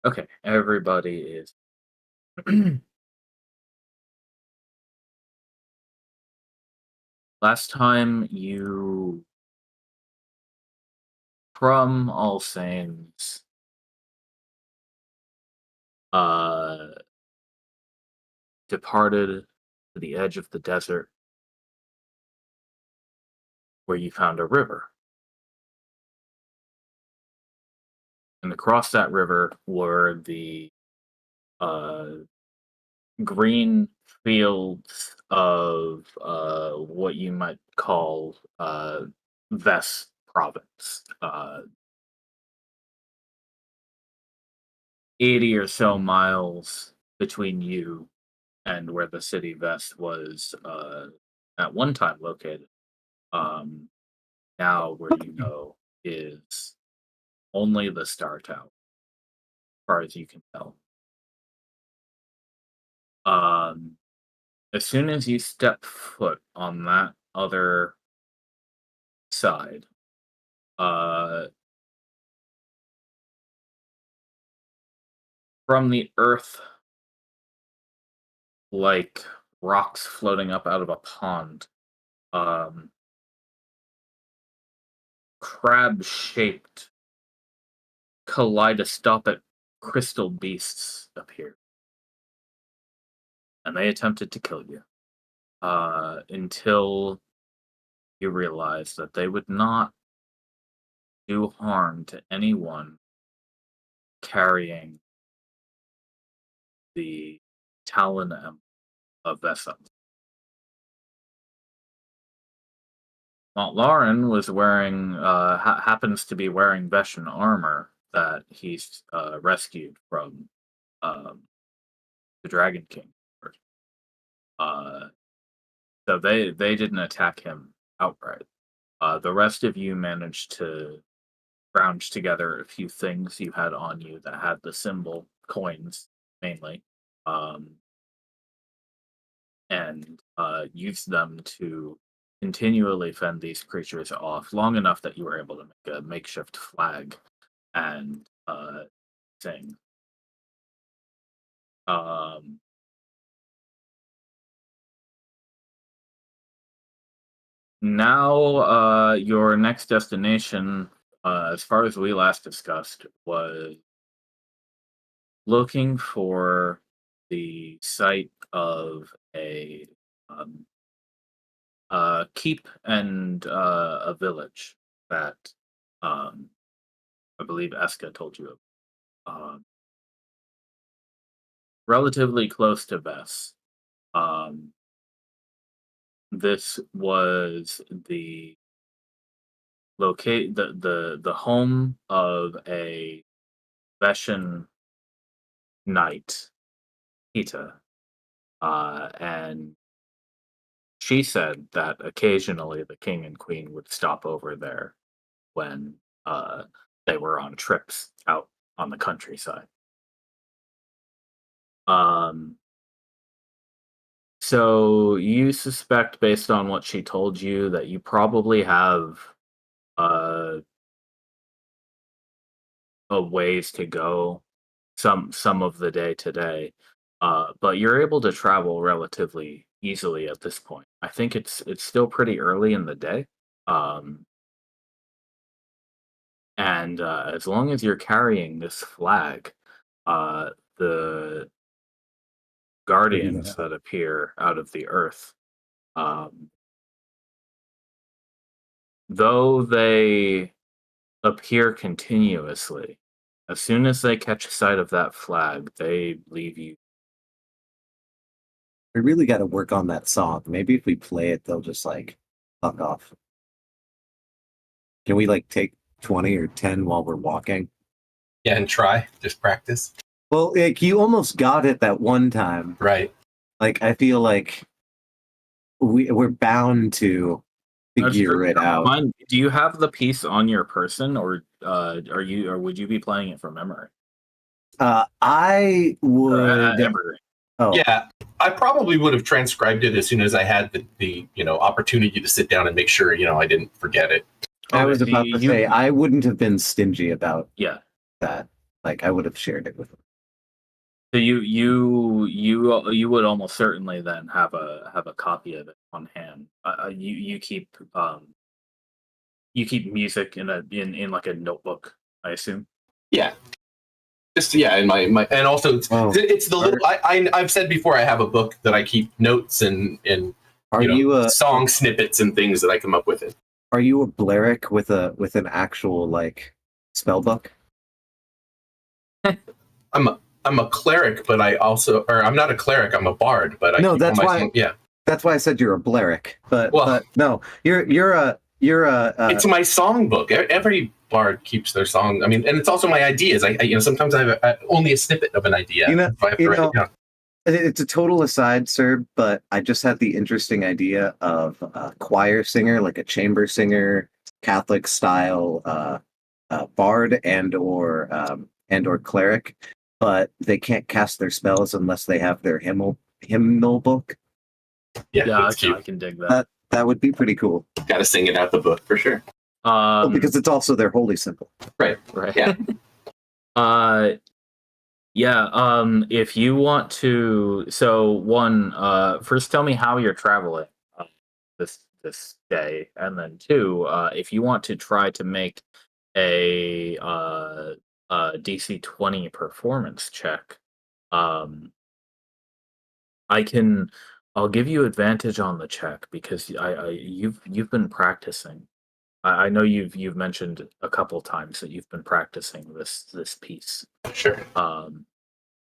Okay, everybody is. Last time you, from All Saints, uh, departed to the edge of the desert where you found a river. And across that river were the uh, green fields of what you might call Vest province. 80 or so miles between you and where the city Vest was at one time located. Um, Now, where you know is only the Star Tower, as far as you can tell. Um, as soon as you step foot on that other side, uh, from the earth, like rocks floating up out of a pond, um, crab-shaped, kaleidoscopic crystal beasts appear, and they attempted to kill you until you realize that they would not do harm to anyone carrying the Talon of Vessa. Lauren was wearing, happens to be wearing Veshan armor that he's rescued from um, the Dragon King. Uh, so they didn't attack him outright. The rest of you managed to scrounge together a few things you had on you that had the symbol coins mainly, um, and use them to continually fend these creatures off long enough that you were able to make a makeshift flag and sing. Um, Now, your next destination, as far as we last discussed, was looking for the site of um, a keep and a village that um, I believe Eska told you of. Relatively close to Vess. Um, this was the the home of a Veshan knight, Hita, and she said that occasionally the king and queen would stop over there when uh, they were on trips out on the countryside. Um, so you suspect, based on what she told you, that you probably have uh, a ways to go some of the day today, but you're able to travel relatively easily at this point. I think it's still pretty early in the day, um, and as long as you're carrying this flag, the Figuring it guardians out. that appear out of the earth, um, though they appear continuously, as soon as they catch sight of that flag, they leave you. We really got to work on that song. Maybe if we play it, they'll just like fuck off. Can we like take 20 or 10 while we're walking? Yeah, and try. Just practice. Well, like you almost got it that one time. Right. Like I feel like we're bound to figure it out. Do you have the piece on your person, or would you be playing it from memory? I would. Oh. Yeah, I probably would have transcribed it as soon as I had the opportunity to sit down and make sure I didn't forget it. I was about to say I wouldn't have been stingy about that. Like I would have shared it with him. So you would almost certainly then have a copy of it on hand. You keep music in like a notebook, I assume. Yeah. Just in my and also it's the little I've said before I have a book that I keep notes and Are you a song snippets and things that I come up with it. Are you a Blerick with an actual like spell book? I'm a cleric, but I'm not a cleric. I'm a bard, but No, keep that's all my why. song, yeah. That's why I said you're a Blerick. But no, you're a it's my song book. Every bard keeps their song. I mean, and it's also my ideas. I sometimes I have only a snippet of an idea. If I have to write it down. It's a total aside, sir, but I just had the interesting idea of a choir singer, like a chamber singer, Catholic style bard and or cleric, but they can't cast their spells unless they have their hymnal book. Yeah, I can dig that. That would be pretty cool. Got to sing it out the book for sure. Because it's also their holy symbol. Right. Yeah. If you want to, first tell me how you're traveling this day, and then two, if you want to try to make a DC 20 performance check, I'll give you advantage on the check because you've been practicing. I know you've mentioned a couple times that you've been practicing this piece. Sure.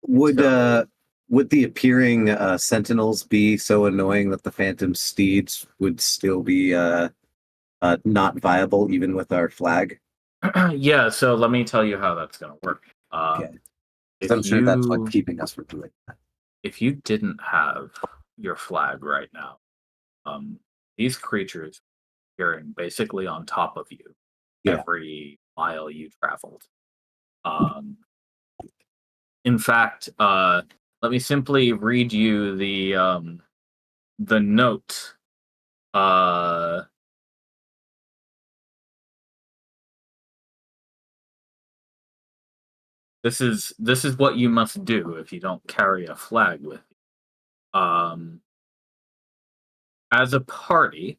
Would the appearing sentinels be so annoying that the phantom steeds would still be not viable even with our flag? Yeah, so let me tell you how that's going to work. Okay. I'm sure that's what's keeping us from doing that. If you didn't have your flag right now, these creatures are appearing basically on top of you every mile you traveled. In fact, let me simply read you the note. This is what you must do if you don't carry a flag with you. As a party,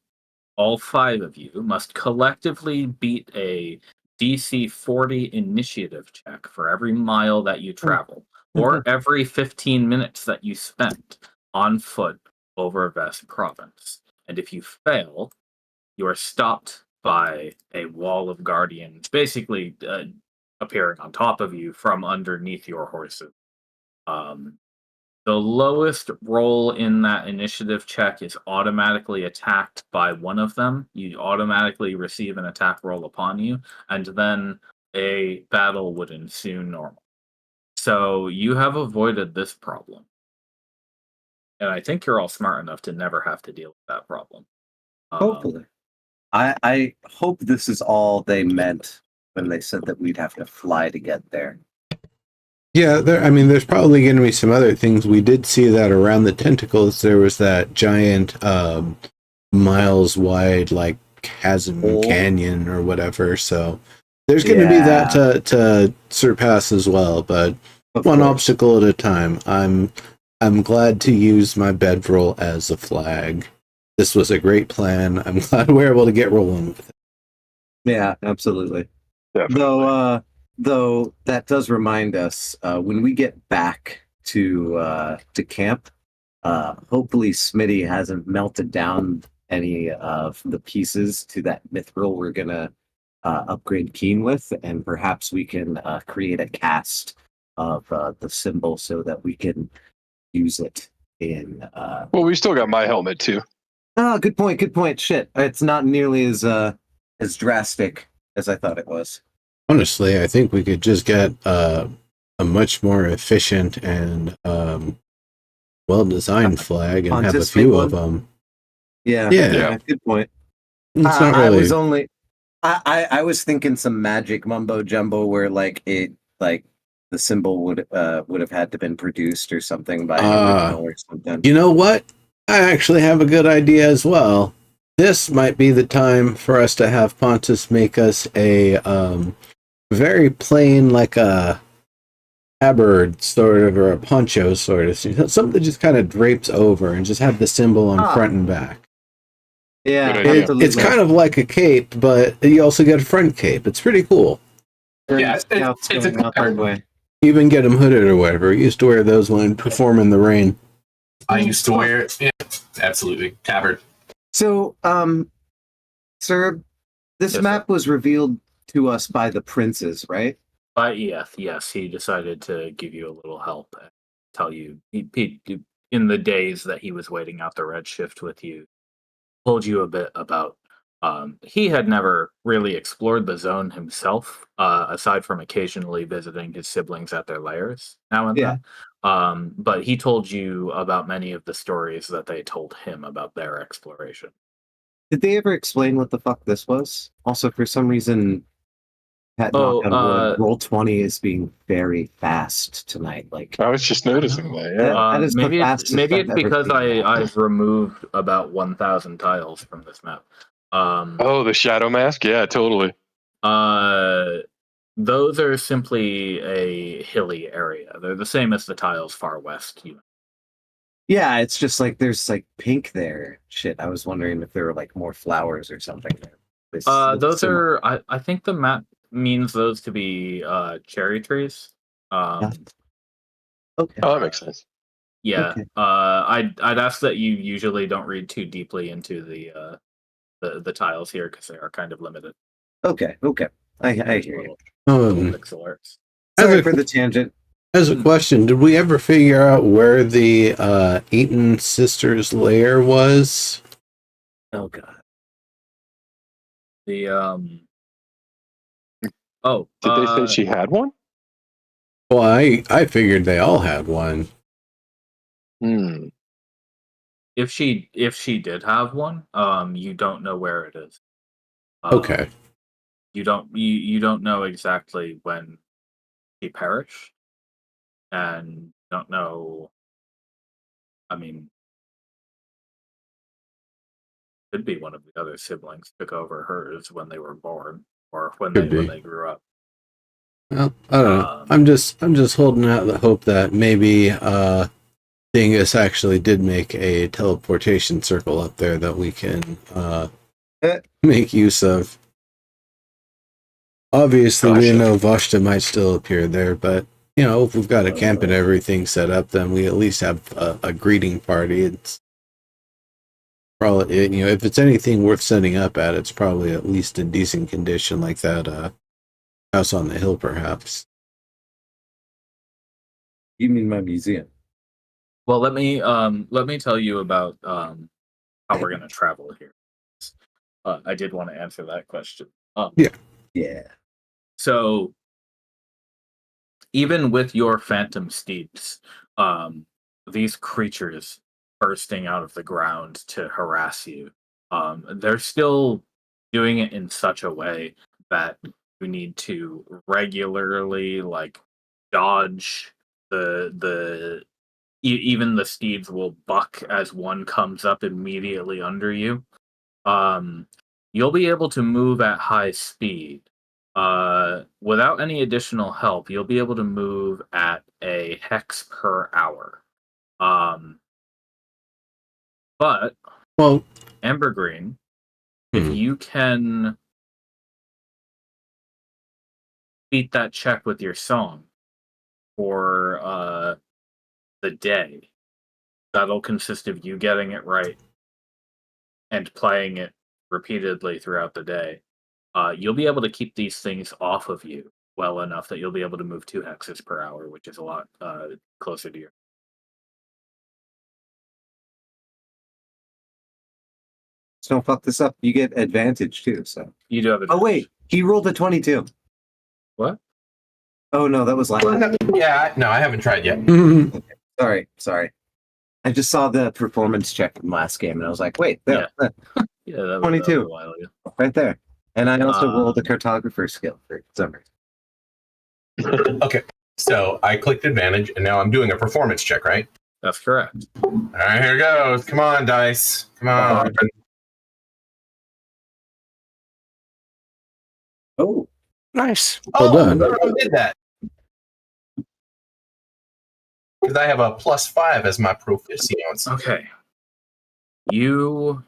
all 5 of you must collectively beat a DC 40 initiative check for every mile that you travel, or every 15 minutes that you spent on foot over a vast province. And if you fail, you are stopped by a wall of guardians, basically appearing on top of you from underneath your horses. The lowest roll in that initiative check is automatically attacked by one of them. You automatically receive an attack roll upon you, and then a battle would ensue normal. So you have avoided this problem. And I think you're all smart enough to never have to deal with that problem. Hopefully. I hope this is all they meant when they said that we'd have to fly to get there. Yeah, there's probably going to be some other things. We did see that around the tentacles, there was that giant, miles wide, like chasm canyon or whatever. So there's going to be that to surpass as well. But one obstacle at a time. I'm glad to use my bedroll as a flag. This was a great plan. I'm glad we're able to get rolling with it. Yeah, absolutely. Definitely. Though that does remind us when we get back to camp, hopefully Smitty hasn't melted down any of the pieces to that mithril we're gonna upgrade Keen with, and perhaps we can create a cast of the symbol so that we can use it in. Well, we still got my helmet too. Oh, good point. Good point. Shit, it's not nearly as drastic as I thought it was. Honestly, I think we could just get a much more efficient and well-designed flag and have a few of them. Yeah, good point. It's not really. I was thinking some magic mumbo jumbo where the symbol would have had to been produced or something by an original or something. You know what? I actually have a good idea as well. This might be the time for us to have Pontus make us a very plain, like a tabard sort of, or a poncho sort of, something that just kind of drapes over and just have the symbol on front and back. Yeah, Good idea. absolutely. It's kind of like a cape, but you also get a front cape. It's pretty cool. Yeah, Scouts it's a going out that way. You even get them hooded or whatever. I used to wear those when perform in the rain. I used to wear it. Yeah, absolutely. Tabard. So, sir, this Yes, map was revealed to us by the princes, right? By EF, yes, he decided to give you a little help and tell you in the days that he was waiting out the Redshift with you, told you a bit about. He had never really explored the zone himself, aside from occasionally visiting his siblings at their lairs now and Yeah. then. But he told you about many of the stories that they told him about their exploration. Did they ever explain what the fuck this was? Also, for some reason, Pat knock on wood, roll 20 is being very fast tonight. Like I was just noticing that. Yeah. that is the Maybe fastest it's I've ever because seen that. I've removed about 1,000 tiles from this map. Oh, the shadow mask. Yeah, totally. Those are simply a hilly area. They're the same as the tiles far west. Yeah, it's just like there's like pink there. Shit, I was wondering if there were like more flowers or something there. Those are I think the map means those to be cherry trees. Okay. Oh, that makes sense. Yeah. Okay. I'd ask that you usually don't read too deeply into the tiles here because they are kind of limited. Okay. I hear you. Pixel arts. Sorry for the tangent. As a question, did we ever figure out where the Eaton sisters' lair was? Oh god. The Did they say she had one? Well, I figured they all had one. Hmm. if she did have one, you don't know where it is. Okay. You don't know exactly when she perished, and don't know. I mean, could be one of the other siblings took over hers when they were born, or when Could be. they grew up. Well, I don't know. I'm just holding out the hope that maybe Dingus actually did make a teleportation circle up there that we can make use of. Obviously, we Gotcha. know Vashta might still appear there, but you know, if we've got a camp and everything set up, then we at least have a greeting party. It's probably, you know, if it's anything worth setting up at, it's probably at least in decent condition, like that house on the hill, perhaps. You mean my museum? Well, let me tell you about how we're gonna travel here. I did want to answer that question. Yeah. So even with your phantom steeds, these creatures bursting out of the ground to harass you, they're still doing it in such a way that you need to regularly like dodge even the steeds will buck as one comes up immediately under you. um, you'll be able to move at high speed. Without any additional help, you'll be able to move at a hex per hour. But Well, Ambergreen, if you can beat that check with your song for the day, that'll consist of you getting it right and playing it repeatedly throughout the day. You'll be able to keep these things off of you well enough that you'll be able to move 2 hexes per hour, which is a lot closer to your. So don't fuck this up. You get advantage too. So You do have a. oh wait, he rolled a 22. What? Oh no, that was last. Yeah, no, I haven't tried yet. Sorry. I just saw the performance check from last game, and I was like, wait, there, Yeah, that was 22. a while ago. Right there. And I also rolled a cartographer skill for summer. Okay, so I clicked advantage, and now I'm doing a performance check, right? That's correct. All right, here goes. Come on, dice. Come on. Oh, Nice. Well done. I did that. Because I have a +5 as my proficiency. Okay. You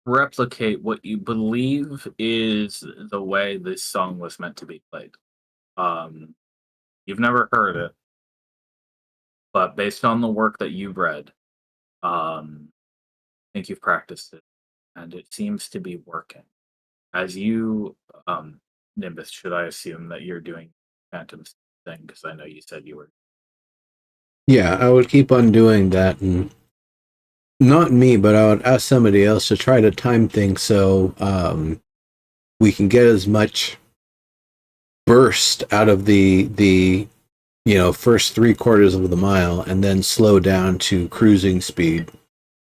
replicate what you believe is the way this song was meant to be played. You've never heard it, but based on the work that you've read, I think you've practiced it, and it seems to be working. As you, Nimbus, should I assume that you're doing Phantom thing? Because I know you said you were. Yeah, I would keep on doing that, and not me, but I would ask somebody else to try to time things so we can get as much burst out of the first 3/4 of the mile, and then slow down to cruising speed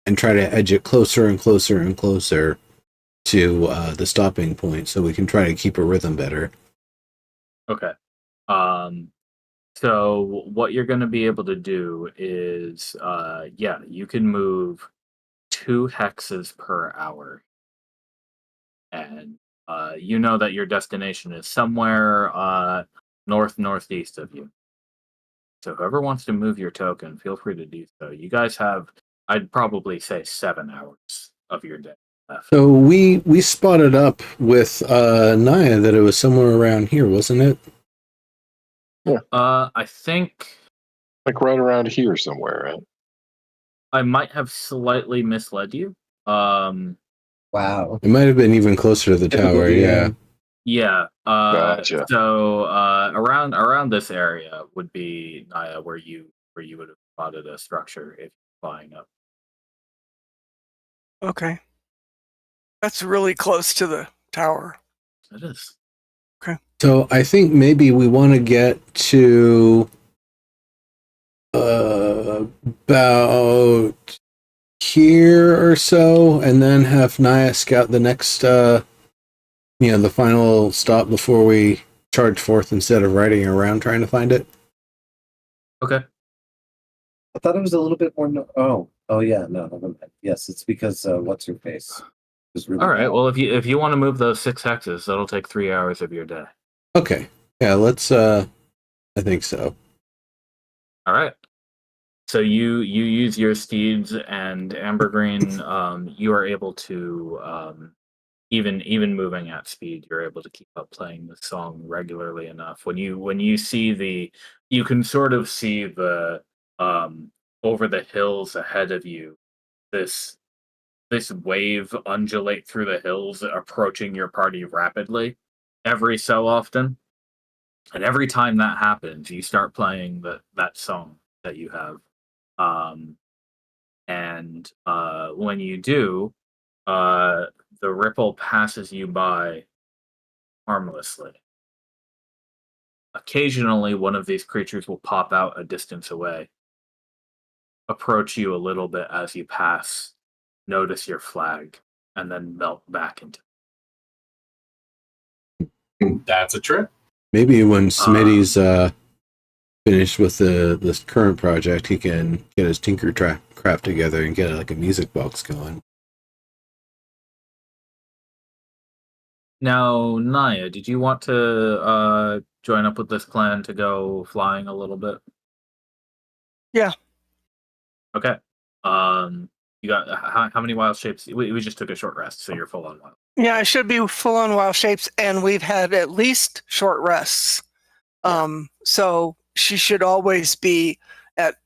and try to edge it closer and closer and closer to the stopping point, so we can try to keep a rhythm better. Okay. So what you're going to be able to do is, you can move 2 hexes per hour, and you know that your destination is somewhere northeast of you. So whoever wants to move your token, feel free to do so. You guys have, I'd probably say, 7 hours of your day left. So we spotted up with Naya that it was somewhere around here, wasn't it? I think Like right around here somewhere, right? I might have slightly misled you. Wow. It might have been even closer to the tower. Yeah. Yeah. Gotcha. So around this area would be Naya, where you would have spotted a structure if you're flying up. Okay. That's really close to the tower. It is. So I think maybe we want to get to about here or so, and then have Naya scout the next, the final stop before we charge forth instead of riding around trying to find it. Okay. I thought it was a little bit more. Oh yeah, no, never mind. Yes, it's because what's her face? Really All right. bad. Well, if you want to move those 6 hexes, that'll take 3 hours of your day. Okay. Yeah, let's I think so. All right. So you use your steeds and Ambergreen. You are able to even moving at speed, you're able to keep up playing the song regularly enough. When you see you can sort of see the over the hills ahead of you. This wave undulate through the hills, approaching your party rapidly every so often. And every time that happens, you start playing that song that you have. And when you do, the ripple passes you by harmlessly. Occasionally, one of these creatures will pop out a distance away, approach you a little bit as you pass, notice your flag, and then melt back into. That's a trip. Maybe when Smitty's finished with the current project, he can get his Tinkercraft together and get like a music box going. Now, Naya, did you want to join up with this plan to go flying a little bit? Yeah. Okay. You got how many wild shapes? We just took a short rest, so you're full on wild. Yeah, it should be full on wild shapes, and we've had at least short rests. So she should always be at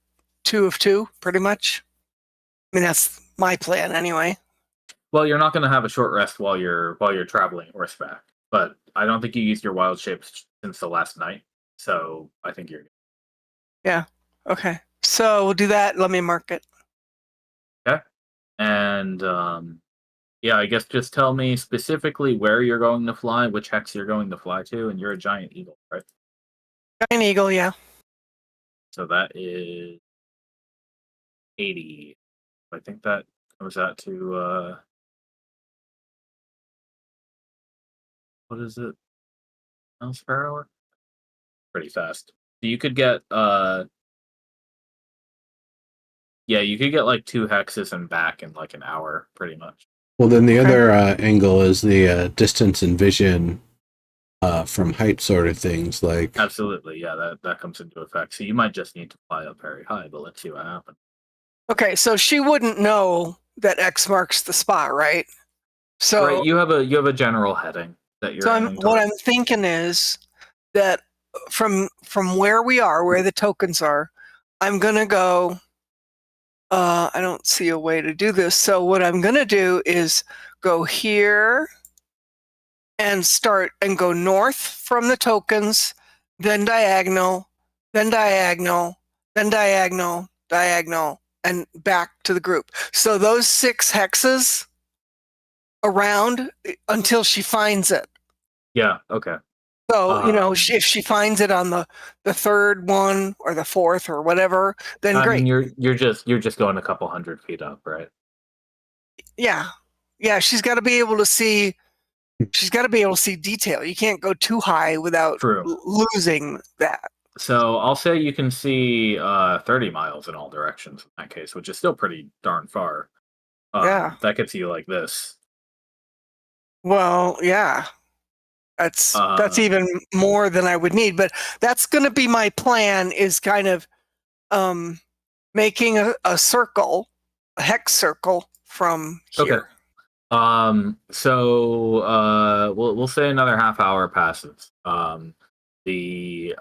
2 of 2, pretty much. I mean, that's my plan anyway. Well, you're not going to have a short rest while you're traveling horseback, but I don't think you used your wild shapes since the last night, so I think you're good. Yeah. Okay. So we'll do that. Let me mark it. Okay. And I guess just tell me specifically where you're going to fly, which hex you're going to fly to, and you're a giant eagle, right? Giant eagle, yeah. So that is 80. I think that comes out to what is it? Miles per hour? Pretty fast. So you could get you could get like 2 hexes and back in like an hour, pretty much. Well, then the other angle is the distance and vision from height sort of things. Like, Absolutely, yeah, that comes into effect. So you might just need to fly up very high, but let's see what happens. Okay, so she wouldn't know that X marks the spot, right? So Right, you have a general heading that you're aiming what towards. I'm thinking is that from where we are, where the tokens are, I'm gonna go. I don't see a way to do this. So what I'm gonna do is go here and start and go north from the tokens, then diagonal, then diagonal, then diagonal, diagonal, and back to the group. So those 6 hexes around until she finds it. Yeah, okay. So, if she finds it on the third one or the fourth or whatever, then I great. mean, you're just going a couple hundred feet up, right? Yeah. Yeah, she's got to be able to see detail. You can't go too high without True. losing that. So I'll say you can see 30 miles in all directions in that case, which is still pretty darn far. Yeah. That gets you like this. Well, yeah. That's even more than I would need, but that's going to be my plan, is kind of making a circle, a hex circle from here. Okay. So we'll say another half hour passes. The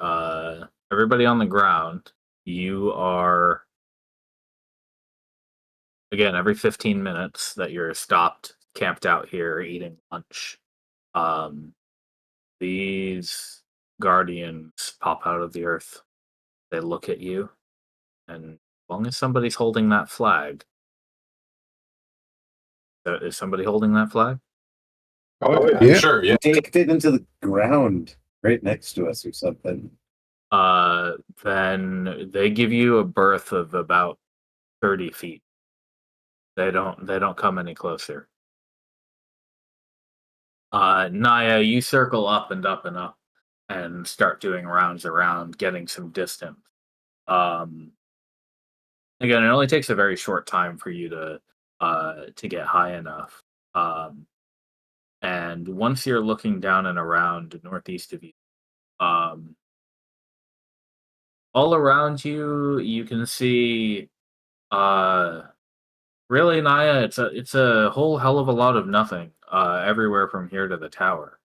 everybody on the ground, you are, again, every 15 minutes that you're stopped, camped out here eating lunch. These guardians pop out of the earth. They look at you, and as long as somebody's holding that flag, is somebody holding that flag? Oh yeah. Yeah. Sure, yeah. Staked it into the ground right next to us or something. Then they give you a berth of about 30 feet. They don't come any closer. Naya, you circle up and up and up and start doing rounds around, getting some distance. Again, it only takes a very short time for you to get high enough. And once you're looking down and around northeast of you, all around you, you can see, really, Naya, it's a whole hell of a lot of nothing, everywhere from here to the tower.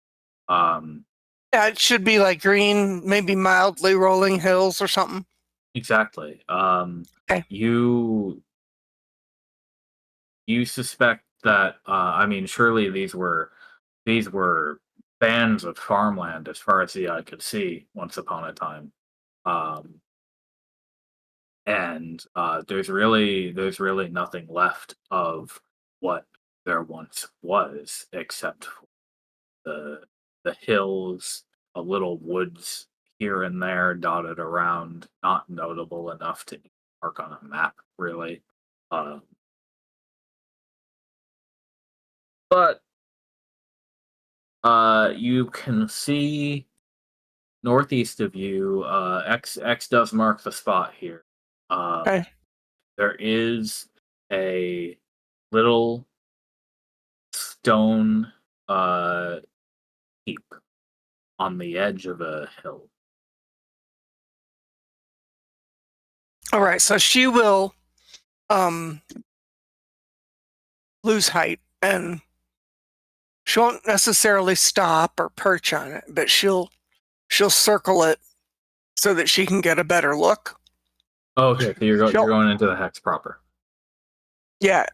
Yeah, it should be like green, maybe mildly rolling hills or something. Exactly. Okay. You suspect that, I mean, surely these were bands of farmland as far as the eye could see once upon a time. And there's really nothing left of what there once was, except for the hills, a little woods here and there dotted around, not notable enough to mark on a map, really. But you can see northeast of you. X does mark the spot here. Okay. There is a little stone heap on the edge of a hill. All right. So she will lose height, and she won't necessarily stop or perch on it, but she'll circle it so that she can get a better look. Oh, okay, so you're going into the hex proper. Yeah.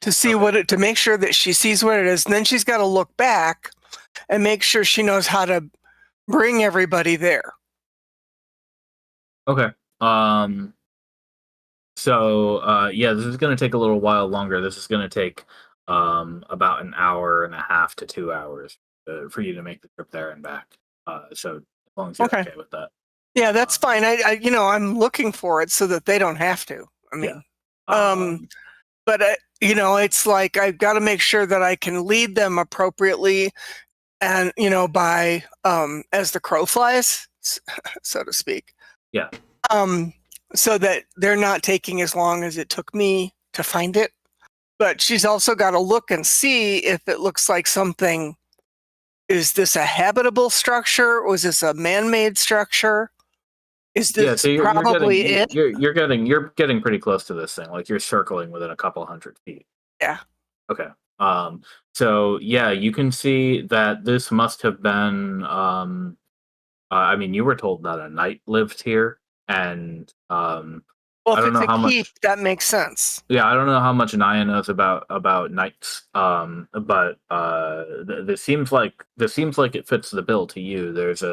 To see to make sure that she sees what it is, and then she's got to look back and make sure she knows how to bring everybody there. Okay. So yeah, this is going to take a little while longer. This is going to take about an hour and a half to 2 hours for you to make the trip there and back. So as long as you're okay with that. Yeah, that's fine. I I'm looking for it so that they don't have to. I mean, but it's like I've got to make sure that I can lead them appropriately, and by as the crow flies, so to speak. Yeah. So that they're not taking as long as it took me to find it. But she's also got to look and see if it looks like something is this a habitable structure? Was this a man-made structure? Is this so probably it? You're getting pretty close to this thing. Like you're circling within a couple hundred feet. Yeah. Okay. So yeah, you can see that this must have been. I mean, you were told that a knight lived here, and Well, I if don't know it's how a much. keep, that makes sense. Yeah, I don't know how much Naya knows about knights. But this seems like it fits the bill to you. There's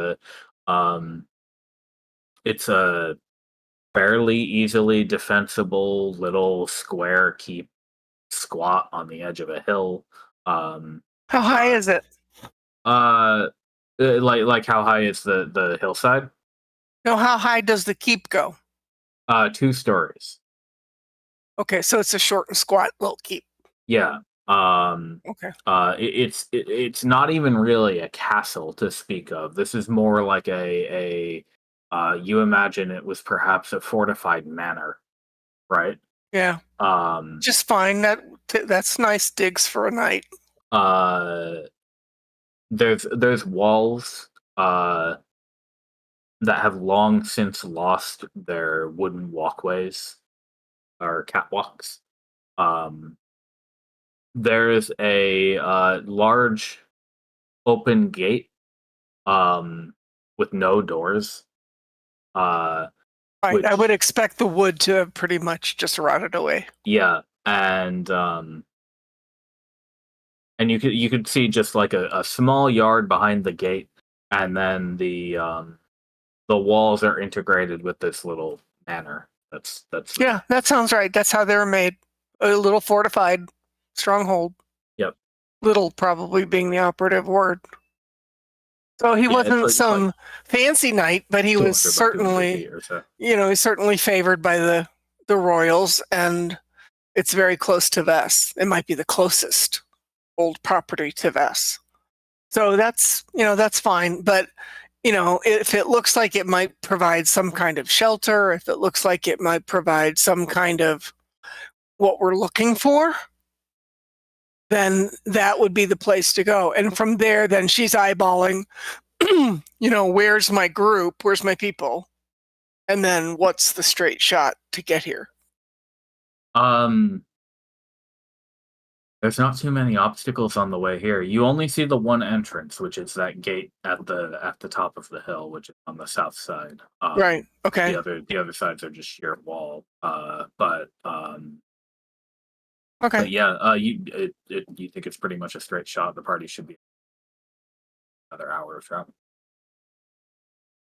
it's a fairly easily defensible little square keep squat on the edge of a hill. How high is it? Like how high is the hillside? No, how high does the keep go? 2 stories. Okay, so it's a short and squat little keep. Yeah. Okay. It's not even really a castle to speak of. This is more like a you imagine it was perhaps a fortified manor, right? Yeah. Just fine. That's nice digs for a night. There's walls that have long since lost their wooden walkways or catwalks. There's a large open gate with no doors. Right. I would expect the wood to have pretty much just rotted away. Yeah, and you could see just like a small yard behind the gate, and then the walls are integrated with this little manor. That's Yeah, that sounds right. That's how they were made. A little fortified stronghold. Yep. Little probably being the operative word. So he wasn't some fancy knight, but he was certainly, he's certainly favored by the royals, and it's very close to Vess. It might be the closest old property to Vess. So that's fine. But, if it looks like it might provide some kind of shelter, if it looks like it might provide some kind of what we're looking for, then that would be the place to go. And from there, then she's eyeballing, where's my group? Where's my people? And then what's the straight shot to get here? There's not too many obstacles on the way here. You only see the one entrance, which is that gate at the top of the hill, which is on the south side. Right. Okay. The other sides are just sheer wall. Okay. But yeah, you think it's pretty much a straight shot. The party should be another hour of travel.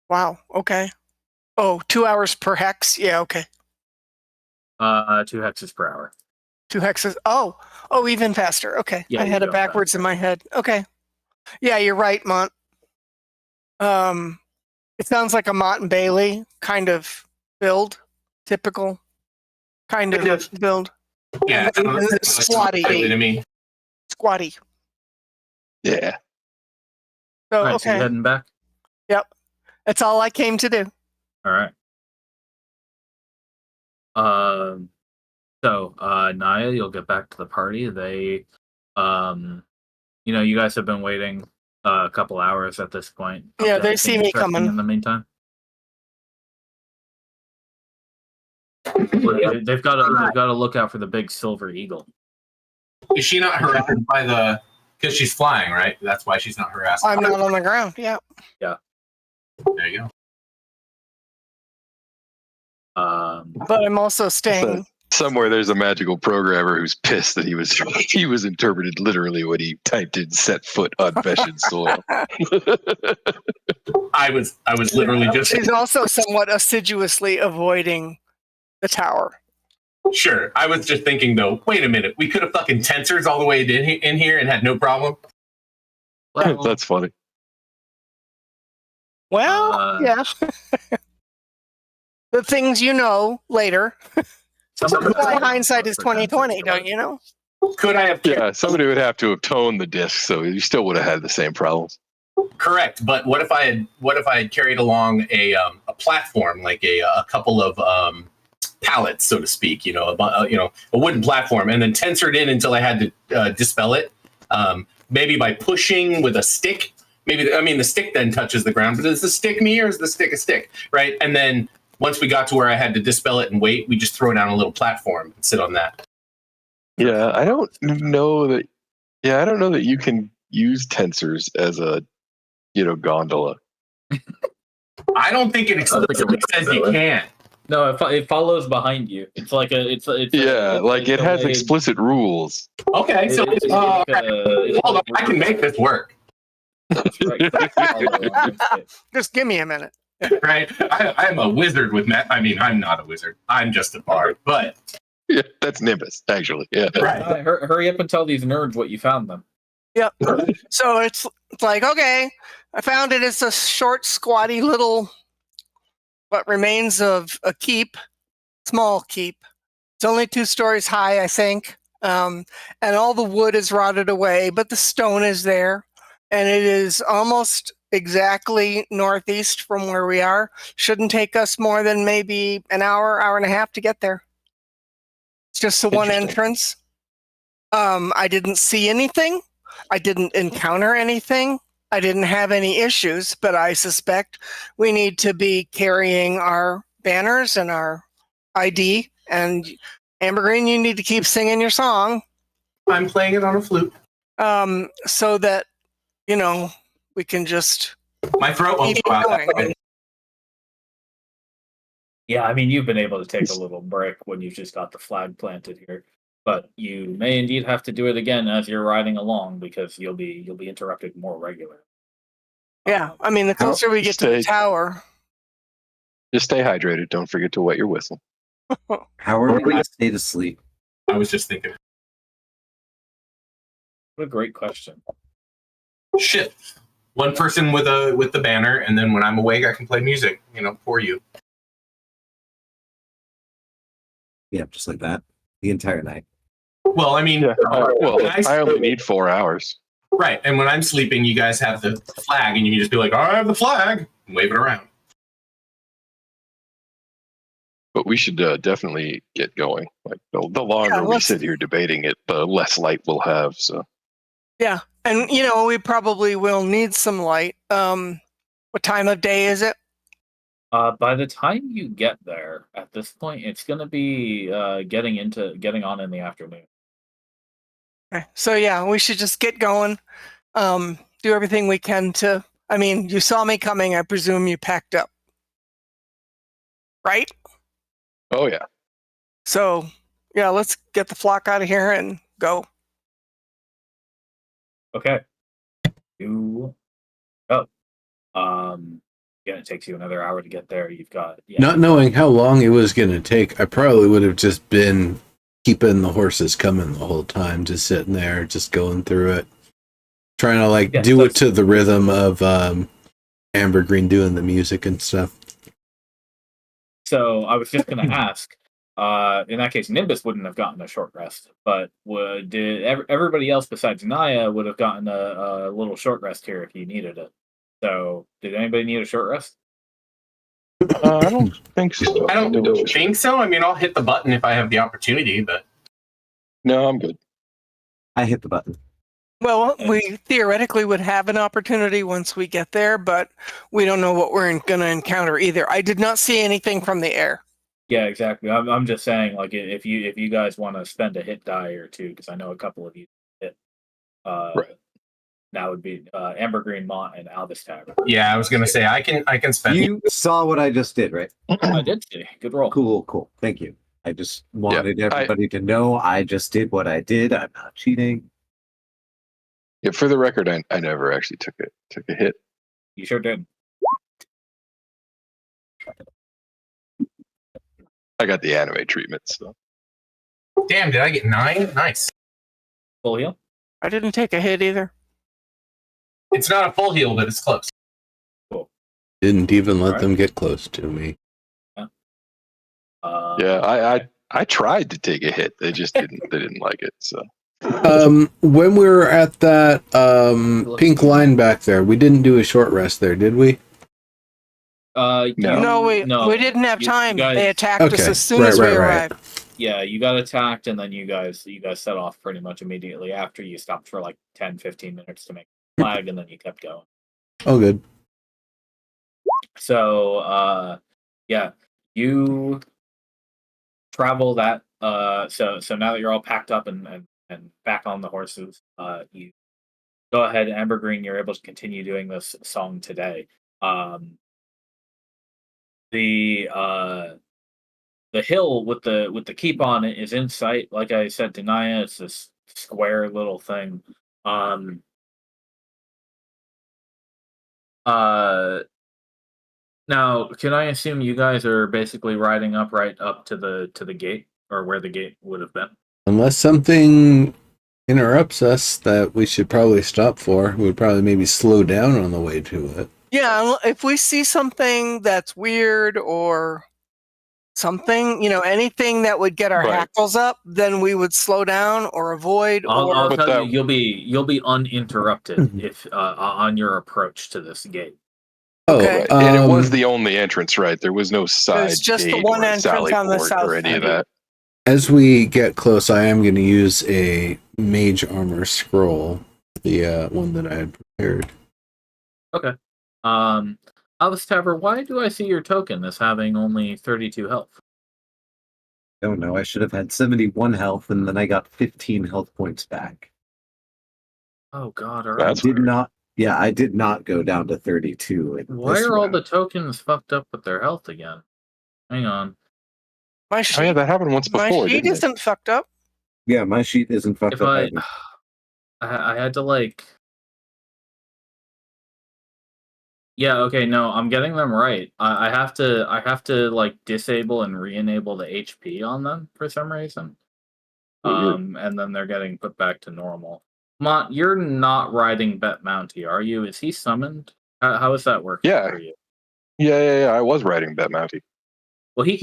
Wow. Okay. Oh, 2 hours per hex. Yeah. Okay. 2 hexes per hour. 2 hexes. Oh, even faster. Okay. Yeah, I had it backwards in my head. Okay. Yeah, you're right, Mont. It sounds like a Mont and Bailey kind of build, typical kind of build. Yeah, squatty to me. Squatty. Yeah. So right, okay. So you heading back? Yep. That's all I came to do. All right. So Naya, you'll get back to the party. They, you guys have been waiting a couple hours at this point. Yeah, they see me coming. In the meantime, they've got to look out for the big silver eagle. Is she not harassed by because she's flying, right? That's why she's not harassed. I'm not on the ground. Yeah. Yeah. There you go. But I'm also staying. Somewhere there's a magical programmer who's pissed that he was interpreted literally when he typed in "set foot on Veshan soil." I was literally just. She's also somewhat assiduously avoiding the tower. Sure, I was just thinking though. Wait a minute, we could have fucking tensors all the way in here and had no problem. Well, That's funny. Well, yeah. The things later. Hindsight is 20/20, don't you know? Could I have? Yeah, somebody would have to have toned the disc, so you still would have had the same problems. Correct, but what if I had carried along a platform, like a couple of pallets, so to speak, a wooden platform, and then tensored in until I had to dispel it, maybe by pushing with a stick maybe, I mean, the stick then touches the ground, but is the stick me or is the stick a stick? Right. And then once we got to where I had to dispel it and wait, we just throw down a little platform and sit on that. Yeah, I don't know that. Yeah, I don't know that you can use tensors as a, gondola. I don't think it explicitly says you can. No, it follows behind you. It's like it's It has explicit rules. Okay, so hold on, I can make this work. Just give me a minute. Right, I'm a wizard with I mean, I'm not a wizard. I'm just a bard. But Yeah, that's Nimbus, actually. Yeah. right. Hurry up and tell these nerds what you found them. Yep. So it's like, okay, I found it. It's a short, squatty little, what remains of a keep, small keep. It's only 2 stories high, I think. And all the wood is rotted away, but the stone is there. And it is almost exactly northeast from where we are. Shouldn't take us more than maybe an hour, hour and a half to get there. It's just the one entrance. I didn't see anything. I didn't encounter anything. I didn't have any issues, but I suspect we need to be carrying our banners and our ID. And Amber Green, you need to keep singing your song. I'm playing it on a flute. So that, we can just My throat won't keep go out that going. way. Yeah, I mean, you've been able to take a little break when you've just got the flag planted here, but you may indeed have to do it again as you're riding along because you'll be interrupted more regularly. Yeah, I mean, the closer we get to the tower. Just stay hydrated. Don't forget to wet your whistle. How are we going to stay to sleep? I was just thinking. What a great question. Shit. One person with the banner, and then when I'm awake, I can play music, for you. Yeah, just like that. The entire night. Well, I mean, I only need 4 hours. Right, and when I'm sleeping, you guys have the flag, and you can just be like, "I have the flag," and wave it around. But we should definitely get going. Like the longer we sit here debating it, the less light we'll have. So. Yeah, and we probably will need some light. What time of day is it? By the time you get there, at this point, it's going to be getting on in the afternoon. Okay. So yeah, we should just get going. Do everything we can to. I mean, you saw me coming. I presume you packed up, right? Oh yeah. So yeah, let's get the flock out of here and go. Okay. You go. Again, it takes you another hour to get there. You've got Not knowing how long it was going to take, I probably would have just been keeping the horses coming the whole time, just sitting there, just going through it, trying to do it to the rhythm of Amber Green doing the music and stuff. So I was just going to ask. In that case, Nimbus wouldn't have gotten a short rest, but did everybody else besides Naya would have gotten a little short rest here if you needed it? So, did anybody need a short rest? I don't think so. I don't think so. I mean, I'll hit the button if I have the opportunity, but no, I'm good. I hit the button. Well, we theoretically would have an opportunity once we get there, but we don't know what we're going to encounter either. I did not see anything from the air. Yeah, exactly. I'm just saying, like, if you guys want to spend a hit die or two, because I know a couple of you hit. Right. That would be Amber Green, Mont, and Albus Tavern. Yeah, I was gonna say I can spend. You saw what I just did, right? I did see. Good roll. Cool. Thank you. I just wanted everybody to know I just did what I did. I'm not cheating. Yeah, for the record, I never actually took a hit. You sure did. I got the anime treatment, so. Damn, did I get 9? Nice. Full heal? I didn't take a hit either. It's not a full heal, but it's close. Cool. Didn't even let them get close to me. Yeah, I tried to take a hit. They just didn't. They didn't like it. So. When we were at that pink line back there, we didn't do a short rest there, did we? No, we didn't have time. They attacked us as soon as we arrived. Yeah, you got attacked, and then you guys set off pretty much immediately after. You stopped for like 10-15 minutes to make a flag, and then you kept going. Oh, good. So, yeah, you travel that. So now that you're all packed up and back on the horses, you go ahead, Ambergreen. You're able to continue doing this song today. Um, the hill with the keep on it is in sight. Like I said to Naya, it's this square little thing. Um, uh, Now, can I assume you guys are basically riding up right up to the gate or where the gate would have been? Unless something interrupts us that we should probably stop for, we'd probably maybe slow down on the way to it. Yeah, if we see something that's weird or something, anything that would get our Right. hackles up, then we would slow down or avoid I'll But tell you, that- you'll be uninterrupted Mhm. if on your approach to this gate. Okay. Right. And it was the only entrance, right? There was no side There's just the gate one or a entrance sally on the port south or any of side. that. As we get close, I am going to use a mage armor scroll, the one that I had prepared. Okay. Alice Taver, why do I see your token as having only 32 health? Don't know. I should have had 71 health, and then I got 15 health points back. Oh God! All I right. did not. Yeah, I did not go down to 32. In Why this are all round. the tokens fucked up with their health again? Hang on. My Oh yeah, sheet, that happened once my before, sheet didn't it? isn't fucked up. Yeah, my sheet isn't fucked If up I, either. I had to like. Yeah, okay, no, I'm getting them right. I have to like disable and re-enable the HP on them for some reason. Weird. And then they're getting put back to normal. Mont, you're not riding Bet Mounty, are you? Is he summoned? How is that working Yeah. for you? Yeah. I was riding Bet Mounty. Well, he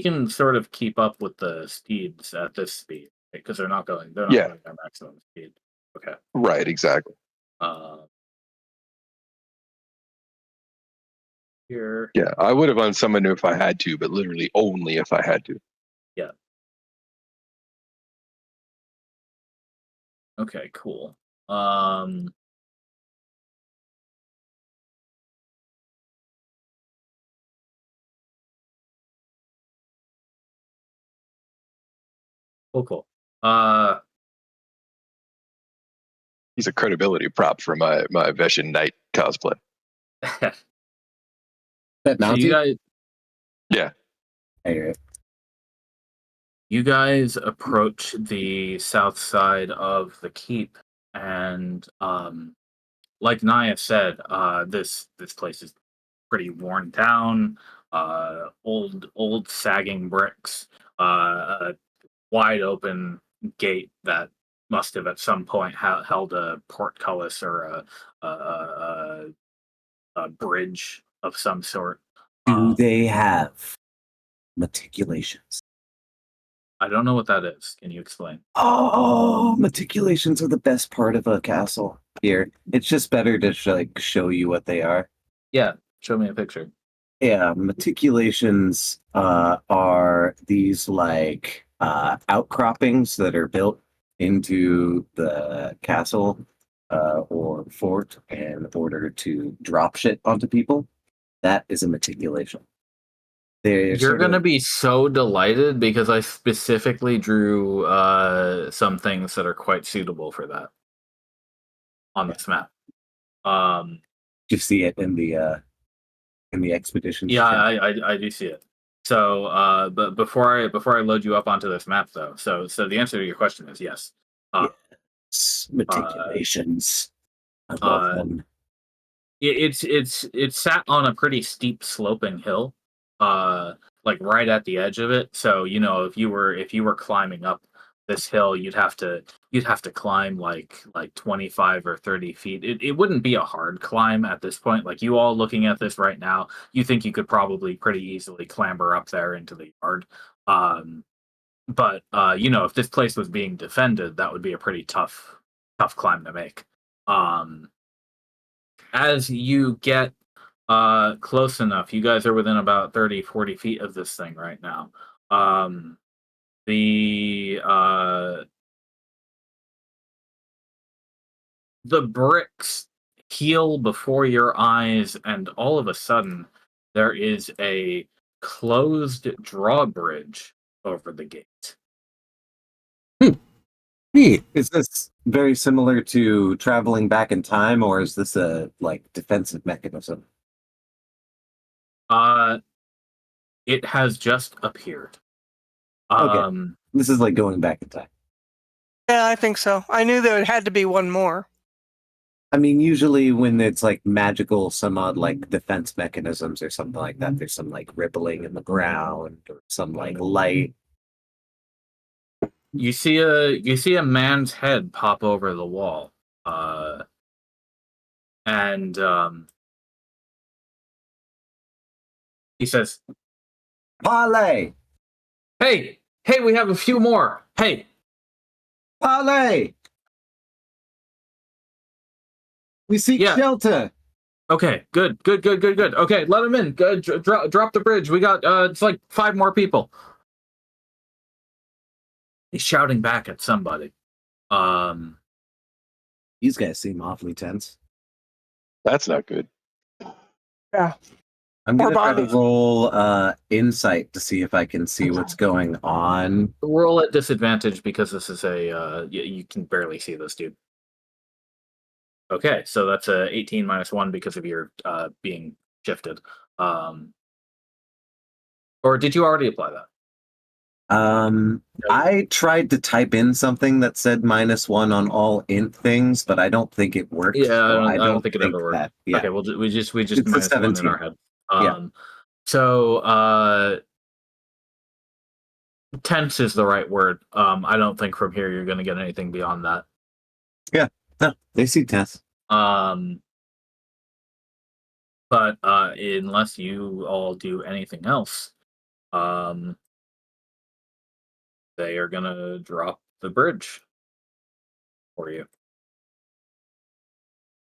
can sort of keep up with the speeds at this speed because they're not going Yeah. their maximum speed. Okay. Right, exactly. Uh, Here. Yeah, I would have unsummoned him if I had to, but literally only if I had to. Yeah. Okay, cool. Cool. He's a credibility prop for my Veshin Knight cosplay. Bet So you Mounty? guys Yeah. Hey, you guys approach the south side of the keep, and like Naya said, this place is pretty worn down, old sagging bricks, a wide open gate that must have at some point held a portcullis or a bridge of some sort. do they have matriculations? I don't know what that is. Can you explain? Oh, matriculations are the best part of a castle here. It's just better to show you what they are. Yeah, show me a picture. Yeah, matriculations are these outcroppings that are built into the castle or fort in order to drop shit onto people. That is a matriculation. You're gonna be so delighted because I specifically drew some things that are quite suitable for that on this map. You see it in the expeditions. Yeah, chat. I do see it. So, but before I load you up onto this map, though, so the answer to your question is yes. Yes, matriculations. I love Uh, them. it's sat on a pretty steep sloping hill, like right at the edge of it. So if you were climbing up this hill, you'd have to climb like 25 or 30 feet. It wouldn't be a hard climb at this point. Like you all looking at this right now, you think you could probably pretty easily clamber up there into the yard. But if this place was being defended, that would be a pretty tough climb to make. As you get close enough, you guys are within about 30-40 feet of this thing right now. The the bricks heal before your eyes, and all of a sudden, there is a closed drawbridge over the gate. Neat. Is this very similar to traveling back in time, or is this a defensive mechanism? It has just appeared. Okay. This is like going back in time. Yeah, I think so. I knew there had to be one more. I mean, usually when it's like magical, some odd like defense mechanisms or something like that, there's some like rippling in the ground or some like light. You see a man's head pop over the wall, and he says, Parlay! "Hey, hey, we have a few more. Hey, Parlay! We seek Yeah. shelter. okay, good. Okay, let him in. Good, drop the bridge. We got it's like 5 more people." He's shouting back at somebody. These guys seem awfully tense. That's not good. Yeah. I'm Poor gonna try to bodies. roll insight to see if I can see what's going on. Roll at disadvantage because this is a you can barely see this dude. Okay, so that's a 18 minus 1 because of your being shifted. Or did you already apply that? I tried to type in something that said -1 on all int things, but I don't think it worked. Yeah, so I don't think it ever worked. that. Yeah. Okay, we just It's a minus 1 in 17. our head. Yeah. So tense is the right word. I don't think from here you're going to get anything beyond that. No, they see tense. But unless you all do anything else, they are gonna drop the bridge for you.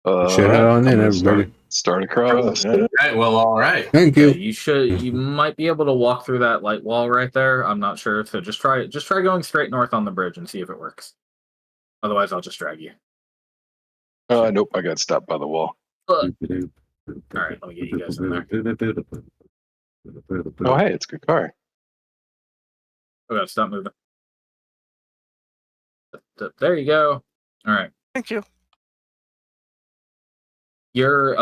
Should head on I'm in, gonna everybody. Start across. All right. Well, all right. Thank Yeah, you. you might be able to walk through that light wall right there. I'm not sure, so just try going straight north on the bridge and see if it works. Otherwise, I'll just drag you. Nope, I got stopped by the wall. All right, let me get you guys in there. Oh, hey, it's a good car. Okay, stop moving. There you go. All right. Thank you. You're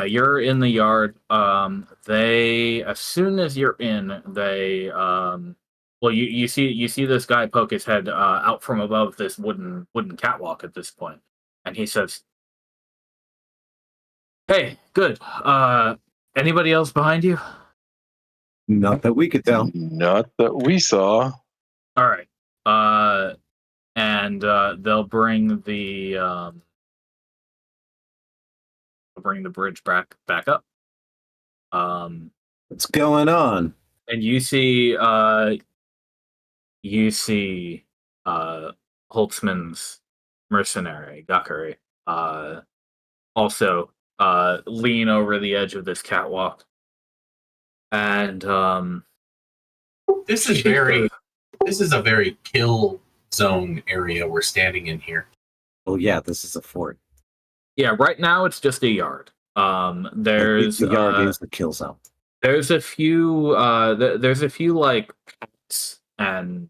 you're in the yard. They as soon as you're in, they well you see this guy poke his head out from above this wooden catwalk at this point, and he says, "Hey, good. Anybody else behind you?" Not that we could tell. Not that we saw. All right. And they'll bring the bridge back up. What's going on? And you see Holtzman's mercenary, Gakari, also lean over the edge of this catwalk. And This is a very kill zone area we're standing in here. Oh yeah, this is a fort. yeah, right now it's just a yard. There's the yard is the kill zone. there's a few like packs and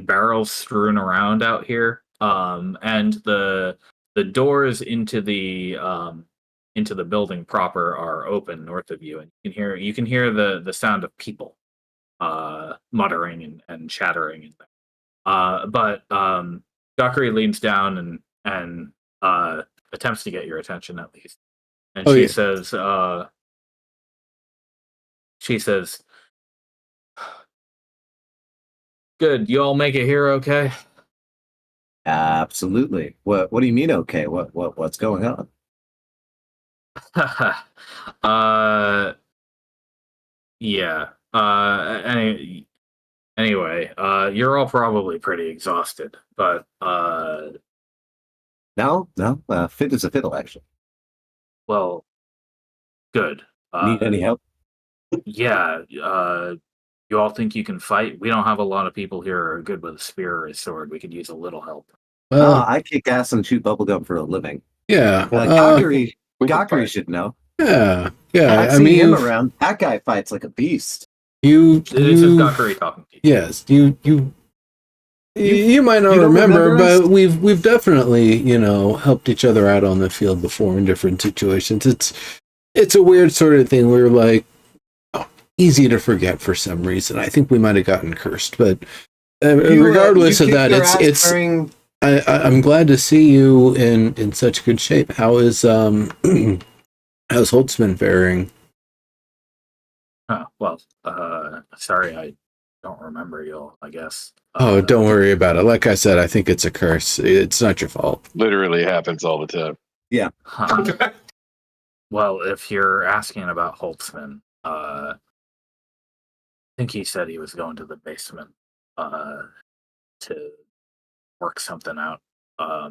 barrels strewn around out here. And the doors into the building proper are open north of you, and you can hear the sound of people muttering and chattering in there. But Dockery leans down and attempts to get your attention at least, and Oh, she yeah. says, "Good, you all make it here okay?" Absolutely. What do you mean? Okay. What's going on? Yeah. Anyway, you're all probably pretty exhausted, but No. Fit is a fiddle. Actually. well, good. Need any help? Yeah. You all think you can fight? We don't have a lot of people here who are good with a spear or a sword. We could use a little help. Well, I kick ass and chew bubblegum for a living. yeah. Gakuri, We can Gakuri fight. should know. Yeah. I've I seen mean, him around. That guy fights like a beast. This is Gakuri talking to you. Yes, you might not you don't remember, remember us? but we've definitely, helped each other out on the field before in different situations. It's a weird sort of thing where like easy to forget for some reason. I think we might have gotten cursed, but regardless you of that, kicked your ass it's during- I'm glad to see you in such good shape. How is how's Holtzman faring? Well, sorry, I don't remember you. I guess. Oh, don't worry about it. Like I said, I think it's a curse. It's not your fault. Literally happens all the time. Huh. Well, if you're asking about Holtzman, I think he said he was going to the basement to work something out. I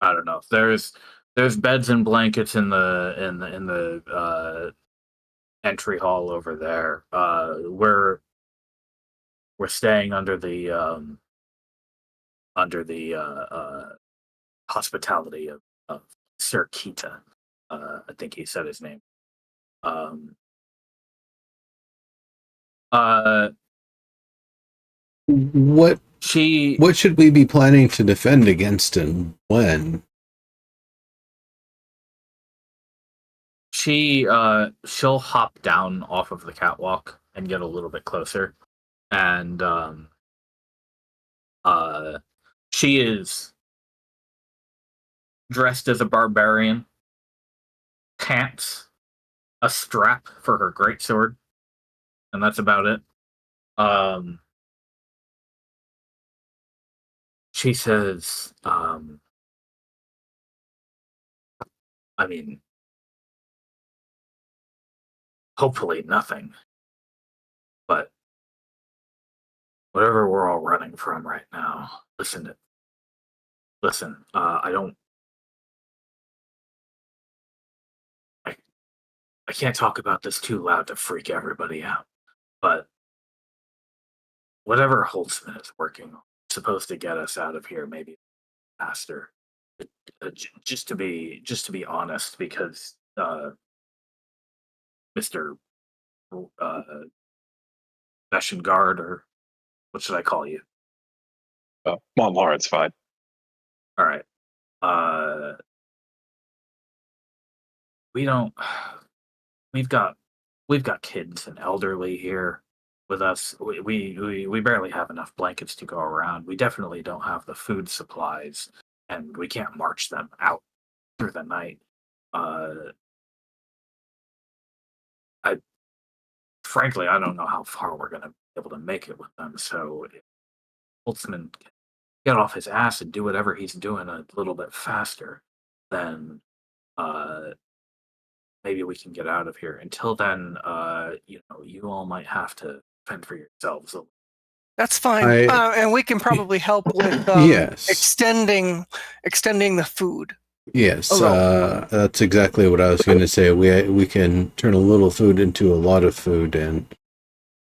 don't know. There's beds and blankets in the entry hall over there. We're staying under the hospitality of Sir Kita. I think he said his name. Um, What she what should we be planning to defend against and when? she'll hop down off of the catwalk and get a little bit closer, and she is dressed as a barbarian, pants, a strap for her greatsword, and that's about it. She says, I mean, hopefully nothing, but whatever we're all running from right now, listen, I can't talk about this too loud to freak everybody out, but whatever Holtzman is working on, is supposed to get us out of here maybe faster. Just to be honest, because Mr. Uh, Guard, or what should I call you? Oh, Mom Lauren's fine. All right. We don't. We've got kids and elderly here with us. We barely have enough blankets to go around. We definitely don't have the food supplies, and we can't march them out through the night. I frankly, I don't know how far we're gonna be able to make it with them. So if Holtzman can get off his ass and do whatever he's doing a little bit faster, then uh, maybe we can get out of here. Until then, you all might have to fend for yourselves. That's fine. And we can probably help with Yes. extending the food. Yes, Although- that's exactly what I was going to say. We can turn a little food into a lot of food, and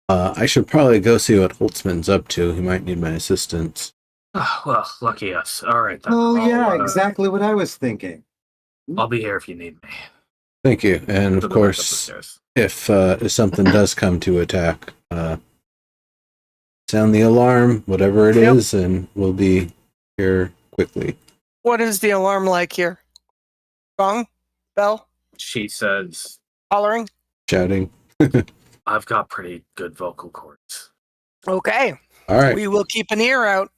I should probably go see what Holtzman's up to. He might need my assistance. Well, lucky us. All right. Then. Oh, yeah, exactly what I was thinking. I'll be here if you need me. Thank you, and of Go back up the course, stairs. if something does come to attack, sound the alarm, whatever it is, and we'll be here quickly. What is the alarm like here? Gong? Bell? She says, Hollering? Shouting. I've got pretty good vocal cords. Okay. All right. We will keep an ear out.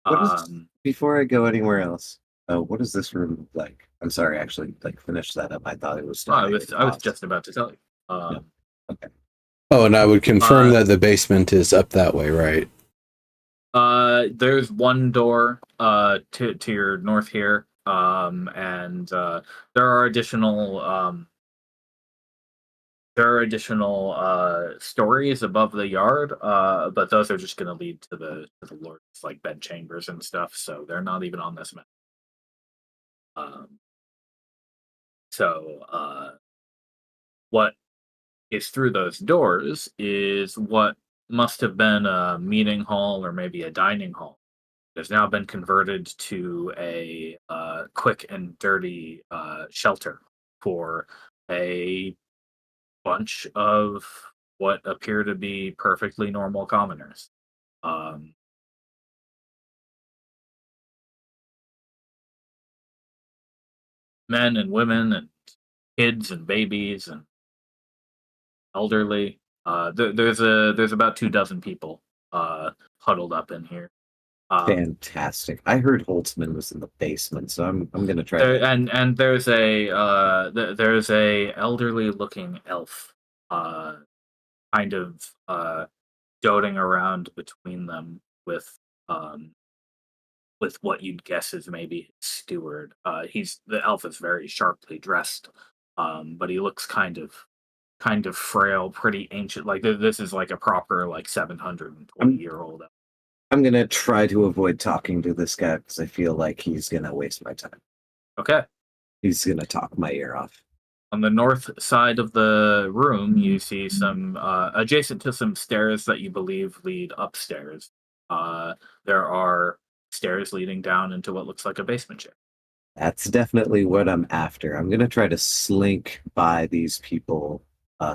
What is- Before I go anywhere else, what does this room look like? I'm sorry, actually, finish that up. I thought it was. I was just about to tell you. Okay. Oh, and I would confirm that the basement is up that way, right? There's one door to your north here, and there are additional stories above the yard, but those are just going to lead to the lord's bed chambers and stuff, so they're not even on this map. So what is through those doors is what must have been a meeting hall or maybe a dining hall It has now been converted to a quick and dirty shelter for a bunch of what appear to be perfectly normal commoners. Um, Men and women and kids and babies and elderly. There's about 2 dozen people huddled up in here. Fantastic. I heard Holtzman was in the basement, so I'm gonna try There, to. and there's a elderly looking elf, kind of doting around between them um with what you'd guess is maybe his steward. The elf is very sharply dressed, but he looks kind of frail, pretty ancient. Like this is like a proper like 720-year-old. I'm gonna try to avoid talking to this guy because I feel like he's gonna waste my time. Okay. He's gonna talk my ear off. On the north side of the room, you see some adjacent to some stairs that you believe lead upstairs. There are stairs leading down into what looks like a basement shaft. That's definitely what I'm after. I'm gonna try to slink by these people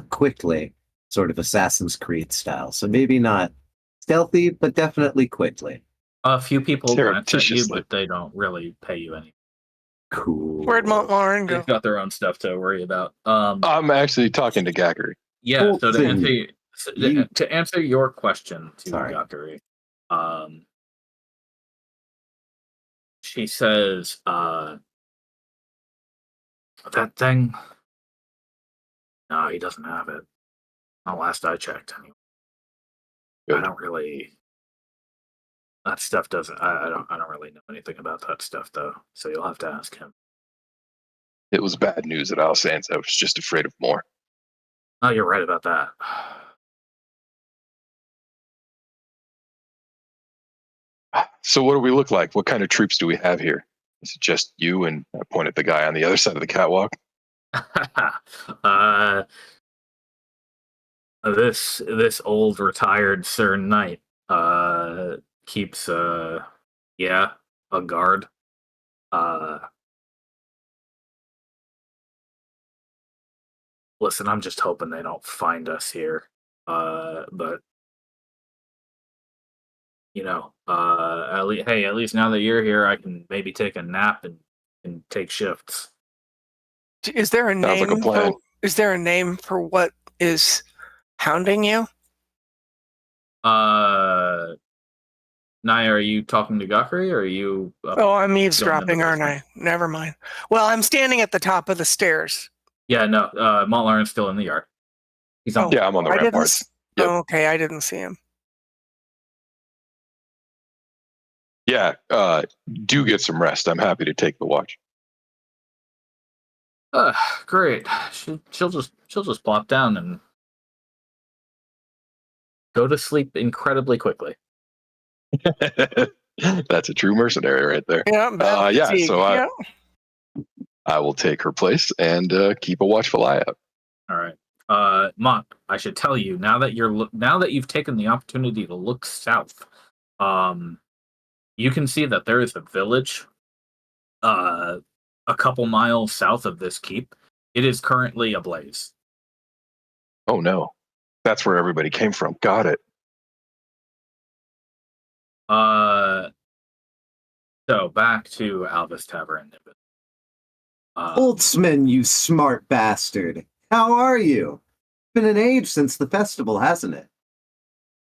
quickly, sort of Assassin's Creed style. So maybe not stealthy, but definitely quickly. A few people glance at you, Surreptitiously. but they don't really pay you any. Cool. Where'd Montlarin go? They've got their own stuff to worry about. I'm actually talking to Gackery. Yeah. So to Colton, to answer your question to Sorry. Gakari, she says, that thing. No, he doesn't have it. Not last I checked. Anyway. Good. I don't really. That stuff doesn't. I don't really know anything about that stuff though. So you'll have to ask him. It was bad news at Alsain's. I was just afraid of more. Oh, you're right about that. So what do we look like? What kind of troops do we have here? Is it just you? And I point at the guy on the other side of the catwalk. uh, this old retired Sir Knight keeps yeah, a guard. Listen, I'm just hoping they don't find us here. But at least now that you're here, I can maybe take a nap and take shifts. Is there a Sounds like a name plan. is there a name for what is hounding you? Naya, are you talking to Guthrie or are you? Oh, I'm eavesdropping, going in the aren't I? Never mind. Well, I'm standing at the top of the stairs. Yeah, no. Montlaren's still in the yard. He's on. Oh, Yeah, I'm on the I didn't. ramparts. Yep. Oh, okay, I didn't see him. Yeah, do get some rest. I'm happy to take the watch. Great. She'll just plop down and go to sleep incredibly quickly. That's a true mercenary right there. Yeah, So I will take her place and keep a watchful eye out. All right. Mont, I should tell you now that you've taken the opportunity to look south, you can see that there is a village a couple miles south of this keep. It is currently ablaze. Oh no, that's where everybody came from. Got it. So back to Alvis Tavern. Holtzman, you smart bastard. How are you? Been an age since the festival, hasn't it?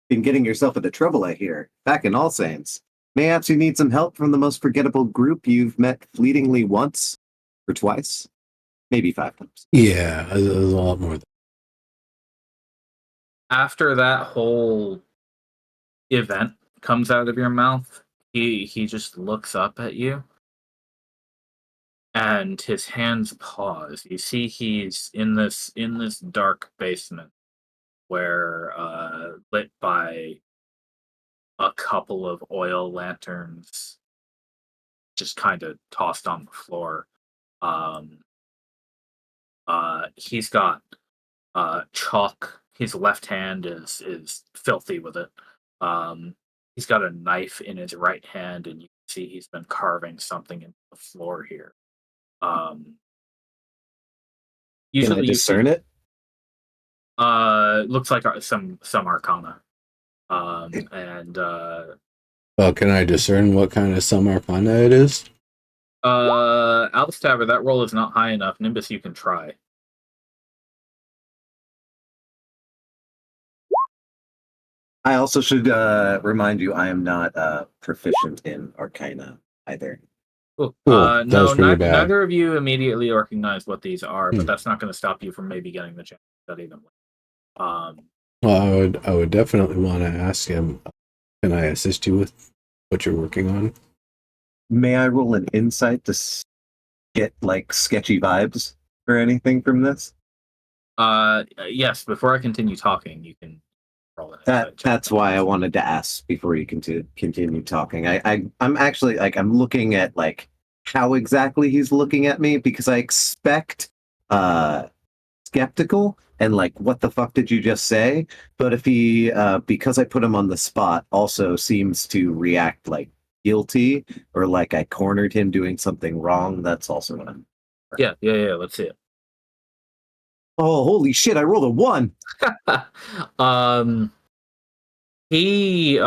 Been getting yourself into trouble, I hear. Back in All Saints. Mayhaps you need some help from the most forgettable group you've met fleetingly once or twice, maybe 5 times. Yeah, there's a lot more. After that whole event comes out of your mouth, he just looks up at you and his hands pause. You see he's in this dark basement where lit by a couple of oil lanterns just kind of tossed on the floor. He's got chalk. His left hand is filthy with it. he's got a knife in his right hand, and you can see he's been carving something into the floor here. Um, Can I usually you discern see, it? looks like some arcana. And Well, can I discern what kind of some arcana it is? Alstabber, that roll is not high enough. Nimbus, you can try. I also should remind you, I am not proficient in Arcana either. Cool. Cool. That No, was pretty bad. neither of you immediately recognize what these are, but Hmm. that's not going to stop you from maybe getting the chance to study them. Well, I would definitely want to ask him. Can I assist you with what you're working on? May I roll an insight to get like sketchy vibes or anything from this? Yes. Before I continue talking, you can roll an insight check. That's why I wanted to ask before you continue talking. I'm actually like I'm looking at like how exactly he's looking at me because I expect skeptical and like what the fuck did you just say? But if he because I put him on the spot also seems to react like guilty or like I cornered him doing something wrong, that's also what I'm. Yeah. Let's see it. Oh, holy shit, I rolled a 1. He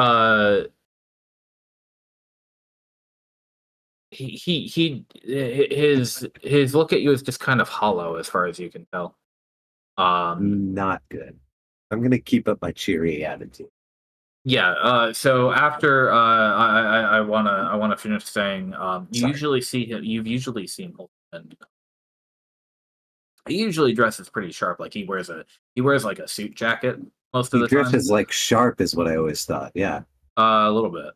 his look at you is just kind of hollow as far as you can tell. Not good. I'm gonna keep up my cheery attitude. Yeah. So after I wanna finish saying you Sorry. usually see him. You've usually seen Holtzman. He usually dresses pretty sharp. Like he wears like a suit jacket most of He the time. dresses like sharp is what I always thought. Yeah. A little bit.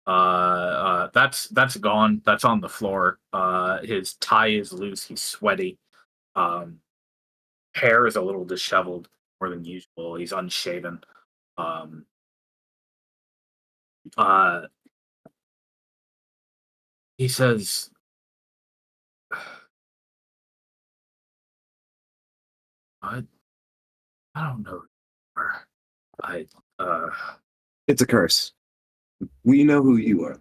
That's gone. That's on the floor. His tie is loose. He's sweaty. Um, hair is a little disheveled more than usual. He's unshaven. Um, uh, he says, "I, I don't know. I, uh, It's a curse. We know who you are.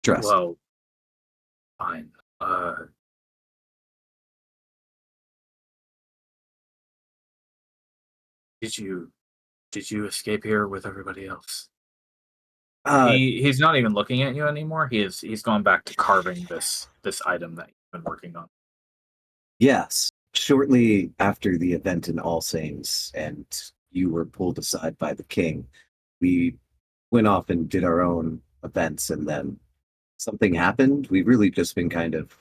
Trust. well, fine. Did you escape here with everybody else?" Uh, He's not even looking at you anymore. He's gone back to carving this item that you've been working on. yes. Shortly after the event in All Saints and you were pulled aside by the king, we went off and did our own events and then something happened. We've really just been kind of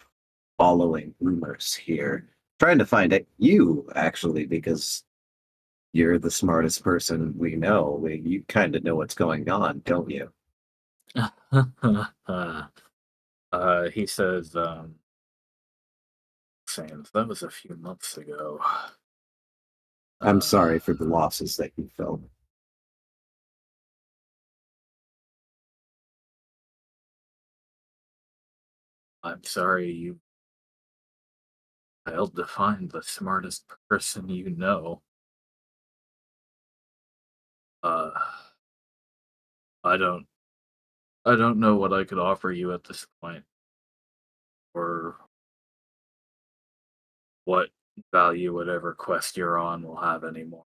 following rumors here, trying to find it you actually because you're the smartest person we know. You kind of know what's going on, don't you? He says, saying that was a few months ago. I'm Uh, sorry for the losses that you felt. I'm sorry you failed to find the smartest person you know. Uh, I don't know what I could offer you at this point, or what value whatever quest you're on will have anymore.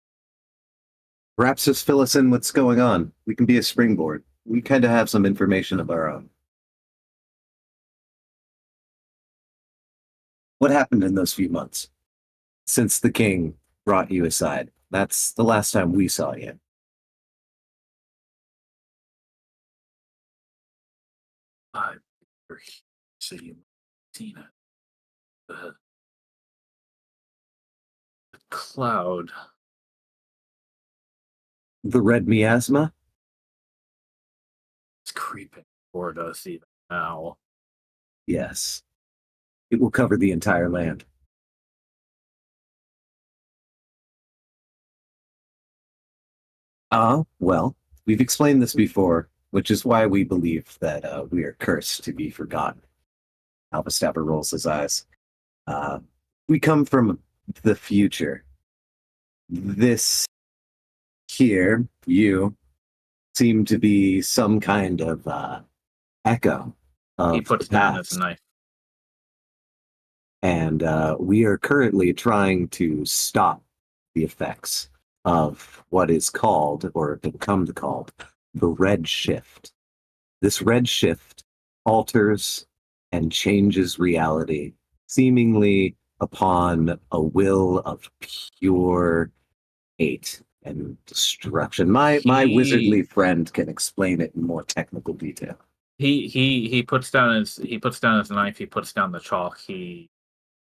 Perhaps just fill us in what's going on. We can be a springboard. We kind of have some information of our own. What happened in those few months since the king brought you aside? That's the last time we saw you. I so you seen it. The cloud The red miasma? is creeping toward us even now. Yes. It will cover the entire land. Well, we've explained this before, which is why we believe that we are cursed to be forgotten. Alpha Stapper rolls his eyes. Uh, we come from the future. This here, you, seem to be some kind of echo of He puts the down his past. knife. And we are currently trying to stop the effects of what is called, or become called, the Redshift. This Redshift alters and changes reality, seemingly upon a will of pure hate and destruction. My wizardly friend can explain it in more technical detail. He puts down his knife. He puts down the chalk. He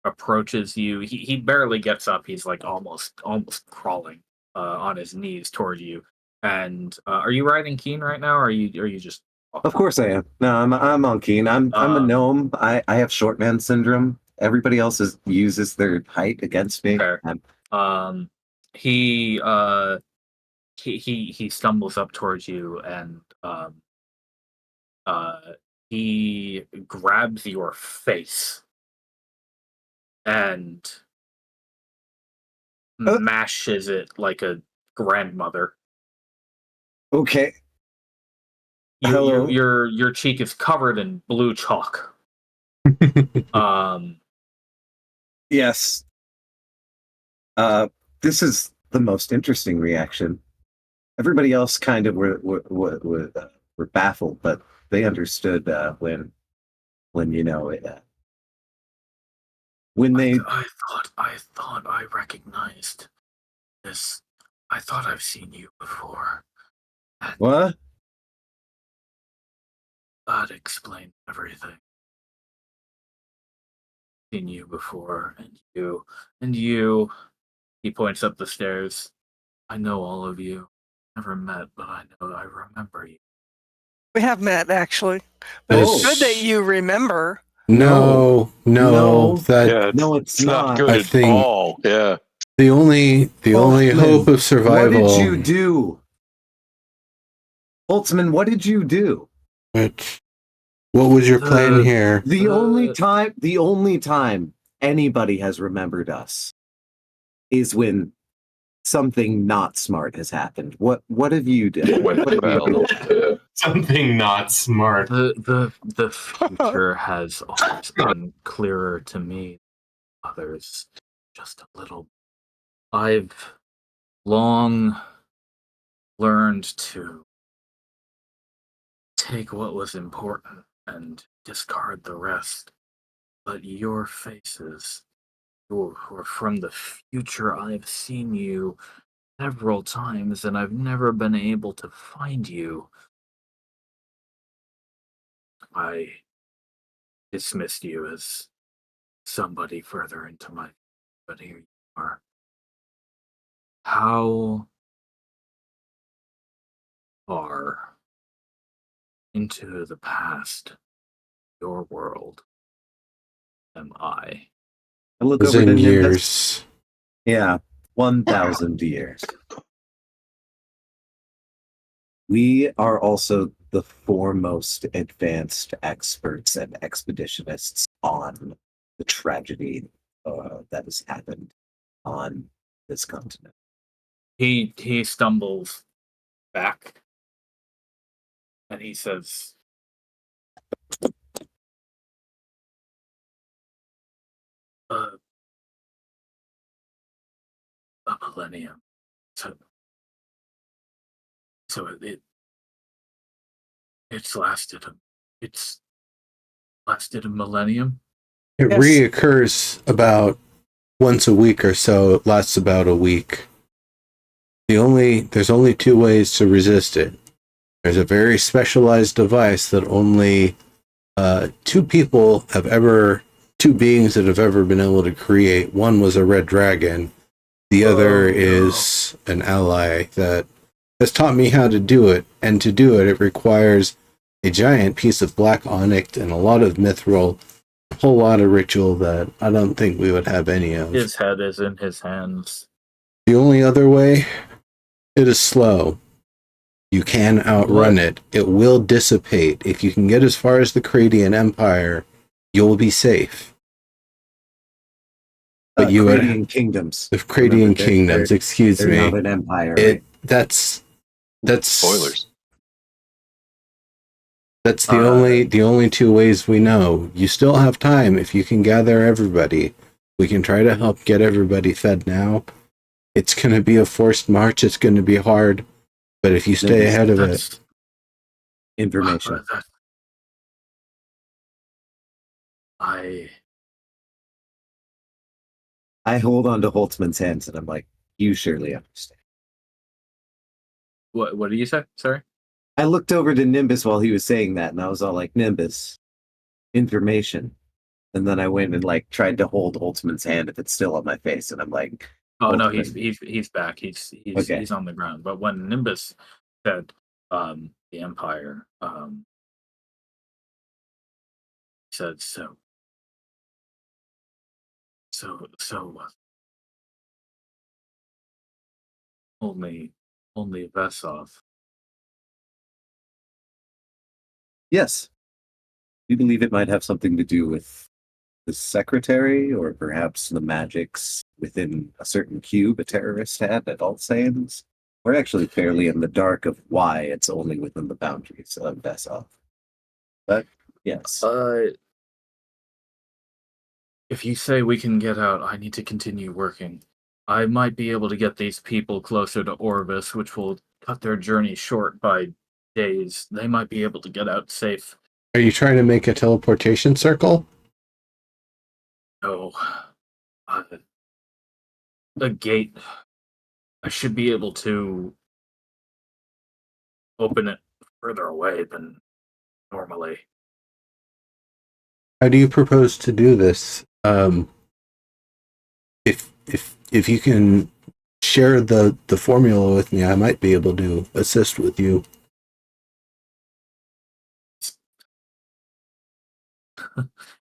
approaches you. He barely gets up. He's like almost crawling on his knees toward you. And are you riding Keen right now, or are you just Of course I am. No, I'm on Keen. I'm a Um, gnome. I have short man syndrome. Everybody else uses their height against me. fair. He he stumbles up towards you and uh he grabs your face and Uh, mashes it like a grandmother. Okay. Hello. Your cheek is covered in blue chalk. Um, Yes. This is the most interesting reaction. Everybody else kind of were baffled, but they understood when you know it. When they I thought I recognized this. I thought I've seen you before. And what? that explained everything. Seen you before, and you. He points up the stairs. I know all of you. Never met, but I know I remember you. We have met actually, but Oh. it's good that you remember. No, No. that Yeah, No, it's not not. good I at think- all. Yeah. the only Boltzmann, hope of What survival. did you do? Boltzmann, what did you do? What was your plan here? The only time anybody has remembered us is when something not smart has happened. What have you done? Went What have you well. done? Yeah. Something not smart. The future has always been clearer to me. Others, just a little. I've long learned to take what was important and discard the rest. But your faces, you're from the future. I've seen you several times, and I've never been able to find you. I dismissed you as somebody further into my, but here you are. How far into the past, your world, am I? I look Was over to in Nimbus. years. Yeah, 1,000 years. We are also the foremost advanced experts and expeditionists on the tragedy that has happened on this continent. He stumbles back and he says, uh, a millennium. So, so it's lasted it's lasted a millennium. It Yes. reoccurs about once a week or so. It lasts about a week. There's only two ways to resist it. There's a very specialized device that only two beings that have ever been able to create. One was a red dragon. The other is an ally that has taught me how to do it. And to do it, it requires a giant piece of black onyx and a lot of mithril, a whole lot of ritual that I don't think we would have any of. His head is in his hands. The only other way, it is slow. You can outrun it. It will dissipate. If you can get as far as the Cradian Empire, you'll be safe. But you would Cradian kingdoms. the Cradian Remember, kingdoms, excuse they're me. not an empire. Right? That's Spoilers. That's the only two ways we know. You still have time if you can gather everybody. We can try to help get everybody fed now. It's going to be a forced march. It's going to be hard, but if you stay ahead of it, Information. I hold on to Holtzman's hands and I'm like, you surely understand. what did you say? Sorry. I looked over to Nimbus while he was saying that, and I was all like, Nimbus, information. And then I went and like tried to hold Holtzman's hand if it's still on my face, and I'm like, Oh no, Holtzman. he's back. Okay. He's on the ground. But when Nimbus said the Empire, said so only Vesov. Yes. Do you believe it might have something to do with the secretary, or perhaps the magics within a certain cube a terrorist had at all Saiyans? We're actually fairly in the dark of why it's only within the boundaries of Vesov. But yes. If you say we can get out, I need to continue working. I might be able to get these people closer to Orvis, which will cut their journey short by days. They might be able to get out safe. are you trying to make a teleportation circle? No. A gate. I should be able to open it further away than normally. How do you propose to do this? If you can share the formula with me, I might be able to assist with you.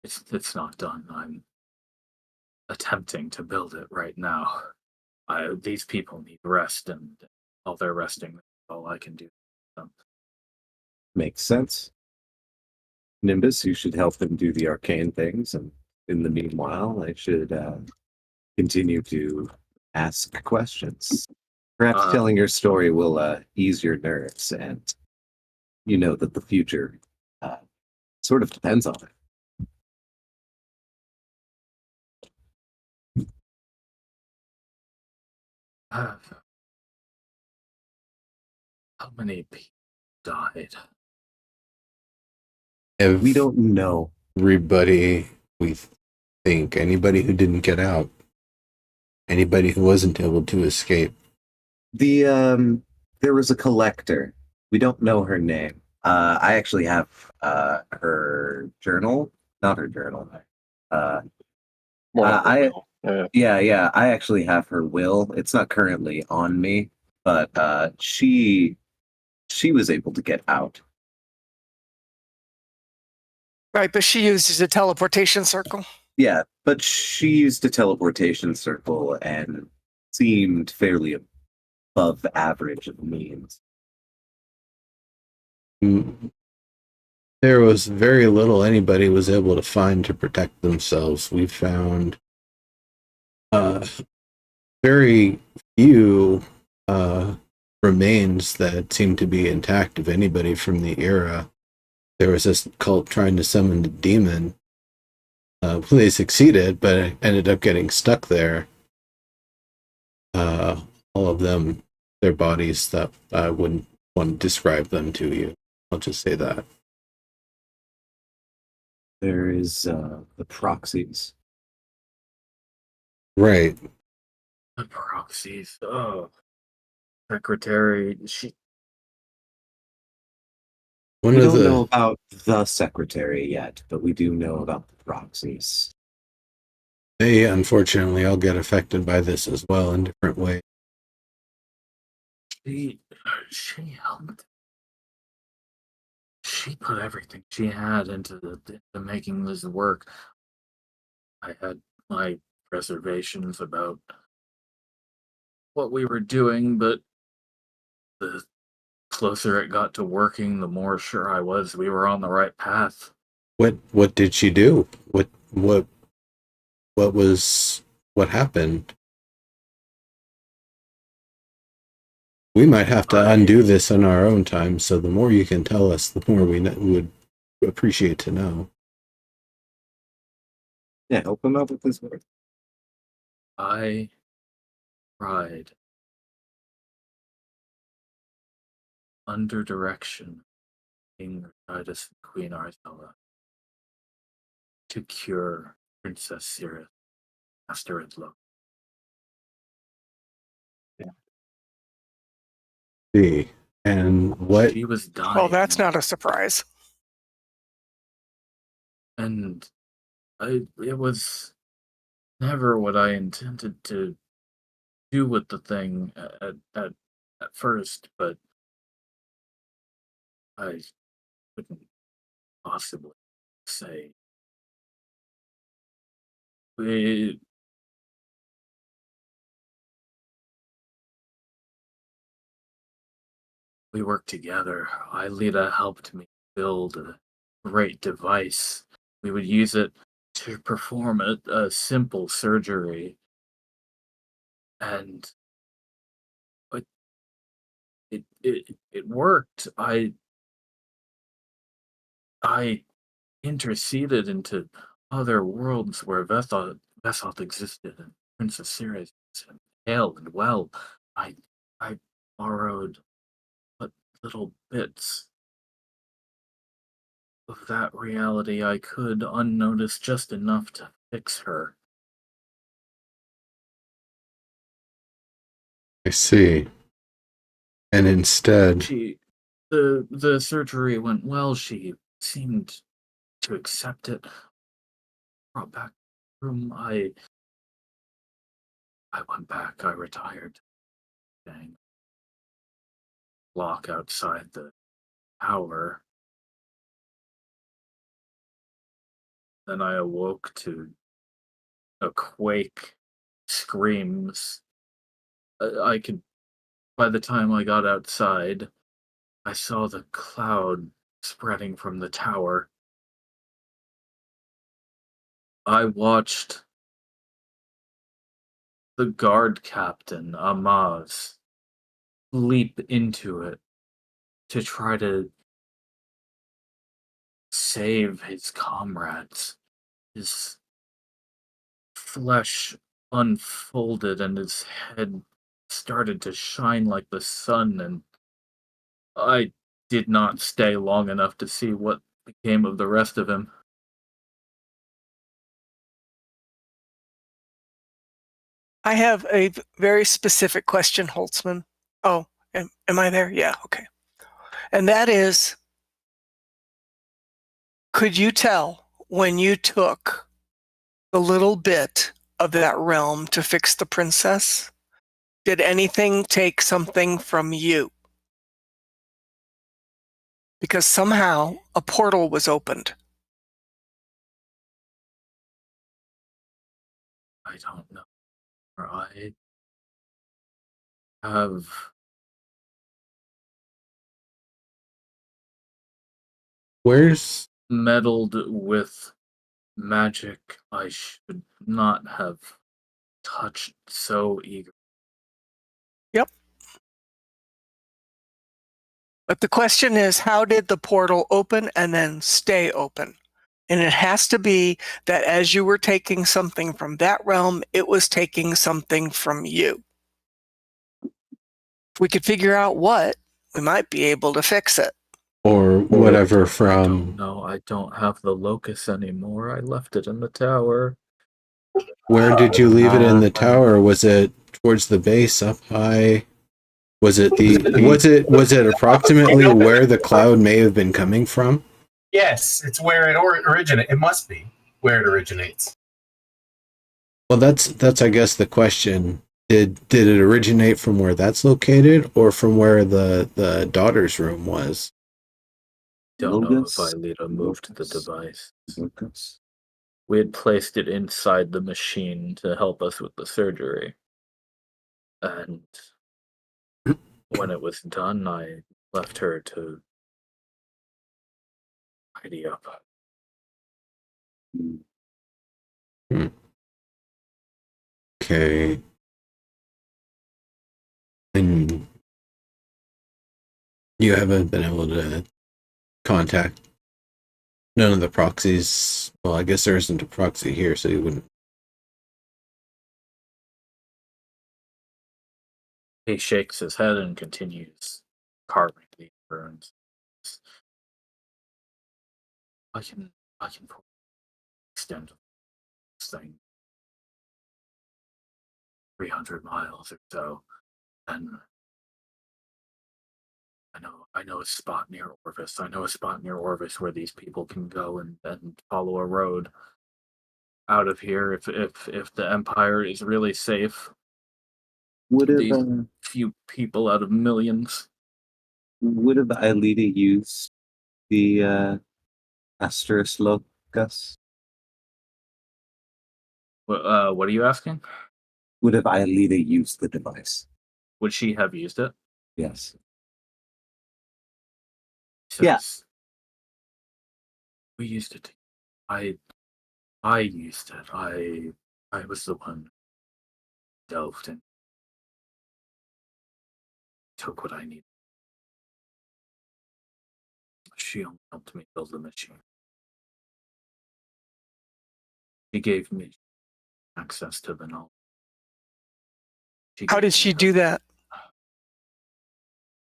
It's not done. I'm attempting to build it right now. These people need rest, and while they're resting, that's all I can do. Makes sense. Nimbus, you should help them do the arcane things, and in the meanwhile, I should continue to ask questions. Perhaps telling your story will ease your nerves, and you know that the future sort of depends on it. How many people died? We don't know. Everybody, we think. Anybody who didn't get out. Anybody who wasn't able to escape. There was a collector. We don't know her name. I actually have her journal. Not her journal. More like a I will. yeah, I actually have her will. It's not currently on me, but she was able to get out. Right, but she uses a teleportation circle. Yeah, but she used a teleportation circle and seemed fairly above average of means. There was very little anybody was able to find to protect themselves. We found very few remains that seemed to be intact of anybody from the era. There was this cult trying to summon the demon. They succeeded, but it ended up getting stuck there. All of them, their bodies, that I wouldn't want to describe them to you. I'll just say that. There is the proxies. Right. The proxies. Oh, secretary. We don't know about the secretary yet, but we do know about the proxies. They unfortunately all get affected by this as well in different ways. She helped. She put everything she had into making this work. I had my reservations about what we were doing, but the closer it got to working, the more sure I was we were on the right path. What did she do? What happened? We might have to undo this on our own time, so the more you can tell us, the more we would appreciate to know. Yeah, help him out with this work. I tried under direction King Titus and Queen Arthella to cure Princess Cirith, Master Idlo. See, and what? She was dying. Well, that's not a surprise. And it was never what I intended to do with the thing at first, but I couldn't possibly say. We worked together. Aelita helped me build a great device. We would use it to perform a simple surgery, and it worked. I interceded into other worlds where Vesoth existed, and Princess Cirith and hale and well. I I borrowed little bits of that reality I could, unnoticed, just enough to fix her. I see. And instead, The surgery went well. She seemed to accept it. Brought back the room. I went back. I retired. Dang. Lock outside the tower. Then I awoke to a quake, screams. I could. By the time I got outside, I saw the cloud spreading from the tower. I watched the guard captain, Amaz, leap into it to try to save his comrades. His flesh unfolded and his head started to shine like the sun, and I did not stay long enough to see what became of the rest of him. I have a very specific question, Holtzman. Oh, am I there? Yeah, okay. And that is, could you tell when you took the little bit of that realm to fix the princess? Did anything take something from you? Because somehow a portal was opened. I don't know. I have where's meddled with magic I should not have touched so eager. Yep. But the question is, how did the portal open and then stay open? And it has to be that as you were taking something from that realm, it was taking something from you. If we could figure out what, we might be able to fix it. or whatever from No, I don't have the locus anymore. I left it in the tower. where did you leave it in the tower? Was it towards the base, up high? Was it approximately where the cloud may have been coming from? Yes, it's where it originates. It must be where it originates. Well, that's I guess the question. Did it originate from where that's located, or from where the daughter's room was? Don't know if Aelita moved the device. We had placed it inside the machine to help us with the surgery. And when it was done, I left her to tidy up. Okay. And You haven't been able to contact none of the proxies. Well, I guess there isn't a proxy here, so you wouldn't. He shakes his head and continues carving these runes. I can extend this thing 300 miles or so, and I know a spot near Orvis. I know a spot near Orvis where these people can go and follow a road out of here if the Empire is really safe. Would have These few people out of millions. Aelita used the Asteris Locus? What are you asking? Would have Aelita used the device? Would she have used it? Yes. Yeah. We used it. I used it. I was the one who delved and took what I needed. She only helped me build the machine. She gave me access to the knowledge. How did she do that?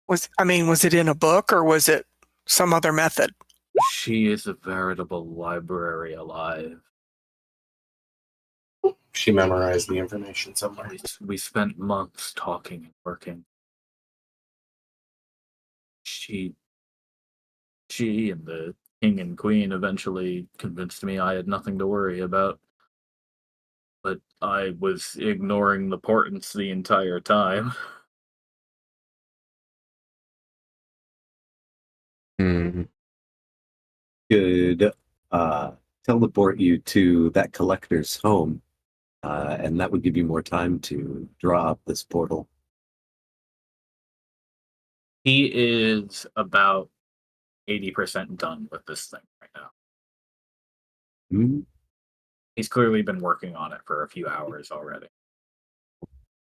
Was it in a book or was it some other method? She is a veritable library alive. She memorized the information somewhere. We spent months talking and working. She and the king and queen eventually convinced me I had nothing to worry about. But I was ignoring the portents the entire time. Hmm. Could teleport you to that collector's home, and that would give you more time to draw up this portal. He is about 80% done with this thing right now. Hmm? He's clearly been working on it for a few hours already.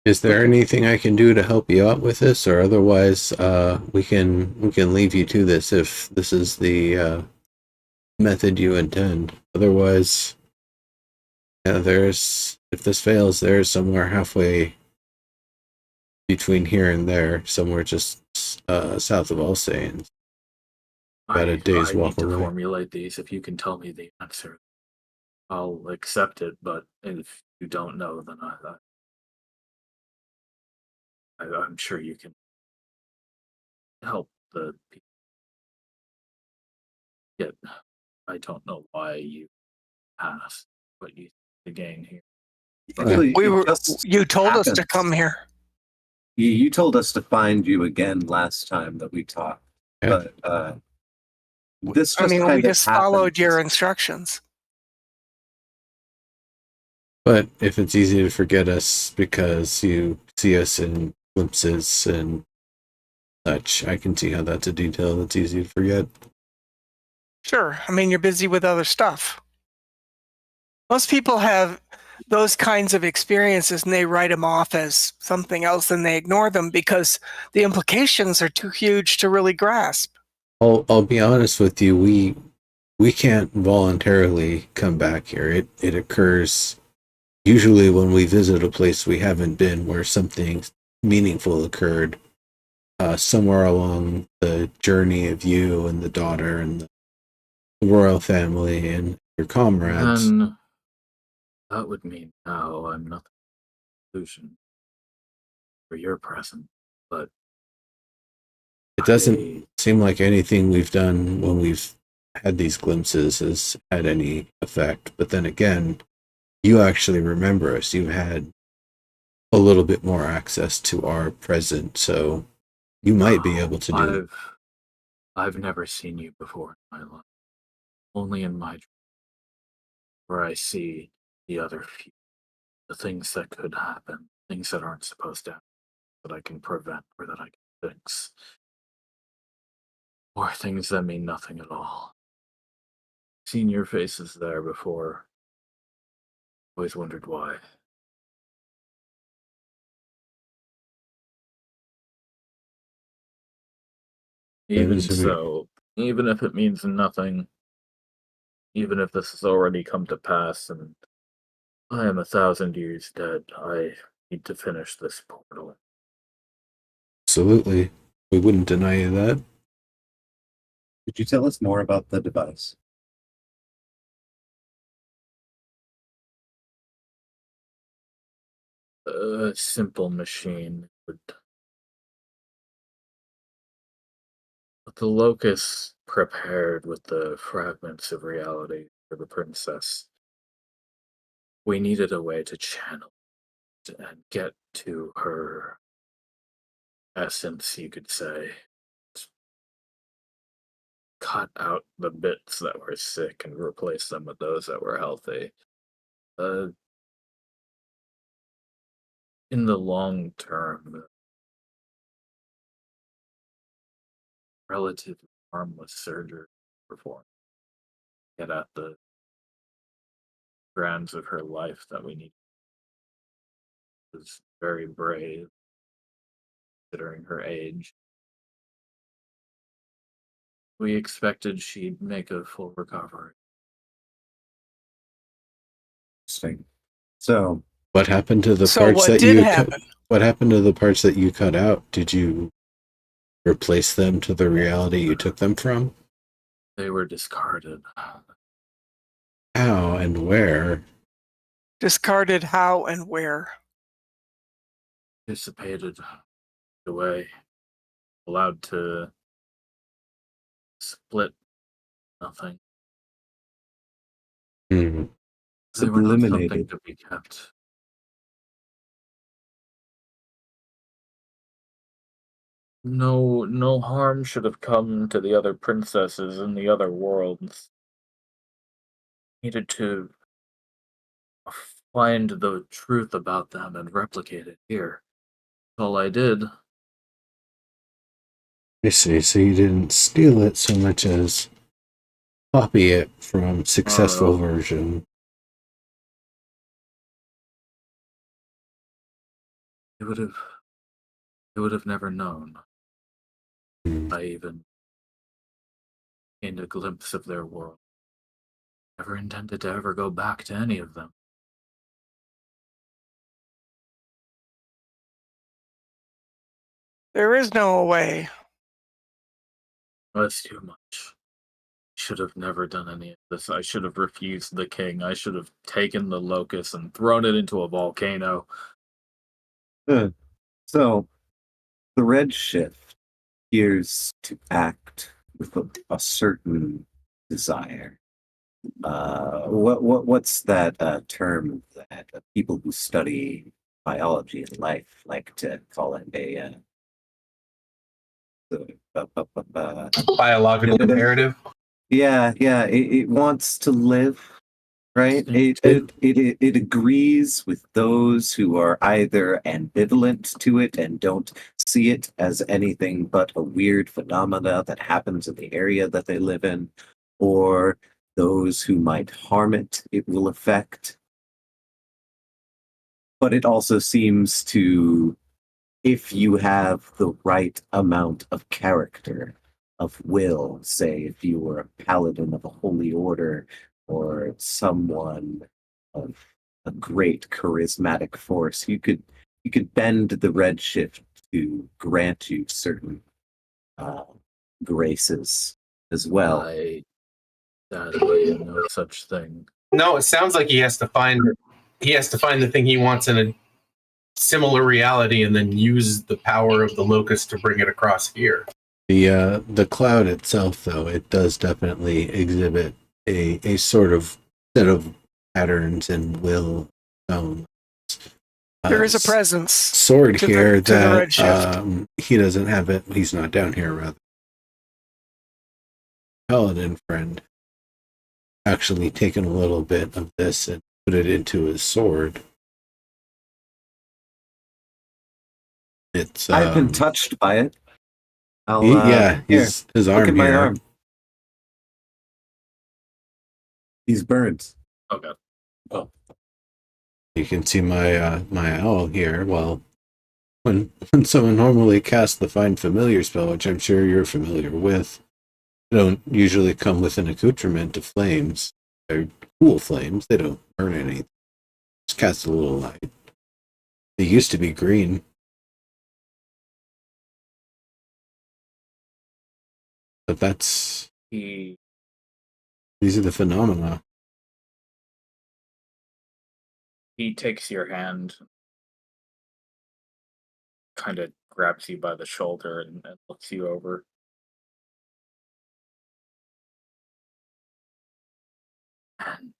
Is there anything I can do to help you out with this, or otherwise, we can leave you to this if this is the method you intend. Otherwise, yeah, if this fails, there's somewhere halfway between here and there, somewhere just south of Alsain. About a day's I walk need to away. formulate these. If you can tell me the answer, I'll accept it. But if you don't know, then I'm sure you can help the people get. I don't know why you asked, but you the gain here. Actually, You told us to come here. You told us to find you again last time that we talked, Yeah. but this We kind of just followed happened. your instructions. But if it's easy to forget us because you see us in glimpses and such, I can see how that's a detail that's easy to forget. Sure. You're busy with other stuff. Most people have those kinds of experiences and they write them off as something else and they ignore them because the implications are too huge to really grasp. I'll be honest with you, we can't voluntarily come back here. It occurs usually when we visit a place we haven't been where something meaningful occurred somewhere along the journey of you and the daughter and the royal family and your comrades. Then that would mean now I'm nothing but a solution for your present. But It doesn't seem like anything we've done when we've had these glimpses has had any effect. But then again, you actually remember us. You've had a little bit more access to our present, so you might be able to do it. I've never seen you before in my life. Only in my dream, where I see the other few, the things that could happen, things that aren't supposed to happen, that I can prevent or that I can fix, or things that mean nothing at all. Seen your faces there before. Always wondered why. Even so we- so, even if it means nothing, even if this has already come to pass and I am 1,000 years dead, I need to finish this portal. Absolutely. We wouldn't deny you that. Could you tell us more about the device? A simple machine would. But the locust prepared with the fragments of reality for the princess. We needed a way to channel it and get to her essence, you could say. Cut out the bits that were sick and replace them with those that were healthy. Uh, in the long term, relatively harmless surgery performed. Get at the strands of her life that we need. It was very brave, considering her age. We expected she'd make a full recovery. Interesting. So, What happened to the So parts what that did you happen? cut? What happened to the parts that you cut out? Did you replace them to the reality you took them from? They were discarded. How and where? Discarded how and where? Dissipated away. Allowed to split nothing. Hmm. They were not something subliminated. to be kept. No harm should have come to the other princesses in the other worlds. Needed to find the truth about them and replicate it here. All I did. I see. So you didn't steal it so much as copy it from successful Borrow. version. It would have. It would have never known. Hmm. I even gained a glimpse of their world. Never intended to ever go back to any of them. There is no way. That's too much. Should have never done any of this. I should have refused the king. I should have taken the locust and thrown it into a volcano. So, the Redshift appears to act with a certain desire. What's that term that people who study biology and life like to call it Biological imperative. yeah, it wants to live, right? It agrees with those who are either ambivalent to it and don't see it as anything but a weird phenomena that happens in the area that they live in, or those who might harm it, it will affect. But it also seems to, if you have the right amount of character, of will, say if you were a paladin of a holy order or someone of a great charismatic force, you could bend the redshift to grant you certain uh, graces as well. Sadly, no such thing. No, it sounds like he has to find the thing he wants in a similar reality and then use the power of the locust to bring it across here. The cloud itself, though, it does definitely exhibit a sort of set of patterns and will tone. There is a presence. Sword to here the that Redshift. he doesn't have it. He's not down here, rather. Paladin friend actually taken a little bit of this and put it into his sword. It's I've been touched by it. yeah, here, his look arm at my here. arm. These burns. Oh god. Oh, You can see my my owl here. Well, when someone normally casts the Find Familiar spell, which I'm sure you're familiar with, they don't usually come with an accoutrement of flames. They're cool flames. They don't burn anything. Just cast a little light. They used to be green. But He these are the phenomena. takes your hand, kind of grabs you by the shoulder, and looks you over. And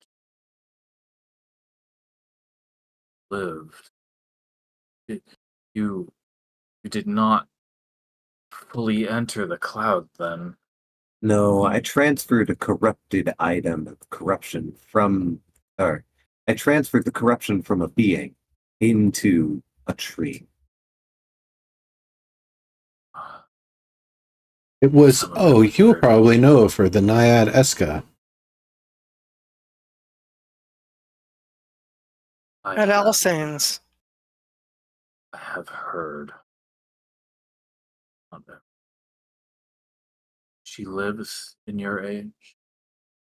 lived. It, you you did not fully enter the cloud then. No, I transferred a corrupted item, corruption from, or I transferred the corruption from a being into a tree. It was, Some of oh, it you'll very- probably know of her, the Naiad Eska. I At have- Alsane's. I have heard of it. She lives in your age.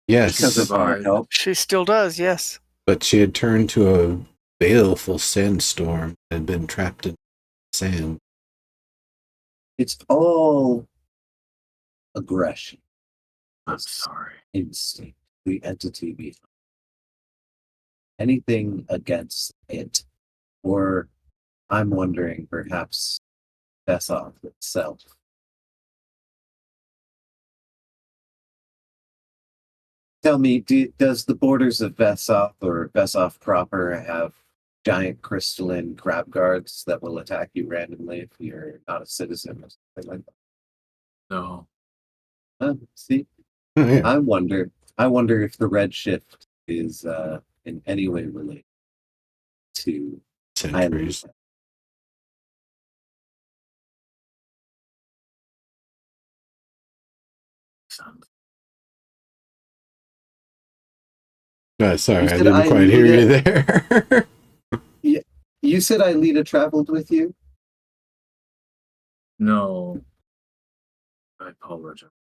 Yes, Because of our survived. help. She still does, yes. but she had turned to a baleful sandstorm and had been trapped in sand. It's all aggression, I'm sorry. instinct, the entity behind anything against it. Or I'm wondering perhaps Bessoff itself. Tell me, does the borders of Bessoff or Bessoff proper have giant crystalline crab guards that will attack you randomly if you're not a citizen or something like No. that? See, Oh, yeah. I wonder if the Redshift is in any way related to Centuries. Sounds Sorry, You I said didn't I quite hear you need there. You said Aelita traveled with you? no. I apologize.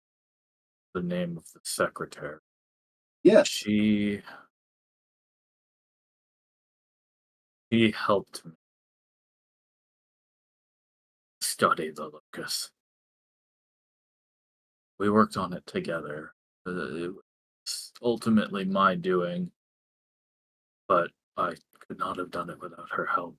The name of the secretary. Yes. She helped me study the locus. We worked on it together. It was ultimately my doing, but I could not have done it without her help.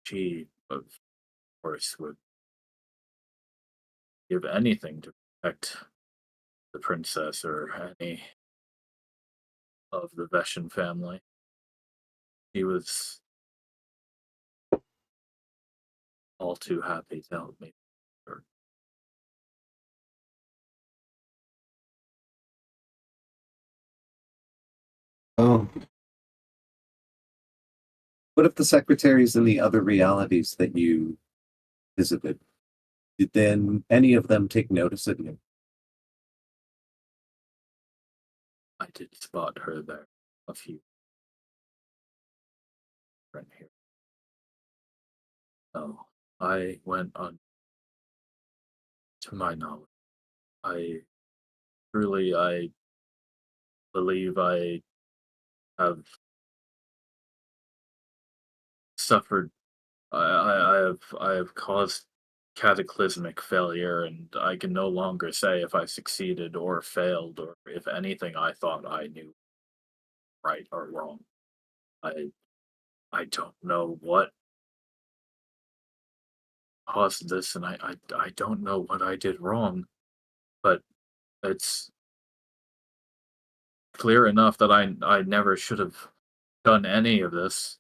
She, of course, would give anything to protect the princess or any of the Veshan family. He was all too happy to help me. Oh, What if the secretaries in the other realities that you visited, did then any of them take notice of you? I did spot her there a few right here. No, I went on to my knowledge. I I believe I have suffered. I have caused cataclysmic failure, and I can no longer say if I succeeded or failed, or if anything I thought I knew right or wrong. I I don't know what caused this, and I don't know what I did wrong, but it's clear enough that I never should have done any of this.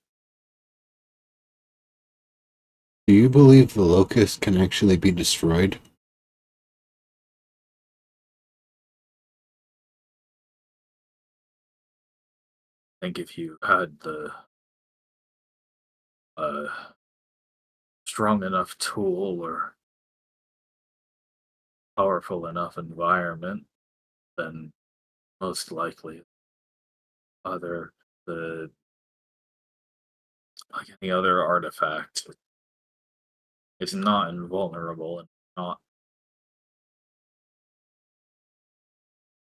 do you believe the locust can actually be destroyed? I think if you had the uh, strong enough tool or powerful enough environment, then most likely other the like any other artifact is not invulnerable and not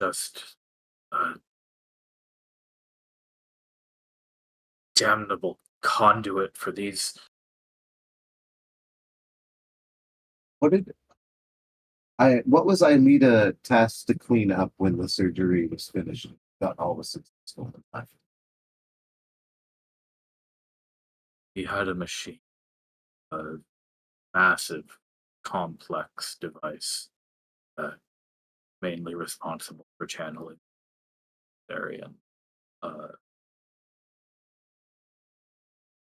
just a damnable conduit for these. What was Aelita tasked to clean up when the surgery was finished? Got all the successful left. He had a machine, a massive, complex device, mainly responsible for channeling area.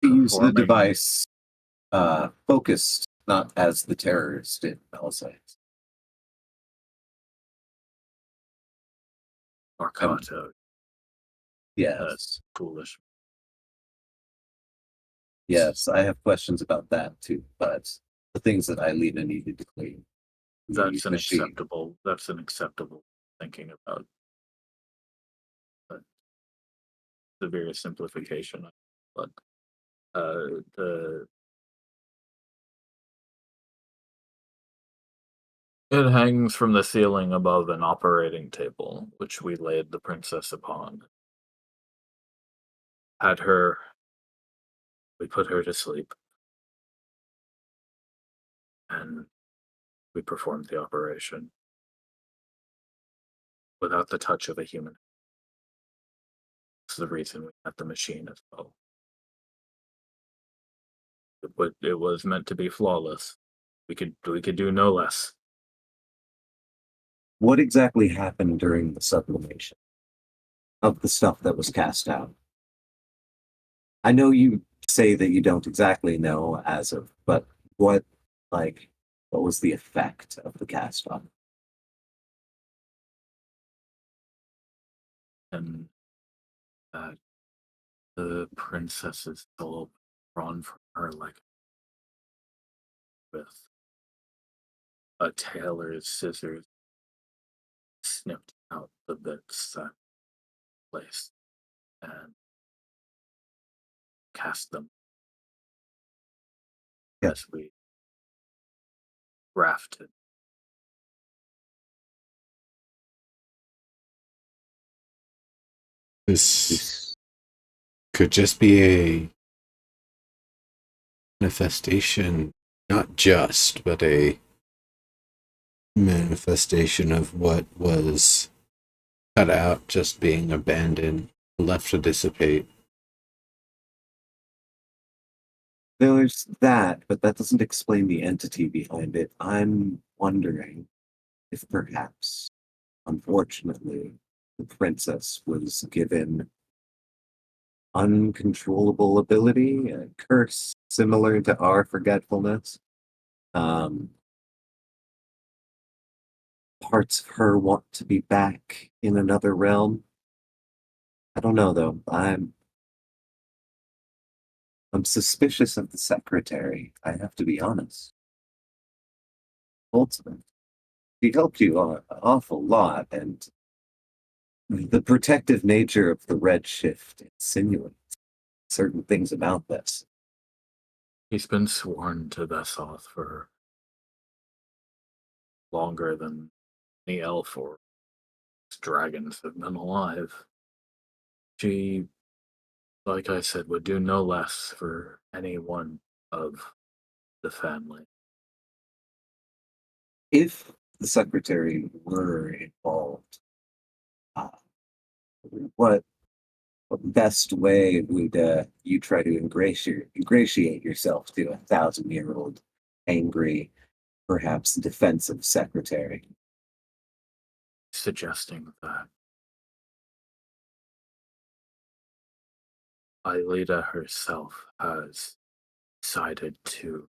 He used the Performing device focused, not as the terrorists did, I'll say. Arcato, Yes. foolish. Yes, I have questions about that too, but the things that Aelita needed to clean. That's the an machine. acceptable. That's an acceptable thinking about. Severe simplification, but the it hangs from the ceiling above an operating table, which we laid the princess upon. We put her to sleep, and we performed the operation without the touch of a human. That's the reason we had the machine as well. It was meant to be flawless. We could do no less. What exactly happened during the sublimation of the stuff that was cast out? I know you say that you don't exactly know as of, but what was the effect of the cast off? And that the princess's soul drawn from her like with a tailor's scissors, snipped out the bits that place and cast them Yeah. as we grafted. This could just be a manifestation, not just, but a manifestation of what was cut out, just being abandoned, left to dissipate. There's that, but that doesn't explain the entity behind it. I'm wondering if perhaps, unfortunately, the princess was given uncontrollable ability, a curse similar to our forgetfulness. Parts of her want to be back in another realm. I don't know though. I'm suspicious of the secretary. I have to be honest. Ultimate. She helped you an awful lot, and the protective nature of the Redshift insinuates certain things about this. He's been sworn to Vesoth for longer than the elf or dragons have been alive. She, like I said, would do no less for any one of the family. If the secretary were involved, uh, what best way would you try to ingratiate yourself to a 1,000-year-old angry, perhaps defensive secretary? Suggesting that Aelita herself has decided to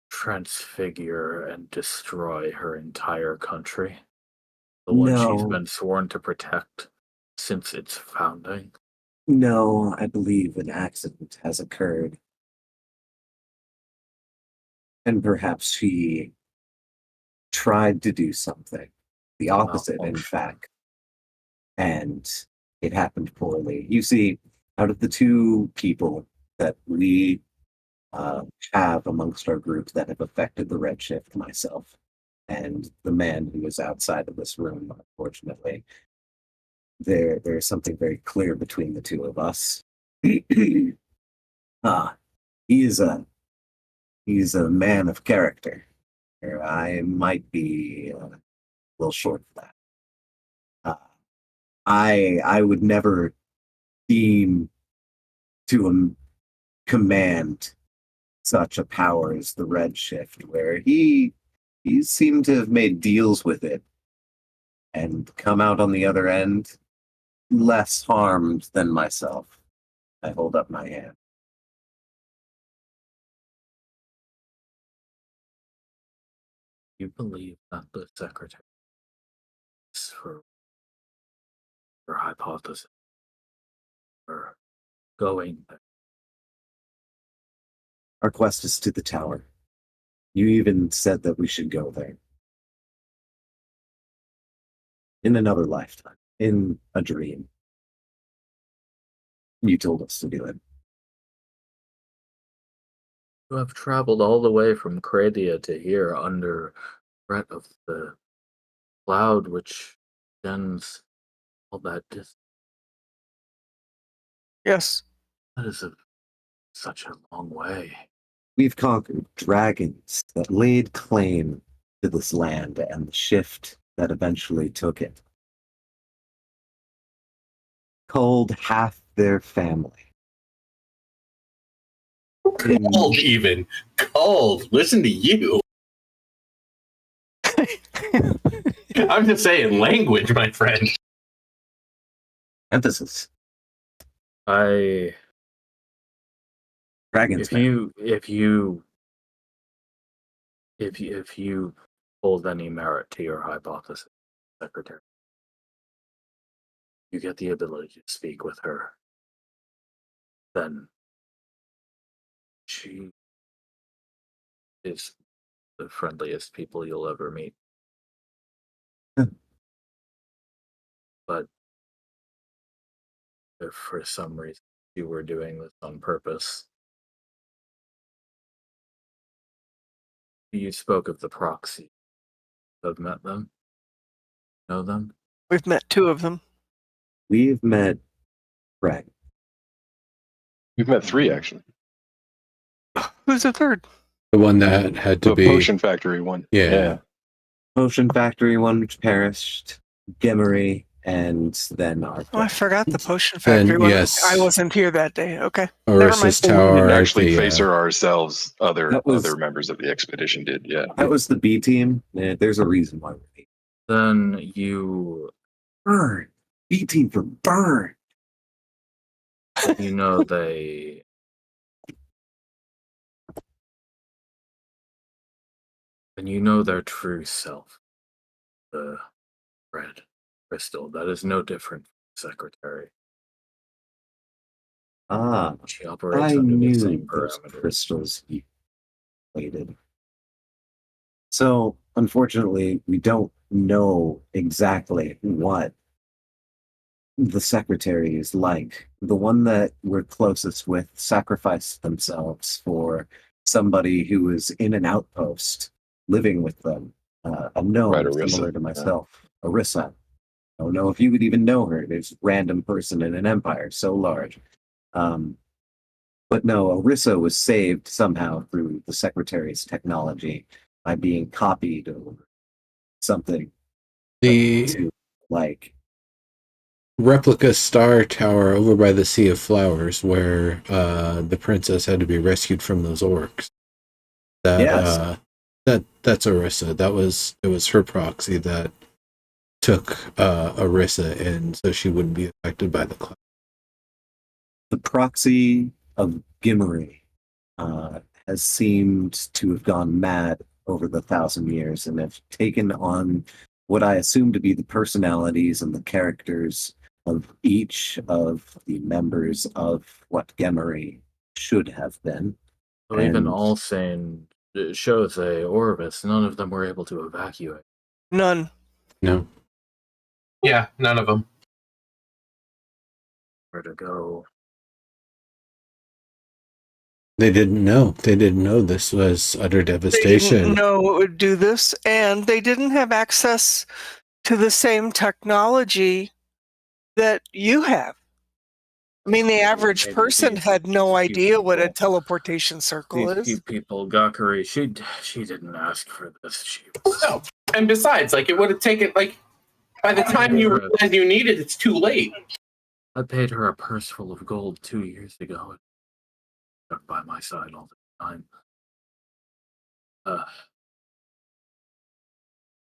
transfigure and destroy her entire country. The one she's No. been sworn to protect since its founding. No, I believe an accident has occurred. And perhaps she tried to do something, The opposite, in fact. And it happened poorly. You see, out of the two people that we have amongst our group that have affected the Redshift, myself and the man who is outside of this room, unfortunately, there's something very clear between the two of us. Ah, he's a man of character. I might be a little short of that. I would never deem to command such a power as the Redshift, where he seemed to have made deals with it and come out on the other end less harmed than myself. I hold up my hand. You believe that the secretary is for your hypothesis for going there? Our quest is to the tower. You even said that we should go there. In another lifetime. In a dream. You told us to do it. You have traveled all the way from Cradia to here under threat of the cloud which extends all that distance. Yes. That is such a long way. We've conquered dragons that laid claim to this land and the shift that eventually took it. Culled half their family. Cold, even. Cold. Listen to you. I'm just saying language, my friend. Emphasis. If Dragons. you hold any merit to your hypothesis, Secretary, you get the ability to speak with her, then she is the friendliest people you'll ever meet. But if for some reason you were doing this on purpose, you spoke of the proxy. Have met them? Know them? We've met two of them. We've met Greg. We've met 3 actually. Who's the third? The one that had to The be potion factory one. Yeah. Potion Factory one which perished, Gimmery, and then our Oh, I forgot the potion Then, factory one. yes. I wasn't here that day. Okay. Orissa's We tower. didn't at actually the, face her ourselves. Other was- other members of the expedition did. Yeah. That was the B team. There's a reason why we're B. Then you Burn. B team for burn. know they and you know their true self, the red crystal. That is no different from Secretary. Ah, She operates I under the knew same those parameters. crystals you plated. So, unfortunately, we don't know exactly what the secretary is like. The one that we're closest with sacrificed themselves for somebody who was in an outpost living with them. A gnome Right, Orissa. similar to myself, Orissa. I don't know if you would even know her. There's a random person in an empire so large. But no, Orissa was saved somehow through the secretary's technology by being copied or something. the To like replica star tower over by the Sea of Flowers, where the princess had to be rescued from those orcs. Yes. That's Orissa. It was her proxy that took Orissa in, so she wouldn't be affected by the cloud. the proxy of Gimmery has seemed to have gone mad over the 1,000 years and have taken on what I assume to be the personalities and the characters of each of the members of what Gimmery should have been. So even And- all sane shows a Orvis, none of them were able to evacuate. None. No. Yeah, none of them. Where to go? They didn't know. They didn't know this was utter They devastation. didn't know it would do this, and they didn't have access to the same technology that you have. I mean, the average Maybe person these had no few idea what a people- teleportation circle These few is. people, Gakari, she didn't ask for this. She No. And besides, like, it would have taken, like, by the time you realize you need it, it's too late. I paid her a purse full of gold 2 years ago. It stuck by my side all the time.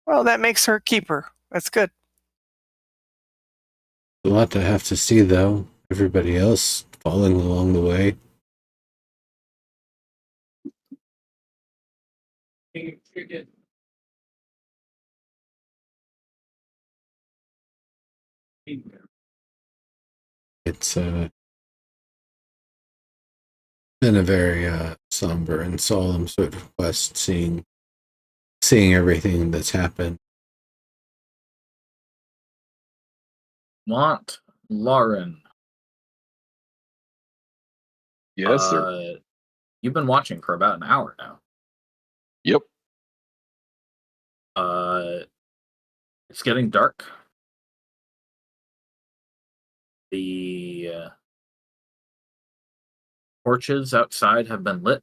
Well, that makes her a keeper. That's good. A lot to have to see, though. Everybody else falling along the way. It's been a very somber and solemn sort of quest, seeing everything that's happened. Want Lauren. Yes, sir. You've been watching for about an hour now. Yep. It's getting dark. The torches outside have been lit.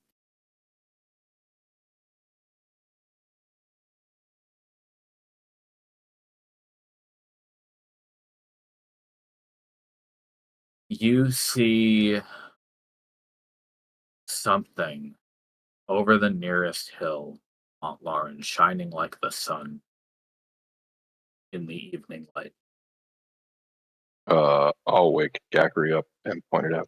You see something over the nearest hill, Mont Lauren, shining like the sun in the evening light. I'll wake Gakri up and point it out.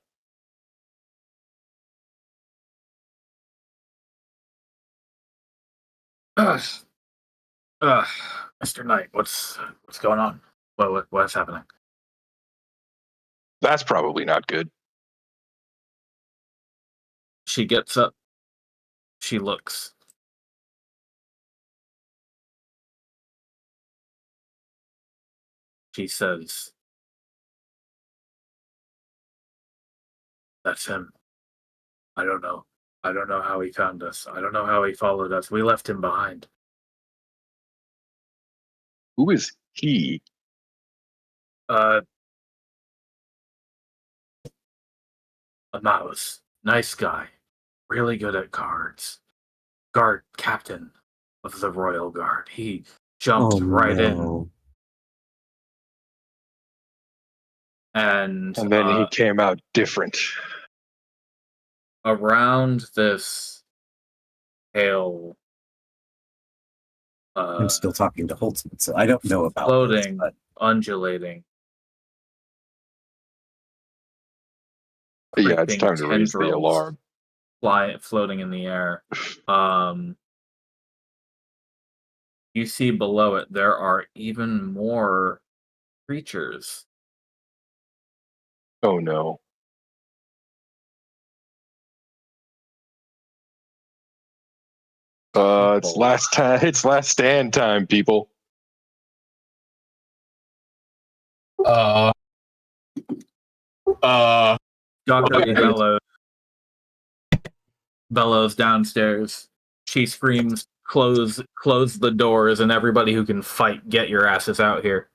Mr. Knight, what's going on? What's happening? That's probably not good. She gets up. She looks. She says, "That's him. I don't know. I don't know how he found us. I don't know how he followed us. We left him behind." Who is he? A mouse. Nice guy. Really good at cards. Guard captain of the Royal Guard. He jumped right in. And then he came out different. around this pale, I'm still talking to Holtzman, so I don't know about floating, this, undulating, Yeah, it's creeping time to raise the tendrils alarm. floating in the air. You see below it there are even more creatures. Oh no. It's People. last time. It's last stand time, people. Dr. bellows downstairs. She screams, close the doors, and everybody who can fight, get your asses out here.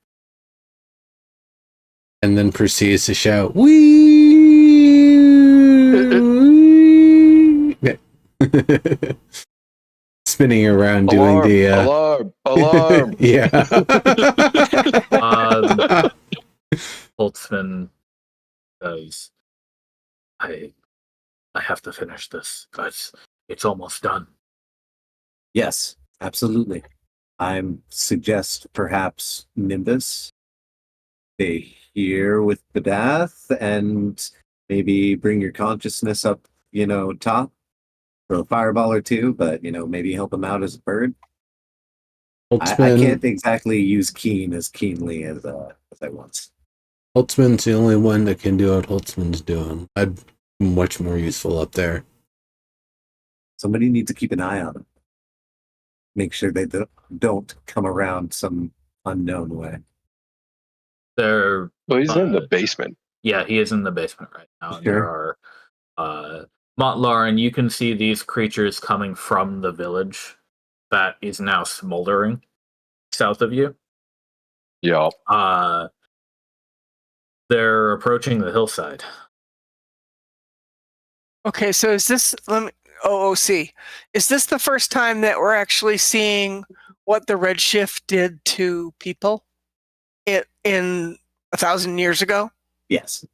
And then proceeds to shout, "Wee!" Spinning around Alarm, doing the alarm. yeah. Holtzman says, I have to finish this, but it's almost done. Yes, absolutely. I suggest perhaps Nimbus stay here with the death and maybe bring your consciousness up, top for a fireball or two, but maybe help him out as a bird. I can't exactly use keen as keenly as I once. Holtzman's the only one that can do what Holtzman's doing. I'm much more useful up there. Somebody needs to keep an eye on him. Make sure they don't come around some unknown way. They're Well, he's in the basement. yeah, he is in the basement right now. And Sure. there are Montlar, and you can see these creatures coming from the village that is now smoldering south of you. Yeah. They're approaching the hillside. Okay, so is this OOC? Is this the first time that we're actually seeing what the Redshift did to people in 1,000 years ago? Yes.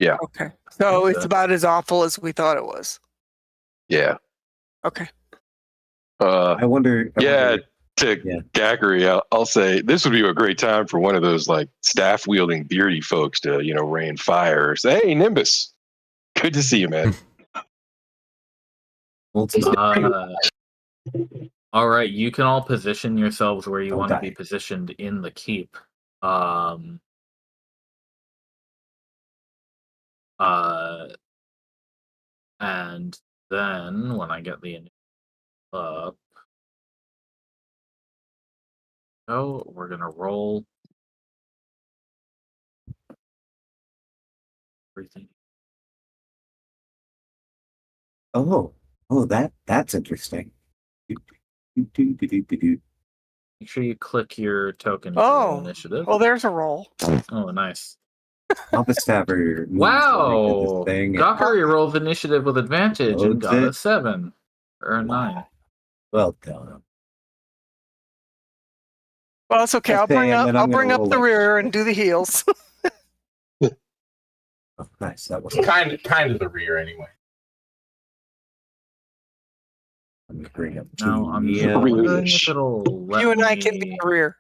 Okay, so it's so. about as awful as we thought it was. Yeah. Okay. I wonder. Yeah. To Yeah. Gackery, I'll say this would be a great time for one of those like staff wielding beardy folks to rain fire. Say, hey, Nimbus, good to see you, man. Well, it's All right, you can all position yourselves where you want to Okay. be positioned in the keep. And then when I get the up, we're gonna roll everything. oh, that's interesting. Make sure you click your token and roll Oh, initiative. well, there's a roll. Oh, nice. Compass Tabber moves Wow, like this thing. Gakari rolled initiative with advantage and Loads got a it. 7 or a 9. Well done. Well, it's okay. I I'll say, and then I'll I'm gonna bring up roll the like- rear and do the heels. Oh, nice. That was Kind of the rear anyway. I'm gonna bring up Now I'm Mia. wondering if it'll let You and I can be me- the rear.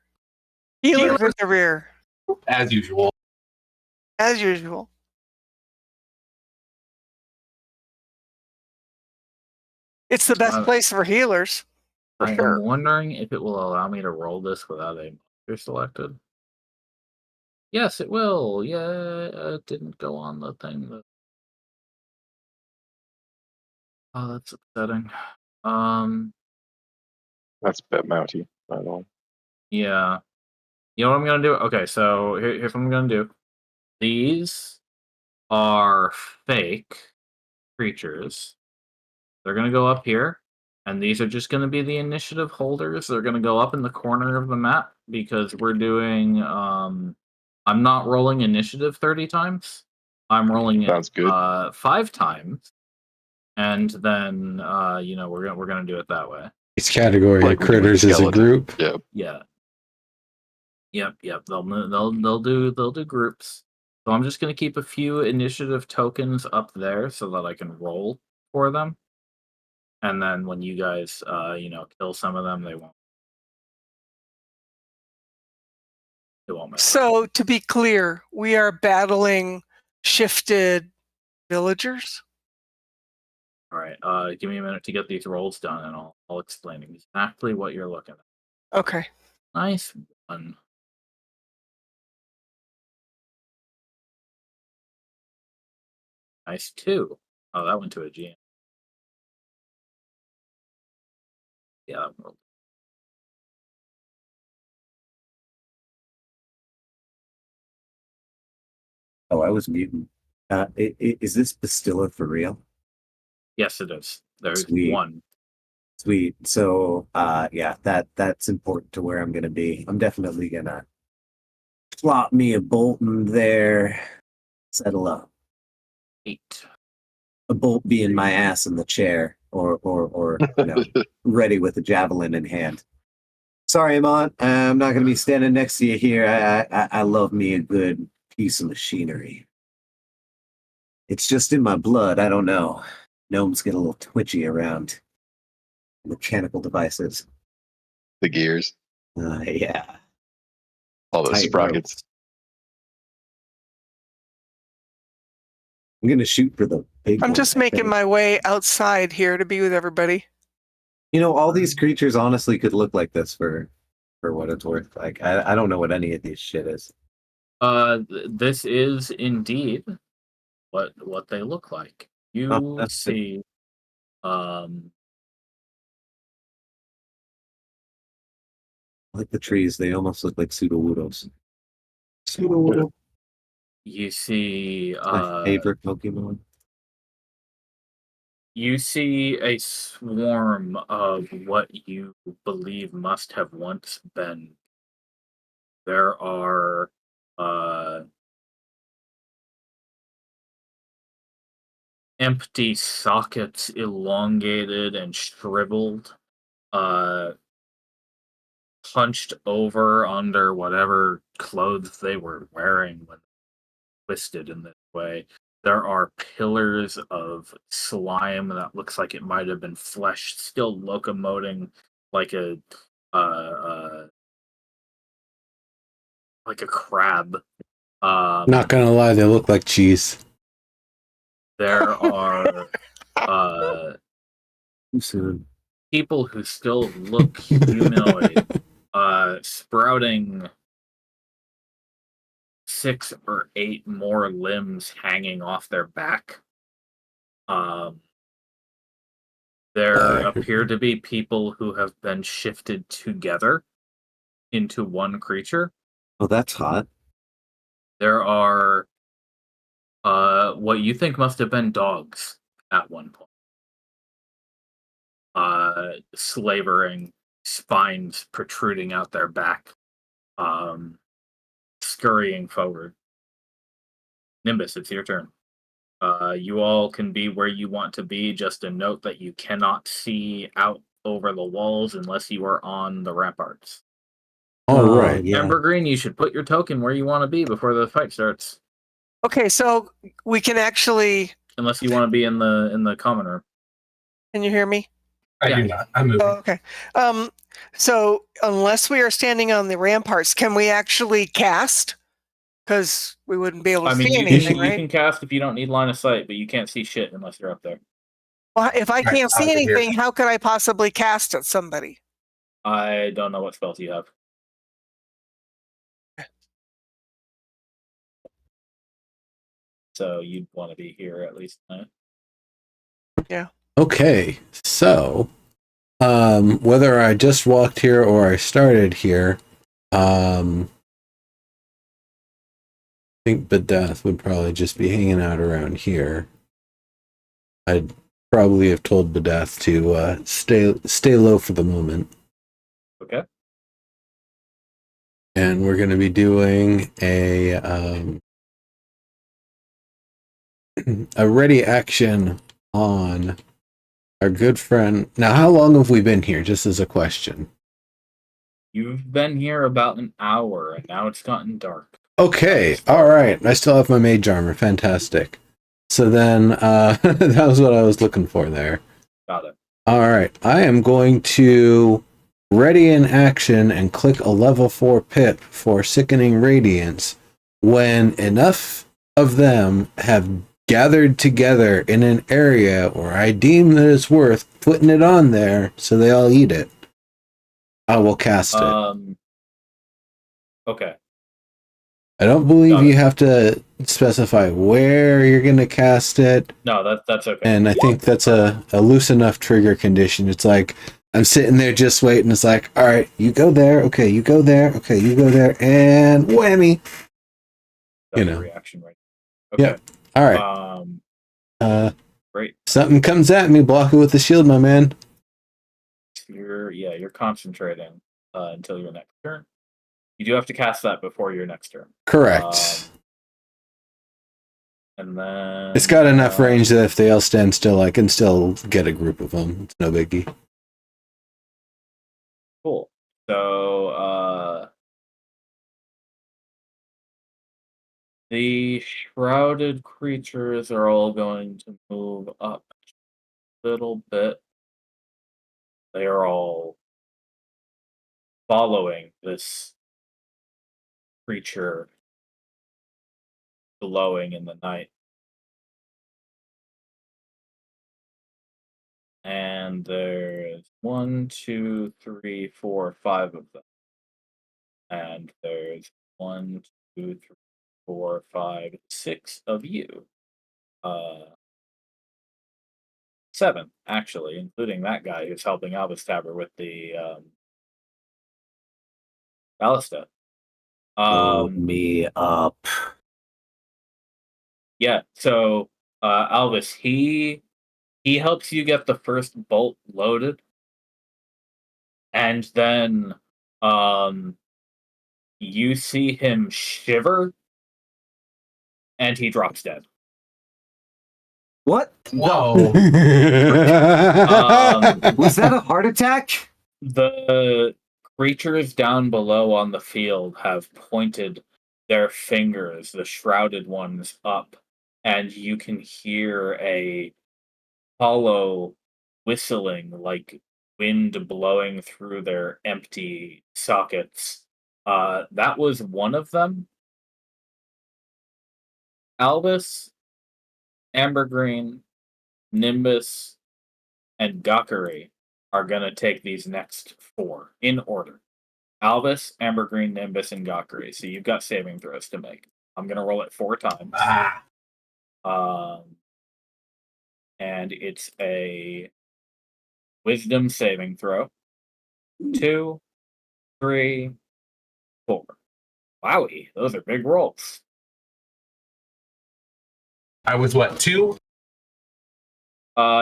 Healers in the rear, As usual. as usual. It's the best place for healers. For I sure. am wondering if it will allow me to roll this without a monster selected. Yes, it will. Yeah, it didn't go on the thing. Oh, that's upsetting. That's bet mounty, by the way. Yeah. You know what I'm gonna do? Okay, so here's what I'm gonna do. These are fake creatures. They're gonna go up here, and these are just gonna be the initiative holders. They're gonna go up in the corner of the map because we're doing. I'm not rolling initiative 30 times. I'm rolling Sounds it good. 5 times, and then we're gonna do it that way. Each category Like of we do with critters as a skeleton. group. Yeah. Yeah. Yep. They'll do groups. So I'm just gonna keep a few initiative tokens up there so that I can roll for them. And then when you guys kill some of them, they won't mess up. So to be clear, we are battling shifted villagers. All right, give me a minute to get these rolls done, and I'll explain exactly what you're looking at. Okay. Nice one. Nice 2. Oh, that went to a GM. Yeah, that rolled. Oh, I was mutant. Is this Bastilla for real? Yes, it is. There's Sweet. 1. Sweet. So, yeah, that's important to where I'm gonna be. I'm definitely gonna plop me a Bolton there. Settle up. 8. A bolt being my ass in the chair, or ready with a javelin in hand. Sorry, Amon. I'm not gonna be standing next to you here. I love me a good piece of machinery. It's just in my blood. I don't know. Gnomes get a little twitchy around mechanical devices. The gears, Yeah. all those Tight sprockets. ropes. I'm gonna shoot for the big I'm one, just I making think. my way outside here to be with everybody. All these creatures honestly could look like this for what it's worth. Like I don't know what any of these shit is. This is indeed what they look like. You that's see, like the trees. They almost look like pseudo-woodos. Pseudo-woodo. You see My favorite Pokemon. you see a swarm of what you believe must have once been. There are empty sockets, elongated and shriveled, punched over under whatever clothes they were wearing when twisted in this way. There are pillars of slime that looks like it might have been flesh, still locomoting like a uh, uh, like a crab. Not gonna lie, they look like cheese. There are Too soon. people who still look humanoid, sprouting 6 or 8 more limbs hanging off their back. There appear to be people who have been shifted together into one creature. Oh, that's hot. There are what you think must have been dogs at one point. Slavering, spines protruding out their back, scurrying forward. Nimbus, it's your turn. You all can be where you want to be. Just a note that you cannot see out over the walls unless you are on the ramparts. All Oh, right. yeah. Amber Green, you should put your token where you want to be before the fight starts. Okay, so we can actually. Unless you want to be in the common room. Can you hear me? I Yeah. do not. I'm moving. Oh, okay. So unless we are standing on the ramparts, can we actually cast? Because we wouldn't be able to I mean, see you anything, can, right? you can cast if you don't need line of sight, but you can't see shit unless you're up there. Well, if I Right, can't see out of here. anything, how could I possibly cast at somebody? I don't know what spells you have. So you'd want to be here at least. Okay, so whether I just walked here or I started here, I think Bedath would probably just be hanging out around here. I'd probably have told Bedath to stay low for the moment. Okay. And we're going to be doing a a ready action on our good friend. Now, how long have we been here? Just as a question. You've been here about an hour, and now it's gotten dark. Okay, all right. I still have my mage armor. Fantastic. So then, that was what I was looking for there. Got it. All right, I am going to ready in action and click a level 4 pip for Sickening Radiance when enough of them have gathered together in an area where I deem that it's worth putting it on there so they all eat it. I will cast it. Okay. I don't believe Got you it. have to specify where you're going to cast it. No, that's okay. And I think that's a loose enough trigger condition. It's like, I'm sitting there just waiting. It's like, all right, you go there. Okay, you go there. Okay, you go there. And whammy. That's you know. a reaction right. Okay. Yep. All right. Great. Something comes at me. Block it with the shield, my man. You're concentrating until your next turn. You do have to cast that before your next turn. Correct. And then It's got enough range that if they all stand still, I can still get a group of them. It's no biggie. Cool. So the shrouded creatures are all going to move up a little bit. They are all following this creature glowing in the night. And there's 1, 2, 3, 4, 5 of them. And there's 1, 2, 3, 4, 5, 6 of you. 7, actually, including that guy who's helping Albustabber with the Callista. Load me up. Yeah. So Alvis, he helps you get the first bolt loaded, and then you see him shiver, and he drops dead. What? Whoa. Was that a heart attack? The creatures down below on the field have pointed their fingers, the shrouded ones, up, and you can hear a hollow whistling like wind blowing through their empty sockets. That was one of them. Albus, Ambergreen, Nimbus, and Gakari are going to take these next 4 in order. Albus, Ambergreen, Nimbus, and Gakari. So you've got saving throws to make. I'm going to roll it 4 times. And it's a wisdom saving throw. 2, 3, 4. Wowie, those are big rolls. I was what, 2?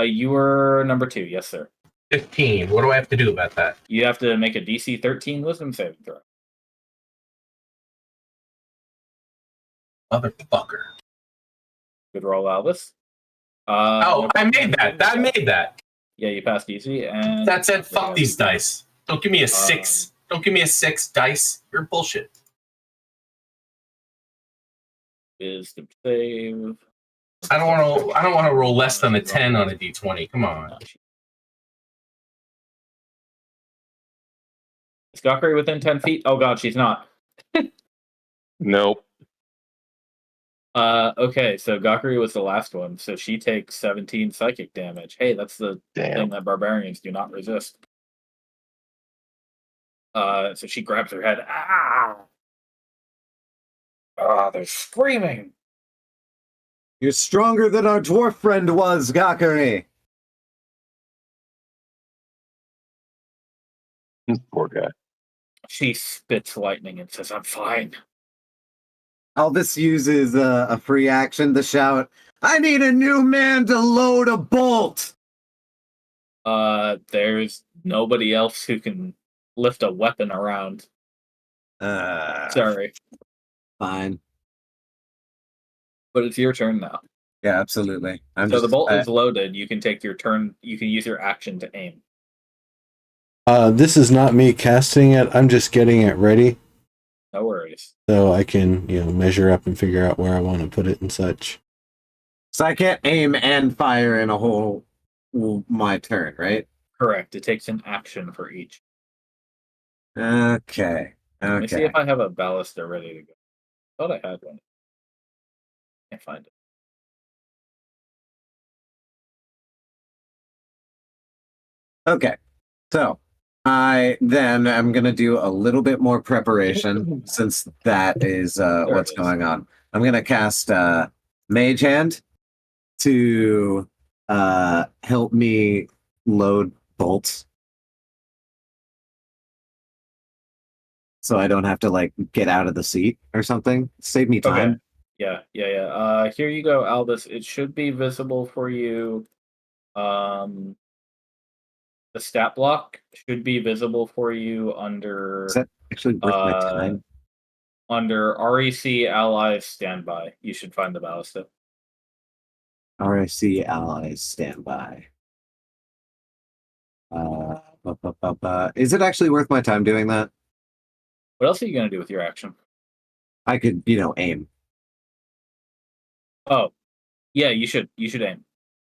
You were number 2, yes, sir. 15. What do I have to do about that? You have to make a DC 13 wisdom saving throw. Motherfucker. Good roll, Albus. I made that. I made that. Yeah, you passed easy, and That said, fuck these dice. Don't give me a 6. Don't give me a 6 dice. You're bullshit. Wisdom save. I don't want to roll less than a 10 on a d20. Come on. Is Gakari within 10 feet? Oh god, she's not. Nope. Okay, so Gakari was the last one, so she takes 17 psychic damage. Hey, that's the thing that barbarians do not resist. So she grabs her head. Ah! They're screaming. You're stronger than our dwarf friend was, Gakari. Poor guy. She spits lightning and says, I'm fine. Albus uses a free action to shout, I need a new man to load a bolt! There's nobody else who can lift a weapon around. Sorry. Fine. But it's your turn now. Yeah, absolutely. The bolt is loaded. You can take your turn. You can use your action to aim. This is not me casting it. I'm just getting it ready. No worries. So I can, measure up and figure out where I want to put it and such. So I can't aim and fire in a whole my turn, right? Correct. It takes an action for each. Okay. Let me see if I have a ballista ready to go. Thought I had one. Can't find it. Okay. So I then am going to do a little bit more preparation since that is what's going on. I'm going to cast Mage Hand to help me load bolts. So I don't have to get out of the seat or something. Save me time. Okay. Yeah. Here you go, Albus. It should be visible for you. The stat block should be visible for you under. Is that actually worth my time? Under REC Allies Standby. You should find the ballista. REC Allies Standby. Is it actually worth my time doing that? What else are you going to do with your action? I could, aim. Oh, yeah, you should aim.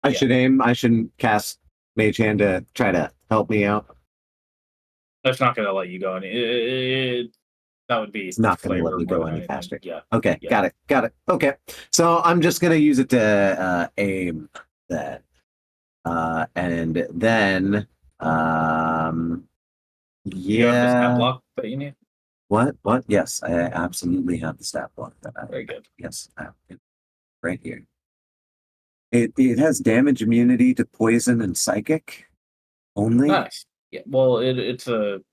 I should aim. I shouldn't cast Mage Hand to try to help me out. That's not going to let you go any. That would be. It's not going to let me go any faster. Yeah. Okay. Yeah. Got it. Okay. So I'm just going to use it to aim that. And then, You have the stat block that you need? What? Yes, I absolutely have the stat block. Very good. Yes, I have it right here. It has damage immunity to poison and psychic only. Nice. Yeah. Well, it's an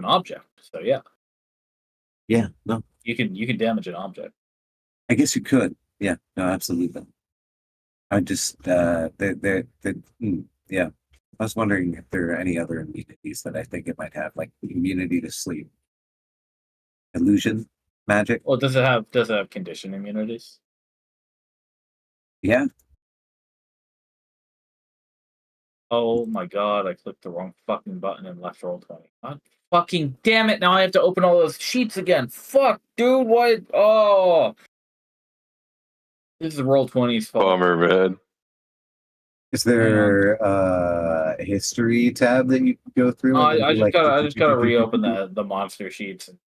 object, so yeah. Yeah, no, You can damage an object. I guess you could. Yeah, no, absolutely. I just yeah. I was wondering if there are any other immunities that I think it might have, like immunity to sleep, illusion, magic. Well, does it have condition immunities? Yeah. Oh my god, I clicked the wrong fucking button and left roll 20. God fucking damn it, now I have to open all those sheets again. Fuck, dude, what? Oh. This is roll 20's fault. Bummer, man. Is there a history tab that you can go through? And I like, just gotta reopen the monster sheets. And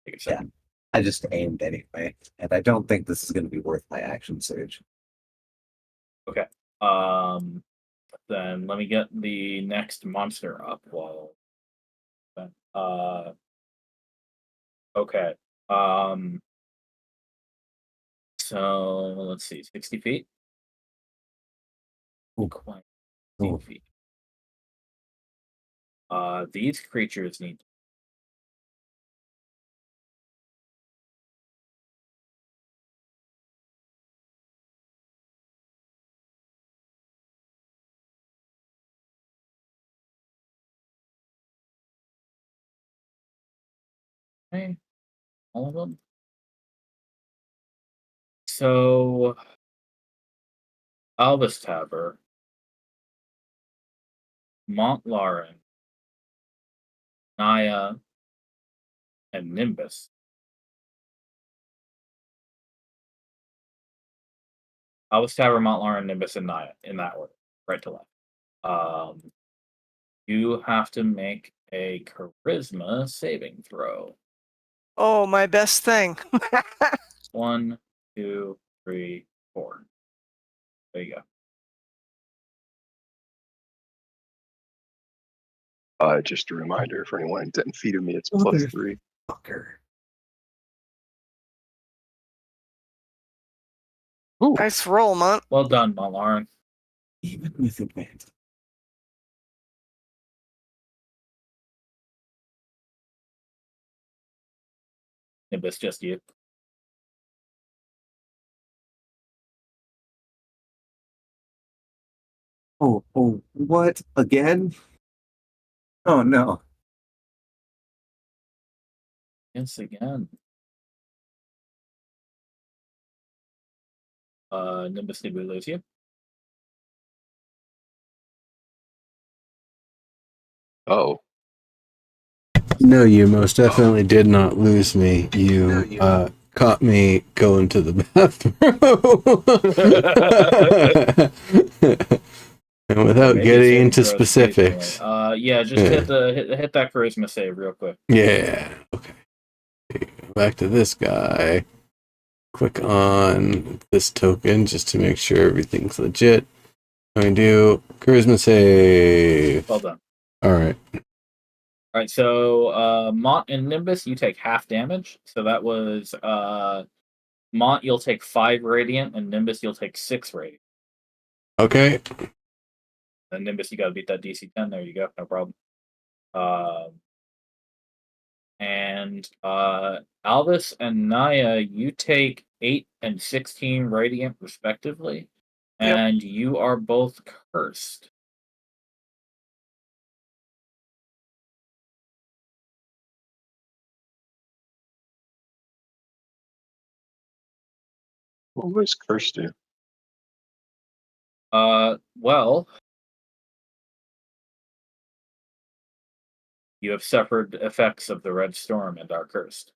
take a Yeah, second. I just aimed anyway, and I don't think this is going to be worth my action surge. Okay. Then let me get the next monster up while. Okay. So let's see, 60 feet. Ooh. Quite Ooh. feet. These creatures need. Okay, all of them. So, Albus Tabor, Montlarin, Naya, and Nimbus. Albus Tabor, Montlarin, Nimbus, and Naya in that order, right to left. You have to make a charisma saving throw. Oh, my best thing. 1, 2, 3, 4. There you go. Just a reminder for anyone 10 feet of me, it's +3. Fucker. Ooh, Nice roll, Mont. Well done, Montlarin. Even with advantage. Nimbus, just you. Oh, what again? Oh no. Yes, again. Nimbus, did we lose you? oh. No, you most definitely did not lose me. You caught me going to the bathroom. And without Make a getting saving into throw specifics. occasionally. Yeah, just hit that charisma save real quick. Yeah. Okay. Back to this guy. Click on this token just to make sure everything's legit. I'm gonna do charisma save. Well done. All right. All right, so Mont and Nimbus, you take half damage. So that was Mont, you'll take 5 radiant, and Nimbus, you'll take 6 radiant. Okay. And Nimbus, you got to beat that DC 10. There you go, no problem. And Albus and Naya, you take 8 and 16 radiant respectively, Yep. and you are both cursed. What does curse do? Well, you have suffered effects of the Red Storm and are cursed.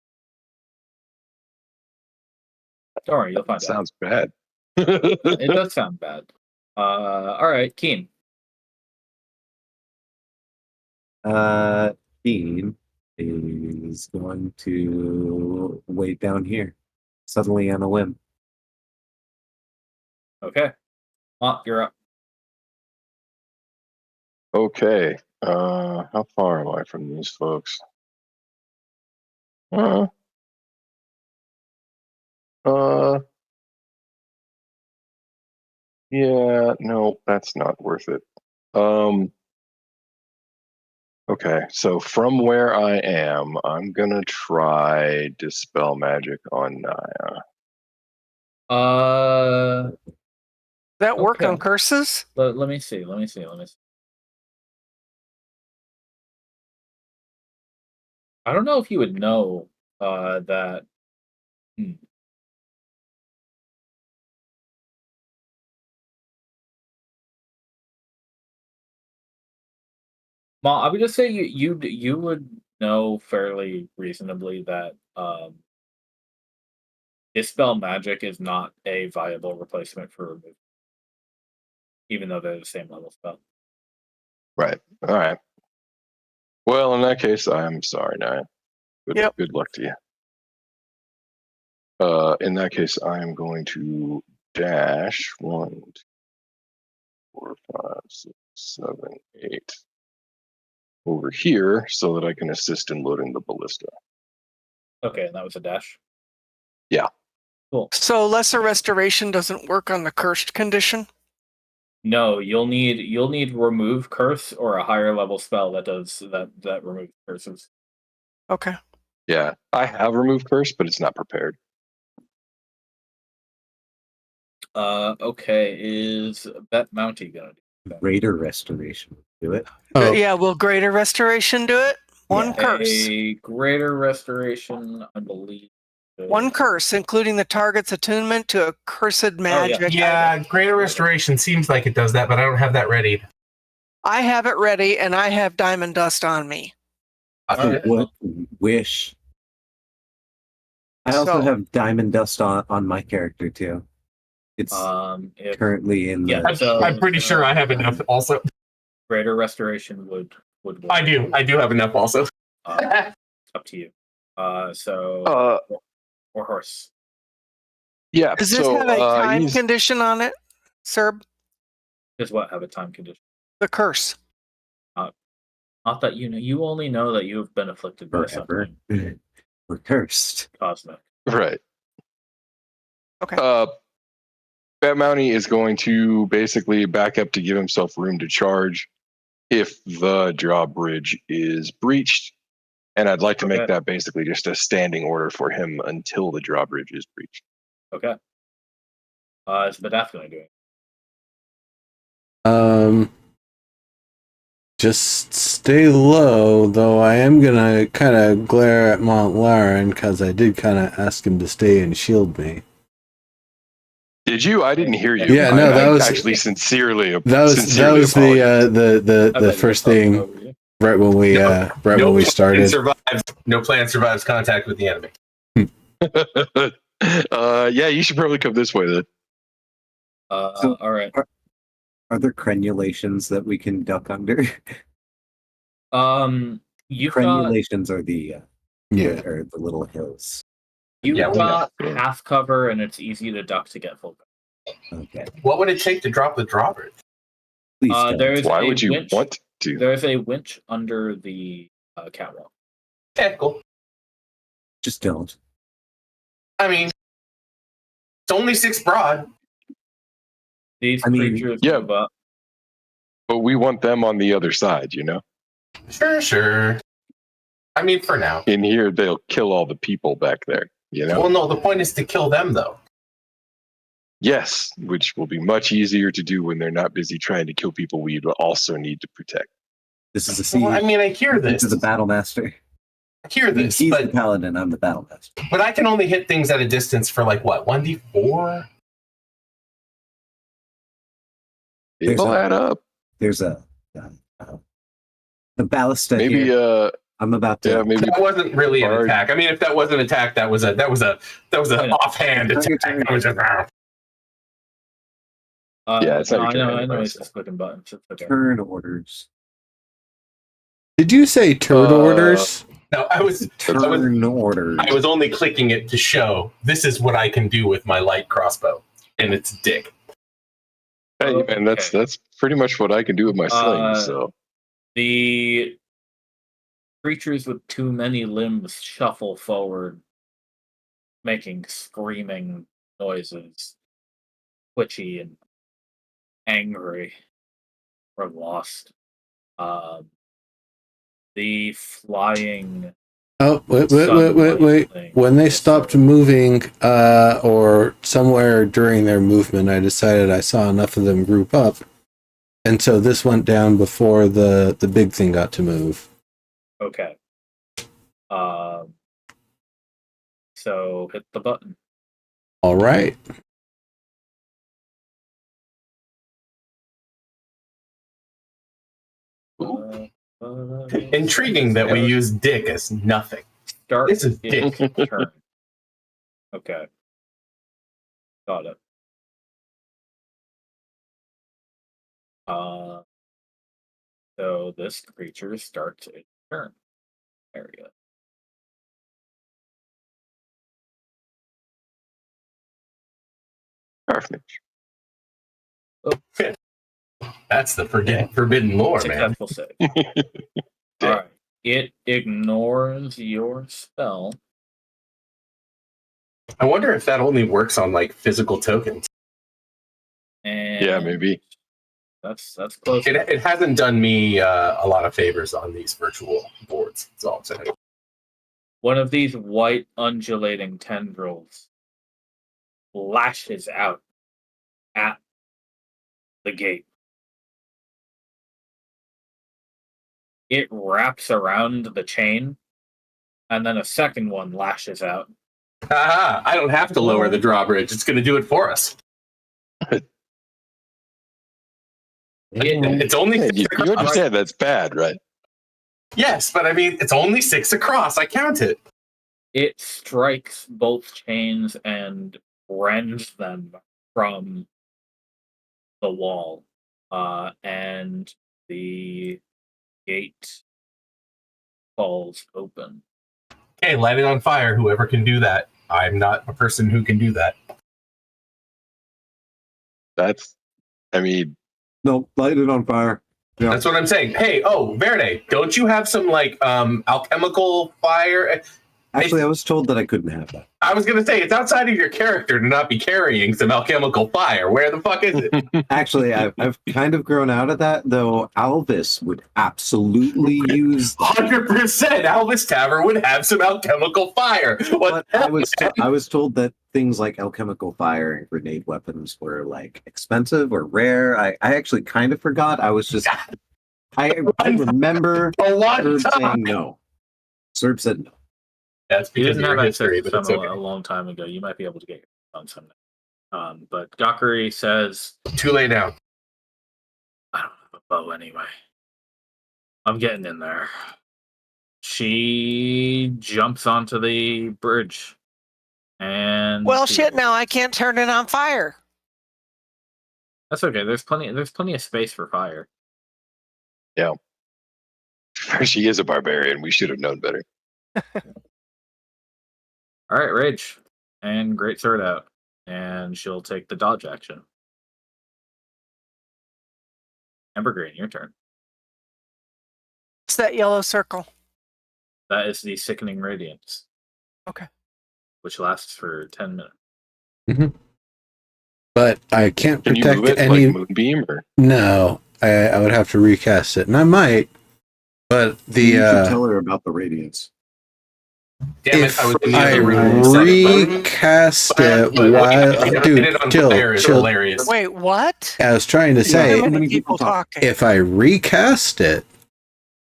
Don't worry, you'll find out. Sounds bad. It does sound bad. All right, Keen. Dean is going to wait down here, suddenly on a whim. Okay. You're up. Okay. How far am I from these folks? Uh, yeah, no, that's not worth it. Okay, so from where I am, I'm gonna try dispel magic on Naya. That work on Okay. curses? Let me see. I don't know if you would know that. Hmm. Ma, I would just say you would know fairly reasonably that dispel magic is not a viable replacement for remove, even though they're the same level spell. Right. All right. Well, in that case, I'm sorry, Naya. Yep. Good luck to you. In that case, I am going to dash 1, 2, 4, 5, 6, 7, 8 over here so that I can assist in loading the ballista. Okay, and that was a dash. Yeah. Cool. So lesser restoration doesn't work on the cursed condition? No, you'll need remove curse or a higher level spell that does that removes curses. Okay. Yeah. I have removed curse, but it's not prepared. Okay, is Bet Mounty gonna do Greater restoration. Do it. Oh. Yeah, will greater restoration do it? One Yeah. curse. a greater restoration, I believe. One curse, including the target's attunement to a cursed magic. Yeah, Greater Restoration seems like it does that, but I don't have that ready. I have it ready, and I have diamond dust on me. Alright, What wish? I also So- have diamond dust on my character too. It's if currently in yeah, the. so I'm pretty sure I have enough also. greater restoration would work. I do have enough also. Up to you. So or horse. Yeah. Does this so have a time he's condition on it, Serb? Does what have a time condition? The curse. Not that you know. You only know that you have been afflicted by Forever. something We're cursed. cosmic. right. Okay. Bat Mounty is going to basically back up to give himself room to charge if the drawbridge is breached. And I'd like to make Okay. that basically just a standing order for him until the drawbridge is breached. Okay. Is Badath going to do it? Just stay low, though I am gonna kind of glare at Montlarin because I did kind of ask him to stay and shield me. Did you? I didn't hear you. Yeah, no, that I was actually sincerely apologize. the first thing right when we started. No plan survives contact with the enemy. Yeah, you should probably come this way then. So- all right. Are there crenulations that we can duck under? You've got Crenulations are the Yeah. are the little hills. you've Yeah, we got know. half cover, and it's easy to duck to get full cover. Okay. What would it take to drop the drawbridge? Please don't. There's Why a would you winch. want to? There's a winch under the catwalk. Okay, cool. Just don't. I mean, it's only 6 broad. These I mean, creatures yeah. move up. But we want them on the other side, you know? Sure. I mean, for now. In here, they'll kill all the people back there, you know? Well, no, the point is to kill them, though. Yes, which will be much easier to do when they're not busy trying to kill people we also need to protect. This is a siege. Well, I mean, I hear this. This is the battle master. I hear this, He's the but paladin. I'm the battle master. I can only hit things at a distance for like what, 1d4? It'll add up. There's a the ballista Maybe here. I'm about to. yeah, maybe That wasn't really an Bard. attack. I mean, if that was an attack, that was an offhand attack. I was just, Yeah, it's not no, your turn I know anyway, it's so. just clicking buttons. It's okay. Turn orders. Did you say turd orders? no, I was Turn orders. I was only clicking it to show this is what I can do with my light crossbow, and it's dick. Hey, man, that's pretty much what I can do with my sling. So The creatures with too many limbs shuffle forward, making screaming noises, twitchy and angry or lost. the flying. Oh, wait. Sunlight thing. When they Yes, stopped sir. moving, or somewhere during their movement, I decided I saw enough of them group up. And so this went down before the big thing got to move. Okay. So hit the button. All right. Intriguing that we use Dick as nothing. Start This is its turn. Okay. Got it. So this creature starts its turn area. Perfect. That's the forbidden lore, man. Successful save. All right. It ignores your spell. I wonder if that only works on like physical tokens. And Yeah, maybe. That's close. It hasn't done me a lot of favors on these virtual boards. That's all I'm saying. One of these white undulating tendrils lashes out at the gate. It wraps around the chain, and then a second one lashes out. Haha, I don't have to lower the drawbridge. It's going to do it for us. It's only Hey, 6 you across. understand that's bad, right? Yes, but I mean, it's only 6 across. I count it. It strikes both chains and rends them from the wall, and the gate falls open. Okay, light it on fire. Whoever can do that. I'm not a person who can do that. I mean, No, light it on fire. Yeah. That's what I'm saying. Hey, Verde, don't you have some like alchemical fire? Actually, I was told that I couldn't have that. I was gonna say it's outside of your character to not be carrying some alchemical fire. Where the fuck is it? Actually, I've kind of grown out of that, though. Alvis would absolutely use. 100%. Elvis Tavern would have some alchemical fire. What? But I was told that things like alchemical fire and grenade weapons were like expensive or rare. I actually kind of forgot. I was just. I remember Serb saying no. Serb said no. That's You because didn't of your have history, access but to some it's okay. a long time ago. You might be able to get on something. But Gakuri says, Too late now. I don't have a bow anyway. I'm getting in there. She jumps onto the bridge. And Well, shit, now I can't turn it on fire. That's okay. There's plenty of space for fire. Yeah. She is a barbarian. We should have known better. All right, Rage. And Great Sword out. And she'll take the dodge action. Ember Green, your turn. It's that yellow circle. That is the Sickening Radiance. Okay. Which lasts for 10 minutes. Mm-hmm. But I can't Can you protect move it any. like Moonbeam or? No, I would have to recast it, and I might. But You should tell her about the radiance. Damn if it, I was in the I other room. You said it, recast but- it but while, hitting dude, it on fire is chill. hilarious. Wait, what? I was trying to say, How many people talking? if I recast it,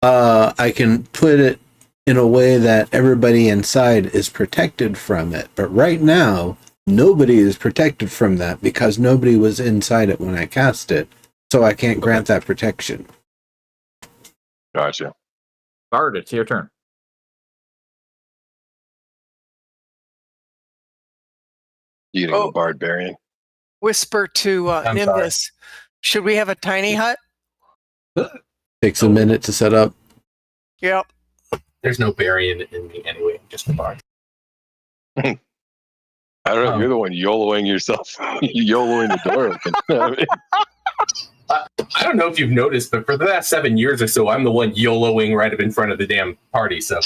I can put it in a way that everybody inside is protected from it. But right now, nobody is protected from that because nobody was inside it when I cast it. So I can't grant that protection. Gotcha. Bard, it's your turn. You gonna go barbarian? Whisper to I'm Nimbus. Should we have a tiny hut? Takes a minute to set up. Yep. There's no Barian in me anyway, just a bard. I don't know. You're the one YOLOing yourself. YOLOing the door open. I don't know if you've noticed, but for the last 7 years or so, I'm the one YOLOing right up in front of the damn party. So,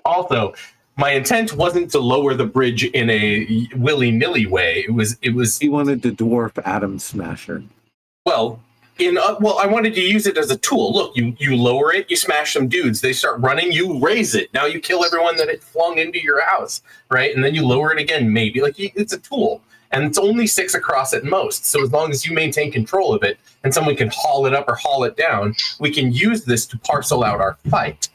also, my intent wasn't to lower the bridge in a willy-nilly way. It was. He wanted to dwarf Adam Smasher. Well, well, I wanted to use it as a tool. Look, you lower it, you smash some dudes. They start running, you raise it. Now you kill everyone that it flung into your house, right? And then you lower it again, maybe. Like, it's a tool. And it's only 6 across at most. So as long as you maintain control of it and someone can haul it up or haul it down, we can use this to parcel out our fight.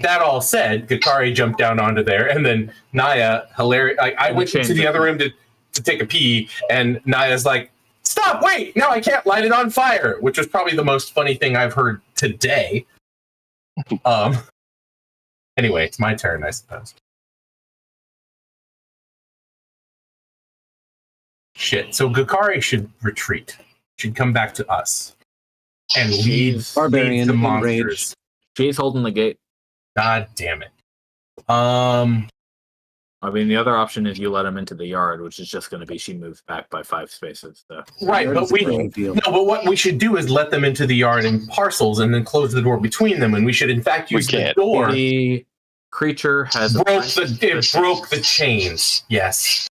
That all said, Gakari jumped down onto there, and then Naya, hilarious. I went into the other room to take a pee, and Naya's like, "Stop! Wait! Now I can't light it on fire," which was probably the most funny thing I've heard today. Anyway, it's my turn, I suppose. Shit. So Gakari should retreat. Should come back to us and lead Barbarian the in monsters. rage. She's holding the gate. God damn it. I mean, the other option is you let him into the yard, which is just going to be she moves back by 5 spaces. So. Right, but what we should do is let them into the yard in parcels and then close the door between them. And we should, in fact, use the door. The creature has broke the chains. Yes,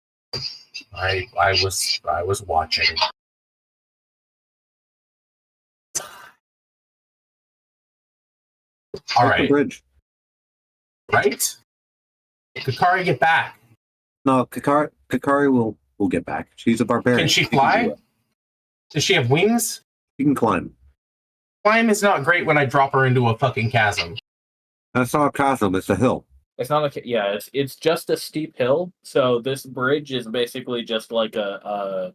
I was watching. All right, bridge. Right. Gakari, get back. No, Gakari will get back. She's a barbarian. Can she fly? Does she have wings? She can climb. Climb is not great when I drop her into a fucking chasm. That's not a chasm. It's a hill. It's not like it's just a steep hill. So this bridge is basically just like a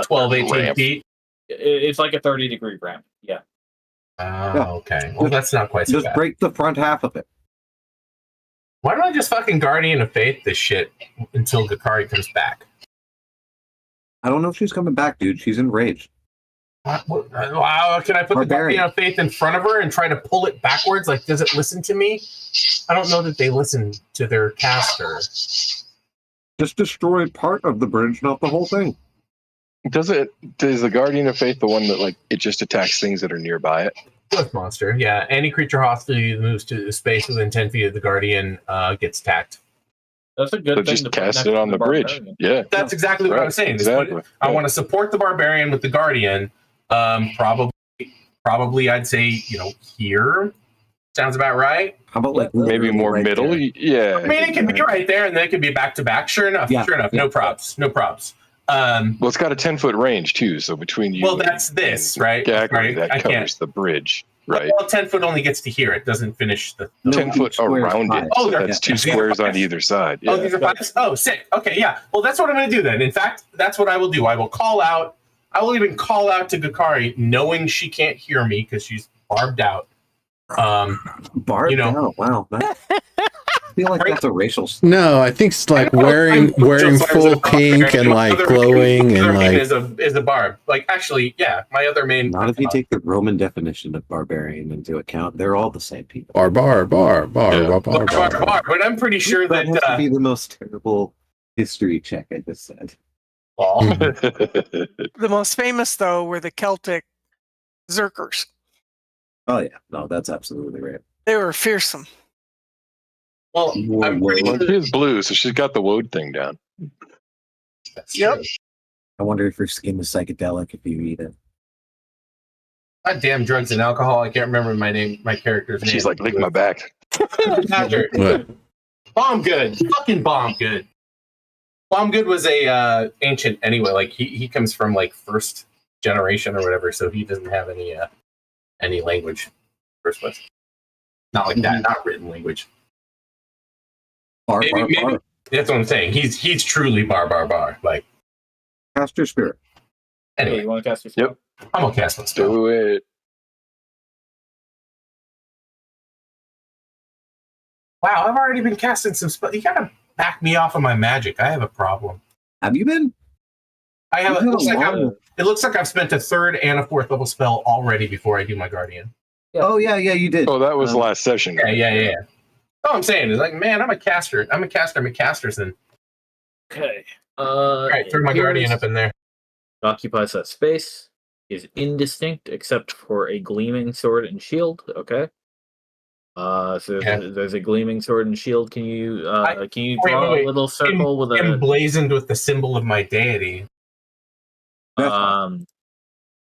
12, 18 ramp. feet. It's like a 30-degree ramp. Yeah. Okay. Well, that's not quite so just bad. Break the front half of it. Why don't I just fucking Guardian of Faith this shit until Gakari comes back? I don't know if she's coming back, dude. She's enraged. Wow, can I put the Guardian of Faith in front of her and try to pull it backwards? Like, does it listen to me? I don't know that they listen to their caster. Just destroy part of the bridge, not the whole thing. Is the Guardian of Faith the one that, like, it just attacks things that are nearby it? Ghost monster, yeah. Any creature hostile that moves to the space within 10 feet of the Guardian gets attacked. That's a good so thing. Just cast it on the bridge. Yeah. That's exactly what I was saying. Exactly. I want to support the Barbarian with the Guardian. Probably I'd say, here. Sounds about right. How about like maybe more right middle? There. Yeah. I mean, it can be right there, and then it could be back to back. Sure enough. Yeah. Sure enough. Yeah. No props. Well, it's got a 10-foot range too, so between you. Well, that's this, right? Gakari, that I covers can't. the bridge, right? Well, 10 foot only gets to here. It doesn't finish the 10 foot around it. Oh, that's 2 squares on either side. Yeah. Oh, these are 5s? Oh, sick. Okay, yeah. Well, that's what I'm going to do then. In fact, that's what I will do. I will call out. I will even call out to Gakari, knowing she can't hear me because she's barbed out. Barbed out? Wow. I feel like that's a racial. No, I think it's like wearing full pink and like glowing and like is a barb. Like, actually, yeah, my other main. Not if you take the Roman definition of barbarian into account. They're all the same people. bar. But I'm pretty sure that that has to be the most terrible history check I just said. The most famous, though, were the Celtic Zerkers. Oh yeah, no, that's absolutely right. They were fearsome. Well, I'm pretty Well, she is blue, so she's got the woad thing down. Yep. I wonder if your skin is psychedelic if you eat it. God damn drugs and alcohol. I can't remember my character's name. She's like, lick my back. What? Bomb good. Fucking bomb good. Bomb good was a ancient anyway. Like he comes from like first generation or whatever, so he doesn't have any language first place. Not like that, not written language. Maybe, that's what I'm saying. He's truly bar. Like, cast your spirit. Anyway, you want to cast your spell? Yep. I'm gonna cast my spell. Do it. Wow, I've already been casting some spells. You gotta back me off of my magic. I have a problem. Have you been? I have. It looks like I've spent a 3rd and a 4th level spell already before I do my Guardian. Yeah. Oh yeah, you did. Oh, that was last session. Yeah. All I'm saying is, like, man, I'm a caster. I'm a casterson. Okay. All right, throw my Guardian up in there. Occupies that space. Is indistinct except for a gleaming sword and shield. Okay. So there's a gleaming sword and shield. Can you draw a little circle with a emblazoned with the symbol of my deity? That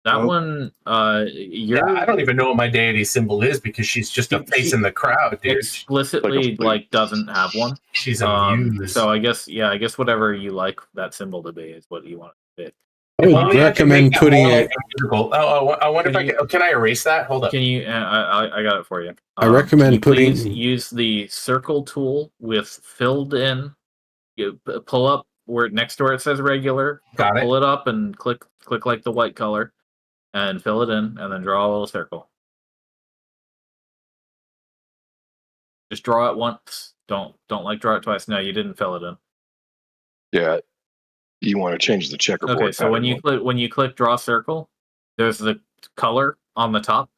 That Oh. one, Yeah, you're I don't even know what my deity symbol is because she's just a face in the crowd, dude. explicitly Like doesn't have one. She's a muse. So I guess whatever you like that symbol to be is what you want it to be. I would Only I can recommend make that putting more it. like invisible. I wonder Can if I can. Can I erase that? Hold up. Can you? I got it for you. I recommend can you please putting- use the circle tool with filled in. You pull up where next to where it says regular. Got it. Pull it up and click like the white color, and fill it in, and then draw a little circle. Just draw it once. Don't like draw it twice. No, you didn't fill it in. Yeah, you want to change the checkerboard. Okay, so when you click draw circle, there's the color on the top,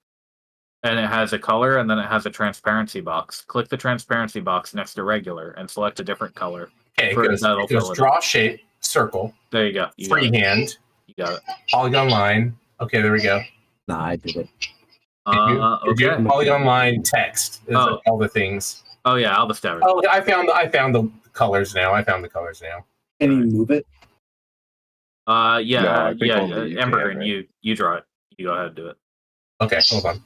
and it has a color, and then it has a transparency box. Click the transparency box next to regular, and select a different color. Okay, That'll it goes fill it draw shape, circle, There you go. You got it. freehand, You got it. polygon line. Okay, there we go. Nah, I did it. Could you Okay. polygon line text is Oh. all the things. Oh yeah, I'll just have it. Oh, I found the colors now. Can you move it? Yeah, No, I think only you Ember, can, and right? you draw it. You go ahead and do it. Okay, hold on.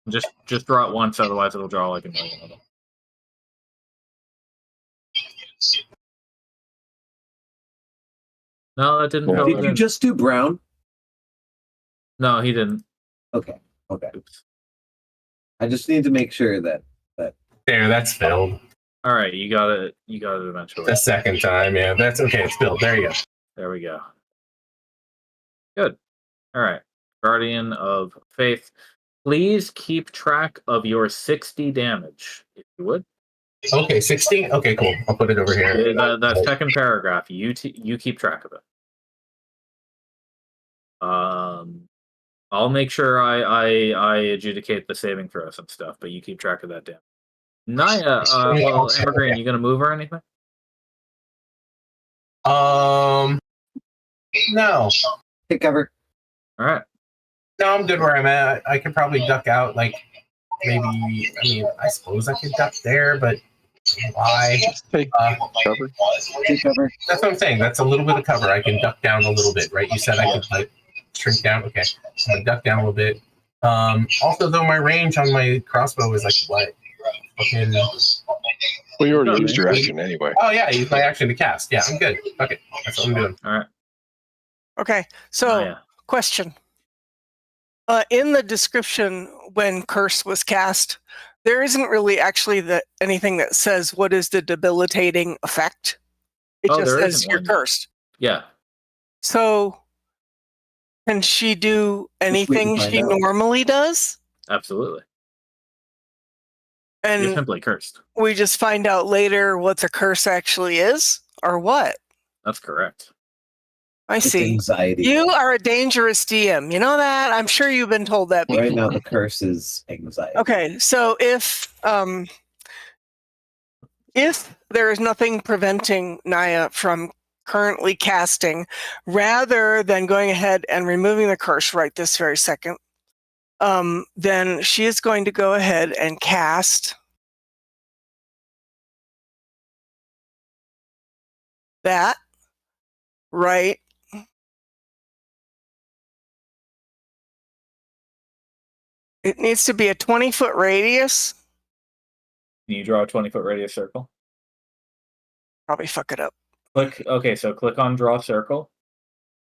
Just draw it once, otherwise it'll draw like a million of them. No, that didn't Yeah. fill Did it you in. just do brown? No, he didn't. Okay. Okay. Oops. I just need to make sure that There, that's filled. All right, you got it. You got it eventually. The second time, yeah. That's okay, it's filled. There you go. There we go. Good. All right. Guardian of Faith. Please keep track of your 60 damage, if you would. Okay, 16? Okay, cool. I'll put it over here. That second paragraph, you keep track of it. I'll make sure I adjudicate the saving throws and stuff, but you keep track of that damage. Naya, well, Evergreen, you gonna move or anything? No. take cover. All right. No, I'm good where I'm at. I could probably duck out, like, maybe, I suppose I could duck there, but why? Take cover. Take cover. That's what I'm saying. That's a little bit of cover. I can duck down a little bit, right? You said I could, like, shrink down. Okay. I'm gonna duck down a little bit. Also, though, my range on my crossbow is, like, what? Fucking... Well, you already used your action anyway. Oh, yeah, I used my action to cast. Yeah, I'm good. Okay, that's what I'm doing. All right. Okay, so Naya. question. In the description when curse was cast, there isn't really actually anything that says what is the debilitating effect. It just there says isn't you're one. cursed. Yeah. So can she do anything find she out. normally does? Absolutely. You're And simply cursed. we just find out later what the curse actually is, or what? That's correct. I It's see. anxiety. You are a dangerous DM. You know that? I'm sure you've been told that before. Right now, the curse is anxiety. Okay, so if there is nothing preventing Naya from currently casting, rather than going ahead and removing the curse right this very second, then she is going to go ahead and cast that right. It needs to be a 20-foot radius. Can you draw a 20-foot radius circle? Probably fuck it up. Okay, so click on draw circle.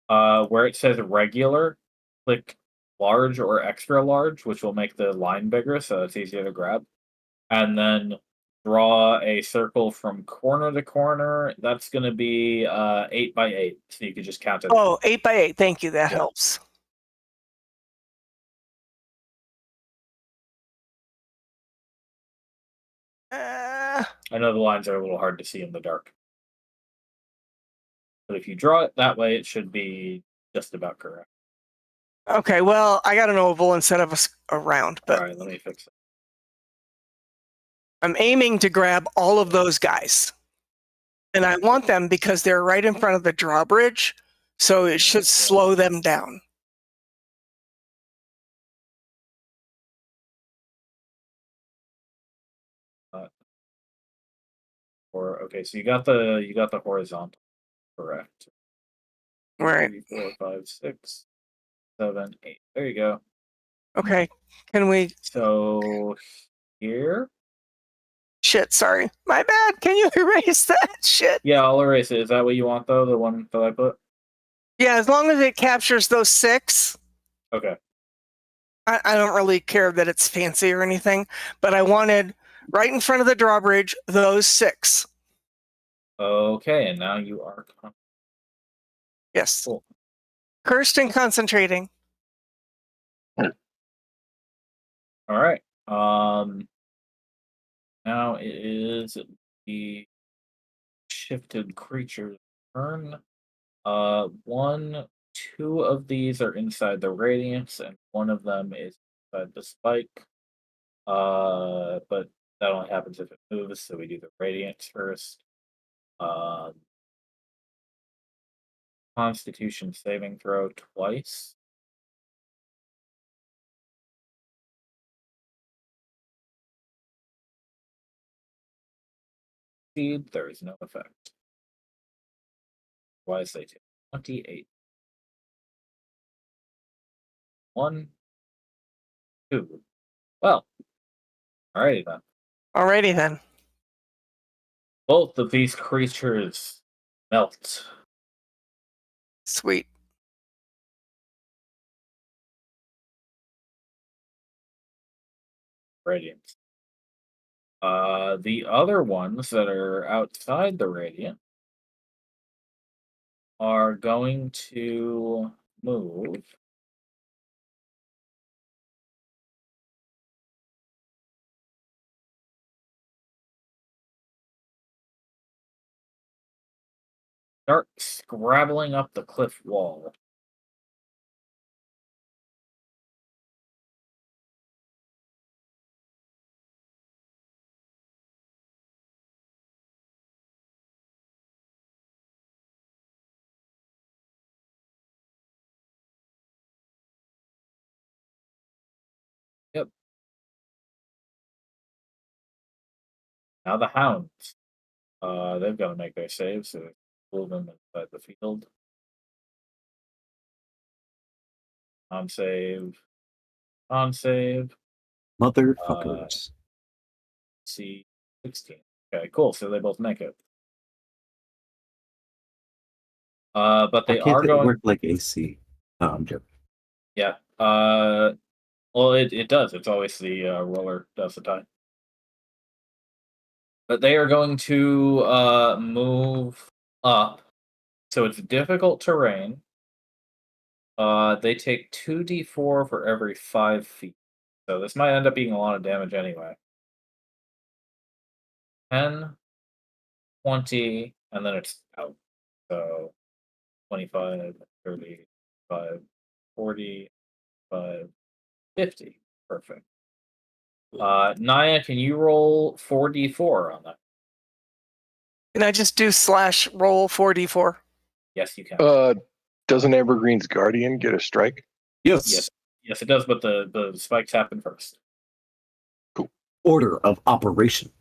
Where it says regular, click large or extra large, which will make the line bigger so it's easier to grab. And then draw a circle from corner to corner. That's going to be 8 by 8. So you could just count it. Oh, 8 by 8. Thank you. That Yeah. helps. I know the lines are a little hard to see in the dark. But if you draw it that way, it should be just about correct. Okay, well, I got an oval instead of a round, but All right, let me fix it. I'm aiming to grab all of those guys. And I want them because they're right in front of the drawbridge, so it should slow them down. 4. Okay, so you got the horizontal correct. Right. 3, 4, 5, 6, 7, 8. There you go. Okay. Can we? So here, Shit. Sorry. My bad. Can you erase that shit? yeah, I'll erase it. Is that what you want though? The one that I put? Yeah. As long as it captures those 6. Okay. I don't really care that it's fancy or anything, but I wanted right in front of the drawbridge those 6. Okay, and now you are Yes. cool. Cursed and concentrating. All right. Now it is the shifted creature's turn. 2 of these are inside the radiance, and one of them is inside the spike. But that only happens if it moves, so we do the radiance first. Constitution saving throw twice. There is no effect. Why say 28? 1, 2. Well, alrighty then. Alrighty then. Both of these creatures melt. Sweet. Radiance. The other ones that are outside the radiant are going to move. Start scrabbling up the cliff wall. Yep. Now the hounds. They've got to make their saves, so pull them inside the field. On save. On save. Motherfuckers. C 16. Okay, cool. So they both make it. But Why they can't are it going. work like AC? No, I'm joking. Yeah. Well, it does. It's always the roller does the tie. But they are going to move up. So it's difficult terrain. They take 2d4 for every 5 feet. So this might end up being a lot of damage anyway. 10, 20, and then it's out. So 25, 30, 40, 50. Perfect. Naya, can you roll 4d4 on that? Can I just do /roll 4d4? Yes, you can. Doesn't Evergreen's Guardian get a strike? Yes. Yes, it does, but the spikes happen first. Order of operation.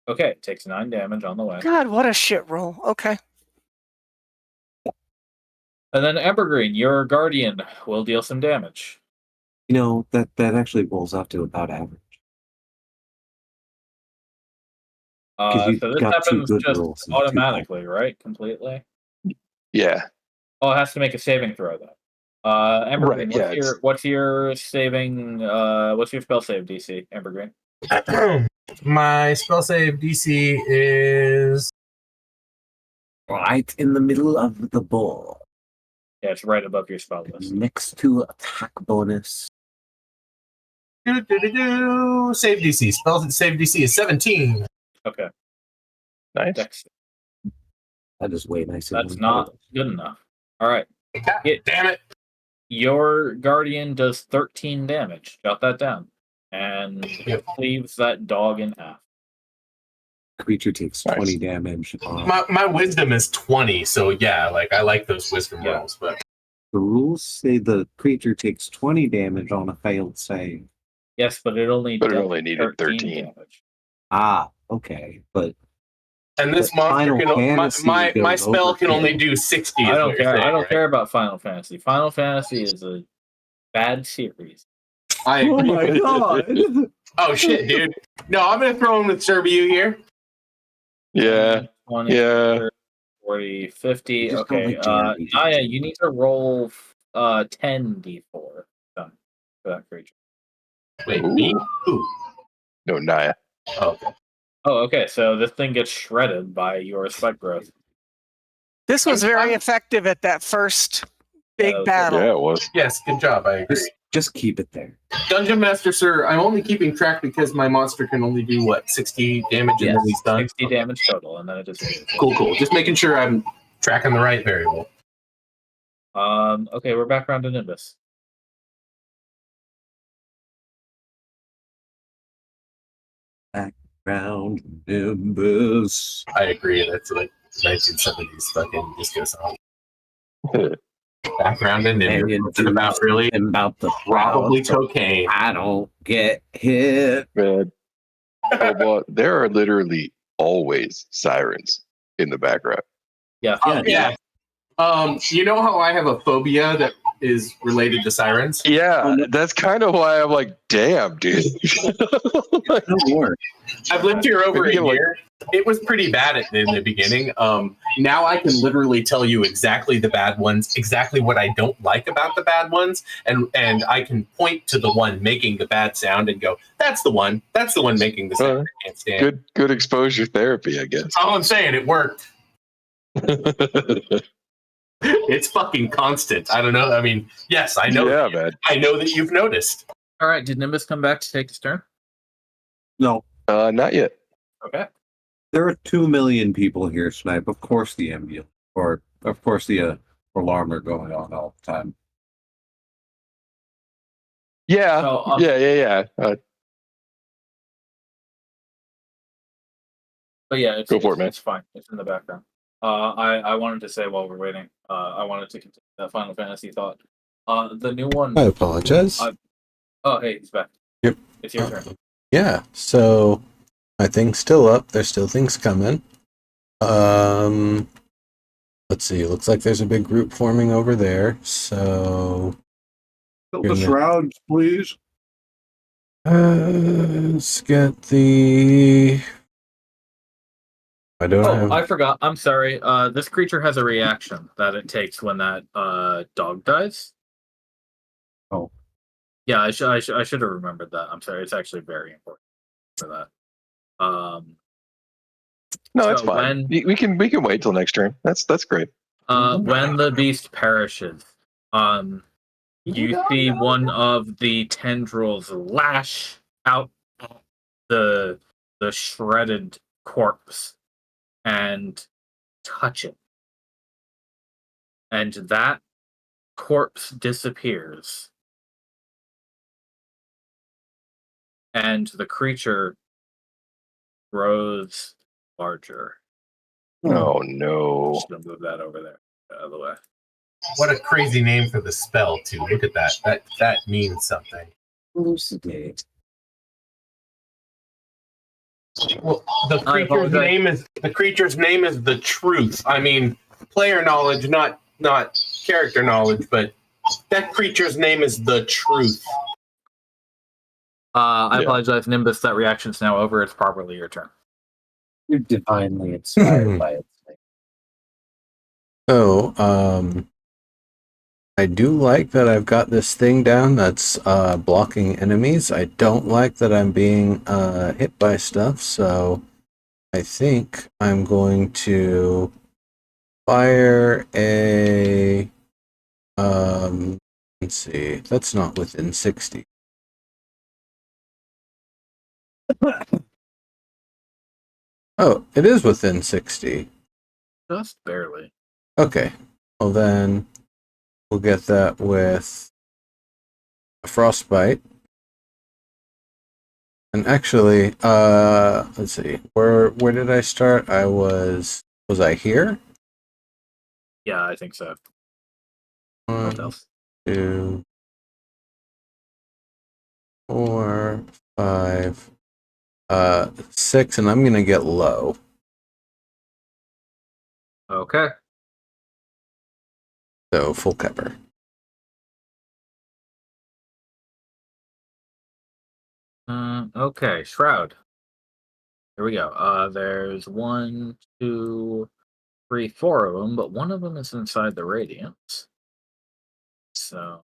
Okay, it takes 9 damage on the way. God, what a shit roll. Okay. And then Evergreen, your guardian, will deal some damage. You know, that actually rolls out to about average. you've So this got 2 happens good just rolls and 2 automatically, right? Completely. Yeah. Oh, it has to make a saving throw though. Evergreen, Right, yeah, what's your saving? What's your spell save DC, Evergreen? My spell save DC is right in the middle of the ball, Yeah, it's right above your spell list. next to attack bonus. save DC. Spell save DC is 17. Okay, nice. Dex. That is way nicer. That's than not good enough. All right, Damn it. your guardian does 13 damage. Jot that down, and it cleaves that dog in half. Creature takes Nice. 20 damage. My wisdom is 20, so yeah, like I like those wisdom Yeah. rolls, but The rules say the creature takes 20 damage on a failed save. Yes, but it only But it dealt only needed 13. damage. Ah, okay, but And this But monster Final can Fantasy my goes spell can overkill. only do 60. I is don't what you're care. saying, I don't right? care about Final Fantasy. Final Fantasy is a bad series. I oh agree. my god! Oh shit, dude. No, I'm gonna throw in with Serbiu here. Yeah. 10, 20, Yeah. 30, 40, 50. You just don't Okay. like Jeremy. Naya, you need to roll 10d4 for that creature. Wait, Ooh. me? Who? No, Naya. Oh, okay. Oh, okay. So this thing gets shredded by your spike growth. This was very I'm- effective at that first big Yeah, battle. Yeah, it was. Yes, good job. I agree. Just keep it there. Dungeon Master, sir, I'm only keeping track because my monster can only do what, 60 damage and Yes, then he's done? 60 Okay. damage total, and then it disappears. Cool. Just making sure I'm tracking the right variable. Okay, we're back around to Nimbus. Round Nimbus. I agree. That's like 1970s fucking disco song. Background and And Nimbus. you What's it about, really? about the Probably crowd, so cocaine. I don't get hit. Man. Oh, but there are literally always sirens in the background. Yeah. Yeah. You know how I have a phobia that is related to sirens? Yeah, that's kind of why I'm like, damn, dude. Like, No more. I've lived here over Maybe a year. It was pretty bad in the beginning. Now I can literally tell you exactly the bad ones, exactly what I don't like about the bad ones, and I can point to the one making the bad sound and go, "That's the one. That's the one making the sound I can't stand." good exposure therapy, I guess. That's all I'm saying. It worked. It's fucking constant. I don't know. I mean, yes, I know. Yeah, man. I know that you've noticed. All right. Did Nimbus come back to take his turn? No, Not yet. Okay. there are 2 million people here, Snipe. Of course, the ambulance, or of course, the alarm are going on all the time. Yeah, So, yeah. But yeah, Go for it, man. It's fine. It's in the background. I wanted to say while we're waiting, I wanted to continue that Final Fantasy thought. The new one. I apologize. Oh, hey, it's back. Yep. It's your turn. Yeah, so my thing's still up. There's still things coming. Let's see. Looks like there's a big group forming over there. So Fill You're the in shrouds, please. let's get the. I don't Oh, have. I forgot. I'm sorry. This creature has a reaction that it takes when that dog dies. Oh. Yeah, I should have remembered that. I'm sorry. It's actually very important for that. No, it's So fine. We can wait till next turn. That's great. When the beast perishes, you see one of the tendrils lash out at the shredded corpse and touch it, and that corpse disappears, and the creature grows larger. Oh no. Just gonna move that over there, out of the way. What a crazy name for the spell, too. Look at that. That means something. Elucidate. Well, the I apologize. creature's name is the truth. I mean, player knowledge, not character knowledge, but that creature's name is the truth. I Yeah. apologize, Nimbus. That reaction's now over. It's properly your turn. You're divinely inspired by it. So, I do like that I've got this thing down that's blocking enemies. I don't like that I'm being hit by stuff, so I think I'm going to fire a let's see, that's not within 60. Oh, it is within 60. Just barely. Okay. Well then we'll get that with a frostbite. And actually, let's see. Where did I start? Was I here? Yeah, I think so. What 1, else? 2, 4, 5. 6, and I'm gonna get low. Okay. So full cover. Okay, Shroud. Here we go. There's 1, 2, 3, 4 of them, but one of them is inside the radiance. So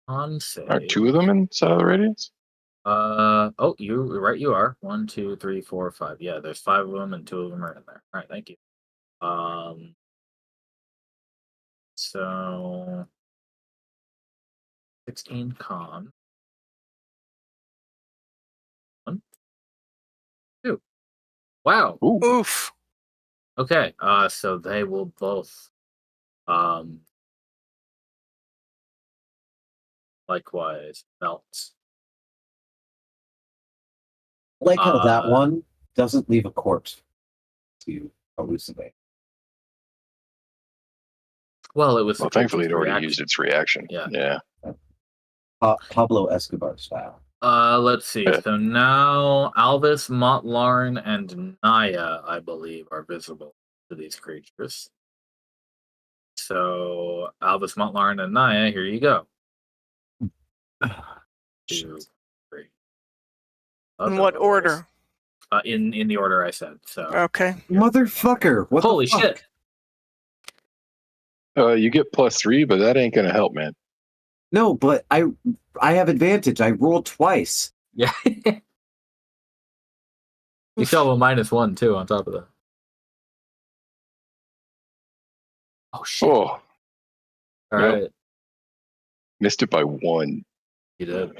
on Are save. 2 of them inside of the radius? Oh, you are. 1, 2, 3, 4, 5. Yeah, there's 5 of them and 2 of them are in there. All right, thank you. So 16 con. 1, 2. Wow. Ooh. Oof. Okay. So they will both likewise melt. I like how that Uh, one doesn't leave a corpse to elucidate. Well, it was the Well, thankfully, creature's it already reaction. used its reaction. Yeah. Yeah. Pablo Escobar style. Let's see. Yeah. So now Alvis, Montlarn, and Naya, I believe, are visible to these creatures. So Alvis, Montlarn, and Naya, here you go. 2, 3. In what Otherwise, order? in the order I said. So Okay. Motherfucker! What holy the fuck? shit! You get +3, but that ain't gonna help, man. No, but I have advantage. I rolled twice. Yeah. You still have a -1 too on top of that. Oh shit! Oh, All yep. right, Missed it by 1. you did.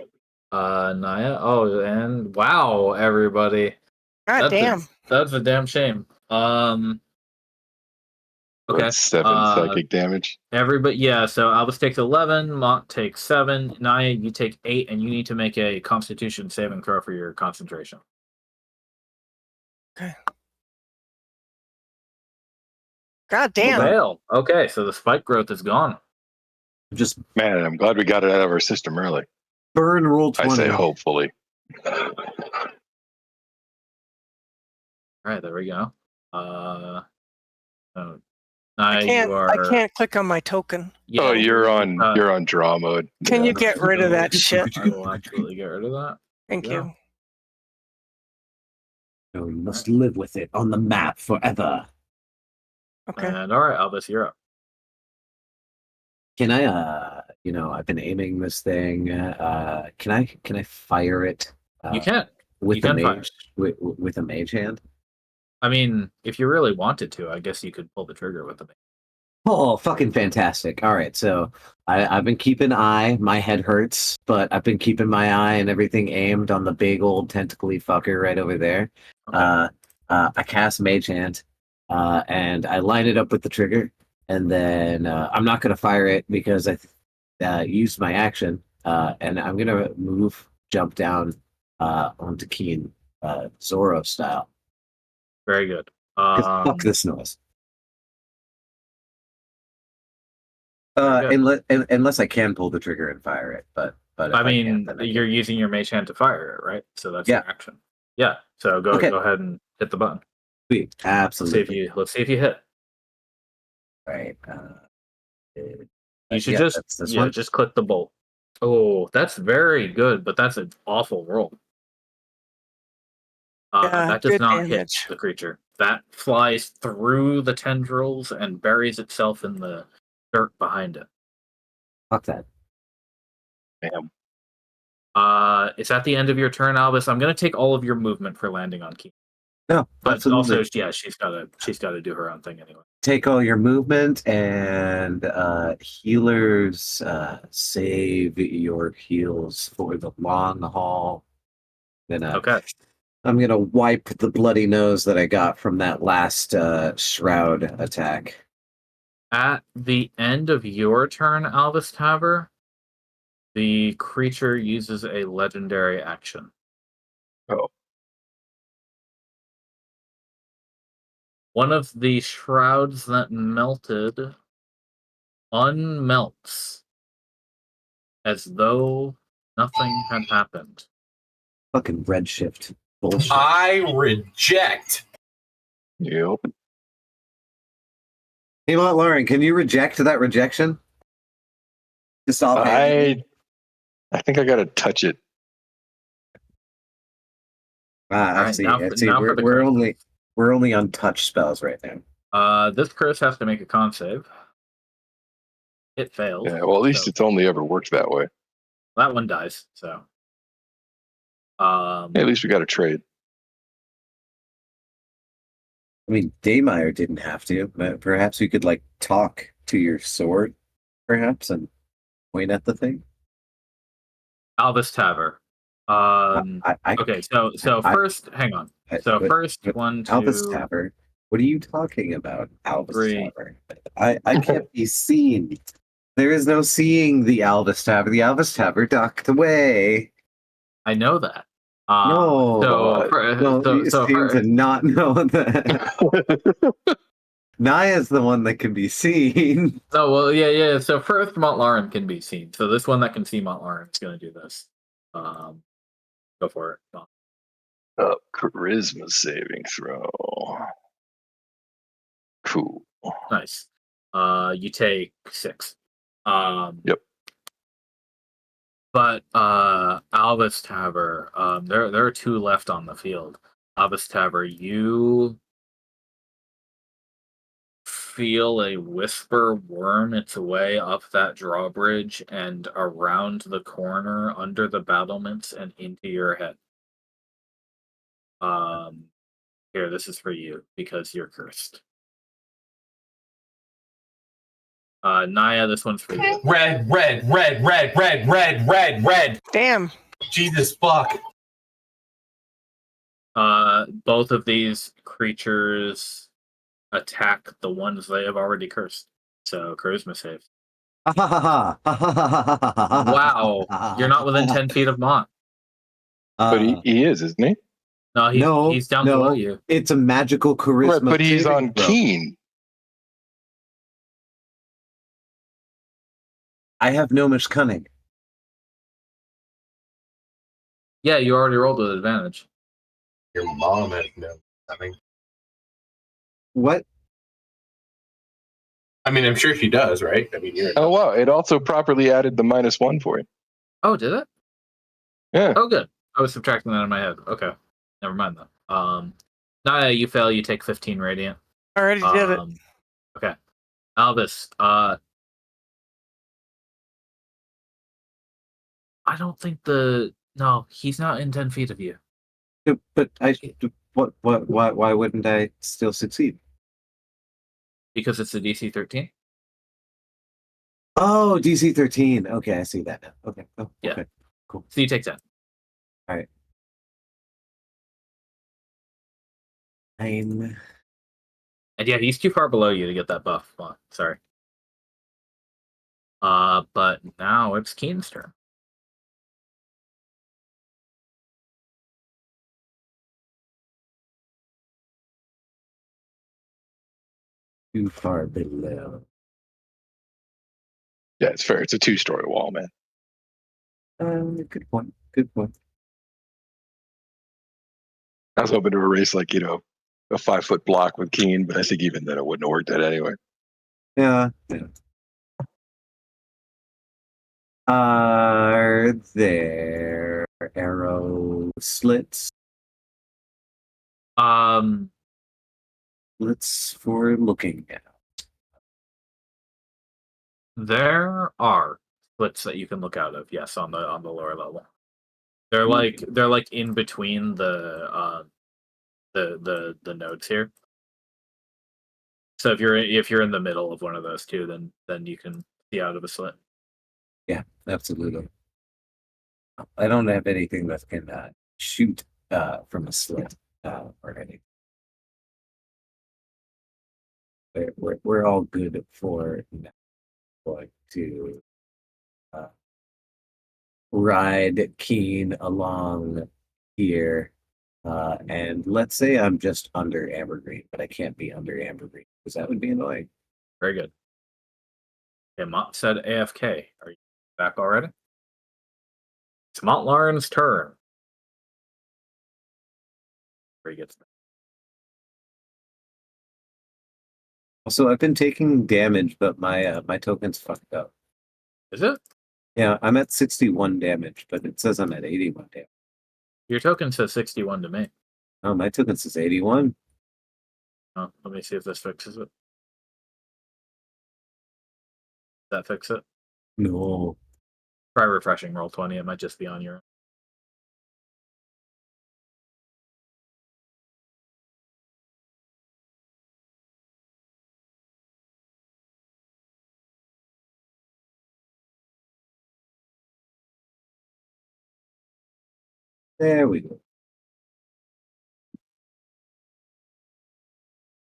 Naya. Oh, and wow, everybody. God damn. That's a damn shame. Okay. That's 7 psychic damage. Everybody, yeah. So Albus takes 11, Mont takes 7, Naya, you take 8, and you need to make a Constitution saving throw for your concentration. Okay. God You damn. fail. Okay, so the spike growth is gone. Just Man, I'm glad we got it out of our system early. burn roll I 20. say hopefully. All right, there we go. So I Naya, you are. can't click on my token. Yeah, Oh, you're on draw mode. Can Yeah. you get rid of that shit? I will absolutely get rid of that. Thank Yeah. you. No, you must live with it on the map forever. Okay. And all right, Albus, you're up. Can I I've been aiming this thing. Can I fire it? You can. With You the can fire mage with a mage hand? I mean, if you really wanted to, I guess you could pull the trigger with the. Oh, fucking fantastic. All right, so I've been keeping my head hurts, but I've been keeping my eye and everything aimed on the big old tentacly fucker right over there. Okay. I cast Mage Hand, and I line it up with the trigger, and then I'm not going to fire it because I used my action, and I'm going to jump down onto Keen, Zorro style. Very good. 'Cause fuck this noise. Very good. Unless I can pull the trigger and fire it, but if I can't, mean, then I you're can't. using your mage hand to fire it, right? So that's Yeah. your action. Yeah. So go Okay. go ahead and hit the button. Sweet. Absolutely. Let's see if you hit. Right. You should yeah, just that's this one. just click the bolt. Oh, that's very good, but that's an awful roll. That does good not hit damage. the creature. That flies through the tendrils and buries itself in the dirt behind it. Fuck that. Damn. It's at the end of your turn, Albus. I'm going to take all of your movement for landing on Key. No, But absolutely. also, yeah, she's got to do her own thing anyway. Take all your movement and healers save your heals for the long haul. Then Okay. I'm gonna wipe the bloody nose that I got from that last shroud attack. At the end of your turn, Albus Taver, the creature uses a legendary action. Oh. One of the shrouds that melted unmelts as though nothing had happened. Fucking Redshift bullshit. I reject. Yep. Hey, Lauren, can you reject that rejection? Just offhand. I think I gotta touch it. I Alright, see. now I for- see. now for the curse. We're only on touch spells right now. This curse has to make a con save. It fails. Yeah, well, at least so it's only ever worked that way. that one dies. So, Yeah, at least we got a trade. I mean, Daymire didn't have to, but perhaps we could like talk to your sword, perhaps, and point at the thing. Albus Taver. Okay, so first, hang on. So first, one, Albus two, Tavern. What are you talking about, Albus three. Tavern? I can't be seen. There is no seeing the Albus Tavern. The Albus Tavern docked away. I know that. No, you seem to not know that. Naya's the one that can be seen. Oh well, yeah. So first, Montlarin can be seen. So this one that can see Montlarin is going to do this. Go for it. Charisma saving throw. Cool. Nice. You take 6. Yep. But Albus Taver, there are 2 left on the field. Albus Taver, you feel a whisper worm its way up that drawbridge and around the corner under the battlements and into your head. Here, this is for you because you're cursed. Naya, this one's for you. Red. Damn. Jesus fuck. Both of these creatures attack the ones they have already cursed. So charisma save. Wow, you're not within 10 feet of Mont. But he is, isn't he? No, he's down below you. It's a magical charisma. Right, but he's saving on throw. Keen. I have gnomish cunning. Yeah, you already rolled with advantage. Your mom has no. I mean, What? I'm sure she does, right? I mean, you're. Oh wow! It also properly added the -1 for you. Oh, did it? Yeah. Oh, good. I was subtracting that in my head. Okay, never mind though. Naya, you fail. You take 15 radiant. Already did it. Okay, Albus. I don't think no, he's not in 10 feet of you. But why wouldn't I still succeed? Because it's a DC 13. Oh, DC 13. Okay, I see that now. Okay. Oh, Yeah. Okay. Cool. So you take 10. All right. 9. And yeah, he's too far below you to get that buff. Well, sorry. But now it's Keen's turn. Too far below. Yeah, it's fair. It's a 2-story wall, man. Good point. Good point. I was hoping to erase a 5-foot block with Keen, but I think even then it wouldn't have worked out anyway. Yeah. Are there arrow slits? Slits for looking at. There are splits that you can look out of. Yes, on the lower level. They're like in between the nodes here. So if you're in the middle of one of those two, then you can see out of a slit. Yeah, absolutely. I don't have anything that can shoot from a slit or anything. We're all good for now. Going to ride Keen along here. And let's say I'm just under Ambergreen, but I can't be under Ambergreen because that would be annoying. Very good. Okay, Mont said AFK. Are you back already? It's Montlarin's turn. where he gets back. Also, I've been taking damage, but my token's fucked up. Is it? Yeah, I'm at 61 damage, but it says I'm at 81 damage. Your token says 61 to me. Oh, my token says 81. Oh, let me see if this fixes it. Does that fix it? No. Try refreshing roll 20. It might just be on your. There we go.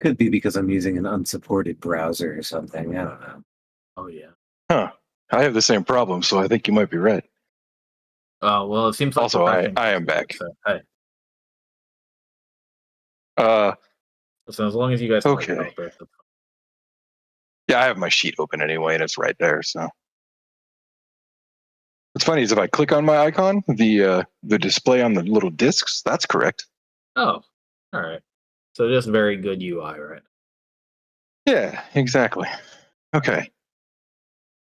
Could be because I'm using an unsupported browser or something. I don't know. Oh yeah. Huh. I have the same problem, so I think you might be right. Oh well, it seems like Also, I refreshing am fixes it, back. So, hey, Uh, so as long as you guys can Okay. develop it, yeah, I have my sheet open anyway, and it's right there. So what's funny is if I click on my icon, the display on the little discs, that's correct. oh, all right. So just very good UI, right? Yeah, exactly. Okay.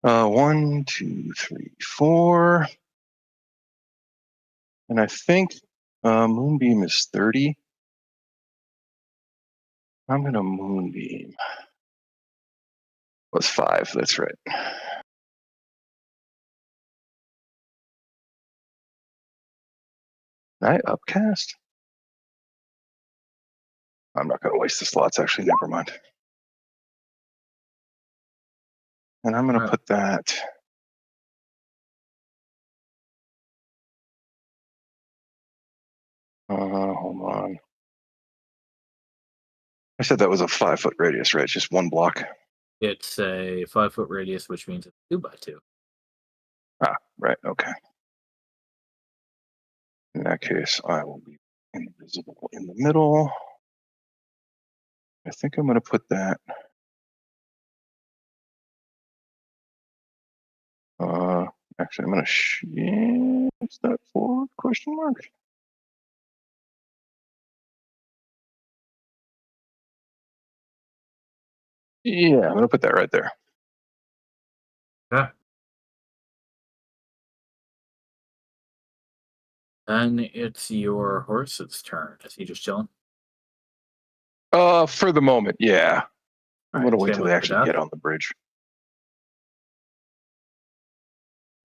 1, 2, 3, 4. And I think Moonbeam is 30. I'm going to Moonbeam. Was 5, that's right. Night Upcast? I'm not going to waste the slots, actually, never mind. And I'm going to Right. put that. Hold on. I said that was a 5-foot radius, right? It's just one block. It's a 5-foot radius, which means it's 2x2. Ah, right. Okay. In that case, I will be invisible in the middle. I think I'm going to put that. Actually, I'm going to shift that forward? Question mark. Yeah, I'm going to put that right there. Yeah. Then it's your horse's turn. Is he just chilling? For the moment, yeah. I'm going to Alright, wait same till with they actually Badath. get on the bridge.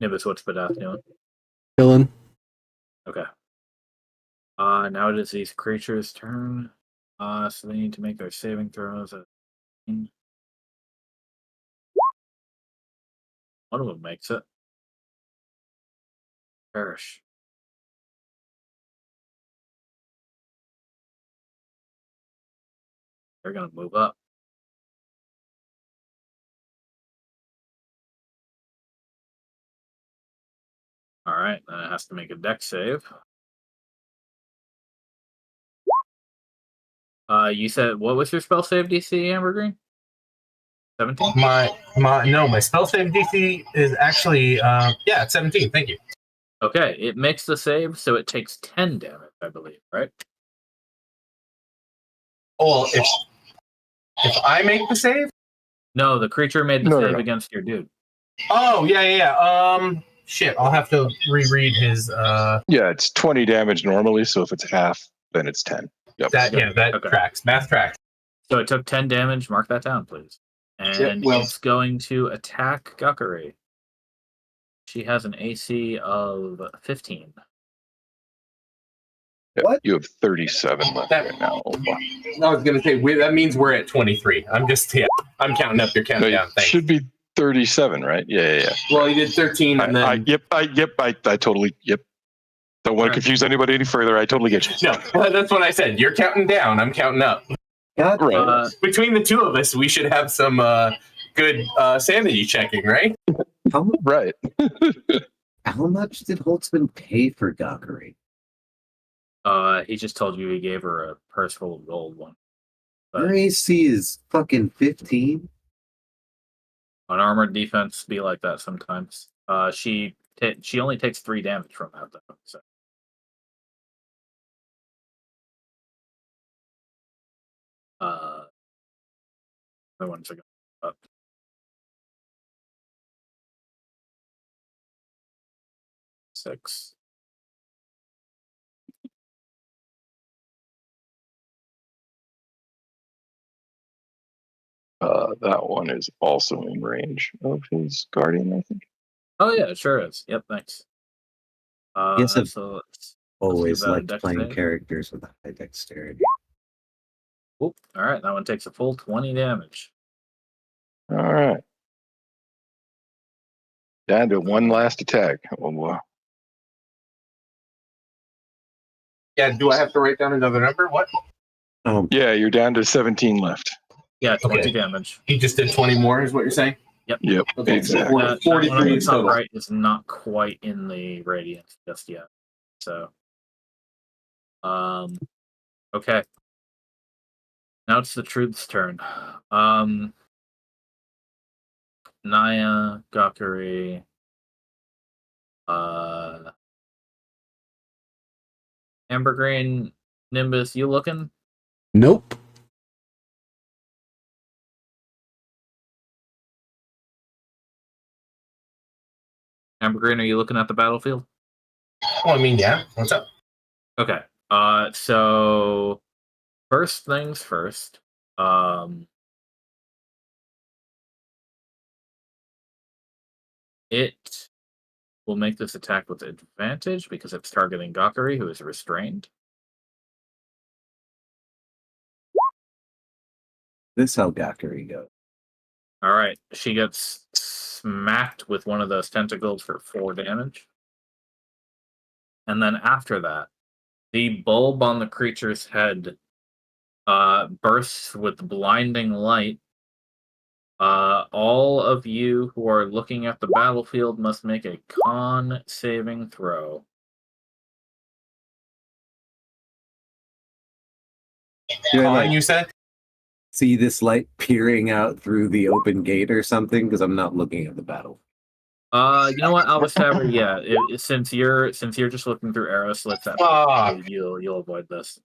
Nibus, what's Badath doing? Chilling. Okay. Now it is these creatures' turn. So they need to make their saving throws. One of them makes it. Perish. They're gonna move up. All right, then it has to make a dex save. You said what was your spell save DC, Amber Green? 17. My spell save DC is actually it's 17. Thank you. Okay, it makes the save, so it takes 10 damage, I believe, right? Well, if I make the save. No, the creature made the No, save no. against your dude. Oh yeah. Shit, I'll have to reread his. Yeah, it's 20 damage normally, so if it's half, then it's 10. Yep. That Okay. tracks. Math tracks. So it took 10 damage. Mark that down, please. And it's going to attack Gukari. She has an AC of 15. Yep, What? you have 37 left right now. I was gonna say that means we're at 23. I'm counting up. You're No, counting it down. Thanks. should be 37, right? Yeah. Well, you did 13, and then I totally, Don't want to confuse anybody any further. I totally get you. no, that's what I said. You're counting down. I'm counting up. God, Right. Between the two of us, we should have some good sanity checking, right? Right. how much did Holtzman pay for Gakari? He just told you he gave her a purse full of gold one. Her But AC is fucking 15. on armored defense, be like that sometimes. She only takes 3 damage from that though. So other ones are going up. Six. That one is also in range of his guardian, I think. Oh yeah, it sure is. Yep, thanks. Yes, I've So let's always that a liked dex playing save. characters with high dexterity. Oop, all right, that one takes a full 20 damage. All right. Down to one last attack. Oh, wow. Yeah, do I have to write down another number? What? Yeah, you're down to 17 left. Yeah, 20 Okay. damage. He just did 20 more, is what you're saying? Yep, Okay, exactly. so That 43 one on the in top total. right is not quite in the radiant just yet. So, okay. Now it's the truth's turn. Naya, Gakuri, Amber Green, Nimbus, you looking? Nope. Amber Green, are you looking at the battlefield? Oh, I mean, yeah. What's up? Okay. So first things first. It will make this attack with advantage because it's targeting Gakuri, who is restrained. This is how Gakuri goes. All right, she gets smacked with one of those tentacles for 4 damage. And then after that, the bulb on the creature's head bursts with blinding light. All of you who are looking at the battlefield must make a con saving throw. Do I, Con, you said? see this light peering out through the open gate or something? Because I'm not looking at the battle. You know what, Albus Tavern, yeah. Since you're just looking through arrow slits, you'll avoid this.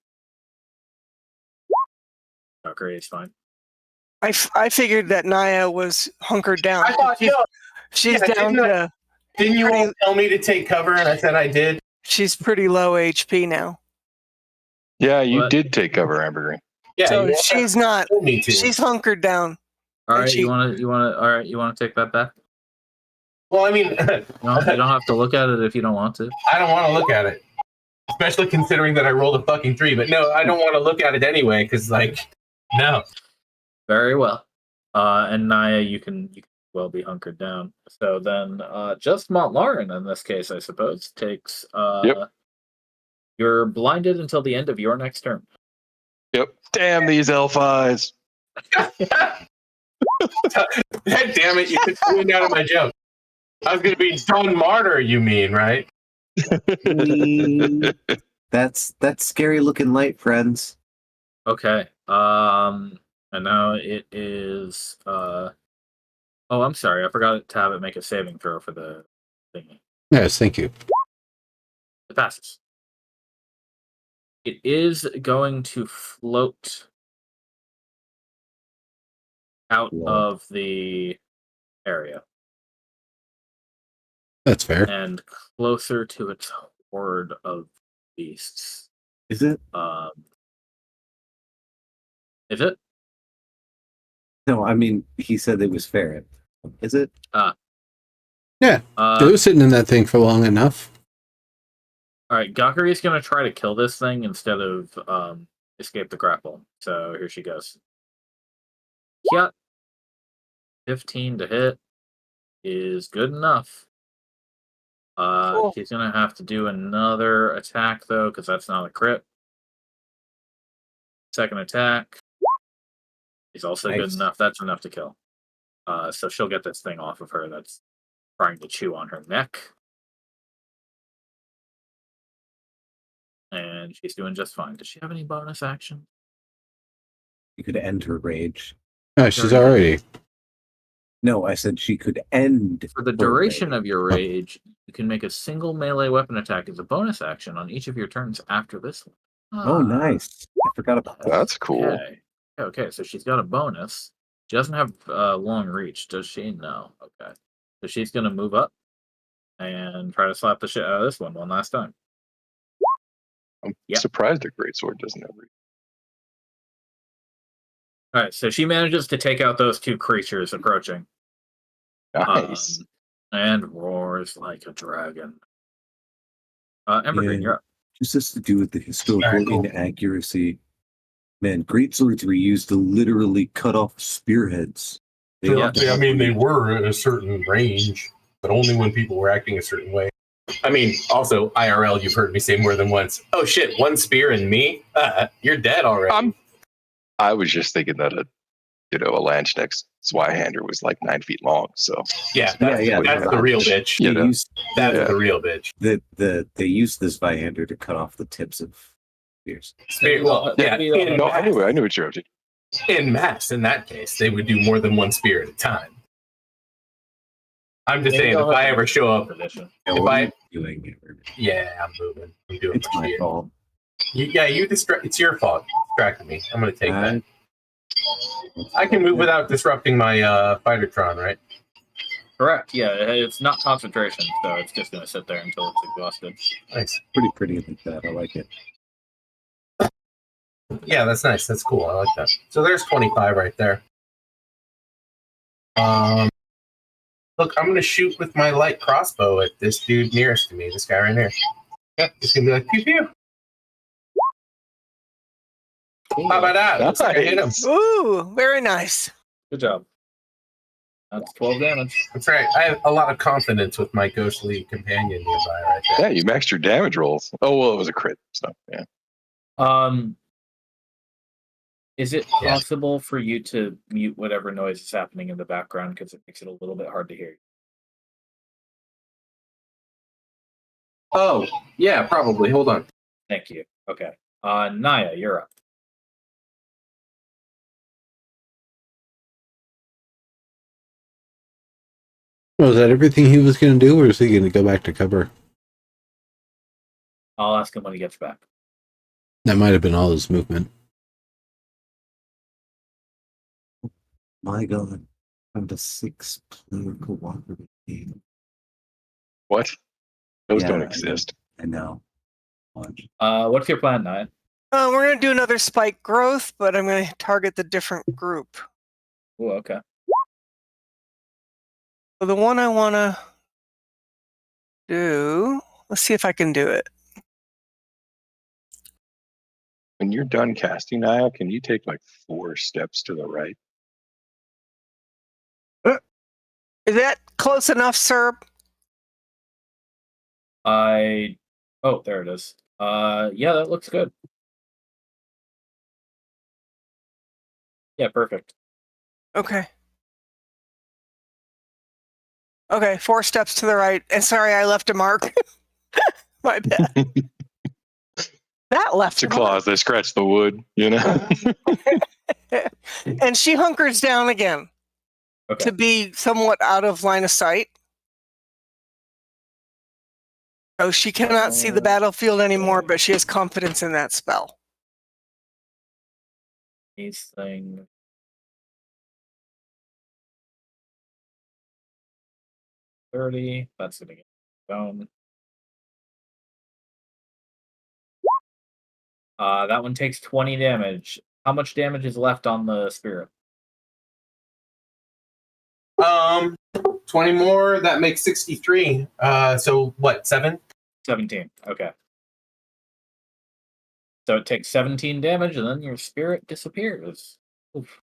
Oh, great, it's fine. I figured that Naya was hunkered down. I thought, She's yeah, down to. didn't you pretty- all tell me to take cover? And I said I did. She's pretty low HP now, Yeah, you What? did take cover, Amber Green. Yeah, so you all she's not. told me to. She's hunkered down. All And right, she- you want to take that back? Well, I mean, You don't have to look at it if you don't want to. I don't want to look at it, especially considering that I rolled a fucking 3. But no, I don't want to look at it anyway because, like, no. Very well. And Naya, you can well be hunkered down. So then, just Montlarin in this case, I suppose, takes. Yep. You're blinded until the end of your next turn. Yep. Damn these elf eyes. God damn it! You took the wind out of my joke. I was going to be John Martyr. You mean, right? That's scary looking light, friends. Okay. And now it is. Oh, I'm sorry. I forgot to have it make a saving throw for the thingy. Yes, thank you. It passes. It is going to float out Whoa. of the area That's fair. and closer to its horde of beasts. Is it? Is it? No, I mean he said it was fair. Is it? Yeah, it was sitting in that thing for long enough. All right, Gakuri is going to try to kill this thing instead of escape the grapple. So here she goes. Yeah. 15 to hit is good enough. Cool. She's going to have to do another attack, though, because that's not a crit. Second attack is also good Nice. enough. That's enough to kill. So she'll get this thing off of her that's trying to chew on her neck. And she's doing just fine. Does she have any bonus action? You could end her rage. Oh, she's already. No, I said she could end. For the her duration rage. of your rage, you can make a single melee weapon attack as a bonus action on each of your turns after this one. Oh, nice. I forgot about that. That's cool. Okay. Okay, so she's got a bonus. She doesn't have long reach, does she? No. Okay. So she's gonna move up and try to slap the shit out of this one last time. I'm Yeah. surprised a greatsword doesn't have reach. All right. So she manages to take out those two creatures approaching. Nice. And roars like a dragon. Evergreen, Yeah. you're up. Just has to do with the historical Alright, cool. inaccuracy. Man, greatswords were used to literally cut off spearheads. They Yeah. ought to I have mean, they reach. were at a certain range, but only when people were acting a certain way. I mean, also, IRL, you've heard me say more than once, oh shit, one spear and me? You're dead already. I was just thinking that a Lanchneck's Zweihander was like 9 feet long. So Yeah, that's the real bitch. You know. That's Yeah. the real bitch. They used this Zweihander to cut off the tips of spears. Well, yeah, No, I knew what you're up to. in mass, in that case, they would do more than one spear at a time. I'm just saying, if I ever show up, Doing yeah, I'm moving. I'm doing it's my fault. It's your fault. You distracted me. I'm going to take that. That's I can move okay. without disrupting my Fightertron, right? Correct. Yeah, it's not concentration, so it's just going to sit there until it's exhausted. Nice. Pretty like that. I like it. Yeah, that's nice. That's cool. I like that. So there's 25 right there. Look, I'm going to shoot with my light crossbow at this dude nearest to me, this guy right here. Yeah, it's going to be like, pew pew. How about that? Looks like I hit him. Nice. Ooh, very nice. Good job. That's 12 damage. That's right. I have a lot of confidence with my ghostly companion nearby right there. Yeah, you maxed your damage rolls. Oh, well, it was a crit. So, yeah. Is it possible for you to mute whatever noise is happening in the background because it makes it a little bit hard to hear you? Oh, yeah, probably. Hold on. Thank you. Okay. Naya, you're up. Was that everything he was going to do, or is he going to go back to cover? I'll ask him when he gets back. That might have been all his movement. My God, I'm the 6-player cooperative game. What? Those Yeah, don't exist. I know. Watch. What's your plan, Naya? We're going to do another spike growth, but I'm going to target the different group. Oh, okay. So the one I want to do, let's see if I can do it. When you're done casting, Naya, can you take like 4 steps to the right? Is that close enough, sir? Oh, there it is. Yeah, that looks good. Yeah, perfect. Okay. Okay, 4 steps to the right. And sorry, I left a mark. My bad. That left It's a claws. They scratch the wood, you know? And she hunkers down again Okay. to be somewhat out of line of sight. So she cannot see the battlefield anymore, but she has confidence in that spell. These things. $30. That's gonna get down. That one takes 20 damage. How much damage is left on the spirit? 20 more, that makes 63. So what, 7? 17. Okay. So it takes 17 damage, and then your spirit disappears. Oof.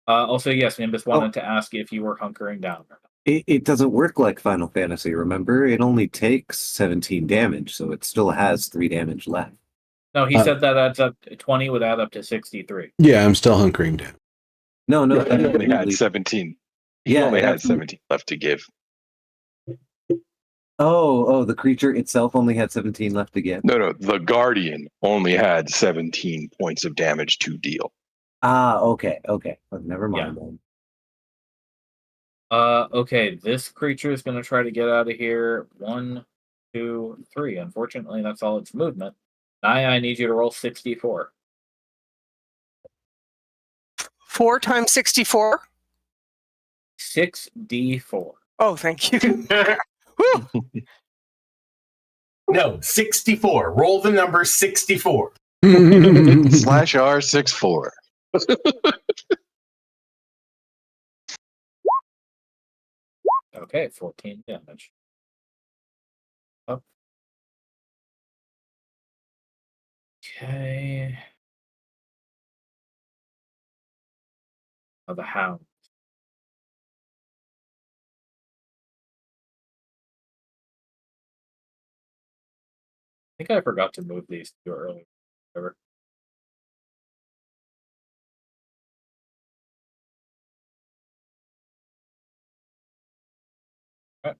Also, yes, Nimbus wanted to ask if you were hunkering down. It doesn't work like Final Fantasy, remember? It only takes 17 damage, so it still has 3 damage left. No, he said that adds up. 20 would add up to 63. Yeah, I'm still hunkering down. No, He only had 17. He only had 17 left to give. Oh, the creature itself only had 17 left to give. No, the Guardian only had 17 points of damage to deal. Okay. Well, never mind then. Okay, this creature is going to try to get out of here. 1, 2, 3. Unfortunately, that's all its movement. Naya, I need you to roll 64. 4 times 64? 6d4. Oh, thank you. Whew. No, 64. Roll the number 64. Slash R64. Okay, 14 damage. Up. Okay. Oh, the hound. I think I forgot to move these too early. Whatever. Okay.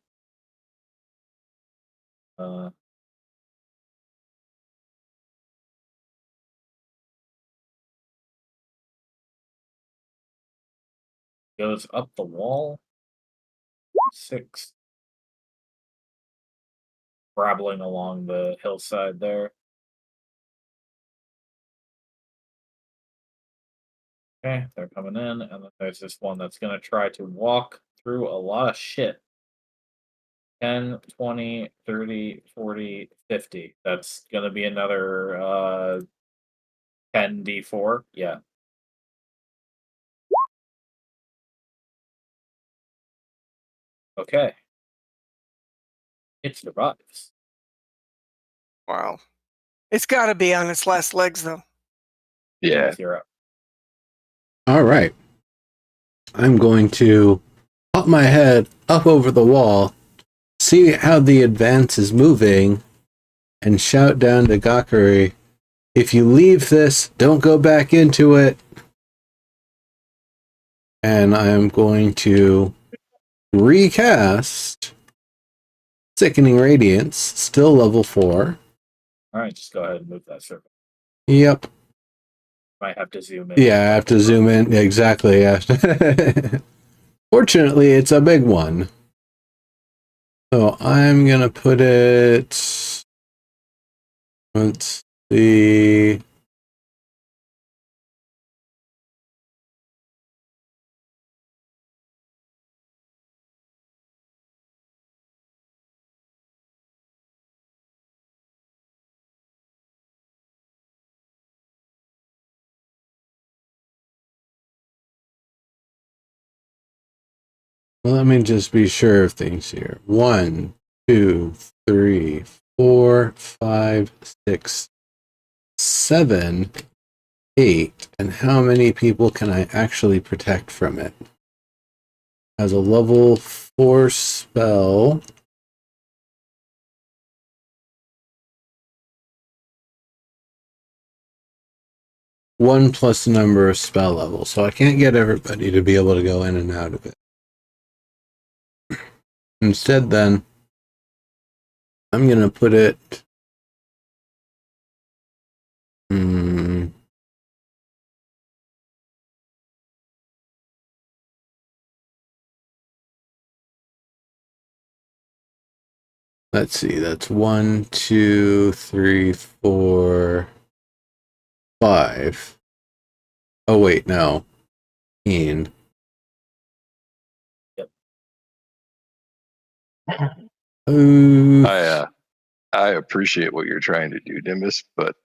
Goes up the wall. 6. Scrabbling along the hillside there. Okay, they're coming in, and then there's this one that's going to try to walk through a lot of shit. 10, 20, 30, 40, 50. That's going to be another 10d4. Yeah. Okay. It survives. Wow. It's got to be on its last legs, though. Yeah. You're up. All right. I'm going to pop my head up over the wall, see how the advance is moving, and shout down to Gakari, if you leave this, don't go back into it. And I'm going to recast Sickening Radiance, still level 4. All right, just go ahead and move that circle. Yep. Might have to zoom in. Yeah, I have to zoom in. Exactly. Yeah. Fortunately, it's a big one. So I'm going to put it... Let's see... Well, let me just be sure of things here. 1, 2, 3, 4, 5, 6, 7, 8. And how many people can I actually protect from it? As a level 4 spell. One plus the number of spell levels. So I can't get everybody to be able to go in and out of it. Instead, then, I'm going to put it... Let's see, that's 1, 2, 3, 4, 5. Oh, wait, no. 15. Yep. I appreciate what you're trying to do, Nimbus, but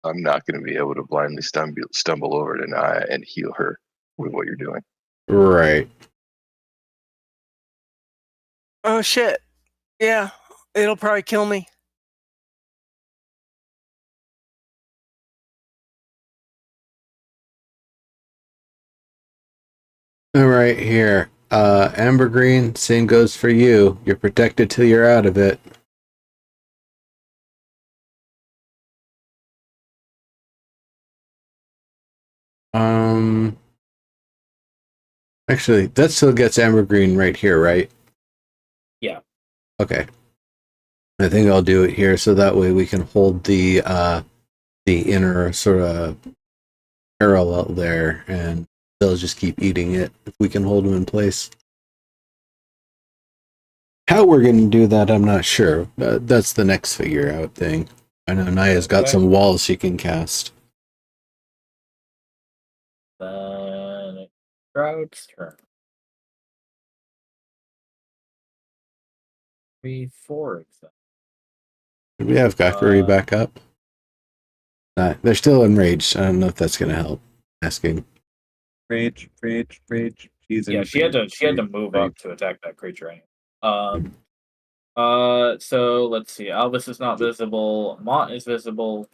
I'm not going to be able to blindly stumble over to Naya and heal her with what you're doing. Right. Oh, shit. Yeah, it'll probably kill me. All right, here. Amber Green, same goes for you. You're protected till you're out of it. Actually, that still gets Amber Green right here, right? Yeah. Okay. I think I'll do it here so that way we can hold the inner sort of parallel there, and they'll just keep eating it if we can hold them in place. How we're going to do that, I'm not sure. That's the next figure out thing. I know Naya's got some walls she can cast. Shroud's turn. 3, 4 example. Do we have Gakuri back up? They're still enraged. I don't know if that's going to help. Asking. Rage. She's Yeah, in she had to rage, move rage. up to attack that creature anyway. So let's see. Albus is not visible. Mont is visible.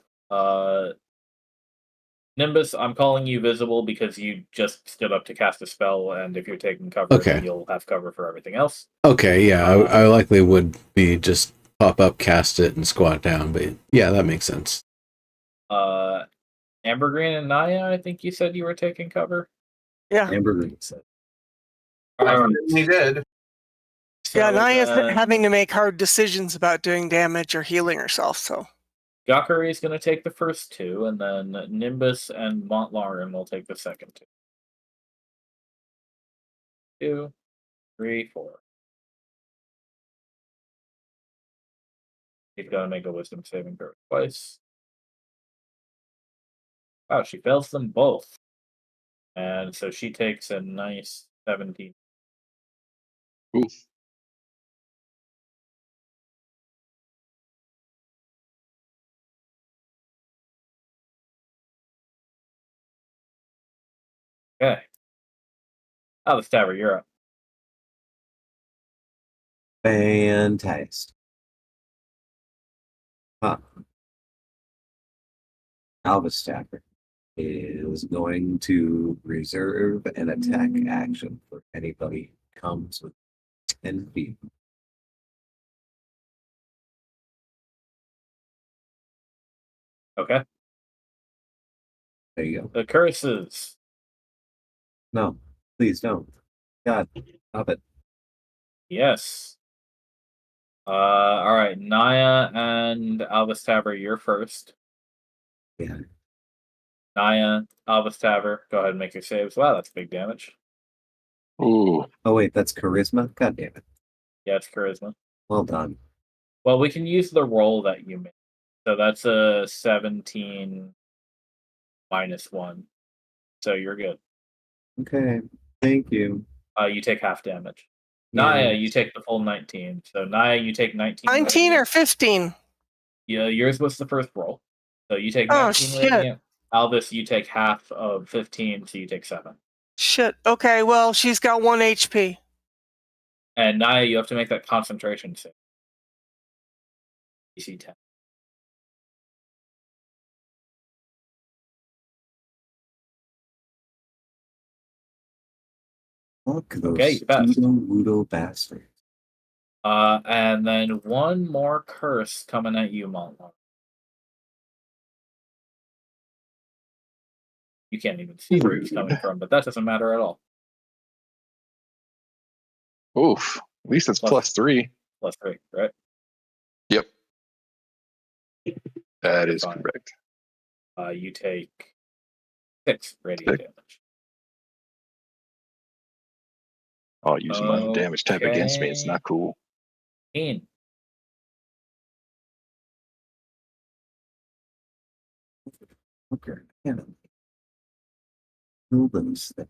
Nimbus, I'm calling you visible because you just stood up to cast a spell, and if you're taking cover, Okay. then you'll have cover for everything else. Okay, yeah, I likely would be just pop up, cast it, and squat down, but yeah, that makes sense. Ambergreen and Naya, I think you said you were taking cover. Yeah. Ambergreen said. I certainly did. Yeah, So Naya's then having to make hard decisions about doing damage or healing herself, so. Gakuri is going to take the first 2, and then Nimbus and Montlarin will take the second 2. 2, 3, 4. She's got to make a wisdom saving throw twice. Wow, she fails them both. And so she takes a nice 17. Oof. Okay. Alice Tabber, you're up. Fantastic. Huh. Albus Stacker is going to reserve an attack action for anybody who comes with 10 feet. Okay. There you go. The curses. No, please don't. God, stop it. Yes. All right. Naya and Albus Tabber, you're first. Yeah. Naya, Albus Tabber, go ahead and make your saves. Wow, that's big damage. Ooh. Oh wait, that's charisma. God damn it. Yeah, it's charisma. Well done. Well, we can use the roll that you made. So that's a 17 minus 1. So you're good. Okay. Thank you. You take half damage. Yeah. Naya, you take the full 19. So Naya, you take 19. 19 radiant. or 15? Yeah, yours was the first roll. So you take Oh, 19 shit. radiant. Albus, you take half of 15, so you take 7. Shit. Okay, well, she's got 1 HP. And Naya, you have to make that concentration save. DC 10. Look, those Okay, you passed. pseudo-wudo bastards. And then one more curse coming at you, Montlaw. You can't even see where it's coming from, but that doesn't matter at all. Oof. At least it's +3. +3, right? Yep. That is Fine. correct. You take 6 radiant damage. Oh, using my own damage type against me. It's not cool. 18. Okay. Yeah. Kill those things.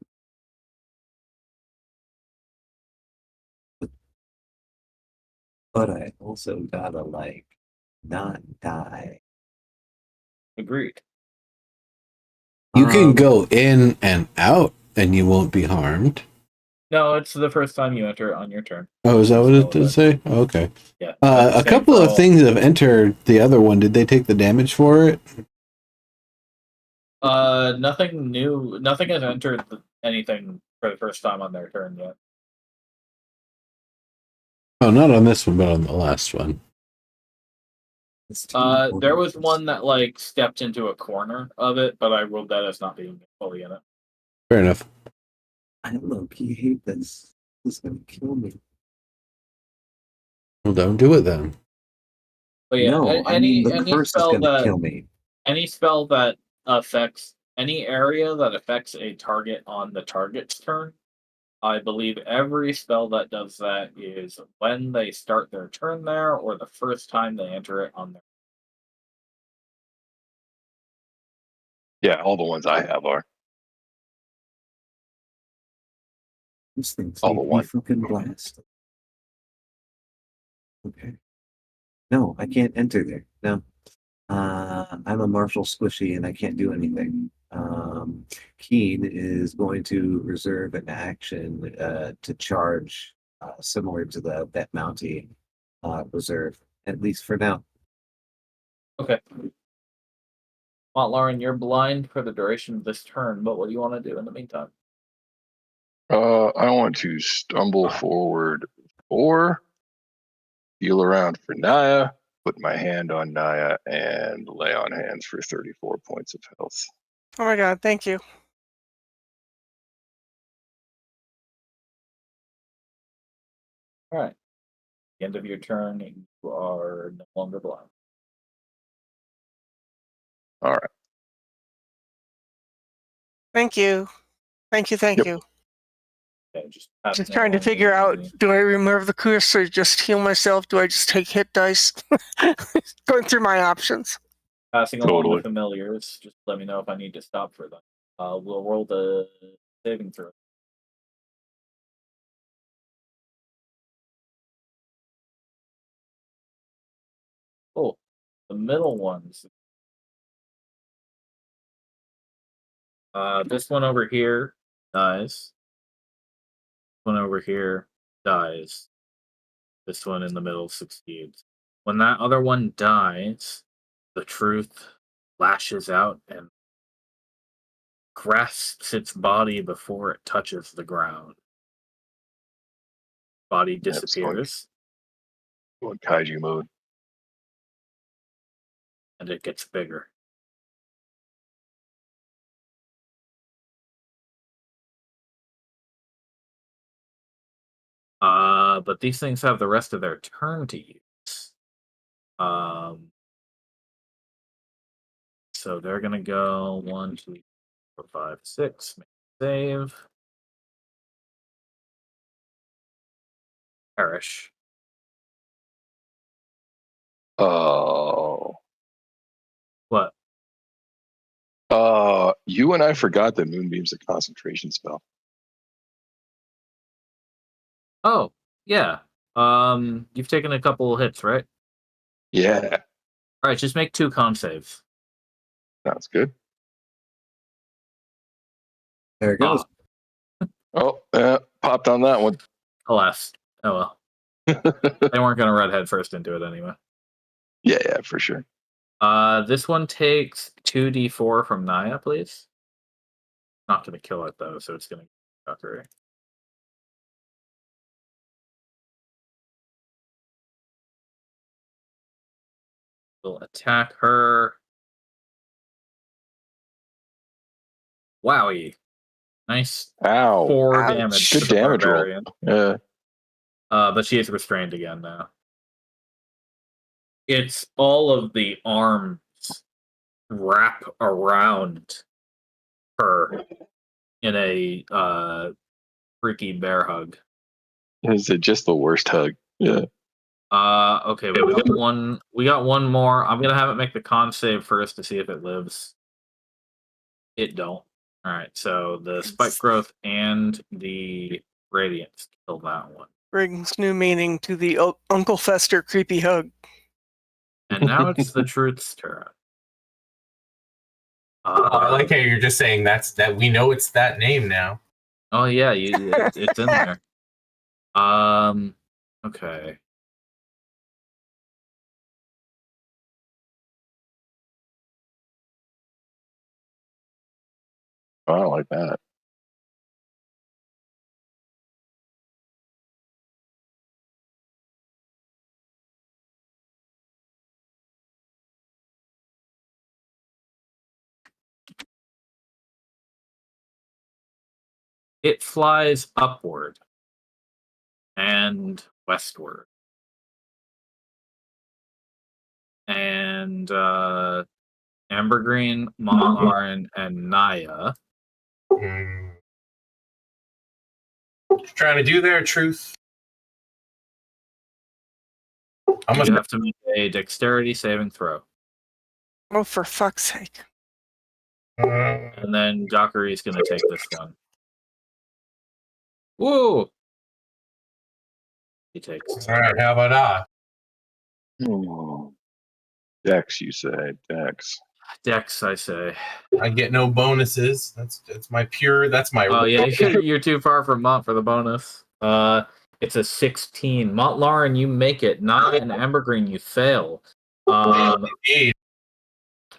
But I also gotta not die. Agreed. You can go in and out, and you won't be harmed. No, it's the first time you enter on your turn. Oh, is that what it did say? Oh, okay. Yeah. A couple of things have entered the other one. Did they take the damage for it? Nothing new. Nothing has entered anything for the first time on their turn yet. Oh, not on this one, but on the last one. There was one that stepped into a corner of it, but I ruled that as not being fully in it. Fair enough. I low-key hate this. This is gonna kill me. Well, don't do it then. But yeah, No, I mean the curse is gonna kill me. Any spell that affects any area that affects a target on the target's turn, I believe every spell that does that is when they start their turn there or the first time they enter it on their. Yeah, all the ones I have are. This thing's All need but to be one. fucking blasted. Okay. No, I can't enter there. No. I'm a Marshall squishy and I can't do anything. Keen is going to reserve an action to charge, similar to that Mountie reserve, at least for now. Okay. Well, Lauren, you're blind for the duration of this turn, but what do you want to do in the meantime? I want to stumble forward 4, feel around for Naya, put my hand on Naya, and lay on hands for 34 points of health. Oh my god, thank you. All right. At the end of your turn, you are no longer blind. All right. Thank you. Thank you, thank Yep. you. Okay, just pass Just it trying to along figure out, easily. do I remove the curse or just heal myself? Do I just take hit dice? Going through my options. Passing along Totally. the familiars. Just let me know if I need to stop for them. We'll roll the saving throw. Oh, the middle ones. This one over here dies. This one over here dies. This one in the middle succeeds. When that other one dies, the truth lashes out and grasps its body before it touches the ground. Body Yeah, it's going disappears, kaiju mode. and it gets bigger. But these things have the rest of their turn to use. So they're gonna go 1, 2, 4, 5, 6. Make a save. Perish. Oh. What? You and I forgot that Moonbeam's a concentration spell. Oh, yeah. You've taken a couple hits, right? Yeah, All right, just make 2 con saves. sounds good. There it goes. Oh, popped on that one. Alas. Oh well. They weren't gonna run head first into it anyway. Yeah, for sure. This one takes 2d4 from Naya, please. Not gonna kill it though, so it's gonna Valkyrie. We'll attack her. Wowie. Nice Ow. 4 Ouch. damage Good to the damage roll. barbarian. Yeah. But she is restrained again now. It's all of the arms wrap around her in a freaky bear hug. Is it just the worst hug? Yeah. Okay, we got one more. I'm gonna have it make the con save first to see if it lives. It don't. Alright, so the spike growth and the radiance kill that one. Brings new meaning to the Uncle Fester creepy hug. And now it's the truth's turn. I like how you're just saying that we know it's that name now. Oh yeah, it's in there. Okay. I don't like that. It flies upward and westward. And Ambergreen, Monlarin, and Naya. What you trying to do there, Truth? I'm You gonna have to make a dexterity saving throw. Oh, for fuck's sake. And then Valkyrie's going to take this one. Woo! He takes. All right, how about I? Oh. Dex, you say. Dex. Dex, I say. I get no bonuses. That's my pure. That's my. Oh yeah, you're too far from Mont for the bonus. It's a 16. Mont Lauren, you make it. Naya and Ambergreen, you fail. Indeed.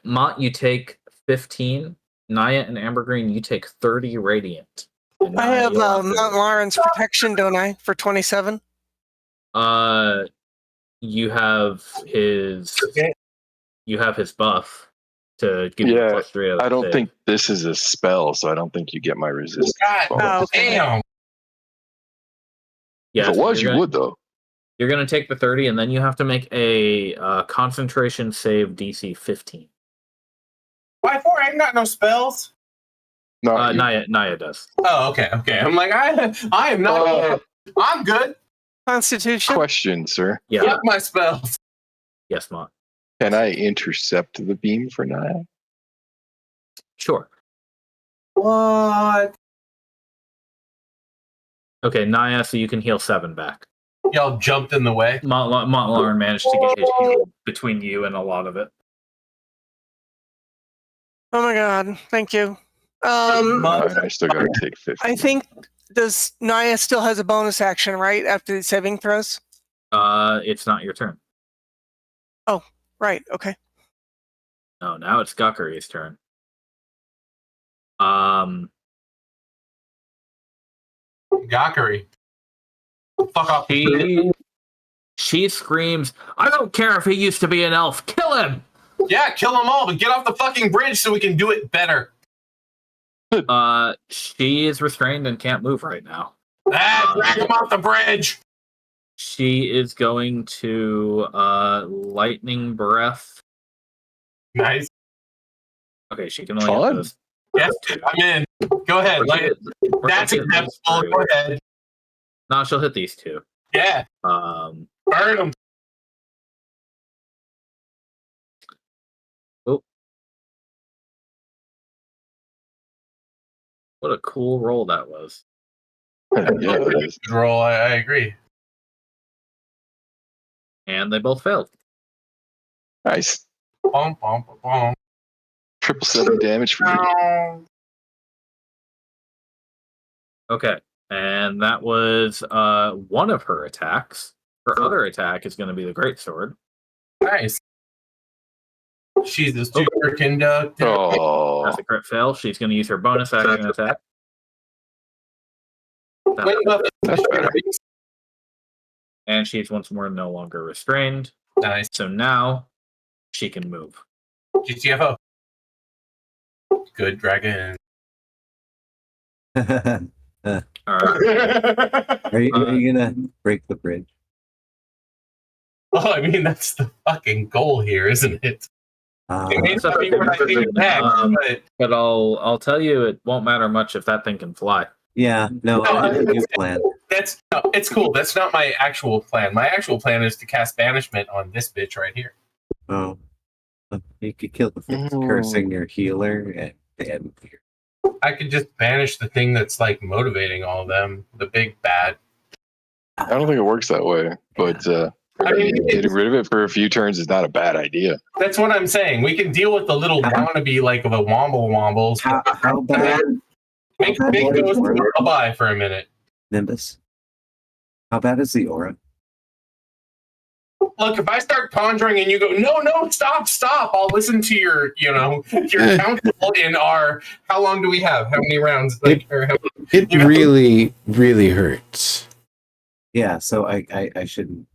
Mont, you take 15. Naya and Ambergreen, you take 30 radiant. And I Naya, have you'll to- Mount Lawrence protection, don't I? For 27. You have his. Okay. You have his buff to give you Yeah, +3. I don't think this is a spell, so I don't think you get my resistance. God bonus. Oh, okay. damn. Yeah, If it so was, you're you gonna, would though. You're going to take the 30, and then you have to make a concentration save DC 15. Why for? I ain't got no spells. Not you. Naya does. Oh, okay. I'm like, I am not. I'm good. Constitution. Question, sir. Yeah. Fuck my spells. Yes, Mont. Can I intercept the beam for Naya? Sure. What? Okay, Naya, so you can heal 7 back. Y'all jumped in the way. Mont Lauren managed to get his shield between you and a lot of it. Oh my god, thank you. Alright, I still gotta take 50. I think does Naya still has a bonus action, right? After the saving throws? It's not your turn. Right, okay. No, now it's Guckery's turn. Gawkery. Fuck off. She screams, "I don't care if he used to be an elf. Kill him!" Yeah, kill them all, but get off the fucking bridge so we can do it better. She is restrained and can't move right now. Drag him off the bridge. She is going to lightning breath. Nice. Okay, she can only Fun. hit those. Yes, I'm in. Go ahead. That's acceptable. Go ahead. No, she'll hit these 2. Yeah. Um, Burn them. what a cool roll that was. Yeah, it is. Good roll. I agree. And they both failed. Nice. Bum, bum, bum, bum. 777 damage for you. Okay, and that was one of her attacks. Her other attack is going to be the greatsword. Nice. She's a super conductor. Oh, That's a crit fail. She's going to use her bonus action attack. that's better. And she's once more no longer restrained. Nice. So now she can move. GTFO. Good dragon. All right. Are you gonna break the bridge? Well, I mean, that's the fucking goal here, isn't it? It may not be what I think next, but I'll tell you, it won't matter much if that thing can fly. Yeah, no, I have a new plan. It's cool. That's not my actual plan. My actual plan is to cast banishment on this bitch right here. Oh, you could kill the thing cursing your healer and I could just banish the thing that's like motivating all of them, the big bad. I don't think it works that way, but I mean, getting rid of it for a few turns is not a bad idea. That's what I'm saying. We can deal with the little wannabe like the wombles. How bad? Make those bye for a minute. Nimbus. How bad is the aura? Look, if I start conjuring and you go, no, stop, I'll listen to your counsel in our. How long do we have? How many rounds? It really, really hurts. Yeah, so I shouldn't,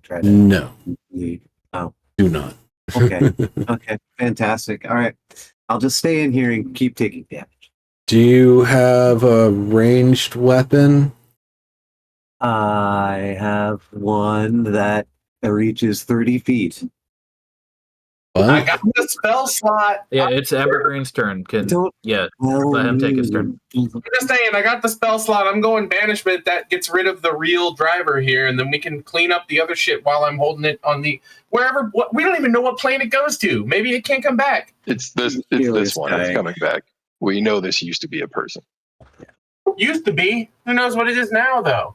try to No, lead. Oh, do not. okay, okay, fantastic. All right, I'll just stay in here and keep taking damage. Do you have a ranged weapon? I have one that reaches 30 feet. What? I got the spell slot. Yeah, it's Evergreen's turn. Let him take his turn. I'm just saying, I got the spell slot. I'm going banishment. That gets rid of the real driver here, and then we can clean up the other shit while I'm holding it on the wherever. We don't even know what plane it goes to. Maybe it can't come back. It's this one. It's coming back. We know this used to be a person. Used to be. Who knows what it is now, though?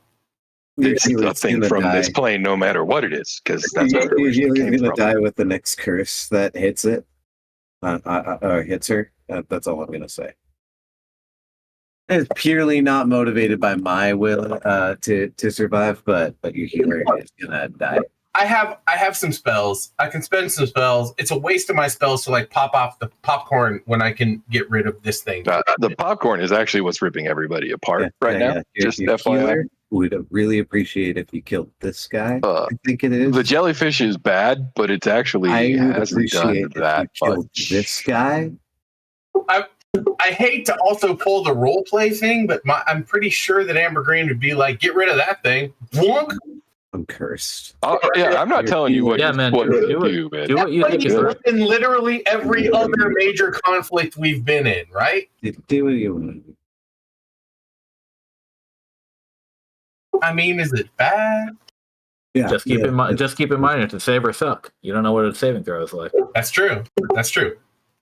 It's Usually a it's thing gonna from die. this plane, no matter what it is, because that's where it Usually originally it's came gonna from. die with the next curse that hits it. Hits her. That's all I'm gonna say. It's purely not motivated by my will to survive, but your healer is gonna die. I have some spells. I can spend some spells. It's a waste of my spells to like pop off the popcorn when I can get rid of this thing. The popcorn is actually what's ripping everybody apart right now. Just Your FYI. healer would really appreciate if you killed this guy. Uh, I think it is. The jellyfish is bad, but it's actually I would hasn't done appreciate if that you killed much. this guy. I hate to also pull the role play thing, but I'm pretty sure that Amber Green would be like, "Get rid of that thing." Wonk. I'm cursed. Yeah, I'm not telling you what Yeah, you man, what to do it. do, man. Do what you think is right. In literally every other major conflict we've been in, right? Do what you want. I mean, is it bad? Yeah. Just keep in mind. Just keep in mind it's a save or suck. You don't know what a saving throw is like. That's true. That's true.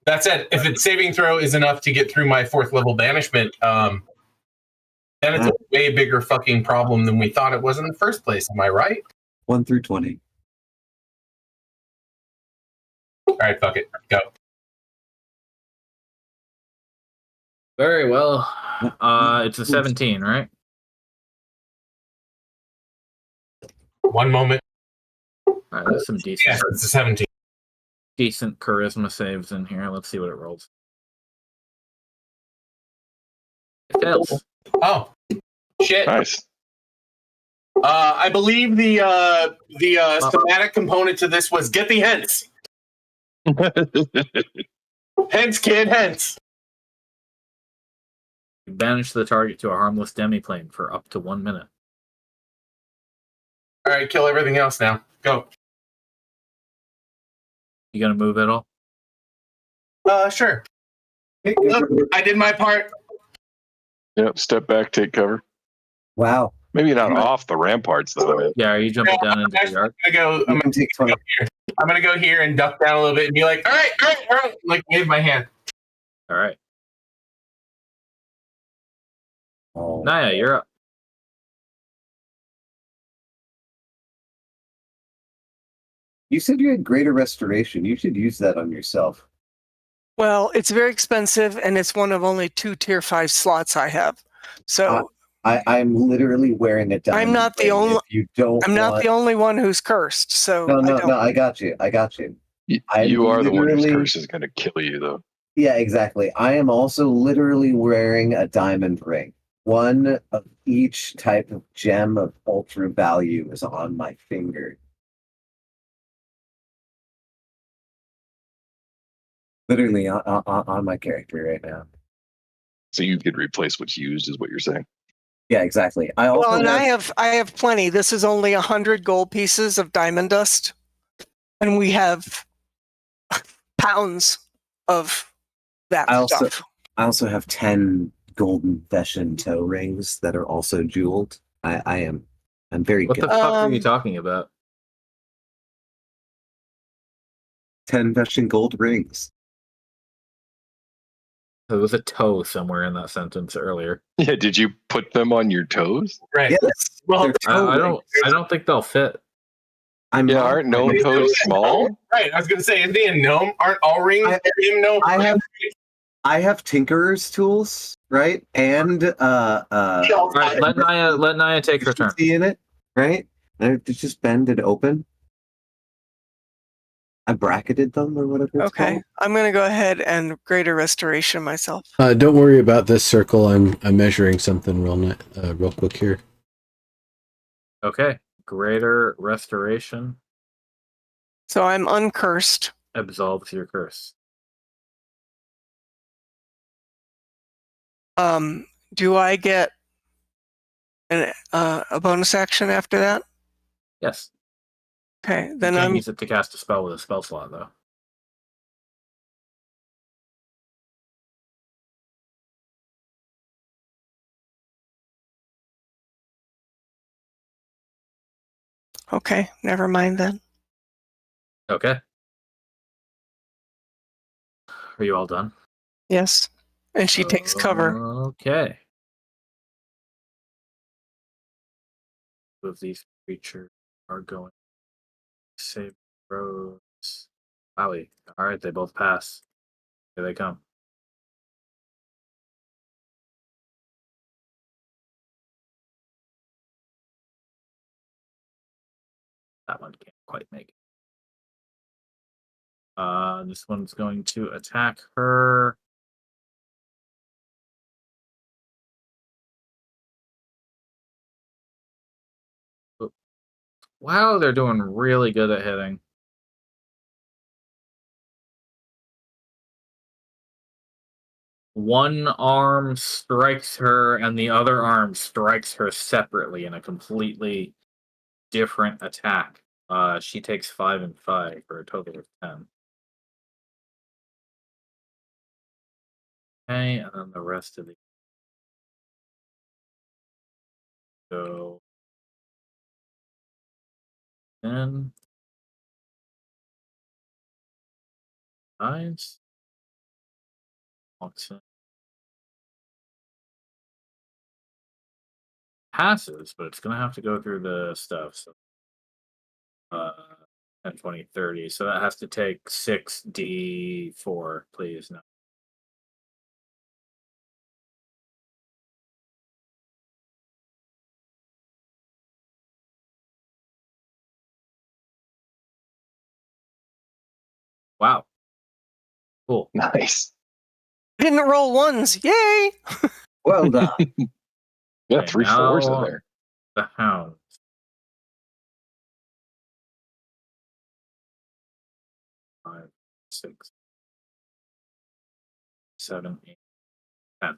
That said, if its saving throw is enough to get through my 4th level banishment, then it's a way bigger fucking problem than we thought it was in the first place. Am I right? 1 through 20. All right, fuck it. Go. Very well. It's a 17, right? One moment. All right, there's some decent, Yes, it's a 17. decent charisma saves in here. Let's see what it rolls. It fails. Oh, shit. Nice. I believe the thematic component to this was get thee hence. Hence, kid, hence. You banish the target to a harmless demiplane for up to 1 minute. All right, kill everything else now. Go. You gonna move at all? Sure. Look, I did my part. Yep. Step back, take cover. Wow. Maybe not off the ramparts though. Man. Yeah, are you jumping down into the Actually, yard? You can take 20. I'm gonna go here and duck down a little bit and be like, all right, like wave my hand. All right. Oh. Naya, you're up. You said you had greater restoration. You should use that on yourself. Well, it's very expensive, and it's one of only 2 tier 5 slots I have. So I'm literally wearing a diamond. I'm not the ring. only. If you don't. I'm not the only one who's cursed. So No. I got you. You are the one whose literally- curse is going to kill you, though. Yeah, exactly. I am also literally wearing a diamond ring. One of each type of gem of ultra value is on my finger. Literally on my character right now. So you could replace what's used, is what you're saying. Yeah, exactly. I also well, and I have plenty. This is only 100 gold pieces of diamond dust, and we have pounds of that stuff. I also have 10 golden Veshan toe rings that are also jeweled. I'm very What good. the fuck are you talking about? 10 Veshan gold rings. There was a toe somewhere in that sentence earlier. Yeah, did you put them on your toes? Right. Yes. Well, they're toe I rings. don't think they'll fit. Yeah, aren't gnome toes small? Right. I was gonna say, isn't he a gnome? Aren't all rings gnome? I have tinkerer's tools, right? And All right, let Naya take her turn. in it, right? And I just bend and open. I bracketed them or whatever it's Okay, called. I'm going to go ahead and greater restoration myself. Don't worry about this circle. I'm measuring something real quick here. Okay. Greater restoration So I'm uncursed. absolves your curse. Do I get a bonus action after that? Yes. Okay, You then can't I'm use it to cast a spell with a spell slot, though. okay. Never mind then. Okay. Are you all done? Yes, and she takes cover. Okay. Two of these creatures are going to save throws. Wowie. All right, they both pass. Here they come. That one can't quite make it. This one's going to attack her. Wow, they're doing really good at hitting. One arm strikes her, and the other arm strikes her separately in a completely different attack. She takes 5 and 5 for a total of 10. Okay, and then the rest of the go 10. Nice. Walks in. Passes, but it's gonna have to go through the stuff. So 10, 20, 30. So that has to take 6d4, please. No. Wow. Cool. Nice. Didn't roll ones. Yay! Well done. Yeah, Okay, 3 4s in now there. the hound. 5, 6, 7, 8, 10.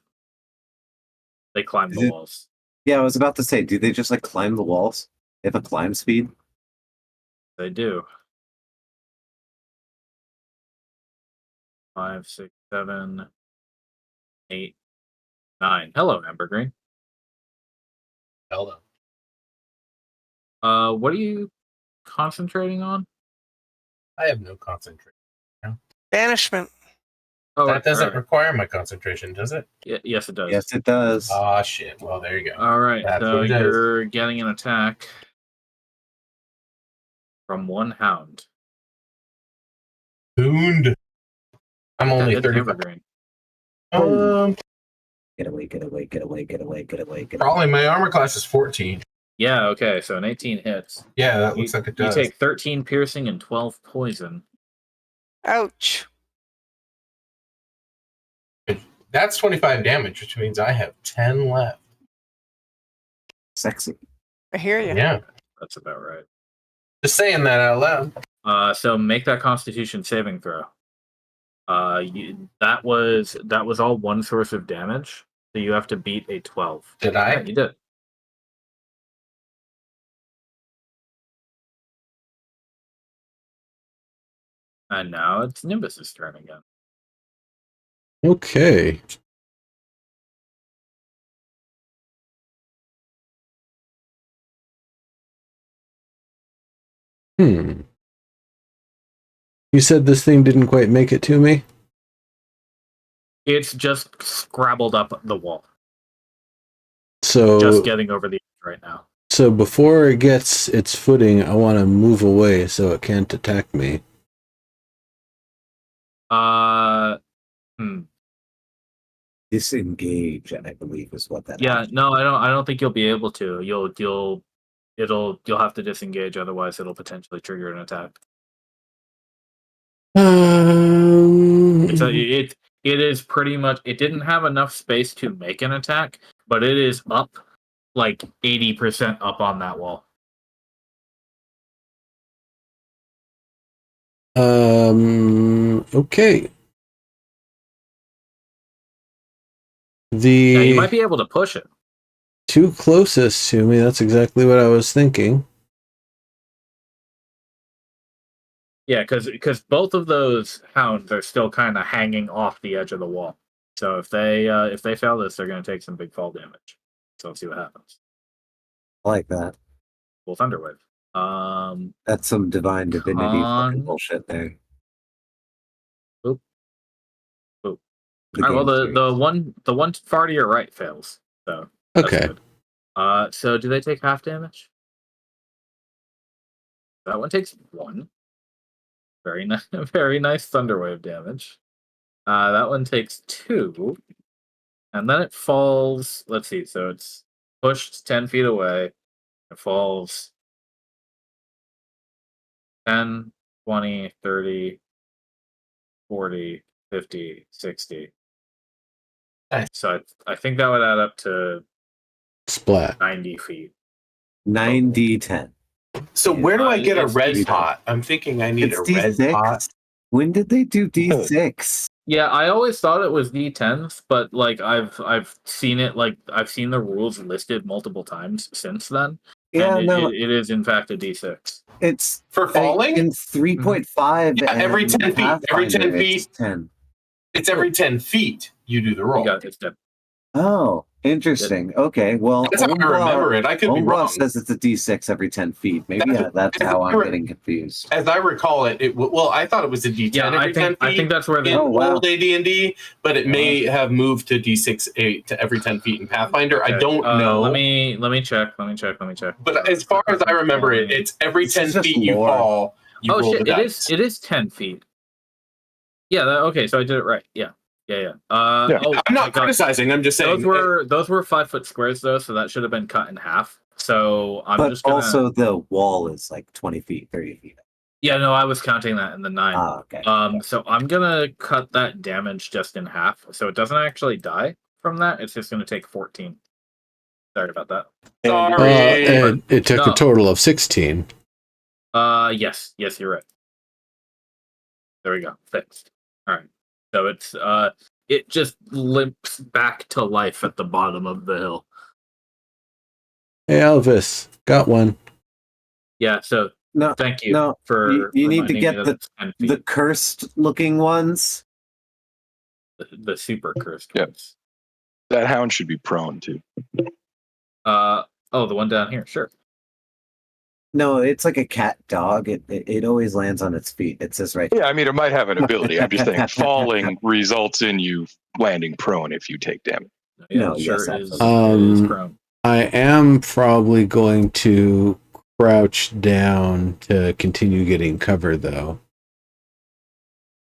They climb the Is it- walls. Yeah, I was about to say, do they just like climb the walls? They have a climb speed? They do. 5, 6, 7, 8, 9. Hello, Ambergreen. Hello. What are you concentrating on? I have no concentration. Banishment. Oh, That doesn't right. require my concentration, does it? Yes, it does. Yes, it does. Oh shit. Well, there you go. All right, That's so what it is. you're getting an attack from one hound. Hound. I'm That only hits 35. Ambergreen. Get away, get away, get away, get away, get away, get away. Probably my armor class is 14. Yeah, okay, so an 18 hits. Yeah, that looks like it You does. take 13 piercing and 12 poison. Ouch. That's 25 damage, which means I have 10 left. Sexy. I hear you. Yeah. That's about right. Just saying that out loud. So make that Constitution saving throw. That was all one source of damage, so you have to beat a 12. Did I? Yeah, you did. And now it's Nimbus's turn again. Okay. You said this thing didn't quite make it to me? It's just scrabbled up the wall. So Just getting over the edge right now. So before it gets its footing, I want to move away so it can't attack me. Disengage, I believe, is what that. Yeah, happens. no, I don't think you'll be able to. You'll have to disengage, otherwise it'll potentially trigger an attack. It is pretty much. It didn't have enough space to make an attack, but it is up like 80% up on that wall. Okay. Yeah, you might be able to push it. Two closest to me, that's exactly what I was thinking. Yeah, because both of those hounds are still kind of hanging off the edge of the wall. So if they fail this, they're going to take some big fall damage. So let's see what happens. I like that. Full Thunderwave. That's some divine divinity fucking bullshit there. Oop. The All right, well, game series. the one far to your right fails. So Okay. good. So do they take half damage? That one takes 1. Very nice, very nice thunderwave damage. That one takes 2, and then it falls. Let's see. So it's pushed 10 feet away. It falls 10, 20, 30, 40, 50, 60. Nice. So I think that would add up to Splat. 90 feet. 9d10. So where do I get a It's red D6. pot? I'm thinking I need It's a red d6. pot. When did they do d6? Yeah, I always thought it was D10s, but like I've seen it, like I've seen the rules listed multiple times since then. Yeah, And no, it is in fact a D6. it's For falling? in 3.5. Yeah, every and 10 feet. Every 10 Pathfinder, feet. it's 10. It's every 10 feet you do the roll. You got it's dead. Oh, interesting. Okay, well, That's how I remember it. I could be Omar wrong. says it's a d6 every 10 feet. Maybe that's how I'm getting confused. As I recall it, well, I thought it was a D10 Yeah, every 10 feet. I think that's where in the old AD&D, but it may have moved to D6 8 to every 10 feet in Pathfinder. I don't know. Let me check. But as far as I remember it, it's every This 10 is just feet you lore. fall, you Oh roll shit! the It dice. is 10 feet. Yeah. Okay. So I did it right. Yeah. Yeah. Oh, I'm not criticizing. I'm just saying. those were 5-foot squares though, so that should have been cut in half. So I'm But just gonna. also the wall is like 20 feet, 30 feet. Yeah, no, I was counting that in the 9. Ah, okay. So I'm gonna cut that damage just in half, so it doesn't actually die from that. It's just gonna take 14. Sorry about that. Sorry. And it took No. a total of 16. Yes, you're right. There we go, fixed. All right. So it's it just limps back to life at the bottom of the hill. Hey, Elvis, got one. Yeah. So No, thank you no, for you need to reminding me get that the it's 10 feet. the cursed looking ones. The super cursed Yep. ones. That hound should be prone too. Oh, the one down here. Sure. No, it's like a cat dog. It always lands on its feet. It says right. Yeah, I mean, it might have an ability. I'm just saying, falling results in you landing prone if you take damage. Yeah, No, it yes, sure is. absolutely. It is prone. I am probably going to crouch down to continue getting cover, though.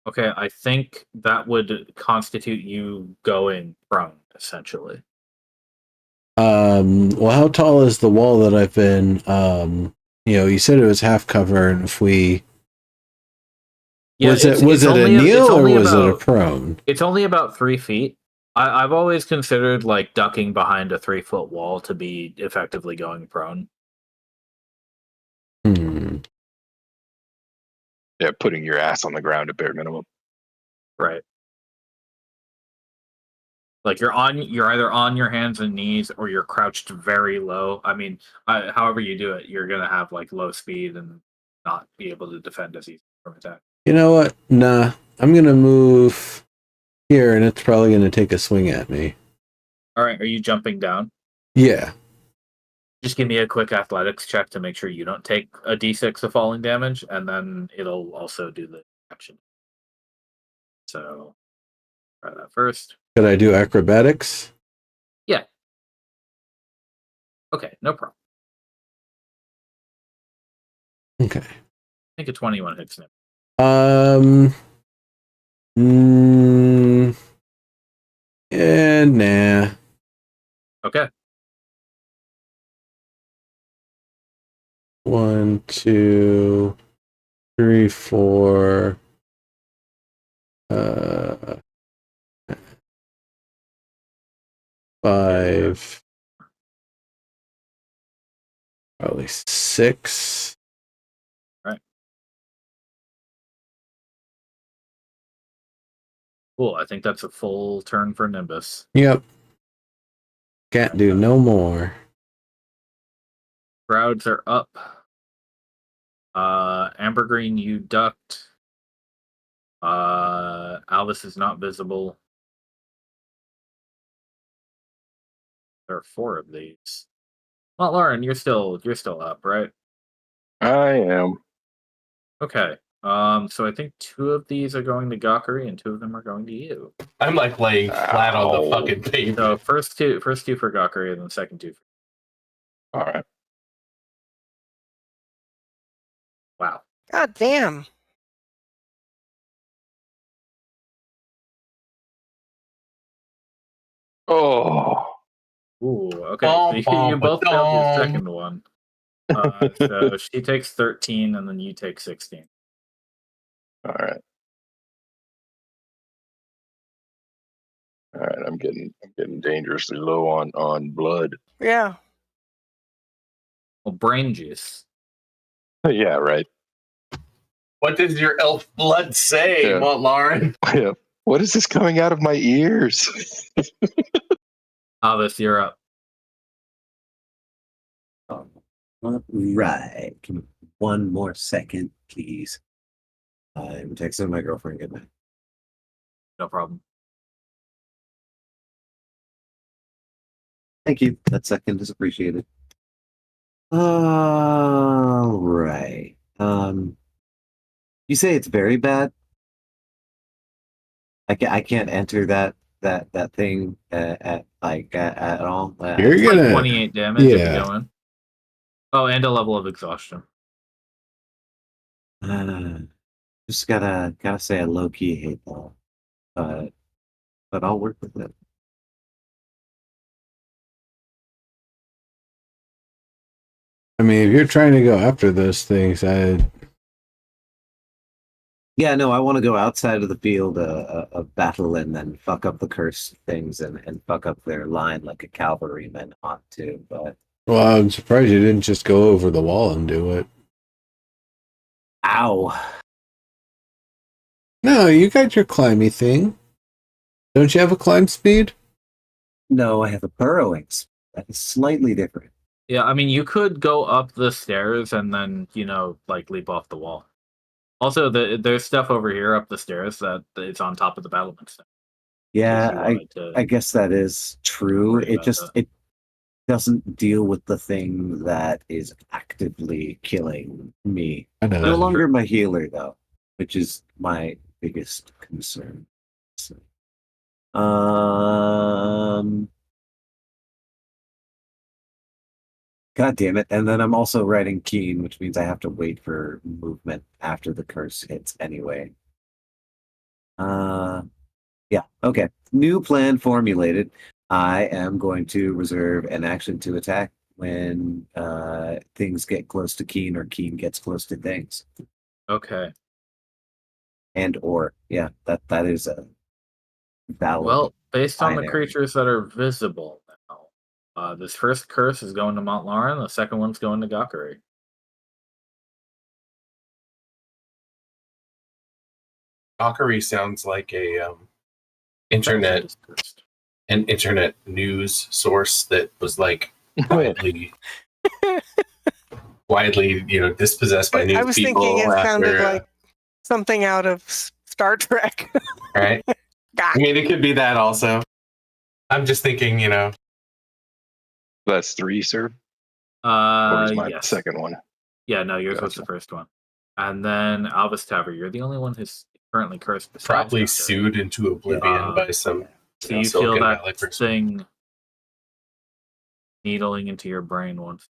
Okay, I think that would constitute you going prone, essentially. Well, how tall is the wall that I've been? You said it was half cover, and if we was it a kneel or was it a prone? It's only about 3 feet. I've always considered like ducking behind a 3-foot wall to be effectively going prone. Yeah, putting your ass on the ground at bare minimum. Right. Like you're either on your hands and knees or you're crouched very low. I mean, however you do it, you're gonna have like low speed and not be able to defend as easy from attack. You know what? Nah, I'm gonna move here, and it's probably gonna take a swing at me. All right, are you jumping down? Yeah. Just give me a quick athletics check to make sure you don't take a d6 of falling damage, and then it'll also do the action. So, try that first. Could I do acrobatics? Yeah. Okay, no problem. Okay. I think a 21 hits him. Nah. Okay. 1, 2, 3, 4. 5. Probably 6. Right. Cool. I think that's a full turn for Nimbus. Yep. Can't do no more. Crowds are up. Ambergreen, you ducked. Alice is not visible. There are 4 of these. Well, Lauren, you're still up, right? I am. Okay. So I think 2 of these are going to Gokuri and 2 of them are going to you. I'm like laying flat on the Ow. fucking pavement. So first two for Gokuri and then second 2 for All right. God damn. Oh, Ooh, okay. So you both failed your second one. So she takes 13, and then you take 16. all right. All right, I'm getting dangerously low on blood. Yeah. Well, brain juice. Yeah, right. What does your elf blood say, Yeah. Lauren? Yeah. What is this coming out of my ears? Avis, you're up. Right. Give me one more second, please. I'm texting my girlfriend. Good night. No problem. Thank you. That second is appreciated. All right. You say it's very bad. I can't enter that thing at all. You're It's like gonna, 28 damage if you yeah. go in. Oh, and a level of exhaustion. Just gotta say I low key hate that, but I'll work with it. I mean, if you're trying to go after those things, Yeah, no, I want to go outside of the field of battle and then fuck up the curse things and fuck up their line like a cavalryman ought to. But well, I'm surprised you didn't just go over the wall and do it. ow, No, you got your climby thing. Don't you have a climb speed? no, I have a burrowing. That is slightly different. Yeah, I mean, you could go up the stairs and then, like leap off the wall. Also, there's stuff over here up the stairs that is on top of the battlements. Yeah, You wanted to I guess that is true. worry It about just that. it doesn't deal with the thing that is actively killing me. I know. No longer my healer though, which is my biggest concern. So, God damn it. And then I'm also writing keen, which means I have to wait for movement after the curse hits anyway. Yeah, okay. New plan formulated. I am going to reserve an action to attack when things get close to keen or keen gets close to things. Okay. And or yeah, that is a valid. Well, based on the binary. creatures that are visible now, this first curse is going to Montlarin, the second one's going to Gakari. Valkyrie sounds like a Internet an internet news source that was like widely dispossessed by news I was people. thinking it sounded after, like something out of Star Trek. right. I mean, it could be that also. I'm just thinking, That's 3, sir. Or is my Yes. second one? Yeah, no, yours was Gotcha. the first one. And then Alvis Taver, you're the only one who's currently cursed. besides probably Gakari. sued into oblivion by some. So you feel Silicon that Valley person. thing needling into your brain once.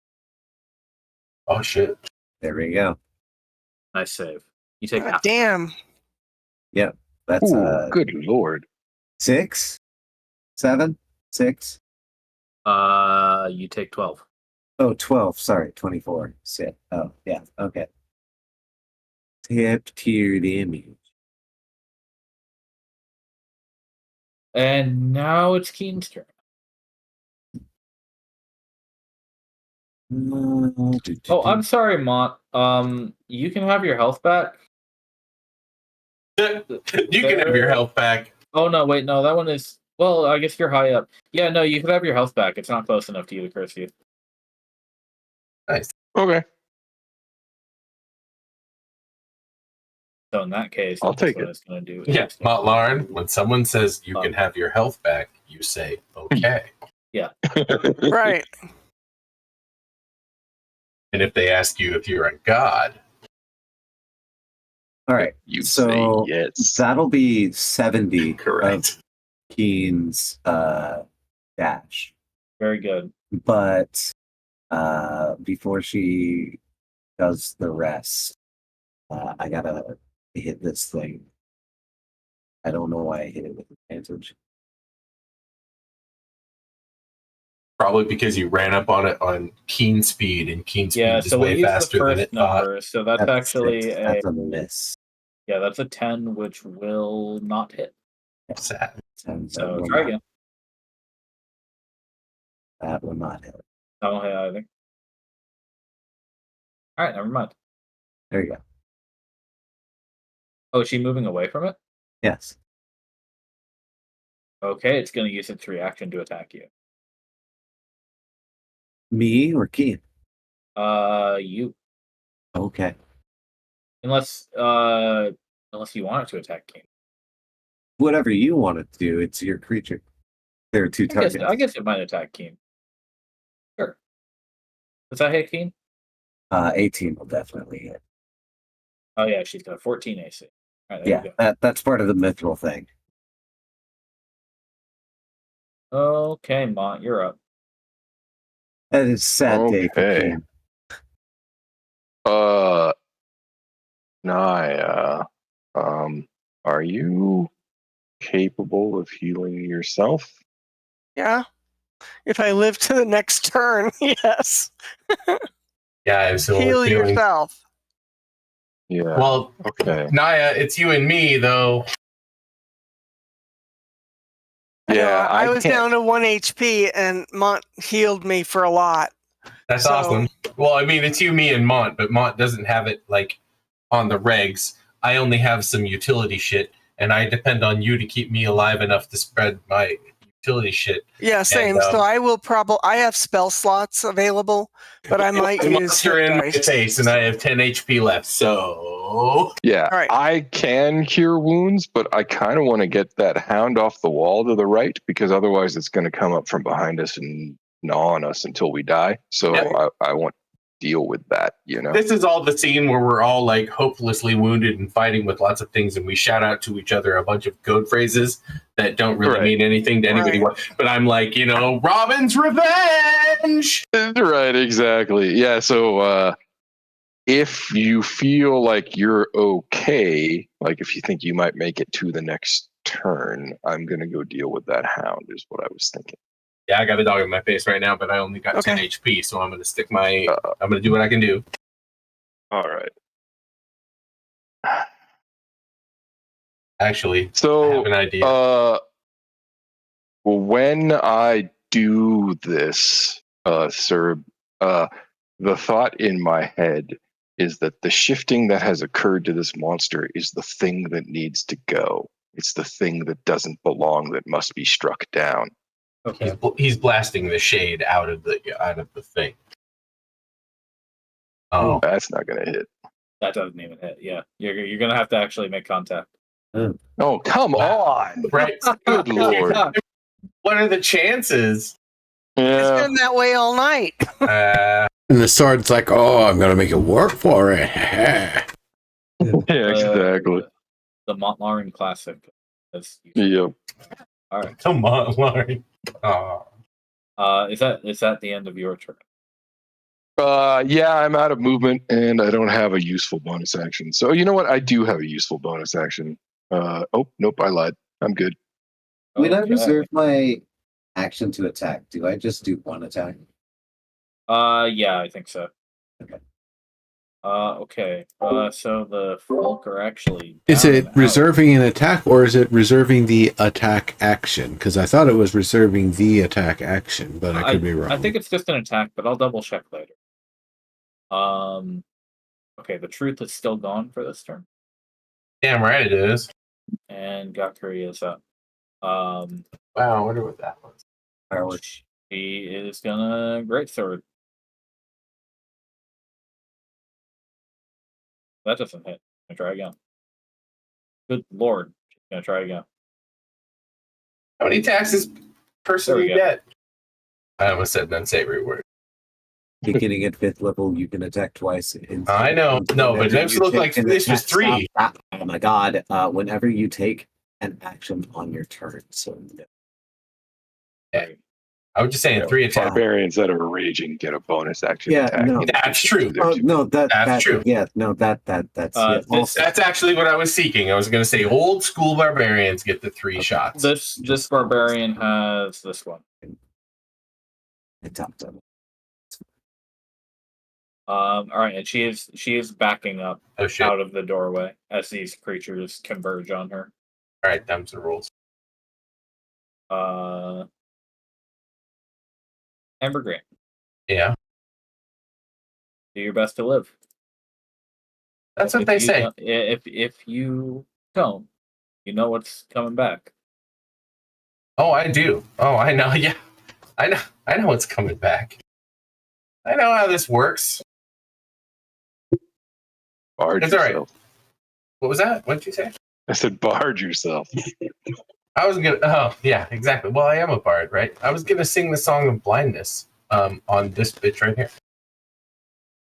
Oh shit! There we go. Nice save. You take God half. damn. Yep. That's Ooh, good lord. 6, 7, 6. You take 12. Oh, 12. Sorry, 24. Shit. Oh, yeah. Okay. Tip tier damage. And now it's Keen's turn. Oh, I'm sorry, Mont. You can have your health back. You can have your health back. Oh no, wait, no, that one is. Well, I guess you're high up. Yeah, no, you can have your health back. It's not close enough to you to curse you. Nice. Okay. So in that case, I'll that's take what it. I was going to do. Yeah, Lauren. When someone says you can have your health back, you say okay. Right. And if they ask you if you're a god, All right. You So say yes. that'll be 70 correct. of Keen's dash. Very good. But before she does the rest, I gotta hit this thing. I don't know why I hit it with advantage. Probably because you ran up on it on keen speed, and keen speed Yeah, is so we'll way use the faster than first it thought. number. So that's That's actually 6. That's a miss. yeah, that's a 10, which will not hit. Sad. 10, that So will try not- again. That will not hit. I don't hit either. All right, never mind. There you go. Oh, is she moving away from it? Yes. Okay, it's going to use its reaction to attack you. Me or Keen? You. Okay. Unless you want it to attack King. Whatever you want it to do, it's your creature. There are 2 targets. I guess it might attack Keen. Sure. Does that hit Keen? 18 will definitely hit. Oh yeah, she's got 14 AC. All right, there you Yeah, go. that's part of the mithril thing. Okay, Mont, you're up. That is a sad day for Okay. Keen. Naya, are you capable of healing yourself? Yeah. If I live to the next turn, yes. Yeah, I have similar Heal feelings. yourself. Yeah. Well, Okay. Naya, it's you and me though. I know, Yeah, I was can't. down to 1 HP, and Mont healed me for a lot. That's So- awesome. Well, I mean, it's you, me, and Mont, but Mont doesn't have it like on the regs. I only have some utility shit, and I depend on you to keep me alive enough to spread my utility shit. Yeah, same. And, So I will probably. I have spell slots available, but I might use monster hit in my dice. face, and I have 10 HP left. So Yeah, All right. I can cure wounds, but I kind of want to get that hound off the wall to the right because otherwise it's going to come up from behind us and gnaw on us until we die. So Yeah. I want to deal with that, you know? this is all the scene where we're all like hopelessly wounded and fighting with lots of things, and we shout out to each other a bunch of code phrases that don't really Right. mean anything to anybody. Right. But I'm like, Robin's revenge. Right, exactly. Yeah, so if you feel like you're okay, like if you think you might make it to the next turn, I'm going to go deal with that hound, is what I was thinking. Yeah, I got a dog in my face right now, but I only got 10 Okay. HP, so I'm going to stick I'm going to do what I can do. All right. Actually, I So, have an idea. when I do this, sir, the thought in my head is that the shifting that has occurred to this monster is the thing that needs to go. It's the thing that doesn't belong, that must be struck down. Okay. He's blasting the shade out of the thing. Oh, That's not going to hit. That doesn't even hit. Yeah, you're gonna have to actually make contact. Oh, come on. right. Good lord. What are the chances? It's Yeah. been that way all night. And the sword's like, oh, I'm going to make it work for it. Yeah, exactly. The Montlarin Classic. That's Yep. all right. Come on, Lauren. Is that the end of your turn? Yeah, I'm out of movement and I don't have a useful bonus action. So you know what? I do have a useful bonus action. Oh, nope, I lied. I'm good. When I Okay. reserve my action to attack, do I just do 1 attack? Yeah, I think so. Okay. Okay. So the folk are actually. Is down it and out. reserving an attack or is it reserving the attack action? Because I thought it was reserving the attack action, but I could be wrong. I think it's just an attack, but I'll double check later. Okay, the truth is still gone for this turn, Damn right it is. and Gakuri is up. Wow, I wonder what that was. Fireworks. He is gonna greatsword. That doesn't hit. I'm gonna try again. Good lord, she's gonna try again. How many taxes person There do we you go. get? I almost said an unsavory word. Beginning at 5th level, you can attack twice. I know. No, but this looked like this was 3. Oh my god. Whenever you take an action on your turn. So Right. I was just saying 3 attack. Barbarians that are raging get a bonus action Yeah, attack. no. That's true. They're Oh too- no, That's true. Yeah, no, that's yeah, also. That's actually what I was seeking. I was going to say old school barbarians get the 3 shots. This barbarian has this one. The top level. All right, and she is backing up Oh shit! out of the doorway as these creatures converge on her. All right, thumbs the rules. Amber Green, Yeah, do your best to live. that's what they say. If you don't, you know what's coming back. Oh, I do. Oh, I know. Yeah, I know what's coming back. I know how this works. Barge It's all right. yourself. What was that? What did you say? I said barge yourself. I was gonna. Oh, yeah, exactly. Well, I am a bard, right? I was gonna sing the song of blindness on this bitch right here.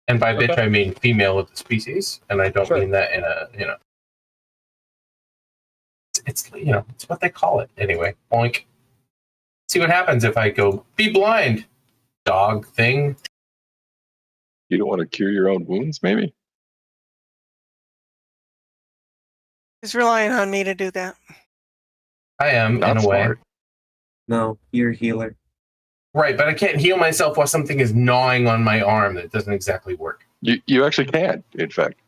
And by bitch, I mean female of the species, and I don't mean that in a It's it's what they call it anyway. Boink. See what happens if I go be blind, dog thing. You don't want to cure your own wounds, maybe? He's relying on me to do that. I am Not in a way. smart. No, you're a healer. Right, but I can't heal myself while something is gnawing on my arm. That doesn't exactly work. You actually can, in fact.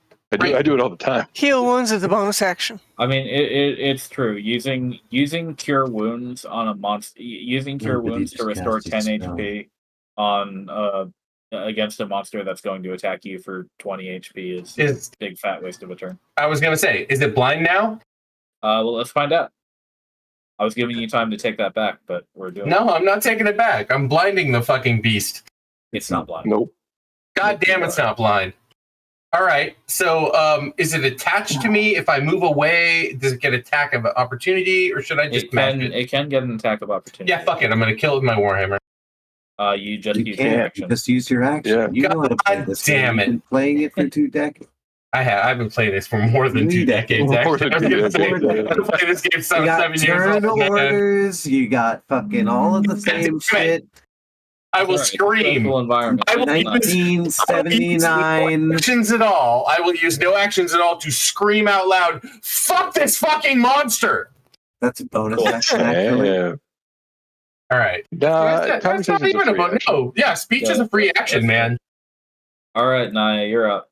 I do it all the time. Heal wounds is a bonus action. I mean, it's true. Using cure wounds on a monster, using cure Nobody wounds to just restore cast a 10 spell. HP on against a monster that's going to attack you for 20 HP is a big fat waste of a turn. I was gonna say, is it blind now? Well, let's find out. I was giving you time to take that back, but we're doing. No, I'm not taking it back. I'm blinding the fucking beast. It's not blind. Nope. God damn, it's not blind. All right. So, is it attached to me? If I move away, does it get attack of opportunity, or should I just mash it? It can get an attack of opportunity. Yeah, fuck it. I'm gonna kill it with my warhammer. You just You use your can't. action. You just use your action. Yeah. You know how to play God this damn game. it. You've been playing it for 2 decades. I've been playing this for more than 2 decades. More Actually, than I was gonna 2 say, decades. I've been playing this game You since got 7 years turn old. Man. orders. You got fucking all of the God same damn it. shit. I will Right, scream. stressful environment. I will use no 1979. actions at all. I will use no actions at all to scream out loud, fuck this fucking monster! That's a bonus action, actually. Yeah. All right. Nah, That's not conversation's even a free about, action. no. Yeah, speech is a free action, man. All right, Naya, you're up.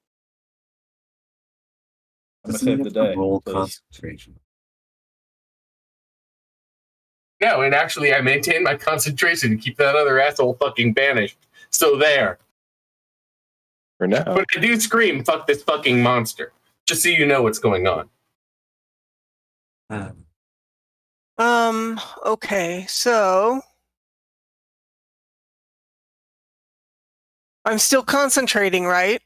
I'm gonna Doesn't save he the have to day. roll 'cause- concentration? No, and actually, I maintain my concentration and keep that other asshole fucking banished. So there. For now. But I do scream, fuck this fucking monster. Just so you know what's going on. Okay, so I'm still concentrating, right?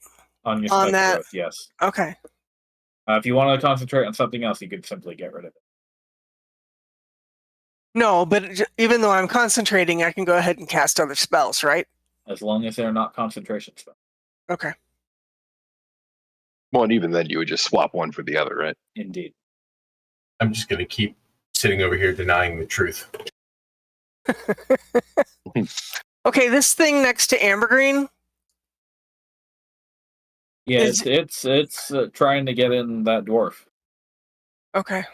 on your On spec that- growth, yes. Okay. If you want to concentrate on something else, you could simply get rid of it. No, but even though I'm concentrating, I can go ahead and cast other spells, right? As long as they're not concentration spells. Okay. Well, and even then, you would just swap one for the other, right? Indeed. I'm just going to keep sitting over here denying the truth. Okay, this thing next to Ambergreen. Yeah, Is- it's trying to get in that dwarf. Okay.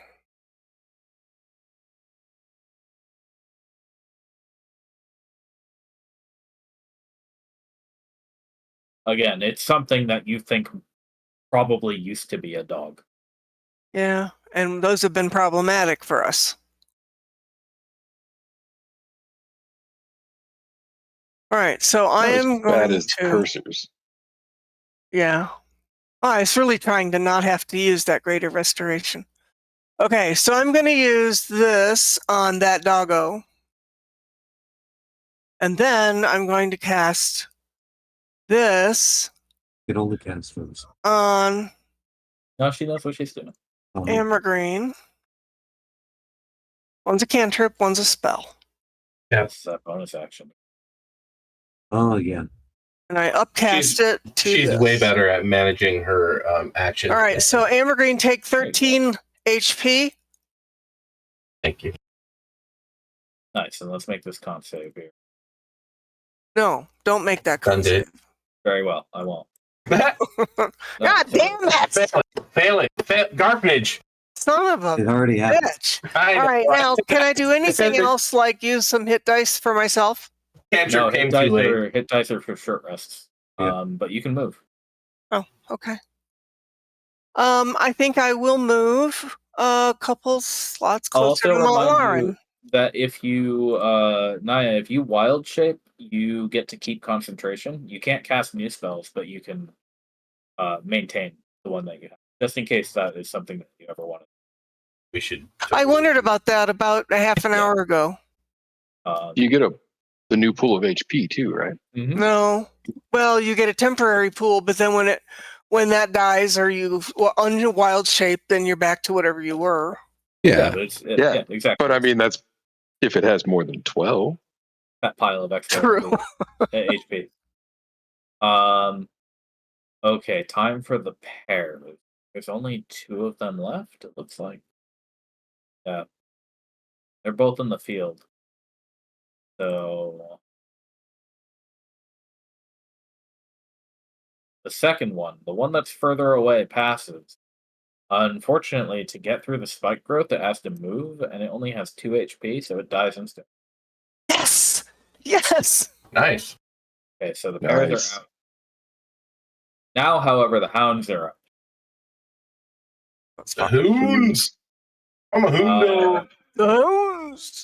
Again, it's something that you think probably used to be a dog. Yeah, and those have been problematic for us. All right, so I Not as am bad going as to. cursors. Yeah. I was really trying to not have to use that greater restoration. Okay, so I'm going to use this on that doggo. And then I'm going to cast this It only cast those. on No, she knows what she's doing. Ambergreen. One's a cantrip, one's a spell. That's that bonus action. Oh, yeah. And I upcast it to She's this. way better at managing her actions. All right, so Ambergreen, take 13 HP. Thank you. Nice, and let's make this con save here. No, don't make that Done con did. save. Very well. I won't. God damn it! Garfnage. Son of a It already happened. bitch. All right, now, can I do anything else, like use some hit dice for myself? Cantrip No, came too late. hit dice are for short rests. Yeah. But you can move. Oh, okay. I think I will move a couple slots I'll closer also to Mount remind Lauren. you that if you, Naya, if you wild shape, you get to keep concentration. You can't cast new spells, but you can maintain the one that you have, just in case that is something that you ever wanted. We should. I wondered about that about a half an hour ago. You get the new pool of HP too, right? Mhm. No. Well, you get a temporary pool, but then when that dies or you wild shape, then you're back to whatever you were. Yeah, Yeah. but Yeah. exactly. But I mean, that's if it has more than 12. That pile of extra True. HP. Okay, time for the pair. There's only 2 of them left, it looks like. Yeah. They're both in the field. So the second one, the one that's further away, passes. Unfortunately, to get through the spike growth, it has to move, and it only has 2 HP, so it dies instantly. Yes! Yes! Nice. Okay, so the pairs Nice. are out. Now, however, the hounds are up. The hoons. I'm a hoondo.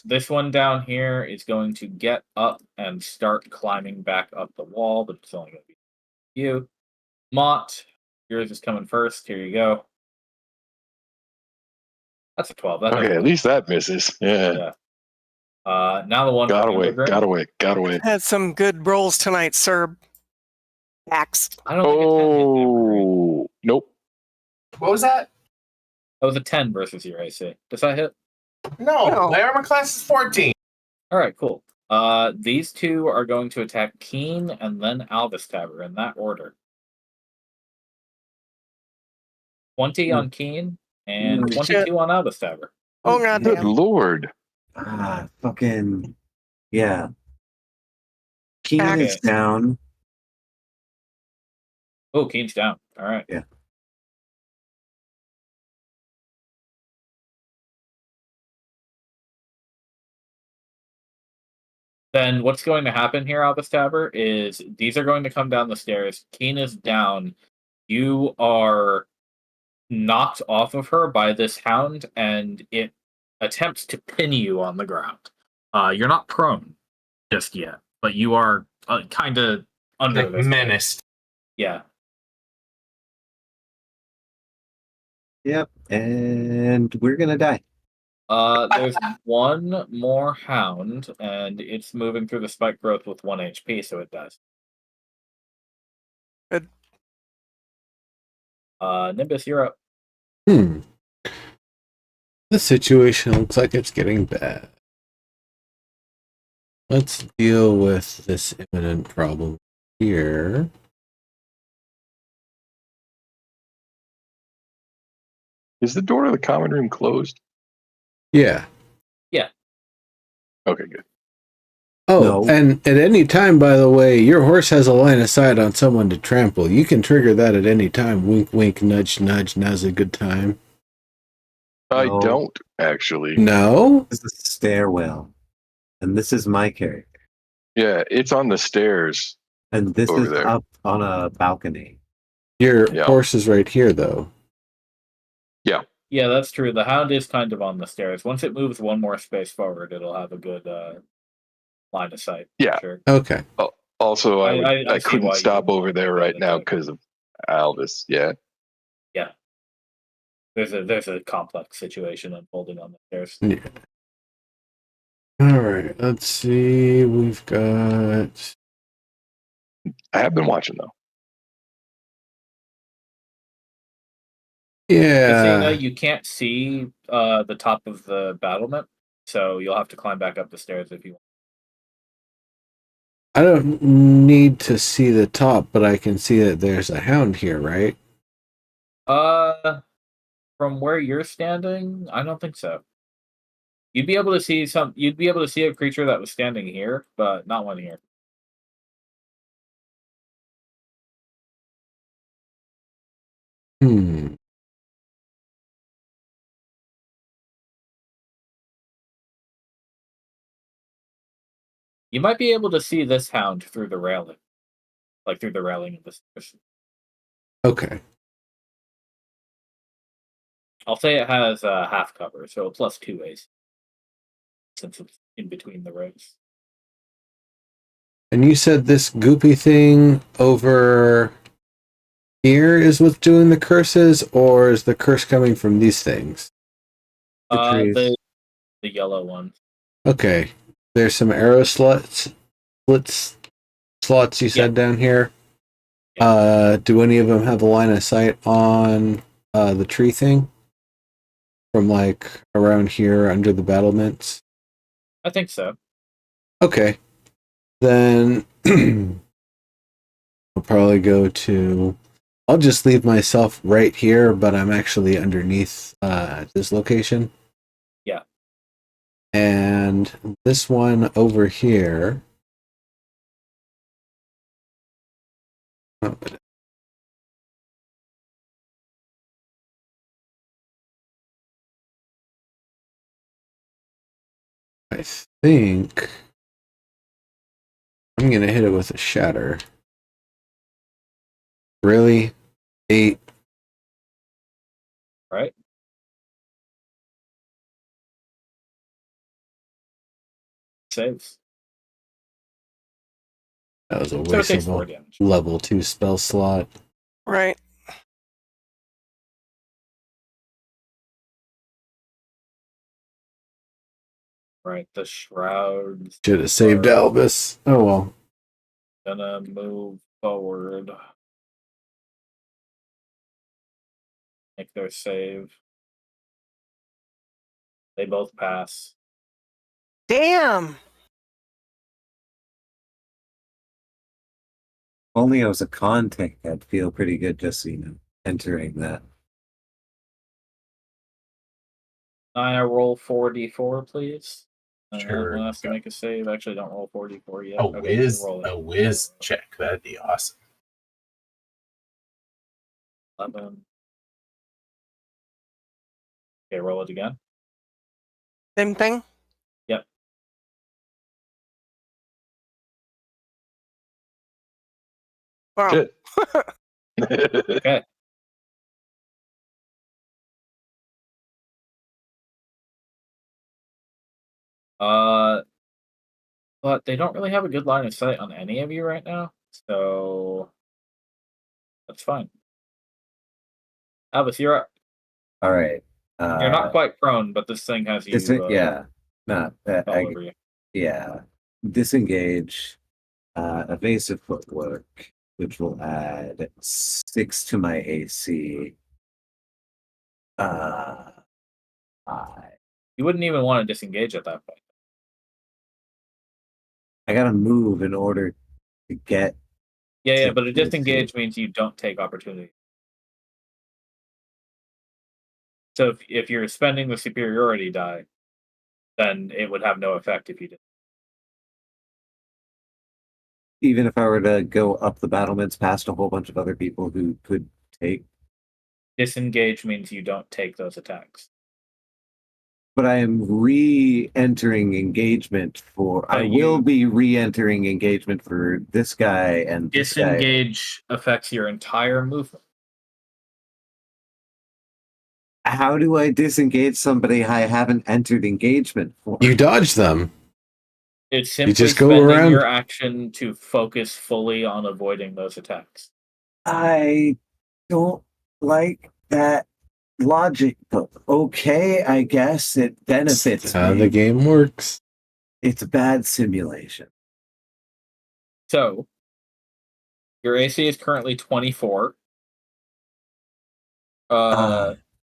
This one down here is going to get up and start climbing back up the wall, but it's only going to be you. Mott, yours is coming first. Here you go. That's a 12. That Okay, doesn't at least that misses. Yeah. Yeah. Now the one Got from away. Immigrant. Got away. Got away. Had some good rolls tonight, sir. Axe. I don't think a 10 hit Immigrant. Oh, nope. What was that? That was a 10 versus your AC. Does that hit? No, my armor class is 14. All right, cool. These two are going to attack Keen and then Alvestaber in that order. 20 on Keen and 22 on Alvestaber. Oh, Good goddamn. lord. Fucking yeah. Keen Axe. is down. Oh, Keen's down. All right. Yeah. Then what's going to happen here, Alvestaber, is these are going to come down the stairs. Keen is down. You are knocked off of her by this hound, and it attempts to pin you on the ground. You're not prone just yet, but you are kind of under Like this. menaced. Yeah. Yep. And we're gonna die. There's one more hound, and it's moving through the spike growth with 1 HP, so it does. Good. Nimbus, you're up. The situation looks like it's getting bad. Let's deal with this imminent problem here. Is the door to the common room closed? Yeah. Okay, good. Oh, No. and at any time, by the way, your horse has a line of sight on someone to trample. You can trigger that at any time. Wink, wink, nudge, nudge. Now's a good time. I No. don't actually. No? This is a stairwell. And this is my character. Yeah, it's on the stairs. And this Over is there. up on a balcony. Your Yeah. horse is right here, though. Yeah, that's true. The hound is kind of on the stairs. Once it moves one more space forward, it'll have a good line of sight. Yeah. Sure. Okay. Also, I I see couldn't why you stop would over there go right that now way. because of Alvis. Yeah. There's a complex situation unfolding on the stairs. Yeah. All right. Let's see. We've got. I have been watching though. Yeah. you can't see the top of the battlement, so you'll have to climb back up the stairs if you want. I don't need to see the top, but I can see that there's a hound here, right? From where you're standing, I don't think so. You'd be able to see a creature that was standing here, but not one here. You might be able to see this hound through the railing, like through the railing of this cushion. Okay. I'll say it has half cover, so +2 AC, since it's in between the rows. And you said this goopy thing over here is what's doing the curses, or is the curse coming from these things? The trees. The yellow one. Okay. There's some arrow slots you said down here. Do any of them have a line of sight on the tree thing? From like around here under the battlements? I think so. Okay. Then I'll probably go to. I'll just leave myself right here, but I'm actually underneath this location. Yeah. And this one over here. Oh, but I think I'm gonna hit it with a shatter. Really? 8. Right? Saves. That was a So it takes waste 4 of damage. a level 2 spell slot. Right. Right. The shrouds Should have saved are Albus. Oh well. gonna move forward. Make their save. They both pass. Damn. Only I was a con tech, I'd feel pretty good just, entering that. I roll 4d4, please. Sure. One has to make a save. Actually, don't roll 4d4 yet. A Okay, whiz, roll it. a whiz check. That'd be awesome. 11. Okay, roll it again. Same thing. Yep. Wow. Shit. Okay. But they don't really have a good line of sight on any of you right now, so that's fine. Albus, you're up. All right. You're not quite prone, but this thing has you Yeah. Not all over you. yeah. Disengage. Evasive footwork, which will add 6 to my AC. I You wouldn't even want to disengage at that point. gotta move in order to get. Yeah, to but a the disengage two. means you don't take opportunity. So if you're spending the superiority die, then it would have no effect if you did. Even if I were to go up the battlements past a whole bunch of other people who could take. Disengage means you don't take those attacks. But I am re-entering engagement for. I you- will be re-entering engagement for this guy and this guy. Disengage affects your entire movement. How do I disengage somebody I haven't entered engagement for? You dodge them. It's simply just go spending around. your action to focus fully on avoiding those attacks. I don't like that logic, but okay, I guess it benefits That's how me. the game works. It's a bad simulation. So, your AC is currently 24.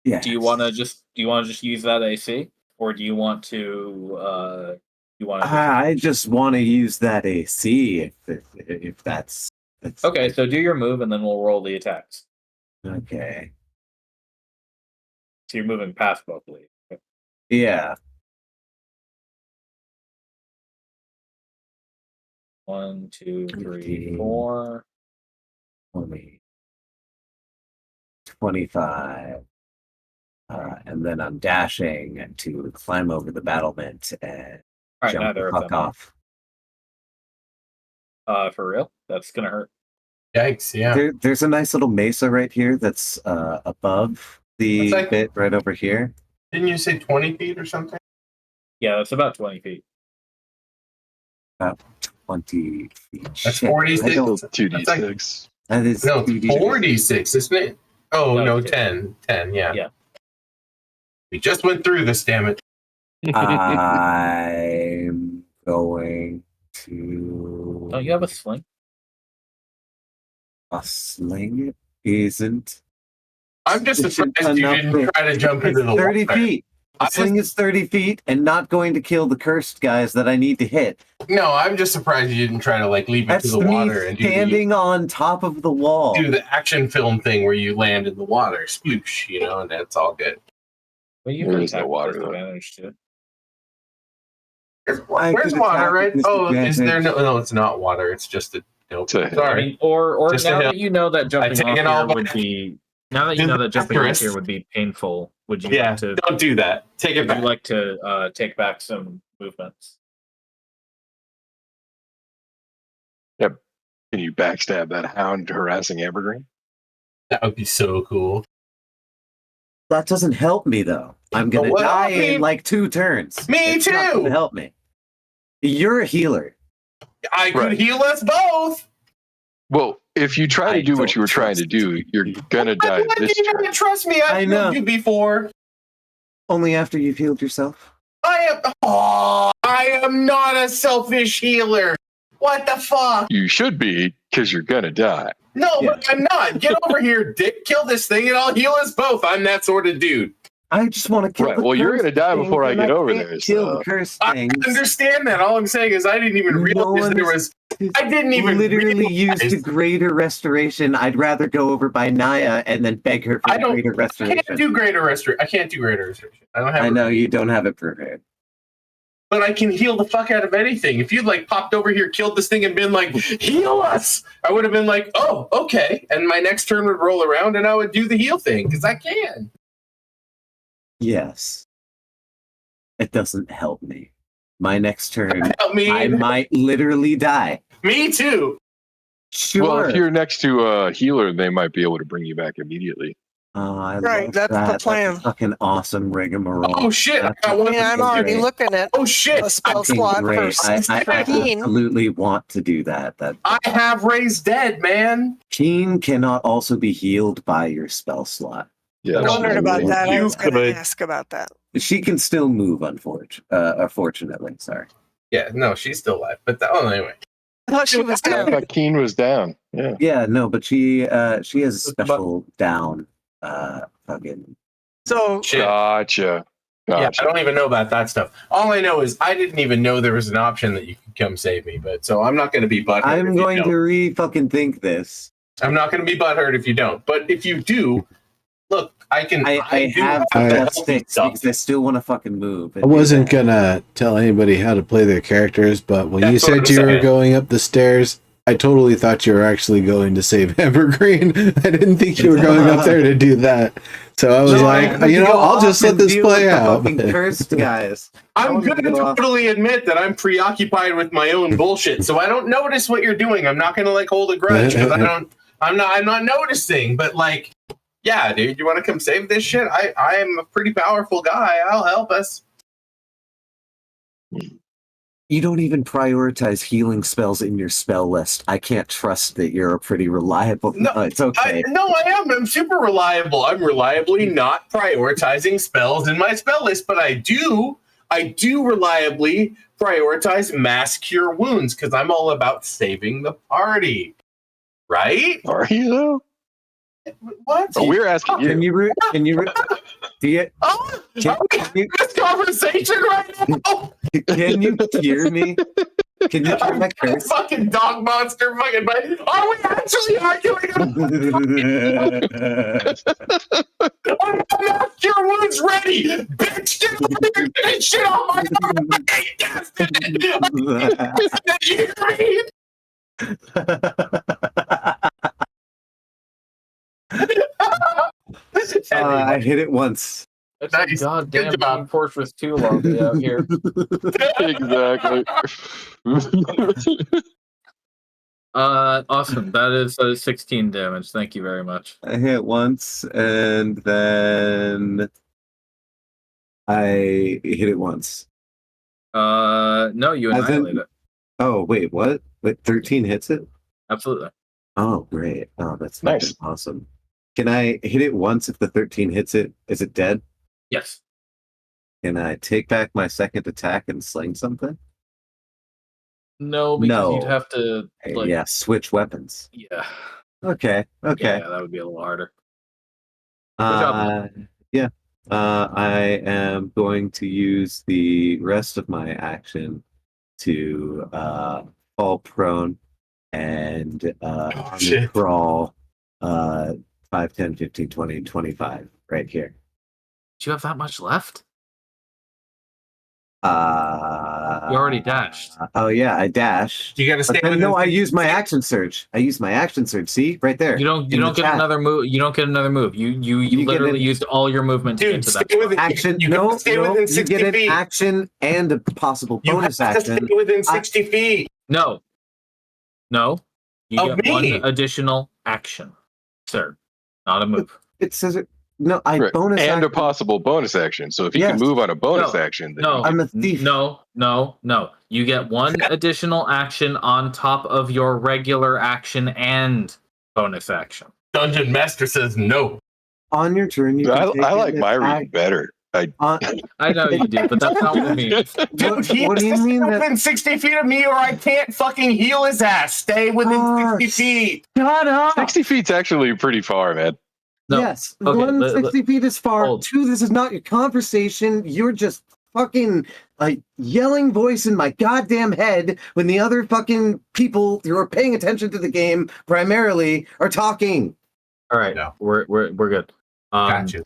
Yeah. Do you want to just use that AC, or do you want to I just want to use that AC if that's Okay, so do your move and then we'll roll the attacks. okay. So you're moving past both of these. Okay. Yeah. 1, 2, 3, 15, 4. 20, 25. And then I'm dashing to climb over the battlement and All right, jump neither the of fuck them. off. For real? That's gonna hurt. Yikes! Yeah. There's a nice little mesa right here that's above the It's like- bit right over here. Didn't you say 20 feet or something? Yeah, that's about 20 feet. 20 feet. That's Shit, 46. I don't- Still 2d6. That's That is No, it's 2d6. 4d6, isn't it? Oh No, no, it's 10. 10. Yeah. Yeah. We just went through this. Damn it. I'm going to. Oh, you have a sling? A sling isn't. I'm just sufficient surprised you enough didn't for- try to jump into It's the 30 water. feet. The I sling is 30 feet and not going to kill the cursed guys that I need to hit. No, I'm just surprised you didn't try to like leap That's into the me water and standing on top of the wall. do the action film thing where you land in the water, sploosh, you know, and that's all good. Well, you There can is no attack water, with though. disadvantage too. I Where's could water, attack right? with Oh, is there disadvantage. no, it's not water. It's just a nope. It's a hill. I Sorry. mean, or Just a now hill. that you know that jumping take off it all here would back. be now that you Do know the that jumping off asterisk. here would be painful, would you Yeah, like to don't do that. Take it would back. you like to take back some movements? Can you backstab that hound harassing Evergreen? That would be so cool. That doesn't help me though. I'm gonna Well, die I mean- in like 2 turns. Me It's not too! gonna help me. You're a healer. I could Right. heal us both. Well, if you try to I do what don't you were trying to trust do, you're gonna die Why this do you turn. not trust me? I I've know. healed you before. Only after you've healed yourself. I am not a selfish healer. What the fuck? You should be, because you're gonna die. No, Yeah. but I'm not. Get over here, Dick. Kill this thing and I'll heal us both. I'm that sort of dude. I just want to kill Right, the well, you're cursed gonna die things, before I and get over can't there, Kill so- the cursed I things. understand that. All I'm saying is I didn't even No realize one there is- was. I didn't even literally realize. used greater restoration. I'd rather go over by Naya and then beg her for I don't- greater I restoration. can't do greater restoration. I can't do greater restoration. I don't have. I know you don't have it prepared. But I can heal the fuck out of anything. If you'd like popped over here, killed this thing, and been like, heal us, I would have been like, oh, okay. And my next turn would roll around and I would do the heal thing because I can. Yes. It doesn't help me. My next turn, Help me. I might literally die. Me too. Sure. Well, if you're next to a healer, they might be able to bring you back immediately. Oh, I Right, love that's the that. plan. That's a fucking awesome rigmarole. Oh shit! I got one. Yeah, I'm already looking at Oh shit! a spell Fucking slot for great. I 16. absolutely want to do that. I have raised dead, man. Keen cannot also be healed by your spell slot. Yeah, I that's wondered what about mean. that. I You was going to could. ask about that. She can still move, unfortunately. Sorry. Yeah, no, she's still alive. But anyway, I thought she was I down. thought Keen was down. Yeah. Yeah, no, but she has a special down. Fucking. So shit. Gotcha. Yeah, I Gotcha. don't even know about that stuff. All I know is I didn't even know there was an option that you could come save me. But so I'm not going to be butthurt. I'm if you going don't. to fucking think this. I'm not going to be butthurt if you don't. But if you do, look, I can. I do have I- the plus healthy 6 stuff. because I still want to fucking move. I wasn't gonna tell anybody how to play their characters, but when you That's what said I'm you were saying. going up the stairs, I totally thought you were actually going to save Evergreen. I didn't think you were going up there to do that. So I was No, like, I'm you know, gonna go I'll just off let and this deal play with the out. fucking cursed guys. I I'm want going to to go off. totally admit that I'm preoccupied with my own bullshit, so I don't notice what you're doing. I'm not going to like hold a grudge because I'm not noticing. But like, yeah, dude, you want to come save this shit? I am a pretty powerful guy. I'll help us. You don't even prioritize healing spells in your spell list. I can't trust that you're a pretty reliable. No, It's okay. I am. I'm super reliable. I'm reliably not prioritizing spells in my spell list, but I do reliably prioritize mass cure wounds because I'm all about saving the party. Right? Are you though? What? Oh, we're asking Can you. do you Oh, Can- are we can you- having this conversation right now? can you hear me? Can you hear I'm my a curse? fucking dog monster fucking but are we actually arguing about mass cure wounds ready? Bitch, get over here, shit on my arm. I hate this. You hear me? I hit it once. It's Nice. a goddamn Good job. Team Fortress 2 lobby out here. Exactly. Awesome. That is 16 damage. Thank you very much. I hit once, and then I hit it once. No, you As in- annihilate it. Oh, wait, what? Wait, 13 hits it? Absolutely. Oh, great. Oh, that's Nice. fucking awesome. Can I hit it once if the 13 hits it? Is it dead? Yes. Can I take back my second attack and sling something? No, because No. you'd have to like Yeah, switch weapons. yeah. Okay, okay. Yeah, that would be a little harder. Good job, man. Yeah. I am going to use the rest of my action to fall prone and shit. crawl 5, 10, 15, 20, 25 right here. Do you have that much left? You already dashed. Oh yeah, I dashed. You got to stay But then, within no, I 60 used my feet. action surge. I used my action surge. See, right there. You don't get chat. another move. You don't get another move. You You get literally an- used all your movement to Dude, get to stay that. within Action. You No, gotta stay no. within You 60 get an feet. action and a possible You bonus have to action. stay within 60 feet. No. No. You Of get one me. additional action, sir. Not a move. It says it. No, I Right. bonus And a action. possible bonus action. So if you Yes. can move on a bonus No. action, then No. you I'm a thief. No. You get one additional action on top of your regular action and bonus action. Dungeon Master says no. On your turn, you I, can take I like an my attack. read better. I know you do, but that's not what it means. Dude, he what has do you to mean stay that- within 60 feet of me or I can't fucking heal his ass. Stay within 60 feet. Shut up. 60 feet's actually pretty far, man. No. Yes, Okay, 160 feet is far. hold. 2, this is not your conversation. You're just fucking a yelling voice in my goddamn head when the other fucking people who are paying attention to the game primarily are talking. All right, No. we're good. Got you.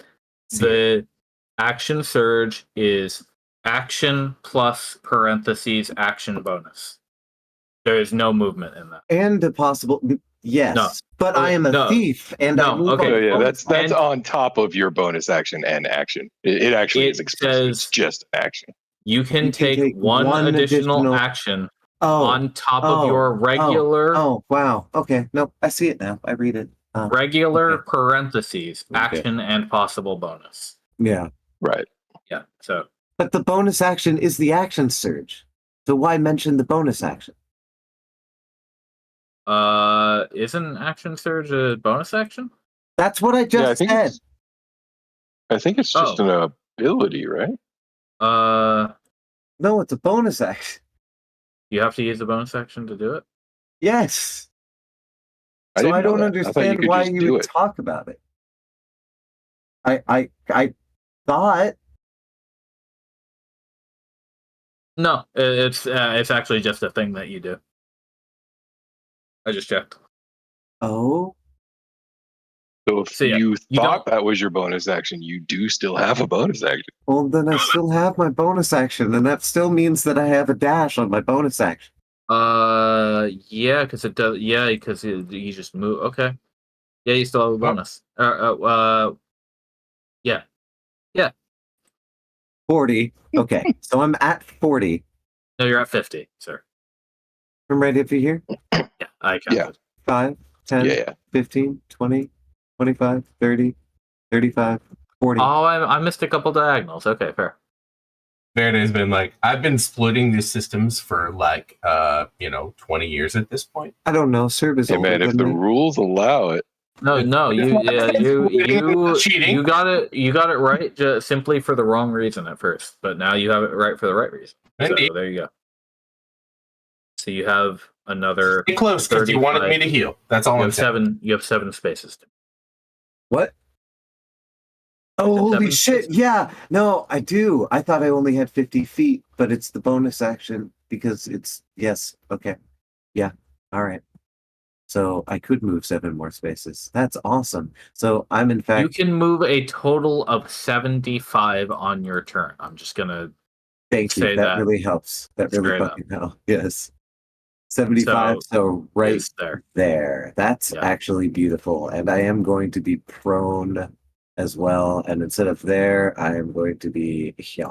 The action surge is action plus parentheses action bonus. There is no movement in that. And a possible yes. No. But I am a No. thief and I No, move okay. on So yeah, bonus that's And- on top of your bonus action and action. It actually It is expressive. It's says- just action. You can take one additional action Oh, on top of your regular Oh, wow. Okay. Nope. I see it now. I read it. regular okay. parentheses Okay. action and possible bonus. Yeah. Right. Yeah. So But the bonus action is the action surge. So why mention the bonus action? isn't action surge a bonus action? That's what I just said. I think it's just an ability, right? No, it's a bonus action. You have to use the bonus action to do it. Yes. So didn't I know don't that. I thought you understand could why just you do would it. talk about it. I thought. No, it's actually just a thing that you do. I just checked. Oh. So if So, yeah, you you thought don't- that was your bonus action, you do still have a bonus action. Well, then I still have my bonus action, and that still means that I have a dash on my bonus action. Yeah, because it does. Yeah, because you just move. Okay. Yeah, you still have a bonus. Yeah. 40. Okay. So I'm at 40. No, you're at 50, sir. I'm ready up to here. Yeah, I counted. Yeah. 5, 10, Yeah. 15, 20, 25, 30, 35, 40. Oh, I missed a couple diagonals. Okay, fair. Verde's been like, I've been splitting these systems for 20 years at this point. I don't know. Serb is Hey older man, if than the me. rules allow it, No, you Cheating. got it right just simply for the wrong reason at first, but now you have it right for the right reason. Indeed. So there you go. So you have another. Stay close because you wanted me to heal. That's all You I'm have saying. 7. You have 7 spaces. What? Oh, holy 7 shit. spaces. Yeah. No, I do. I thought I only had 50 feet, but it's the bonus action because it's. Yes. Okay. Yeah. All right. So I could move 7 more spaces. That's awesome. So I'm in fact. You can move a total of 75 on your turn. I'm just gonna. Thank you. say That that really helps. That really straight up. fucking helps. Yes. 75. So right Is there. there. That's Yeah. actually beautiful. And I am going to be prone as well. And instead of there, I am going to be here.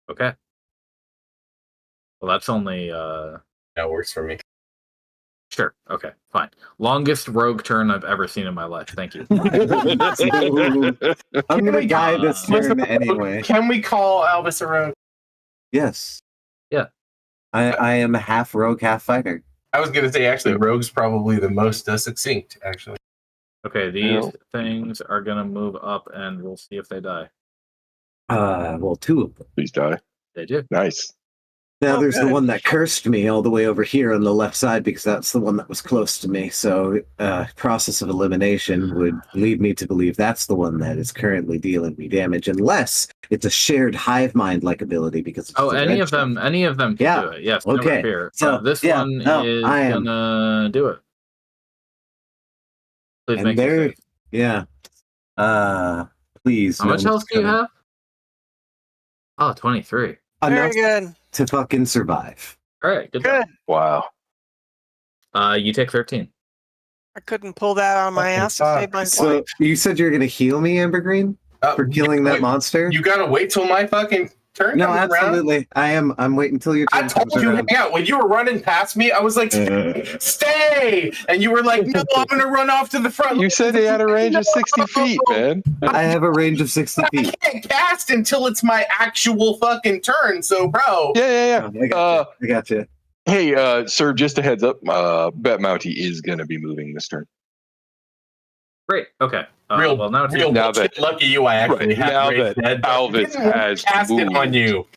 Okay. Well, that's only That works for me. Sure. Okay. Fine. Longest rogue turn I've ever seen in my life. Thank you. I'm gonna we guide call this turn anyway. Can we call Albus a rogue? Yes. Yeah. I am half rogue, half fighter. I was going to say, actually, rogue's probably the most succinct, actually. Okay. These things are gonna move up, and we'll see if they die. Well, two of them. Please die. They do. Nice. Now Oh, there's the good. one that cursed me all the way over here on the left side because that's the one that was close to me. So process of elimination would lead me to believe that's the one that is currently dealing me damage, unless it's a shared hive mind like ability because it's Any of them can Yeah. do it. Yes. Okay. Never fear. So, This yeah, one no, is I am. gonna do it. Please And make it there, safe. yeah. Please. How much health do you have? Oh, 23. Very Enough good. to fucking survive. All right. Good. Good. Wow. You take 13. I couldn't pull that on my Fucking ass to save my So life. you said you're gonna heal me, Ambergreen, for killing that monster? You got to wait till my fucking turn No, comes around. absolutely. I'm waiting until your turn I told comes you, around. hang out. When you were running past me, I was like, stay! And you were like, no, I'm going to run off to the front. You said he had a range of 60 feet, man. I have a range of 60 I feet. can't cast until it's my actual fucking turn. So, bro. Yeah. I got you. Hey, sir, just a heads up. Bet Mountie is going to be moving this turn. Great. Okay. Real, well, now it's real now bullshit. Lucky you, I actually Right, have now Raised that Dead, but Alvis didn't want to has cast it on moved. you.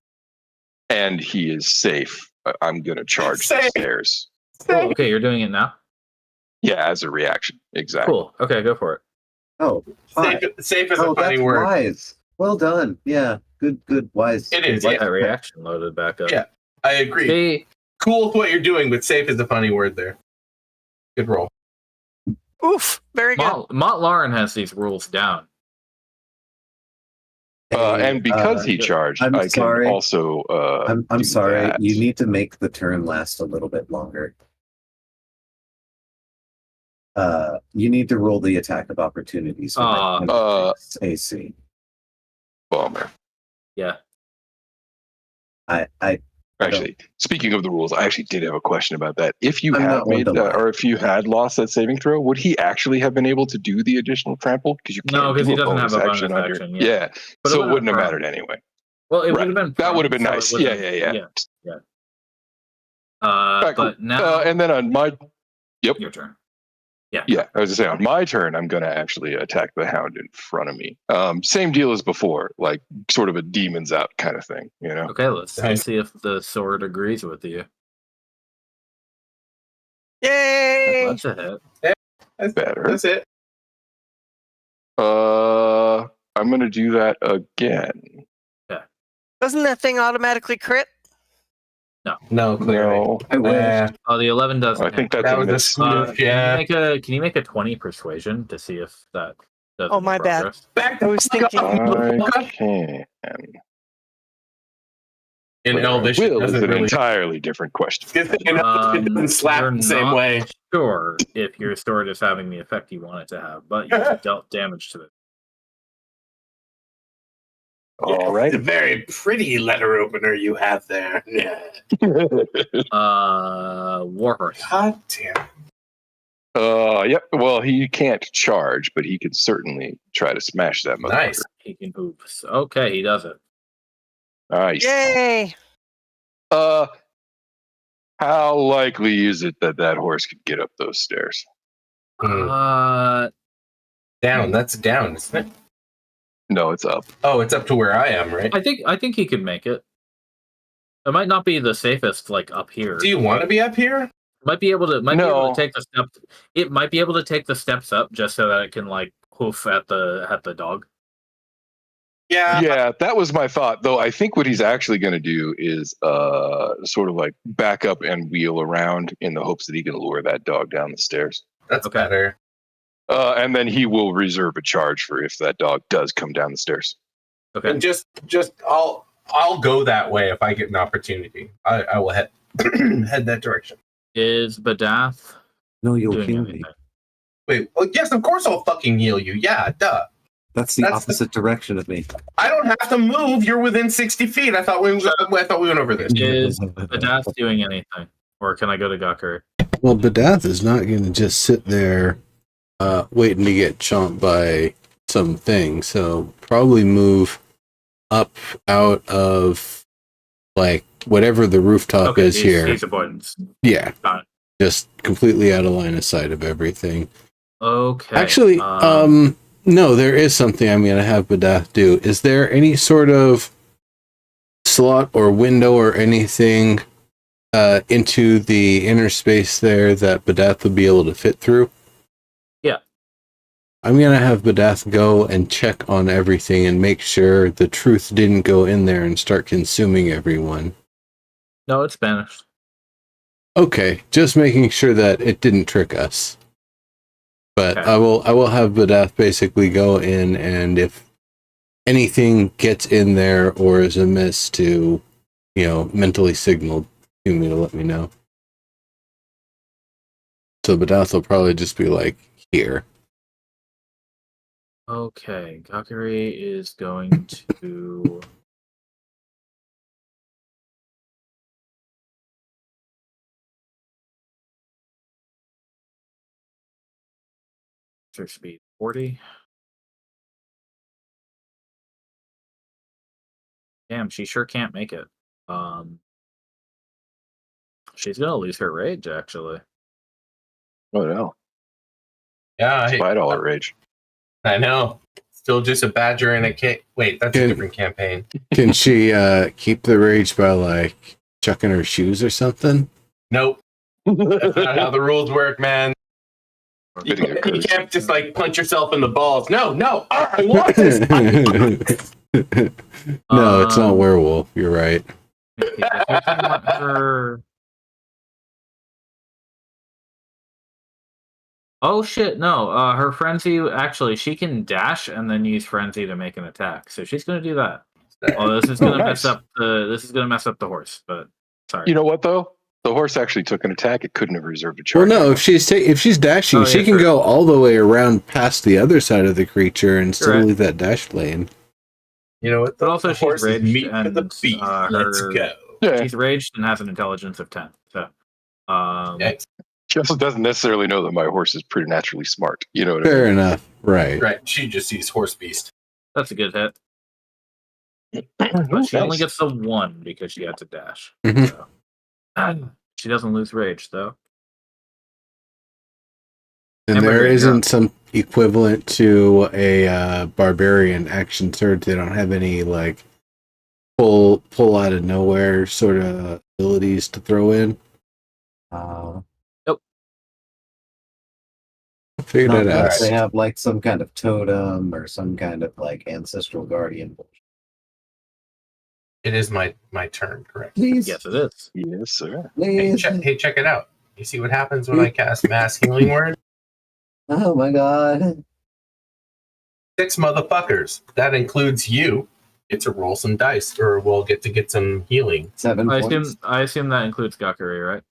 And he is safe. I'm going to charge Safe. the stairs. cool. Okay, you're doing it now. Yeah, as a reaction. Exactly. Cool. Okay, go for it. Oh, fine. Safe is Oh, a funny that's word. wise. Well done. Yeah, good, wise. It is, Get yeah. that reaction loaded back up. Yeah. I agree. Hey, Cool with what you're doing, but safe is a funny word there. Good roll. Oof. Very good. Mont Lauren has these rules down. And because he good. charged, I'm I sorry. can also. I'm do sorry. that. You need to make the turn last a little bit longer. You need to roll the attack of opportunities. AC. Bummer. Yeah. I Actually, speaking of the rules, I actually did have a question about that. If you I'm had not one made to lie. or if you had lost that saving throw, would he actually have been able to do the additional trample? Because you can't No, because do he doesn't have a bonus on your- action. Yeah, But so it would've wouldn't have been mattered anyway. Well, it Right. would have been. That would have been so it nice. would've Yeah. Yeah. Alright, But cool. now, And then on my your turn. Yeah, I was just saying on my turn, I'm going to actually attack the hound in front of me. Same deal as before, like sort of a demons out kind of thing, you know? Okay, let's Nice. see if the sword agrees with you. Yay! That's a hit. Better. That's it. I'm going to do that again. Doesn't that thing automatically crit? No, clearly. No, I wish. Oh, the 11 doesn't. I think hit. that's That a was a miss. smooth, yeah. Can you make a 20 persuasion to see if that does Oh, any my bad. progress? Back I was thinking. I can. In Whether I Elvish, it will is doesn't an really. entirely different question. In Elvish, it doesn't slap you're the same not way. Sure, if your sword is having the effect you want it to have, but you dealt damage to it. All right. It's a very pretty letter opener you have there. Yeah. Warhorse. God damn. Yep. Well, he can't charge, but he could certainly try to smash that motherfucker. Nice. He can move. Okay, he does it. Nice. Yay! How likely is it that that horse could get up those stairs? Uh, Down. That's down, isn't it? No, it's up. Oh, it's up to where I am, right? I think he could make it. It might not be the safest, like up here. Do you want to be up here? Might be able to No. take the step. It might be able to take the steps up just so that it can like hoof at the dog. Yeah. Yeah, that was my thought. Though I think what he's actually going to do is sort of like back up and wheel around in the hopes that he can lure that dog down the stairs. That's Okay. better. And then he will reserve a charge for if that dog does come down the stairs. Okay. And just I'll go that way if I get an opportunity. I will head head that direction. Is Badath No, you'll doing heal me. anything? Wait, well, yes, of course I'll fucking heal you. Yeah, duh. That's the That's opposite direction of me. I don't have to move. You're within 60 feet. I thought we went over this. Is Badath doing anything, or can I go to Gakuri? Well, Badath is not going to just sit there waiting to get chomped by something. So probably move up out of like whatever the rooftop Okay, is here. he's avoidance. Yeah, Got it. just completely out of line of sight of everything. Okay. Actually, no, there is something I'm going to have Badath do. Is there any sort of slot or window or anything into the inner space there that Badath would be able to fit through? Yeah. I'm going to have Badath go and check on everything and make sure the truth didn't go in there and start consuming everyone. No, it's banished. Okay, just making sure that it didn't trick us. But Okay. I will have Badath basically go in, and if anything gets in there or is amiss, to mentally signal to me to let me know. So Badath will probably just be like, here. Okay, Gakari is going to. Her speed 40. Damn, she sure can't make it. She's gonna lose her rage, actually. Oh no. Yeah, $5 rage. I know. Still just a badger and a cake. Wait, that's a Can- different campaign. Can she keep the rage by like chucking her shoes or something? Nope. That's not how the rules work, man. You Bidding can't, occurs. just like punch yourself in the balls. No, I want this. No, it's not Um, werewolf. You're right. I think I want her. Oh shit! No, her frenzy. Actually, she can dash and then use frenzy to make an attack. So she's gonna do that. Oh, this is gonna mess nice. up the. This is gonna mess up the horse. But sorry. You know what though? The horse actually took an attack. It couldn't have reserved a Well, charge. no, if she's dashing, Oh, she yeah, can sure. go all the way around past the other side of the creature and still You're right. leave that dash lane. You know what? But also The she's horse is raged meat for the and, beef. Let's her- go. Yeah. She's raged and has an intelligence of 10. So, Yikes. She also doesn't necessarily know that my horse is pretty naturally smart. You know what I Fair mean? enough. Right. Right. She just sees horse beast. that's a good hit. But she only Nice. gets the 1 because she had to dash. Mhm. So. She doesn't lose rage, though. And Hamburger, there you're isn't up. some equivalent to a barbarian action surge. They don't have any like pull out of nowhere sort of abilities to throw in. Nope. Figured Not I'd unless ask. they have like some kind of totem or some kind of like ancestral guardian. It is my turn, correct? Please, Yes, it is. Yes, sir. Hey, please. check it out. You see what happens when I cast Mass Healing Word? Oh my god. 6 motherfuckers. That includes you. Get to roll some dice, or we'll get to get some healing. 7 I points. assume that includes Gakari, right?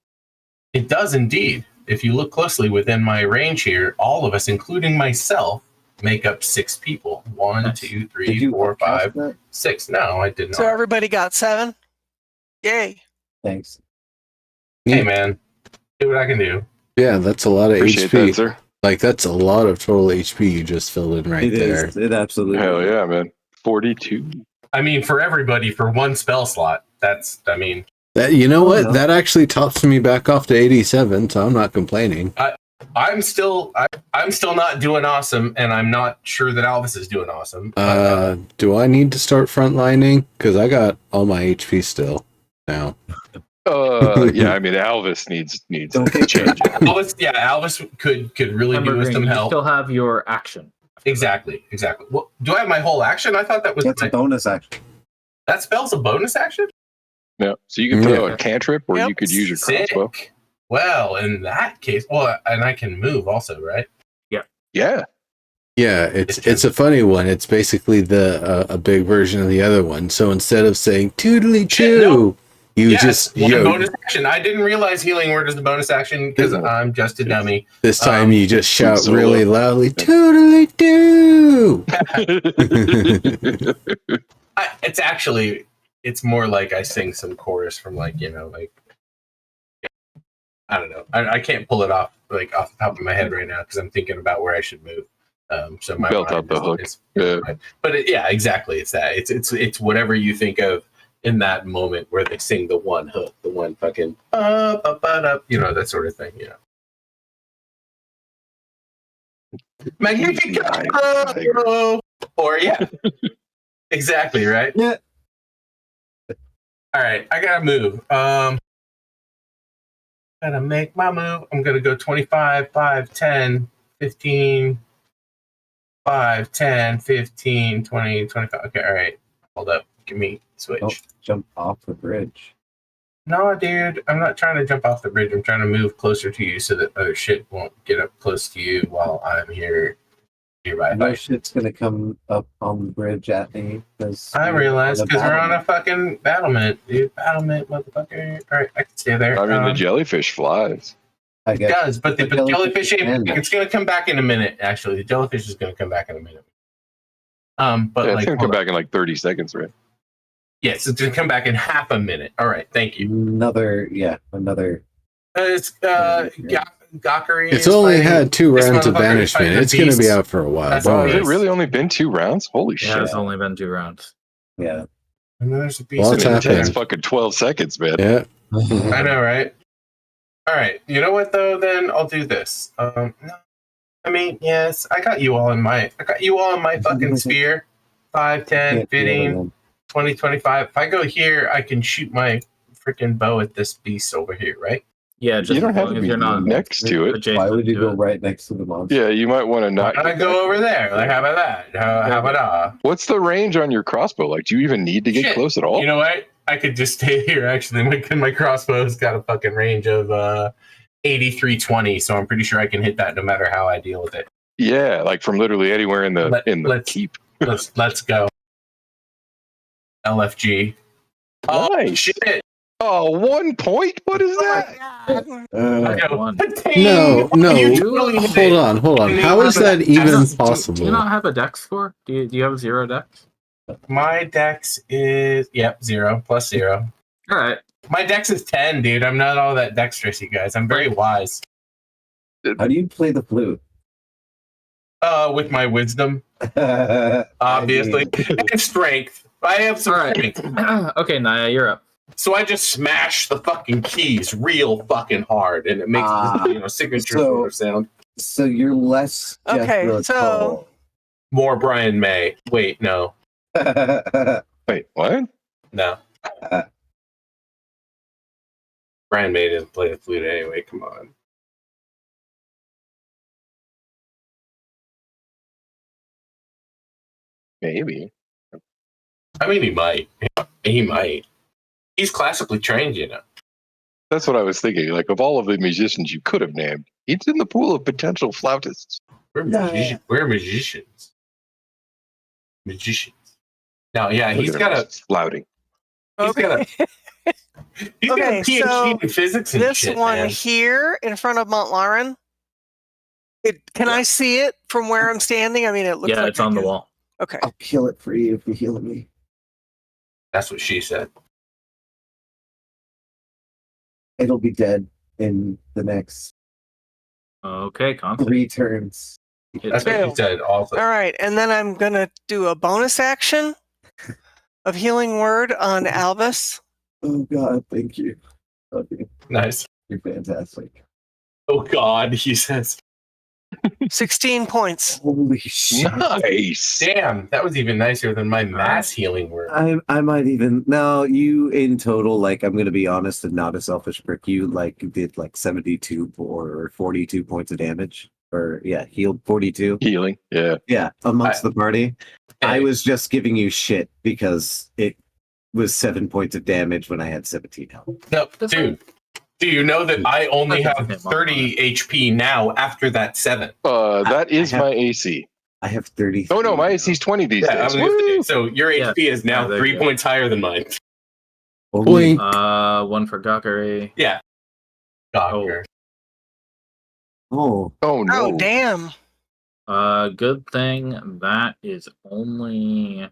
It does indeed. If you look closely within my range here, all of us, including myself, make up 6 people. 1, Nice. 2, Did 3, you 4, cast 5, that? 6. No, I did not. So everybody got 7? Yay. Thanks. Hey, man. See what I can do. Yeah, that's a lot of Appreciate HP. that, sir. Like that's a lot of total HP you just filled in right It there. is. It absolutely Hell is. yeah, man. 42. I mean, for everybody, for 1 spell slot, that's, I mean, That you know Oh, what? no. That actually tops me back off to 87, so I'm not complaining. I'm still not doing awesome, and I'm not sure that Alvis is doing awesome. But, Do I need to start frontlining? Because I got all my HP still now. Yeah, I mean Alvis needs Don't to get change. Alvis could really do with Hamburger, some you help. still have your action. Exactly. Well, do I have my whole action? I thought that was It's a bonus action. that spell's a bonus action. Yeah. So you can throw Yeah. a cantrip, or Yep. you could use your crossbow. Sick. Well, in that case, and I can move also, right? Yeah. Yeah, it's a funny one. It's basically the a big version of the other one. So instead of saying toodly Shit, no. choo, you Yes, just one bonus action. I didn't realize healing word is the bonus action because Isn't it? I'm just a dummy. this time you just shout solo. really loudly toodly doo. It's more like I sing some chorus from like I don't know. I can't pull it off the top of my head right now because I'm thinking about where I should move. So my Belt mind out the hook. yeah. But yeah, exactly. It's that. It's whatever you think of in that moment where they sing the one hook, the one fucking that sort of thing. Magnifico! Or yeah, exactly right. Yeah. All right, I gotta move. Gotta make my move. I'm gonna go 25, 5, 10, 15, 5, 10, 15, 20, 25. Okay, all right. Hold up. Give me switch. Don't jump off the bridge. No, dude, I'm not trying to jump off the bridge. I'm trying to move closer to you so that other shit won't get up close to you while I'm here nearby. No shit's gonna come up on the bridge at me because I realize because we're on a fucking battlement, dude. Battlement, motherfucker. All right, I can stay there. I mean, the jellyfish flies. I It guess. does, but the jellyfish ain't. and- It's gonna come back in a minute. Actually, the jellyfish is gonna come back in a minute. But Yeah, like, it's gonna hold come on. back in like 30 seconds, right? Yes, it's gonna come back in half a minute. All right, thank you. Another. It's Gakari. It's is only fighting- had 2 this rounds of motherfucker is banishment. fighting the It's going to be beast. out for a while. That's Don't all Has it worry. it really only been 2 rounds? Holy It shit. has only been 2 rounds. Yeah. And then there's a beast. Well, I it's mean, it happened. takes fucking 12 seconds, man. Yeah. I know, right? All right. You know what though? Then I'll do this. No, I mean, yes, I got you all in my fucking sphere. 5, 10, Can't feel 15, them. 20, 25. If I go here, I can shoot my freaking bow at this beast over here, right? Yeah, just You don't as have long to as be you're not next to it. adjacent Why would you to go it. right next to the monster? Yeah, you might want to not. I go over there. Like, how about that? How about What's the range on your crossbow? Like, do you even need to get Shit. close at all? You know what? I could just stay here. Actually, my crossbow's got a fucking range of 8320, so I'm pretty sure I can hit that no matter how I deal with it. Yeah, like from literally anywhere in the Let's- keep. Let's go. LFG. Oh Nice. shit! Oh, 1 point? What is that? I go, One. "Ding!" No. You totally hit it. Hold on. And How you is have that a- even I don't- Do possible? you not have a dex score? Do you have 0 dex? My dex is 0 plus 0. All right. My dex is 10, dude. I'm not all that dexterous, you guys. I'm very wise. How do you play the flute? With my wisdom, obviously, and strength. I have some All right. strength. Okay, Naya, you're up. So I just smash the fucking keys real fucking hard, and it makes this, signature so- sort of sound. So you're less. Okay, Jethro so- More Brian May. Wait, no. Tull. Wait, what? No. Brian May doesn't play the flute anyway. Come on. Maybe. I mean, he might. He might. He's classically trained, you know. That's what I was thinking. Like, of all of the musicians you could have named, he's in the pool of potential flautists. We're, Yeah. we're magicians. Magicians. Now, yeah, Look he's at got him a flouting. he's got a he's got a Okay, PhD so in physics and this shit, one man. here in front of Mont Lauren. Can I see it from where I'm standing? I mean, it looks Yeah, like it's on the can- wall. Okay. I'll heal it for you if you heal me. That's what she said. It'll be dead in the next Okay, confident. 3 turns. That's what she said. Also, All right, and then I'm gonna do a bonus action of healing word on Albus. Oh God, thank you. Love you. nice. You're fantastic. Oh God, he says. 16 points. Holy shit. Nice. Damn, that was even nicer than my mass healing word. I might even no, you in total, like I'm gonna be honest and not a selfish prick, you like did like 72 or 42 points of damage. Or healed 42. Healing. Yeah. Yeah, amongst the party. I Hey, was just giving you shit because it was 7 points of damage when I had 17 health. no, dude. Do you know that I only That's have okay, Mom. 30 HP now after that 7? That is I have- my AC. I have 30. Oh no, my AC's 20 these Yeah, I days. was gonna say, Woo! so your Yeah. HP is now Yeah, there 3 you go. points higher than mine. Boing. 1 for Gakari. Yeah. Gawker. Oh, Oh no. Oh, damn. Good thing that is only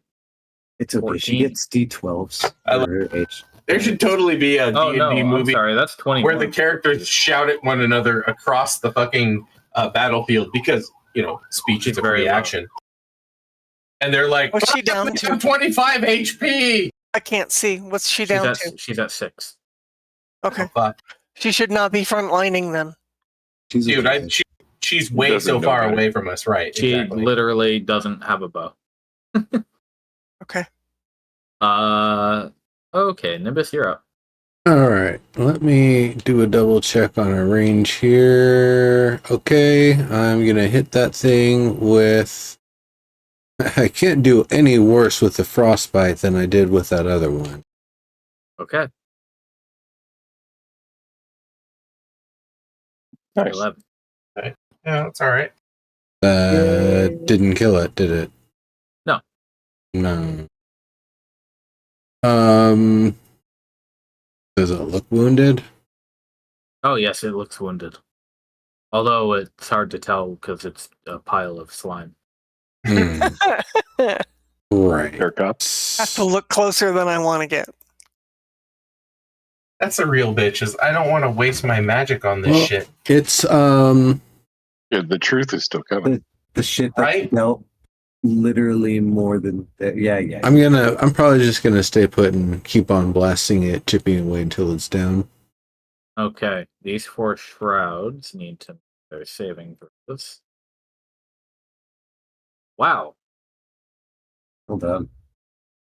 it's okay. She 14. gets D12s I for her H. There should totally be a Oh D&D no, I'm movie sorry. That's 21. where the characters shout at one another across the fucking battlefield because, speech is She's a very low. reaction. And they're like, What's she down "I to? have 25 HP. I can't see. What's she She's down at to? she's at 6. Okay. Oh, fuck. She should not be frontlining then. She's Dude, okay. she's way Doesn't so know far better. away from us, right? She Exactly. literally doesn't have a bow. Okay. Okay, Nimbus, you're up. All right, let me do a double check on our range here. Okay, I'm gonna hit that thing with. I can't do any worse with the frostbite than I did with that other one. Okay, Nice. 11. Yeah, that's all right. Didn't kill it, did it? No. No. Does it look wounded? Oh yes, it looks wounded. Although it's hard to tell because it's a pile of slime. Hmm. Right. Haircuts. Have to look closer than I want to get. That's a real bitch. Is I don't want to waste my magic on this Well, shit. It's Yeah, the truth is still coming. The shit that Right? dealt literally more than yeah. I'm probably just gonna stay put and keep on blasting it, chipping away until it's down. Okay, these 4 shrouds need to make their saving throws. Wow. Hold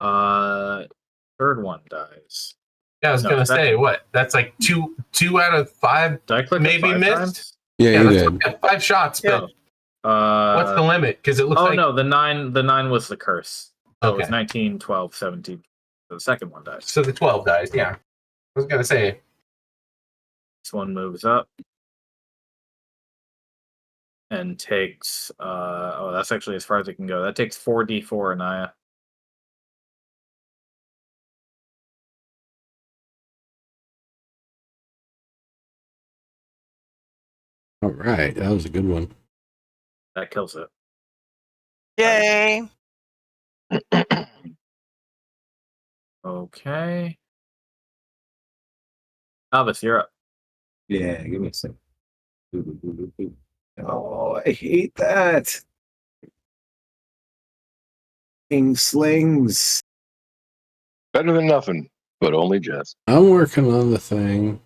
on. Third one dies. Yeah, I was No, gonna second. say what? That's like two out of 5. Did I click it Maybe 5 missed? times? Yeah, Yeah, you that's did. okay, 5 shots. Yeah. But what's the limit? Because it looks Oh like no, the 9 was the curse. So it was Okay. 19, 12, 17. So the second one dies. so the 12 dies. Yeah, I was gonna say This one moves up and takes that's actually as far as it can go. That takes 4d4, Anaya. All right, that was a good one. That kills it. Yay. Okay. Albus, you're up. Yeah, give me a second. Oh, I hate that. King slings. Better than nothing, but only just. I'm working on the thing.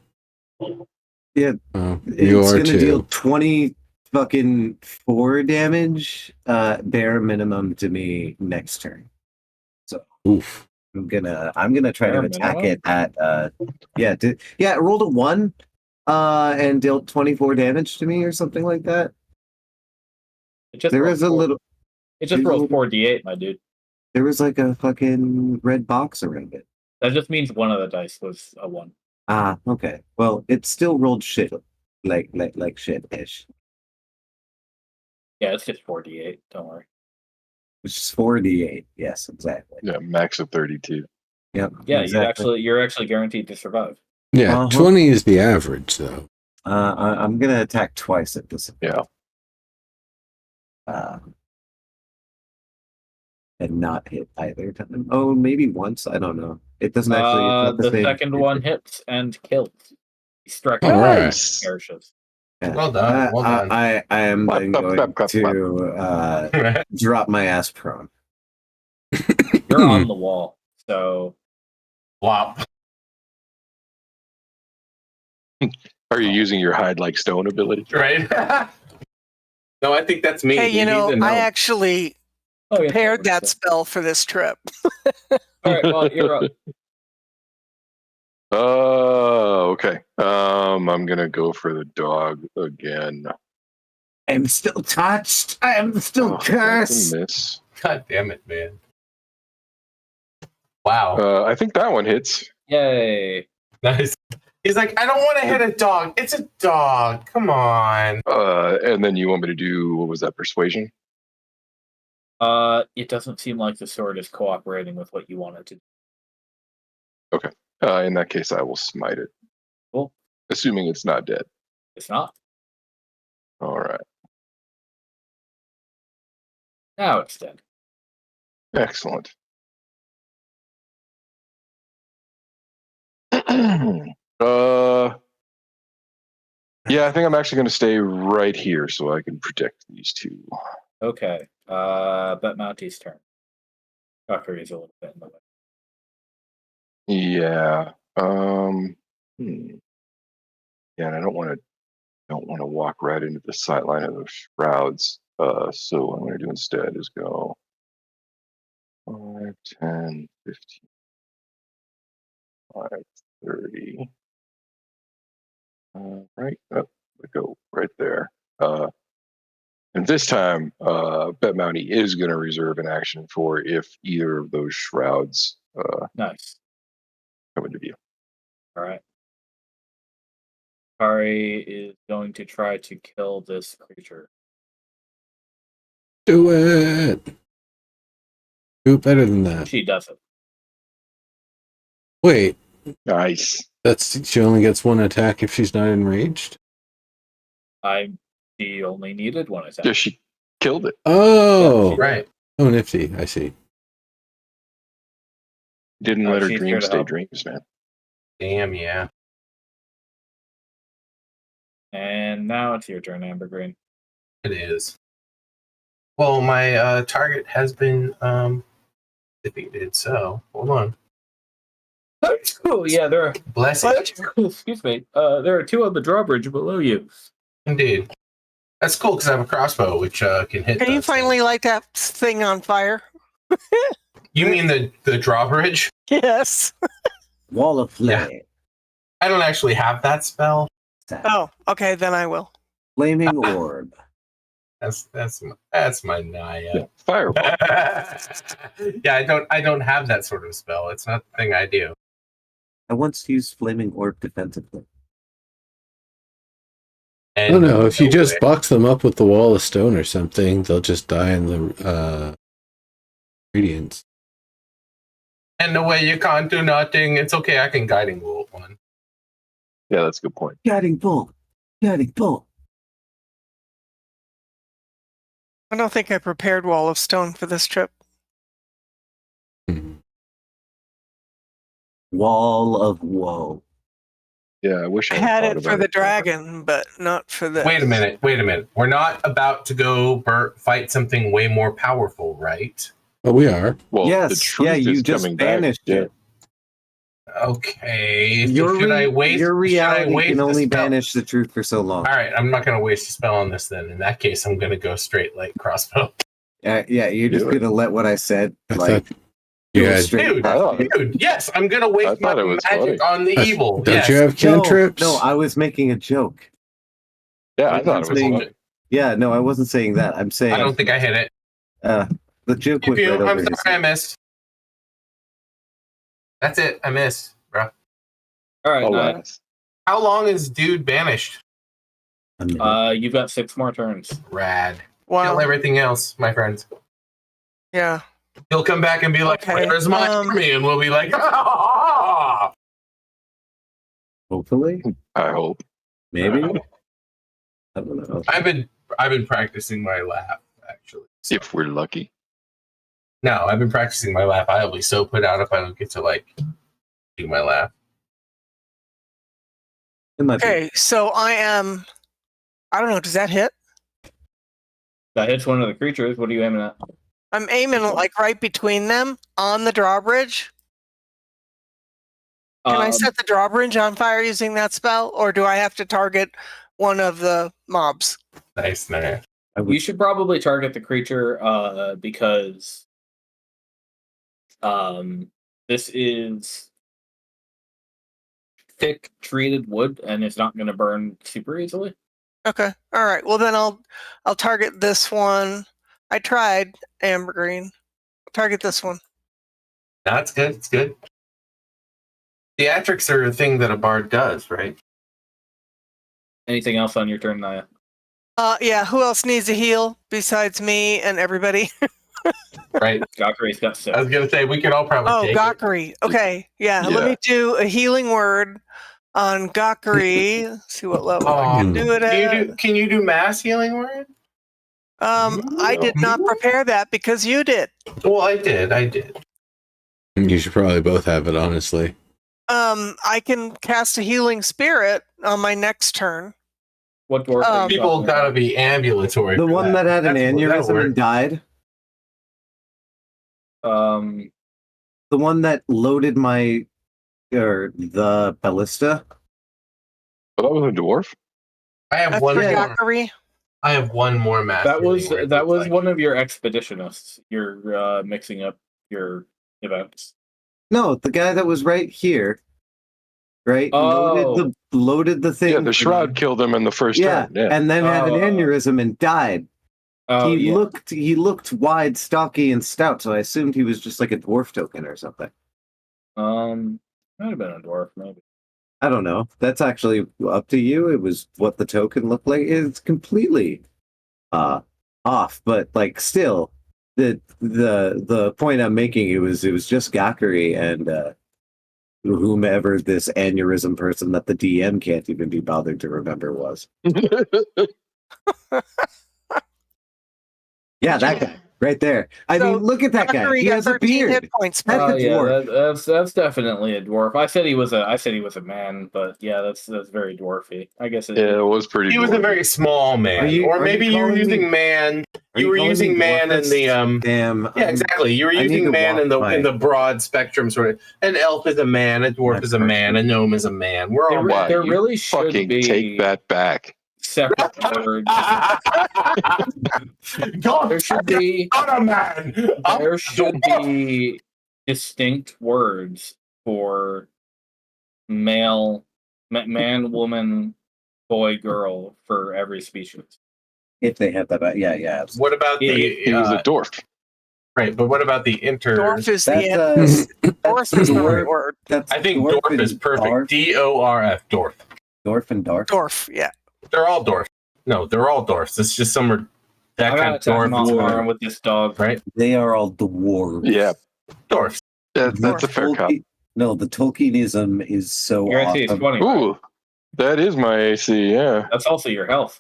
Yeah, Oh, you it's are gonna too. deal 20 fucking 4 damage, bare minimum to me next turn. So Oof. I'm gonna try to Bare attack minimum? it at it rolled a 1 and dealt 24 damage to me or something like that. It just There rolls is a 4. little It just rolls 4d8, my dude. there was like a fucking red box around it. That just means one of the dice was a 1. Ah, okay. Well, it still rolled shit like shit-ish. Yeah, it's just 4d8. Don't worry. Which is 4d8. Yes, exactly. Yeah, max of 32. Yep. Yeah, exactly. you're actually guaranteed to survive. Yeah, 20 is the average, though. I'm gonna attack twice at this. Yeah. And not hit either time. Oh, maybe once. I don't know. It doesn't actually. It's not The same. second one hits and kills. He struck All right. Nice. perishes. Yeah. Well done, well done. I am then going to drop my ass prone. You're on the wall, so Flop. Are you using your hide like stone ability? Right? No, I think that's me. Hey, He's a no. I actually oh, yeah, prepared works, that so. spell for this trip. All right, well, you're up. Oh, okay. I'm gonna go for the dog again. I'm still touched. I am still That's cursed. a miss. God damn it, man. Wow. I think that one hits. Yay! Nice. He's like, I don't want to hit a dog. It's a dog. Come on. And then you want me to do, what was that, persuasion? It doesn't seem like the sword is cooperating with what you wanted to do. Okay. In that case, I will smite it. Cool. Assuming it's not dead. It's not. All right. Now it's dead. Excellent. Yeah, I think I'm actually going to stay right here so I can protect these two. Okay. Bet Mounty's turn. Valkyrie's a little bit in the way. Yeah. Yeah, and I don't want to walk right into the sight line of those shrouds. So what I'm going to do instead is go 5, 10, 15, 5, 30. Right up, go right there. And this time, Bet Mounty is going to reserve an action for if either of those shrouds Nice. come into view. All right. Kari is going to try to kill this creature. Do it. Do it better than that. She doesn't. Wait, Nice. she only gets one attack if she's not enraged? She only needed one attack. Yeah, she killed it. Oh, Yeah, she- Right. oh, nifty. I see. Didn't let her she's here dreams to stay help. dreams, man. Damn, yeah. And now it's your turn, Amber Green. It is. Well, my target has been defeated, so hold on. Oh yeah, there are. Bless it. Excuse me. There are two on the drawbridge below you. Indeed. That's cool because I have a crossbow which can hit. Can you those finally things. light that thing on fire? You mean the drawbridge? Yes. Wall of flame. Yeah. I don't actually have that spell. Oh, okay, then I will. Flaming orb. That's my Naya. Yeah, fireball. Yeah, I don't have that sort of spell. It's not the thing I do. I once used flaming orb defensively. I And don't know. If you no just way. box them up with the wall of stone or something, they'll just die in the radiance. And no way, you can't do nothing. It's okay, I can guiding bolt one. Yeah, that's a good point. Guiding bolt. Guiding bolt. I don't think I prepared Wall of Stone for this trip. Mhm. Wall of woe. Yeah, I wish I I had thought it for about the dragon, but not for the. Wait a minute. We're not about to go fight something way more powerful, right? Oh, we are. Well, the Yes. truth Yeah, is you just coming back. banished Yeah. it. Okay. So Your should I waste? your reality should I waste can only the spell? banish the truth for so long. All right, I'm not going to waste a spell on this then. In that case, I'm going to go straight like crossbow. Yeah, you're just Do it. gonna let what I said I like thought you go had. straight Dude, past you. dude, yes, I'm going to waste my thought it was magic on the I- evil. Don't Yes. you have cantrips? No, I was making a joke. Yeah, I thought it was saying- funny. Yeah, no, I wasn't saying that. I'm saying I don't think I hit it. the joke went right over I'm his sorry, I head. missed. That's it. I missed, bro. All right, Naya. Alas. How long is dude banished? A minute. You've got 6 more turns. Rad. Wow. Kill everything else, my friends. Yeah. He'll come back and be like, Okay, "Where's my army?" And we'll be like, "Ah!" Hopefully, I hope. maybe. I don't know. I've been practicing my laugh actually. So- If we're lucky. No, I've been practicing my laugh. I'll be so put out if I don't get to like do my laugh. It might be. Okay, so I am. I don't know. Does that hit? That hits one of the creatures. What are you aiming at? I'm aiming like right between them on the drawbridge. Can I set the drawbridge on fire using that spell, or do I have to target one of the mobs? Nice, man. You should probably target the creature because this is thick treated wood and it's not going to burn super easily. Okay. All right. Well, then I'll target this one. I tried Amber Green. I'll target this one. No, it's good. It's good. Theatrics are a thing that a bard does, right? Anything else on your turn, Naya? Yeah. Who else needs a heal besides me and everybody? Right. Gokuri's got 6. I was gonna say we could all probably. Oh, take it. Gokuri. Okay. Yeah. Let me do a healing word on Gokuri. See what level I can do it at. Can you do mass healing word? I did not prepare that because you did. Well, I did. You should probably both have it, honestly. I can cast a healing spirit on my next turn. What dwarf? are you People talking gotta about? be ambulatory. The for one that had an That'll aneurysm work. and died. The one that loaded the ballista. But that was a dwarf. I have That's one for more. Yakari. I have one more match. That was where it that looks was like- one of your expeditionists. You're mixing up your events. No, the guy that was right here. Right? Oh. Loaded the thing. Yeah, the shroud killed him in the first Yeah, turn. Yeah. and then had an Oh. aneurysm and died. Oh, he yeah. looked wide, stocky, and stout, so I assumed he was just like a dwarf token or something. Might have been a dwarf, maybe. I don't know. That's actually up to you. It was what the token looked like. It's completely off, but like still, the point I'm making, it was just Gakari and whomever this aneurysm person that the DM can't even be bothered to remember was. Yeah, that guy right there. I So, mean, look at that guy. Yakari He got has a 13 beard. hit points. That's Oh a yeah, dwarf. that's definitely a dwarf. I said he was a man, but yeah, that's very dwarfy. I guess Yeah, it was pretty. He was a dwarfy. very small man, or maybe you were calling using me- man. Are You were calling using me man in the dwarfist? Damn. Yeah, exactly. You were I need using to man in walk the broad spectrum sort of. An elf is a man, a dwarf My is a man, a gnome is a man. We're all Wow, there you really should Fucking be take that back. separate words. God, There should be not a man. there should be distinct words for male, man, woman, boy, girl for every species. If they have that, yeah, absolutely. What about He was a the dwarf. right? But what about the inter? Dwarf is That's, dwarf is the right word. That's I think dwarf is perfect. DORF, dwarf. Dwarf and dark. Dwarf, yeah. They're all dwarfs. No, they're all dwarfs. It's just some are that I kind gotta of attack him off tomorrow dwarf, with this dog. right? They are all dwarves. Yeah, Dwarfs. that's a fair cop. No, the Tolkienism is so Your AC is awesome. 20. Right? Ooh, that is my AC. Yeah. That's also your health.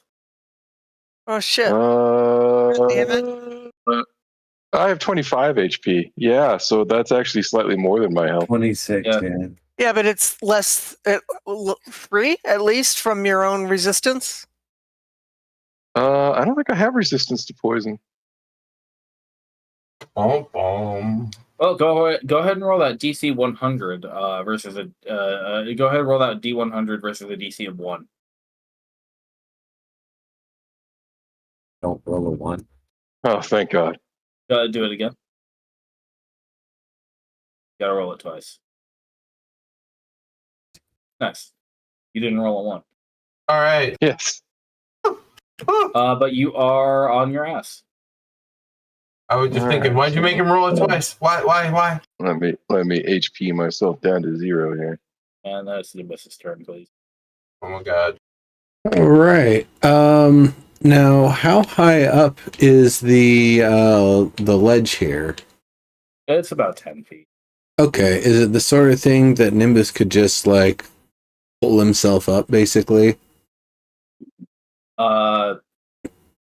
Oh shit. Damn it. I have 25 HP. Yeah, so that's actually slightly more than my health. 26, Yeah. man. Yeah, but it's less 3 at least from your own resistance. I don't think I have resistance to poison. Boom, boom. Well, go ahead and roll that DC 100 versus a. Go ahead and roll that D100 versus a DC of 1. Don't roll a 1. Oh, thank God. Do it again. Gotta roll it twice. Nice. You didn't roll a 1. All right. Yes. But you are on your ass. I was just thinking, why'd you make him roll it twice? Why? Let me HP myself down to 0 here. And that's the Nimbus's turn, please. Oh my God. All right. Now, how high up is the ledge here? It's about 10 feet. Okay, is it the sort of thing that Nimbus could just like pull himself up, basically? I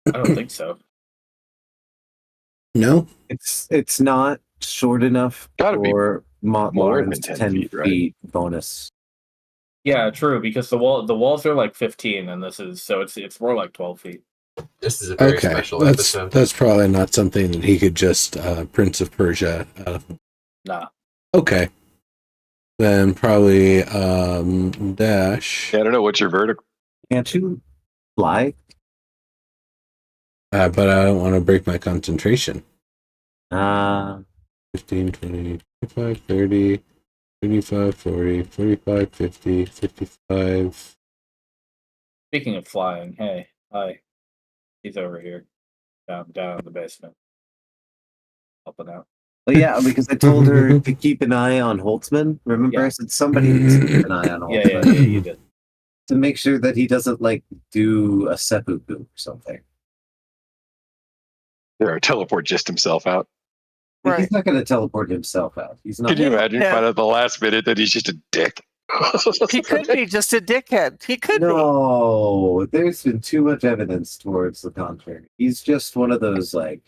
don't think so. No. It's not short enough Gotta be for more Lauren's than 10 10 feet, feet, right? bonus. Yeah, true. Because the walls are like 15, and this is so it's more like 12 feet. This is a very Okay, special that's episode. probably not something that he could just Prince of Persia. Nah. Okay, then probably dash. Yeah, I don't know what's your vertical. Can't you fly? But I don't want to break my concentration. 15, 20, 25, 30, 35, 40, 45, 50, 55. Speaking of flying, hey, hi. He's over here. Down in the basement. Helping out. Well, yeah, because I told her to keep an eye on Holtzman. Remember, Yeah. I said somebody needs to keep an eye on Yeah, Holtzman you did. to make sure that he doesn't like do a seppuku or something. Or teleport just himself out. Right. He's not going to teleport himself out. He's not. Can you imagine? Yeah. Find out at the last minute that he's just a dick. He could be just a dickhead. He could be. No, there's been too much evidence towards the contrary. He's just one of those like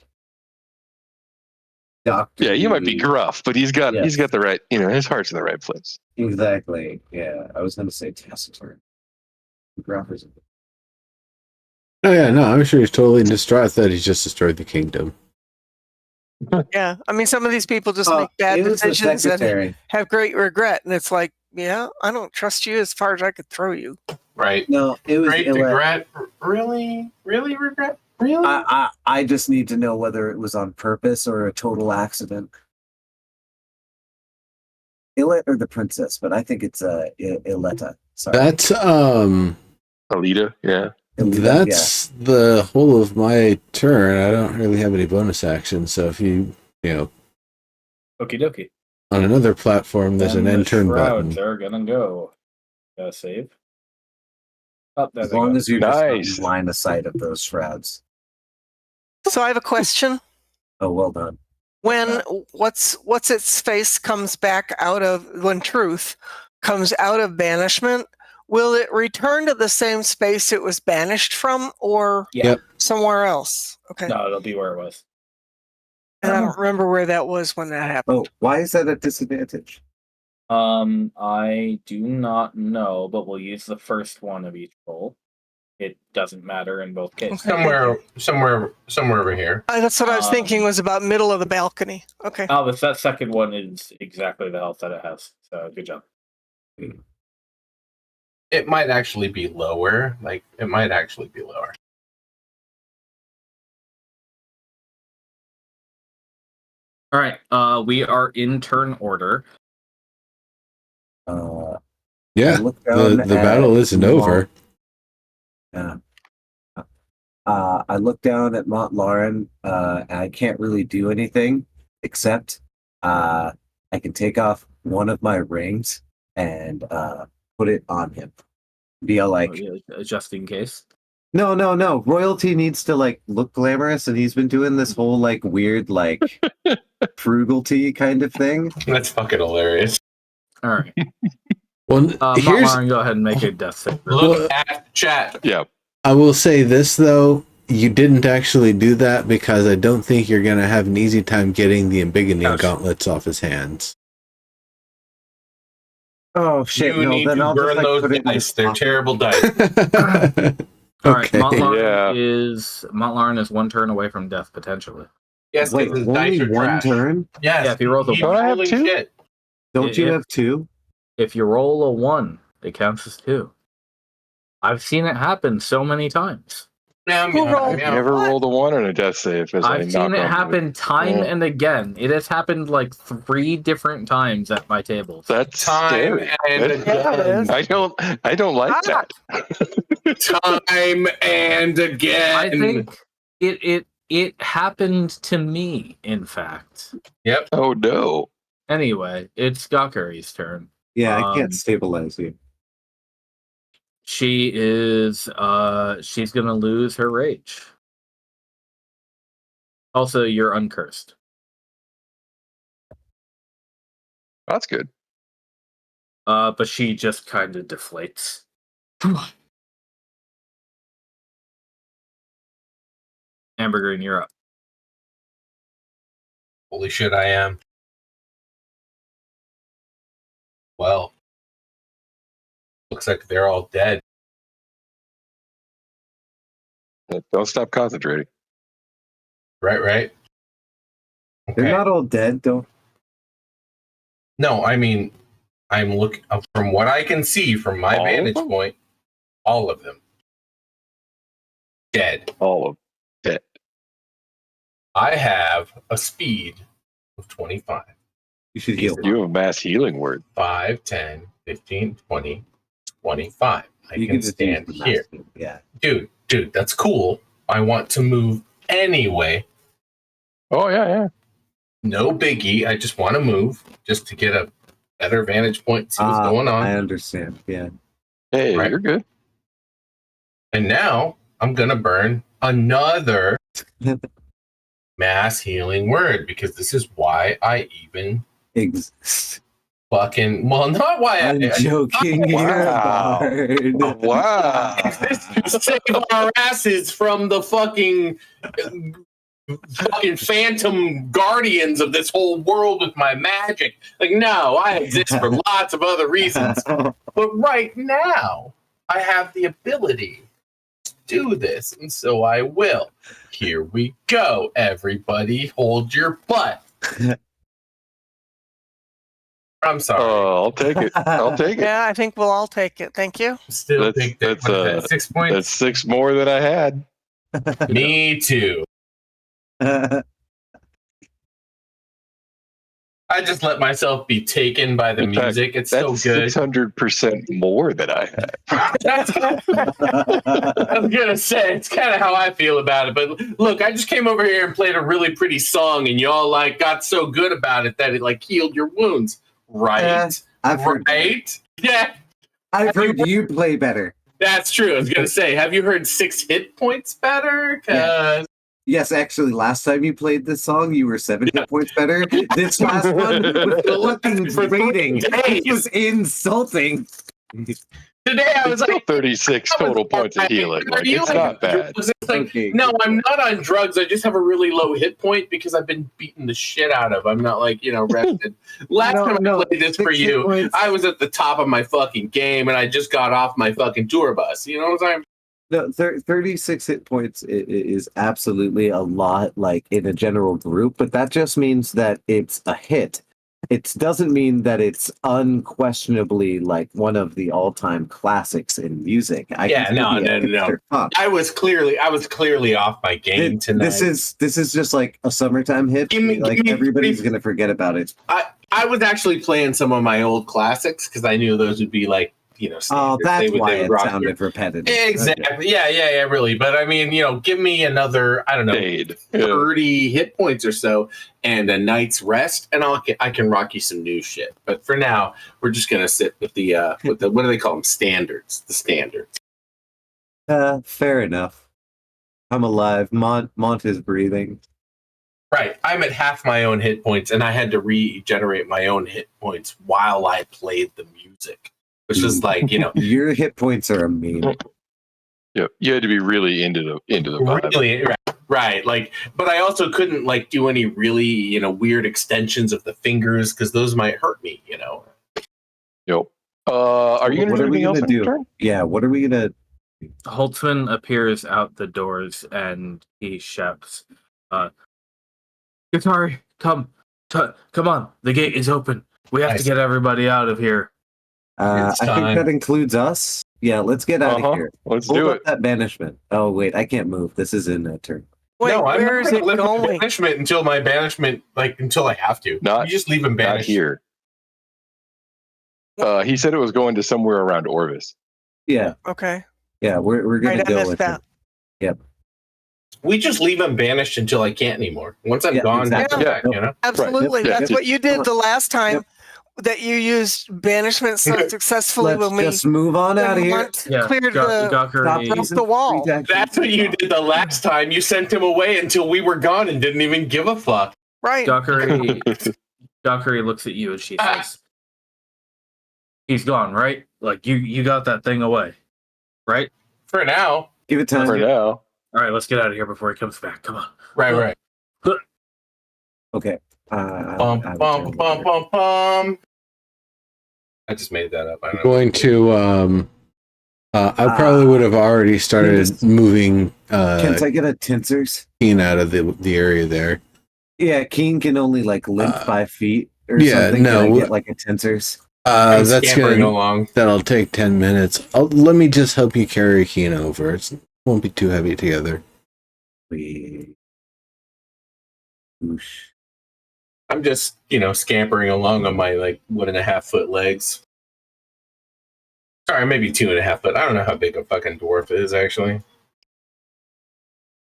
Doctor. Yeah, you might be gruff, but he's got Yes. the right, his heart's in the right place. Exactly. Yeah, I was going to say taciturn. Gruff is. Oh yeah, no, I'm sure he's totally distraught that he's just destroyed the kingdom. Yeah, I mean, some of these people just Oh, make bad it was the decisions and secretary. have great regret, and it's like, yeah, I don't trust you as far as I could throw you. Right. No, it was Great regret. Really? Really regret? Really? I just need to know whether it was on purpose or a total accident. Illet or the princess, but I think it's Illetta. Sorry. That's Alita, yeah. Illetta, that's the whole of my turn. I don't really have any bonus actions, so if you Okie dokie. on another platform there's And an end turn shrouds button. are gonna go. Gotta save. Oh, there as they long go. as you're Nice. just in line of sight of those shrouds. So I have a question. Oh, well done. When what's its face comes back out of when truth comes out of banishment, will it return to the same space it was banished from, or Yeah. Yep. somewhere else? Okay. No, it'll be where it was. And I don't remember where that was when that happened. Oh, why is that a disadvantage? I do not know, but we'll use the first one of each roll. It doesn't matter in both cases. Okay. Somewhere over here. That's what I was thinking was about middle of the balcony. Okay. Oh, that second one is exactly the health that it has. So good job. It might actually be lower. It might actually be lower. All right. We are in turn order. Yeah, look down the at battle isn't Mont- over. I look down at Mont Lauren, and I can't really do anything except I can take off one of my rings and put it on him. Be all like, Just in case. no. Royalty needs to look glamorous, and he's been doing this whole weird frugality kind of thing. That's fucking hilarious. All right. Well, here's Lauren, go ahead and make a death save. Look at chat. Yeah. I will say this though, you didn't actually do that because I don't think you're gonna have an easy time getting the embiggening gauntlets off his hands. Oh shit! You need to burn those dice. They're terrible dice. All right. Okay. Mont Lauren is one turn away from death potentially. Yes, Wait, because his dice only are one trash. turn? Yes. Yeah, if he rolls a He's one. Don't I have rolling two? shit. Don't you If- have two? If you roll a 1, it counts as 2. I've seen it happen so many times. Who rolled? I've never What? rolled a 1 on a death save. As I've seen it happen time Yeah. and again. It has happened 3 different times at my tables. That's Time scary. and That- again. I don't like that. Time and again. I think it happened to me, in fact. Yep. Oh no. Anyway, it's Gakuri's turn. Yeah, I Um, can't stabilize you. She is she's gonna lose her rage. Also, you're uncursed. That's good. But she just kind of deflates. Amber Green, you're up. Holy shit, I am. Well, looks like they're all dead. Don't stop concentrating. Right? They're Okay. not all dead, though. No, I mean, I'm looking from what I can see from my All of vantage them? point, all of them dead. All of it. I have a speed of 25. You should heal. You have a mass healing word. 5, 10, 15, 20, 25. I You can just use stand the here. master. Yeah. Dude, that's cool. I want to move anyway. Oh yeah. No biggie. I just want to move just to get a better vantage point, see what's going on. I understand. Yeah. Hey, Right. you're good. And now I'm going to burn another mass healing word because this is why I even fucking, well, not why I'm I joking here, Wow. Bard. Wow. to save our asses from the fucking fucking phantom guardians of this whole world with my magic. Like, no, I exist for lots of other reasons. But right now, I have the ability to do this, and so I will. Here we go. Everybody hold your butt. I'm sorry. I'll take it. I'll take it. Yeah, I think we'll all take it. Thank you. Still That's- big dick. that's, What is that, 6 points? That's 6 more than I had. Me too. I just let myself be taken by the In fact, music. It's so That's good. 600% more than I had. That's I was gonna say it's kind of how I feel about it. But look, I just came over here and played a really pretty song, and y'all like got so good about it that it like healed your wounds, right? I've heard Right? Yeah, I've heard you play better. that's true. I was gonna say, have you heard 6 hit points better? 'Cause Yes, actually, last time you played this song, you were 7 hit points better. This last one was fucking For 3 rating. days. It was insulting. today I was It's still like, 36 total points of healing. Like, it's not bad. It's like, Okay, no, good. I'm not on drugs. I just have a really low hit point because I've been beaten the shit out of. I'm not like, rested. Last time I played this for 6 hit you, points. I was at the top of my fucking game and I just got off my fucking tour bus. You know what I'm saying? No, 36 hit points is absolutely a lot, like in a general group, but that just means that it's a hit. It doesn't mean that it's unquestionably like one of the all-time classics in music. No. I was clearly off my game tonight. This is just like a summertime hit. Give me Everybody's gonna forget about it. I was actually playing some of my old classics because I knew those would be like, Oh, standards. that's why they would it rock sounded repetitive. Exactly. Okay. Yeah, really. But I mean, give me another, I don't know, Fade. 30 hit points or so and a night's rest, and I can rock you some new shit. But for now, we're just gonna sit with the what do they call them? Standards. The standards. Fair enough. I'm alive. Mont is breathing. Right. I'm at half my own hit points, and I had to regenerate my own hit points while I played the music, which is like, Your hit points are amazing. Yeah, you had to be really into the vibe. really right. Like, but I also couldn't like do any really weird extensions of the fingers because those might hurt me. Yep. Are you going to do anything else on your turn? Yeah, what are we gonna? Holtzman appears out the doors and he shouts, Guitari, come on, the gate is open. We have to get everybody out of here. I think that includes us. Yeah, let's get out of here. Let's Hold do up it. that banishment. Oh wait, I can't move. This is in a turn. Wait, no, I'm where not is gonna it lift my going? banishment until my banishment, until I have to. Not- you just leave him Not banished. here. He said it was going to somewhere around Orvis. Yeah, Okay. yeah, we're gonna Right, I go missed with that. it. We just leave him banished until I can't anymore. Once I'm gone, exactly. back, Absolutely. Yep, That's yep. what you did the last time Yep. that you used banishment so successfully Let's when we just move on out of here. Mont Yeah, cleared the Stop Gakari, broke using the wall. free action. That's what you did the last time. You sent him away until we were gone and didn't even give a fuck. right. Gakari looks at you and she says, he's gone, right? Like you got that thing away, right? For now. Give it time. For now. All right, let's get out of here before he comes back. Come on. Right. Okay. Bum, bum, bum, bum, bum. I just made that up. I don't know. Going to I probably would have already started moving Can I get a Tinsers? Keen out of the area there. Yeah, Keen can only like limp 5 feet or yeah, something. no, Can I get like a Tinsers? I'm That's scampering gonna along. that'll take 10 minutes. Let me just help you carry Keen over. It won't be too heavy together. Whoosh. I'm just, scampering along on my 1.5 foot legs. Sorry, maybe 2.5 foot. I don't know how big a fucking dwarf is actually.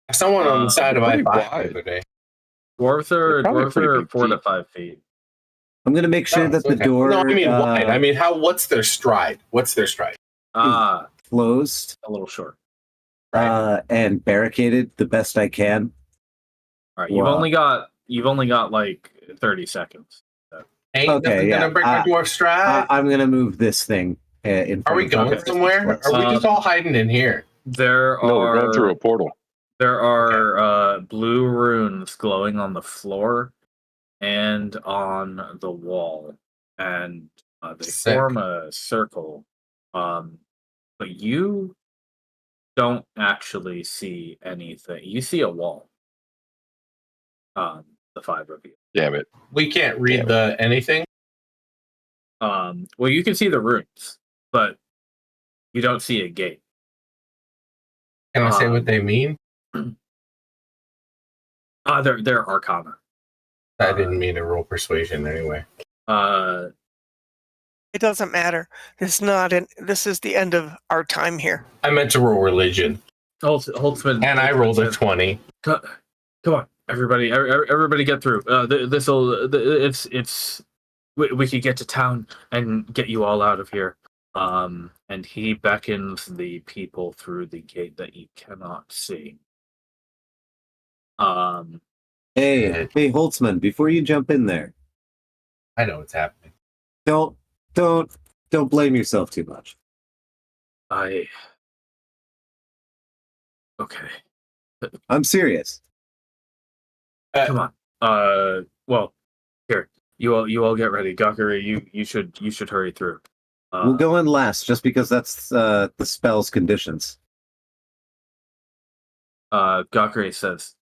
I saw one on the side of pretty I-5 the wide. other day. Dwarves They're probably are pretty big 4 to feet. 5 feet. I'm gonna make sure that the Okay. door No, I mean wide. I mean, what's their stride? closed A little short. and barricaded the best I can. All right, Wow. you've only got like 30 seconds. Ain't Okay, nothing yeah. gonna break my dwarf stride. I'm gonna move this thing. In Are we front going of us. somewhere? Are we just all hiding in here? There No, we're going through are a portal. blue runes icons glowing on the floor and on the wall, and they Sick. form a circle. But you don't actually see anything. You see a wall. The five of you. Damn it. We can't read the anything. Well, you can see the runes, but you don't see a gate. Can I say what they mean? They're arcana. I didn't mean to roll persuasion anyway. It doesn't matter. It's not. This is the end of our time here. I meant to roll religion, Holtzman, and I rolled a 20. Come on, everybody, get through. We could get to town and get you all out of here. And he beckons the people through the gate that you cannot see. Hey, Holtzman, before you jump in there, I know what's happening. don't blame yourself too much. Okay. I'm serious. Come on. Well, here. You all get ready. Gakuri, you should hurry through. We'll go in last just because that's the spell's conditions. Gakuri says,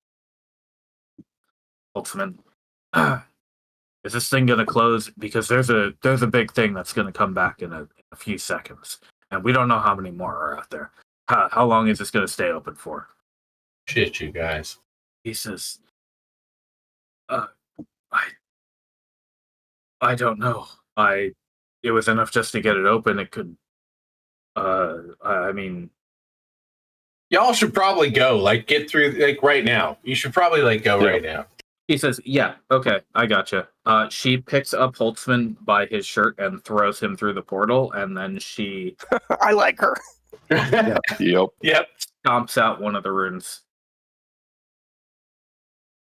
Holtzman, is this thing gonna close? Because there's a big thing that's gonna come back in a few seconds, and we don't know how many more are out there. How long is this gonna stay open for? Shit, you guys. He says, I don't know. It was enough just to get it open. It could. I mean, Y'all should probably go. Like, get through. Like right now. You should probably go right now. He says, "Yeah, okay, I gotcha." She picks up Holtzman by his shirt and throws him through the portal, and then she I like her. Yep. stomps out one of the runes.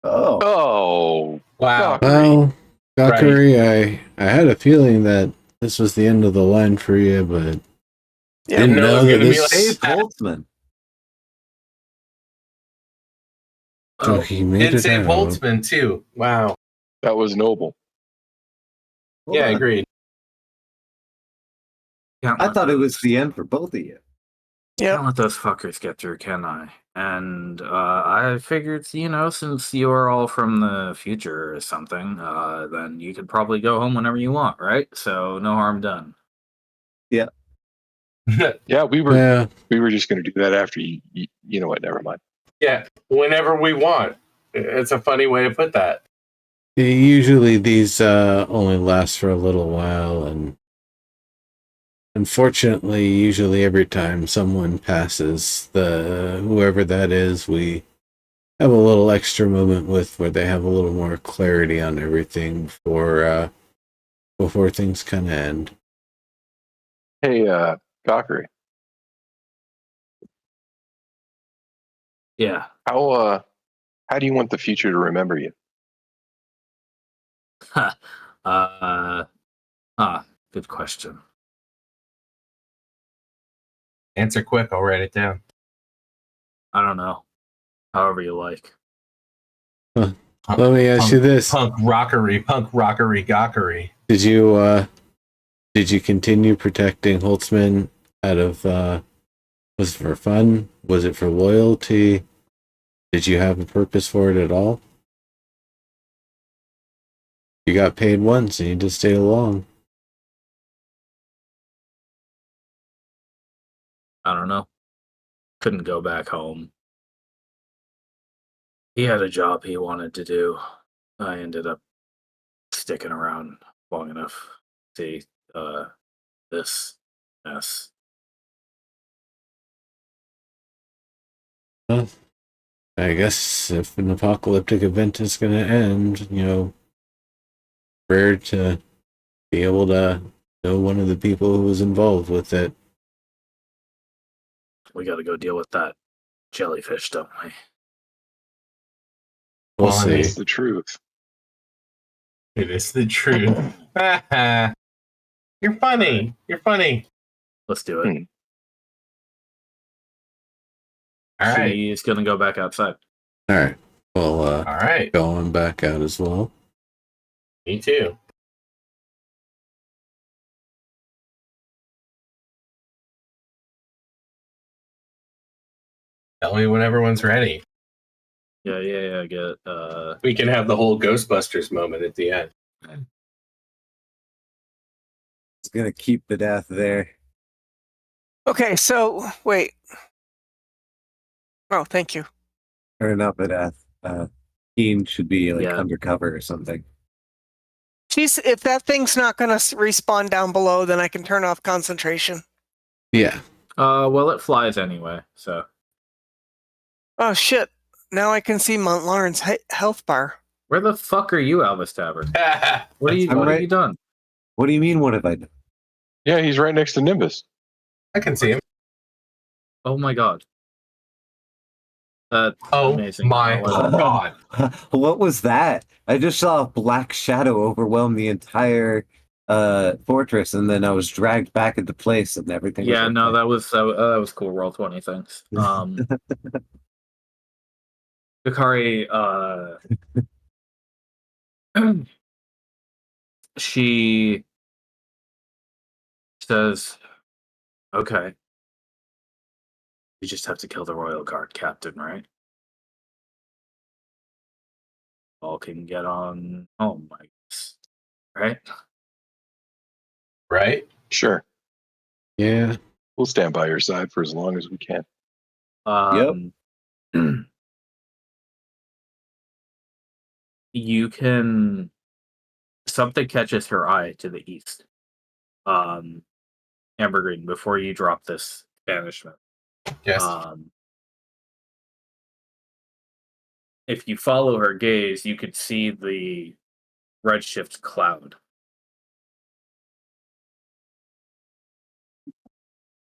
Oh. Wow. Well, Gakuri, I had a feeling that this was the end of the line for you, but didn't no, know it's that gonna be this. Save Holtzman. So he made Did it save out. Holtzman too. Wow. That was noble. Yeah, I agree. I thought it was the end for both of you. Can't let those fuckers get through, can I? And I figured, since you are all from the future or something, then you could probably go home whenever you want, right? So no harm done. Yeah. Yeah, we were just going to do that after you know what? Never mind. Yeah, whenever we want. It's a funny way to put that. Usually these only last for a little while, and unfortunately, usually every time someone passes, whoever that is, we have a little extra moment with where they have a little more clarity on everything before things kind of end. Hey, Gakuri, Yeah. how do you want the future to remember you? Good question. Answer quick. I'll write it down. I don't know. However you like. Let me ask you this: punk rockery, gawkery. Did you continue protecting Holtzman out of? Was it for fun? Was it for loyalty? Did you have a purpose for it at all? You got paid once and you just stayed along. I don't know. Couldn't go back home. He had a job he wanted to do. I ended up sticking around long enough to see this mess. Well, I guess if an apocalyptic event is going to end, rare to be able to know one of the people who was involved with it. We got to go deal with that jellyfish, don't we? We'll see. It's the truth. It is the truth. You're funny. Let's do it. All right. She's gonna go back outside. All right. Well, All right. going back out as well. Me too. Tell me when everyone's ready. Yeah. Get We can have the whole Ghostbusters moment at the end. It's gonna keep the death there. Okay, so wait. Oh, thank you. Or not the death. Keen should be like Yeah. undercover or something. Geez, if that thing's not going to respawn down below, then I can turn off concentration. Yeah. well, it flies anyway, so Oh shit! Now I can see Mont Lauren's health bar. where the fuck are you, Albus Tavern? What I'm have right- you done? What do you mean? What have I done? Yeah, he's right next to Nimbus. I can see him. Oh my god. That's Oh amazing. my You know what? god. What was that? I just saw a black shadow overwhelm the entire fortress, and then I was dragged back into place, and everything. Yeah, was no, okay. that was cool. Roll 20 things. Hikari, she says, "Okay, you just have to kill the royal guard captain, right? All can get on home, I guess, right?" Right? Sure. Yeah. We'll stand by your side for as long as we can. You can. Something catches her eye to the east. Amber Green, before you drop this banishment. Yes. If you follow her gaze, you could see the Redshift cloud.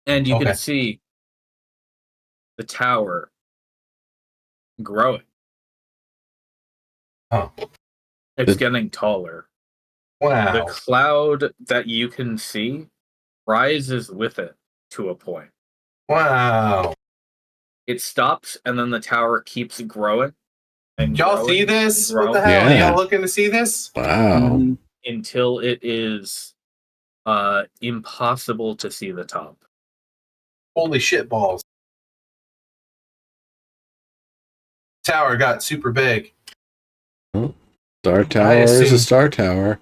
And you Okay. can see the tower growing. Oh. It's getting taller. The Wow. cloud that you can see rises with it to a point. Wow. It stops, and then the tower keeps growing. And Y'all growing see this? and What the growing hell? Yeah. Y'all looking to see this? Wow. Mhm. until it is impossible to see the top. Holy shit balls. Tower got super big. Star Tower is a assume- star tower.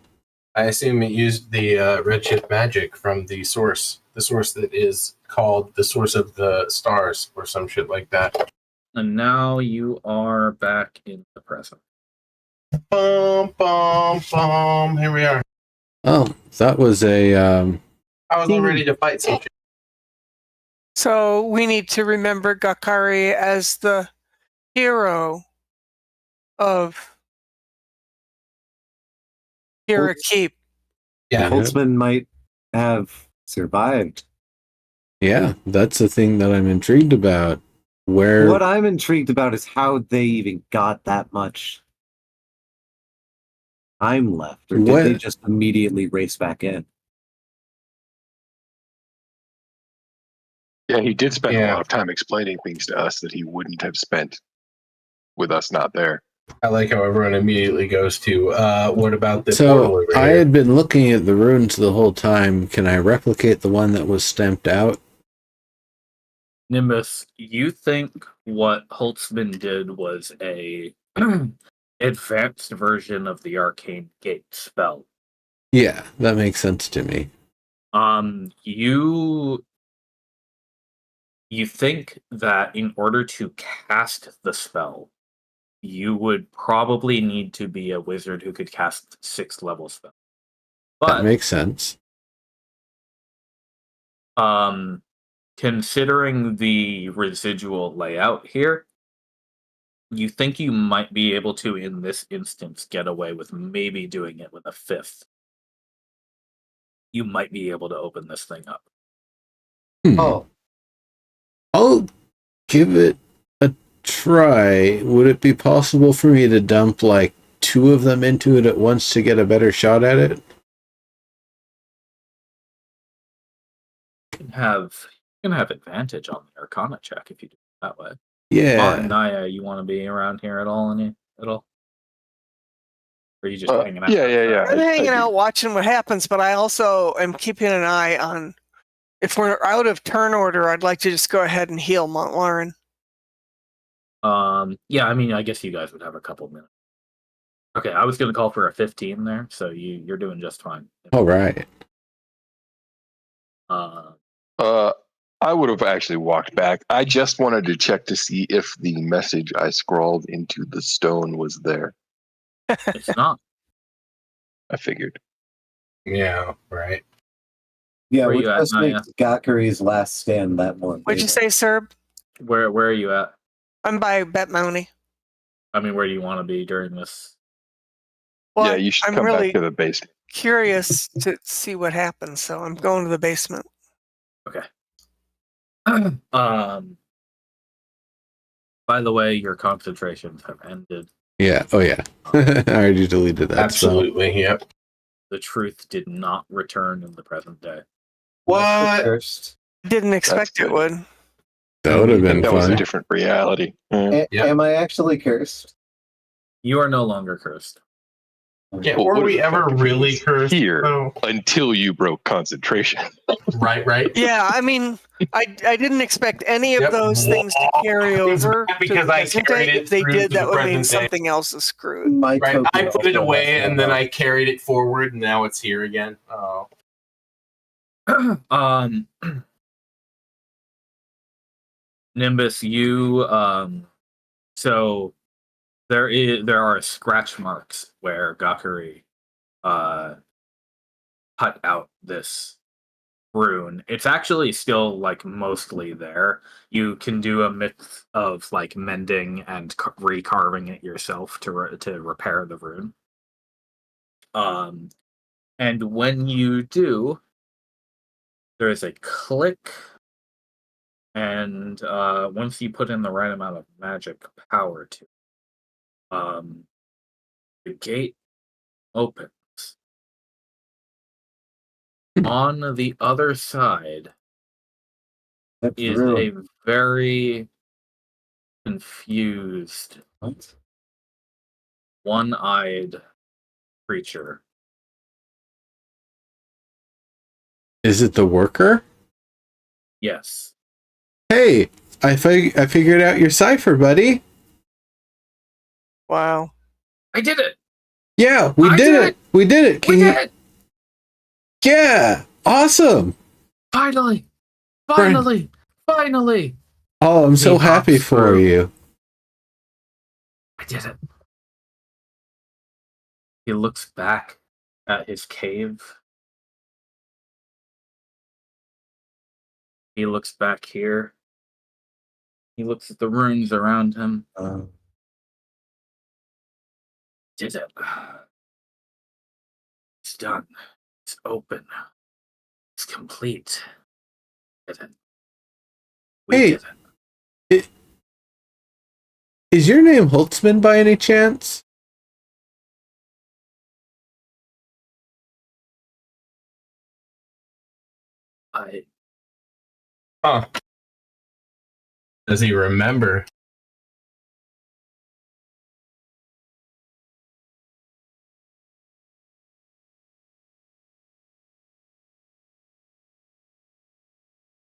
I assume it used the redshift magic from the source that is called the source of the stars or some shit like that. And now you are back in the present. Bum, bum, bum. Here we are. Oh, that was a I was all ready to fight some shit. So we need to remember Gakari as the hero of Hira Keep. Yeah. Holtzman might have survived. yeah, that's the thing that I'm intrigued about. Where What I'm intrigued about is how they even got that much time left, or did they What- just immediately race back in? Yeah, he did spend a Yeah. lot of time explaining things to us that he wouldn't have spent with us not there. I like how everyone immediately goes to what about the portal so over I here? had been looking at the runes the whole time. Can I replicate the one that was stamped out? Nimbus, you think what Holtzman did was a advanced version of the Arcane Gate spell. Yeah, that makes sense to me. You think that in order to cast the spell, you would probably need to be a wizard who could cast 6-level spell. That But makes sense. considering the residual layout here, you think you might be able to, in this instance, get away with maybe doing it with a 5th. You might be able to open this thing up. Oh, I'll give it a try. Would it be possible for me to dump like 2 of them into it at once to get a better shot at it? You can have advantage on the Arcana check if you do it that way. Yeah. Naya, you want to be around here at all? At all? Or are you just hanging out? Yeah. I'm hanging do. out watching what happens, but I also am keeping an eye on. If we're out of turn order, I'd like to just go ahead and heal Montlarin. Yeah, I mean, I guess you guys would have a couple minutes. Okay, I was going to call for a 15 there, so you're doing just fine. All right. I would have actually walked back. I just wanted to check to see if the message I scrawled into the stone was there. It's not. I figured. Yeah, right. Yeah, Where which you at, does make Naya? Gakari's last stand that more. What'd you say, Serb? Where are you at? I'm by Bet Mounty. I mean, where do you want to be during this? Well, Yeah, you should I'm come really back to the basement. curious to see what happens, so I'm going to the basement. Okay. By the way, your concentrations have ended. Yeah. Oh yeah. I already deleted that. Absolutely. Yep. The truth did not return in the present day. What? First. Didn't expect it good. would. So that would have been That was a fun. different reality. Mm. Yep. Am I actually cursed? You are no longer cursed. Yeah, Well, were what we the fuck ever if it really was cursed? here though? until you broke concentration? Right. Yeah, I mean, I didn't expect any of Yep. those things to carry It's over bad to because the I present carried day. it If they through did, to that the would mean present day. something else is screwed. My Right. token I put it also away has and then ammo. I carried it forward and now it's here again. Oh. Nimbus, you so there are scratch marks where Gakuri cut out this rune. It's actually still like mostly there. You can do a mix of like mending and recarving it yourself to repair the rune. And when you do, there is a click, and once you put in the right amount of magic power to the gate opens. On the other side That's is ruined. a very confused, What? one-eyed creature. Is it the worker? Yes. Hey, I figured out your cipher, buddy. Wow. I did it! Yeah, we I did did it. We did it. We did it! Yeah, awesome. Finally! Brian. Finally! Finally! Oh, I'm so He happy hops for through. you. I did it. He looks back at his cave. He looks back here. He looks at the runes around him. Did it. It's done. It's open. It's complete. Did it. We Hey. did it. Is your name Holtzman by any chance? Huh. Does he remember?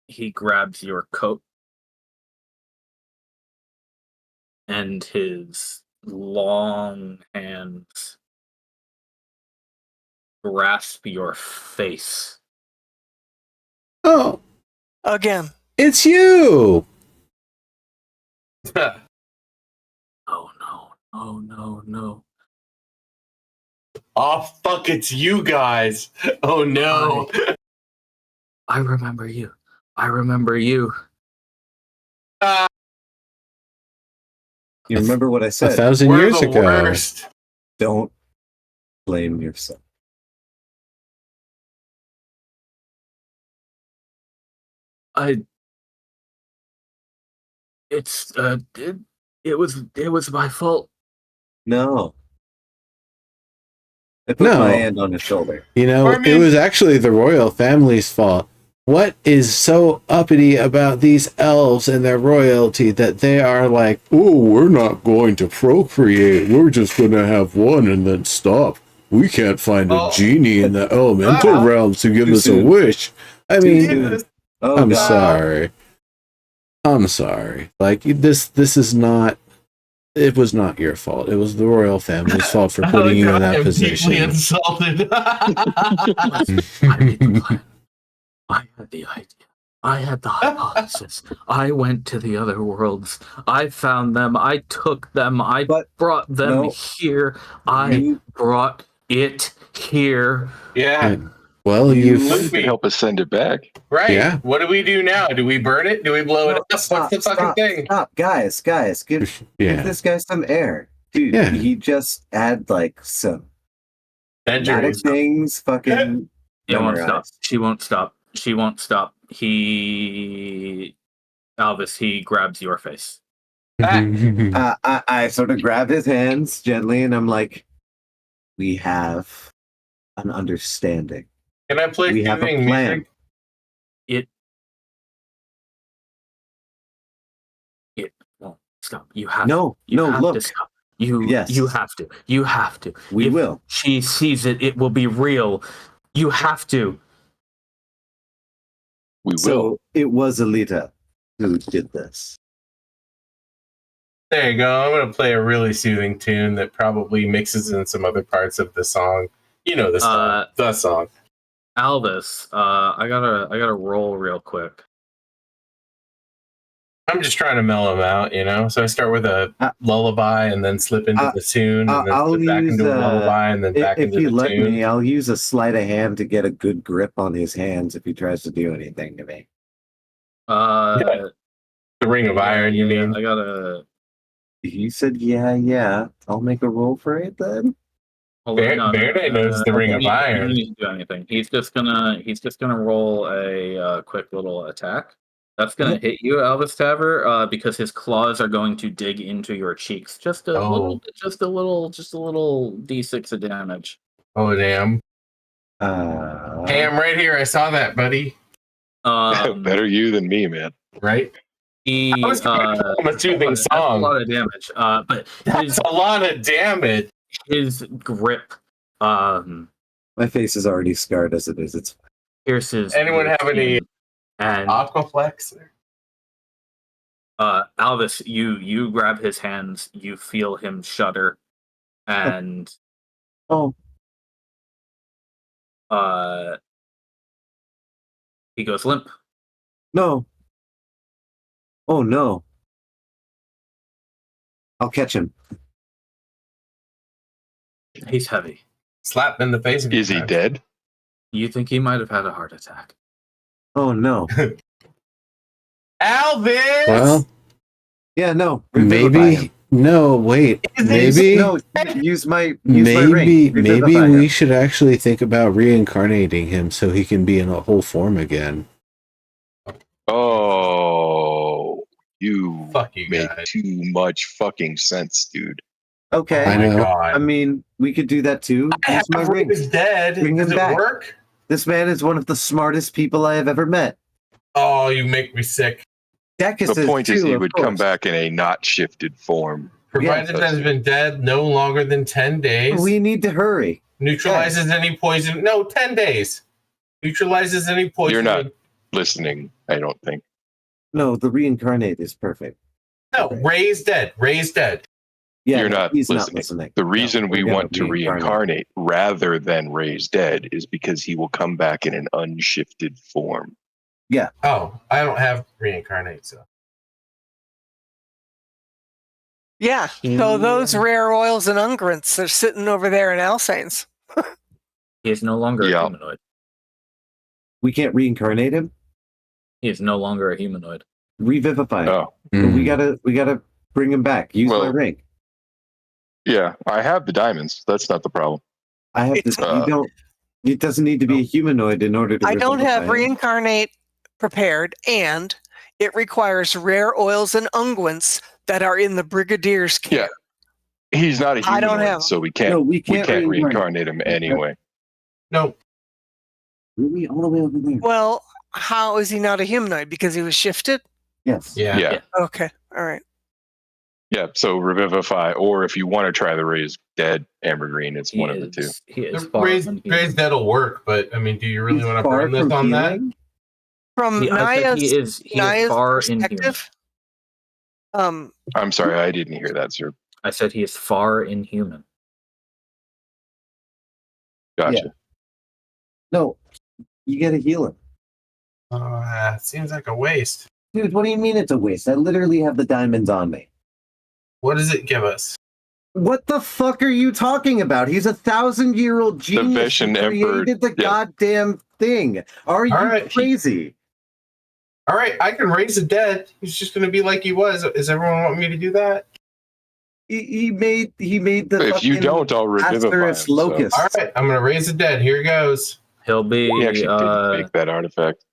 He grabs your coat and his long hands grasp your face. Oh, Again. it's you. Oh no, oh no, no. Oh fuck, it's you guys. Oh no. I remember you. I remember you. You remember what I said? 1,000 We're years the ago. worst. Don't blame yourself. It was my fault. No. I put No. my hand on his shoulder. You know, I mean- it was actually the royal family's fault. what is so uppity about these elves and their royalty that they are like, oh, we're not going to procreate. We're just going to have one and then stop. We can't find a genie in the elemental realms to give Too us a soon. wish. I mean, soon. Oh, I'm God. sorry. I'm sorry. Like, this is not... It was not your fault. It was the royal family's fault for putting you in that position. Deeply insulted. I had the idea. I had the hypothesis. I went to the other worlds. I found them. I took them. I brought them here. I brought it here. Yeah. Well, You can help us send it back. Right. Yeah. What do we do now? Do we burn it? Do we blow it up? What's the fucking thing? Stop, guys, give this guy some air, dude. Yeah. He just had like some Injuries. things. Fucking. It won't stop. She won't stop. She won't stop. Alvis, he grabs your face. I sort of grab his hands gently, and I'm like, "We have an understanding. Can I play We have a soothing plan." music? It won't stop. You have No, you no, have look. to stop. You have to. You have to. We If will. she sees it, it will be real. You have to. We will. So it was Alita who did this. There you go. I'm going to play a really soothing tune that probably mixes in some other parts of the song. You know the song. The song. Alvis, I gotta roll real quick. I'm just trying to mellow him out, you know? So I start with a lullaby and then slip into the tune and then slip back into a lullaby and then back into the tune. If you let me, I'll use a sleight of hand to get a good grip on his hands if he tries to do anything to me. The Ring of Iron, you mean? I gotta... He said, yeah. I'll make a roll for it then. Verde knows the Ring of Iron. He doesn't need to do anything. He's just gonna roll a quick little attack. That's gonna hit you, Alvis Taver, because his claws are going to dig into your cheeks. Just a little D6 of damage. Oh damn! Hey, I'm right here. I saw that, buddy. Better you than me, man. Right? I was going to a soothing song. That's a lot of damage. But that's a lot of damage. His grip. My face is already scarred as it is. It's pierces. Anyone have any Aquaflex? Alvis, you grab his hands. You feel him shudder, and he goes limp. No. Oh no. I'll catch him. He's heavy. Slap in the face. Is he dead? You think he might have had a heart attack? Oh no. Alvis! Well, yeah, no. Maybe. No, wait. Maybe. No, use my maybe ring. We should actually think about reincarnating him so he can be in a whole form again. Oh, you make guys. too much fucking sense, dude. Okay. I know. I mean, we could do that too. Use my ring. Is dead. Bring him Does it back. work? This man is one of the smartest people I have ever met. Oh, you make me sick. The point is he would come back in a not shifted form. Provided that has been dead no longer than 10 days. We need to hurry. Neutralizes any poison. No, 10 days. Neutralizes any poison. You're not listening, I don't think. No, the reincarnate is perfect. No, Ray's dead. Ray's dead. Yeah, You're not he's listening. not listening. The reason we want to reincarnate rather than raise dead is because he will come back in an unshifted form. Yeah. Oh, I don't have reincarnate, so. Yeah. So those rare oils and unguents are sitting over there in Alsane's. He is no longer a humanoid. We can't reincarnate him? He is no longer a humanoid. Revivify him. Oh. But we gotta bring him back. Use my ring. Yeah, I have the diamonds. That's not the problem. I have this. You don't. It doesn't need to be a humanoid in order to. I don't have him. reincarnate prepared, and it requires rare oils and unguents that are in the brigadier's care. Yeah, he's not a humanoid, I don't have. so we can't reincarnate him anyway. No. Really, all the way over there. Well, how is he not a humanoid? Because he was shifted? Yes. Yeah. Yeah. Okay. All right. Yeah. So revivify, or if you want to try the raise dead ambergreen, it's one of the two. He is The far raised from human. dead'll work, but I mean, do you really He's want to far burn this from on that? healing. From I said he is Naya's far inhuman. perspective, I'm sorry, I didn't hear that, sir. I said he is far inhuman. Gotcha. No, you gotta heal him. Seems like a waste. Dude, what do you mean it's a waste? I literally have the diamonds on me. What does it give us? What the fuck are you talking about? He's 1,000-year-old genius who Veshan Emperor- created the yeah. goddamn thing. Are you Alright, crazy? All right, I can raise the dead. He's just going to be like he was. Is everyone want me to do that? He made the If you fucking don't, I'll revivify him. Asterisk So. locust. All right, I'm going to raise the dead. Here goes. He'll be He actually didn't make that artifact.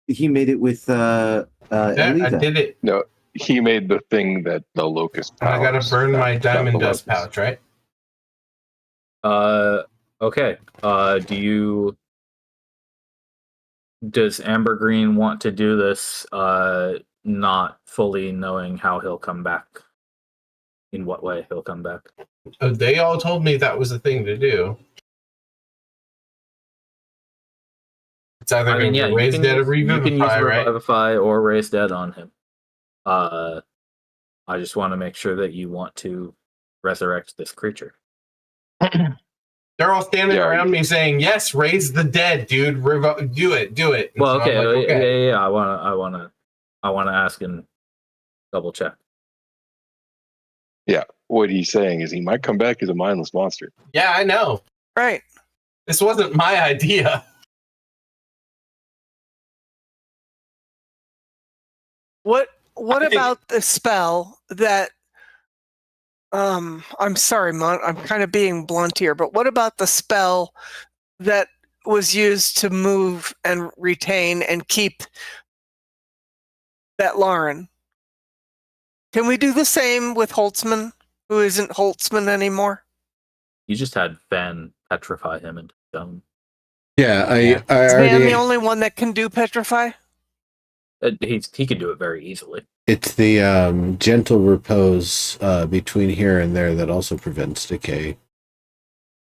He made it with Yeah, I Elita. did it. No, he made the thing that the locust And I got powers, to burn not- my not diamond the dust locust. pouch, right? Okay. Does Ambergreen want to do this not fully knowing how he'll come back? In what way he'll come back? They all told me that was the thing to do. It's either going to raise dead or you can use revivify, right? revivify or raise dead on him. I just want to make sure that you want to resurrect this creature. They're all standing Yeah, around me saying, "Yes, raise the dead, dude. Do it, do it." And Well, so I'm okay, like, yeah. I want to ask and double check. Yeah, what he's saying is he might come back as a mindless monster. Yeah, I know. right. This wasn't my idea. What I think- about the spell that I'm sorry, Mon, I'm kind of being blunt here, but what about the spell that was used to move and retain and keep that Lauren? Can we do the same with Holtzman, who isn't Holtzman anymore? You just had Van petrify him into stone. Yeah, I Is Van already. the only one that can do petrify? He can do it very easily. It's the gentle repose between here and there that also prevents decay.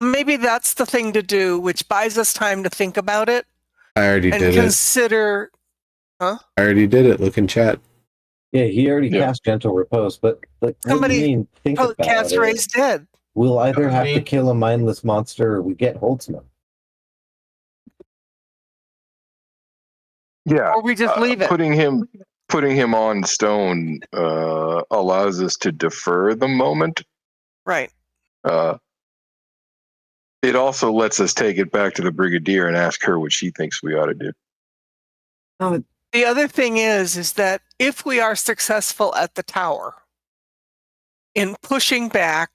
Maybe that's the thing to do, which buys us time to think about it I already and did it. consider. I already did it. Look in chat. Yeah, he already Yeah. cast Gentle Repose, but like, what do Somebody you mean? Think about Cast it. Raise Dead. We'll either I have to mean- kill a mindless monster or we get Holtzman. Yeah, Or we just leave it. putting him on stone allows us to defer the moment. Right. It also lets us take it back to the brigadier and ask her what she thinks we ought to do. No, The other thing is that if we are successful at the tower in pushing back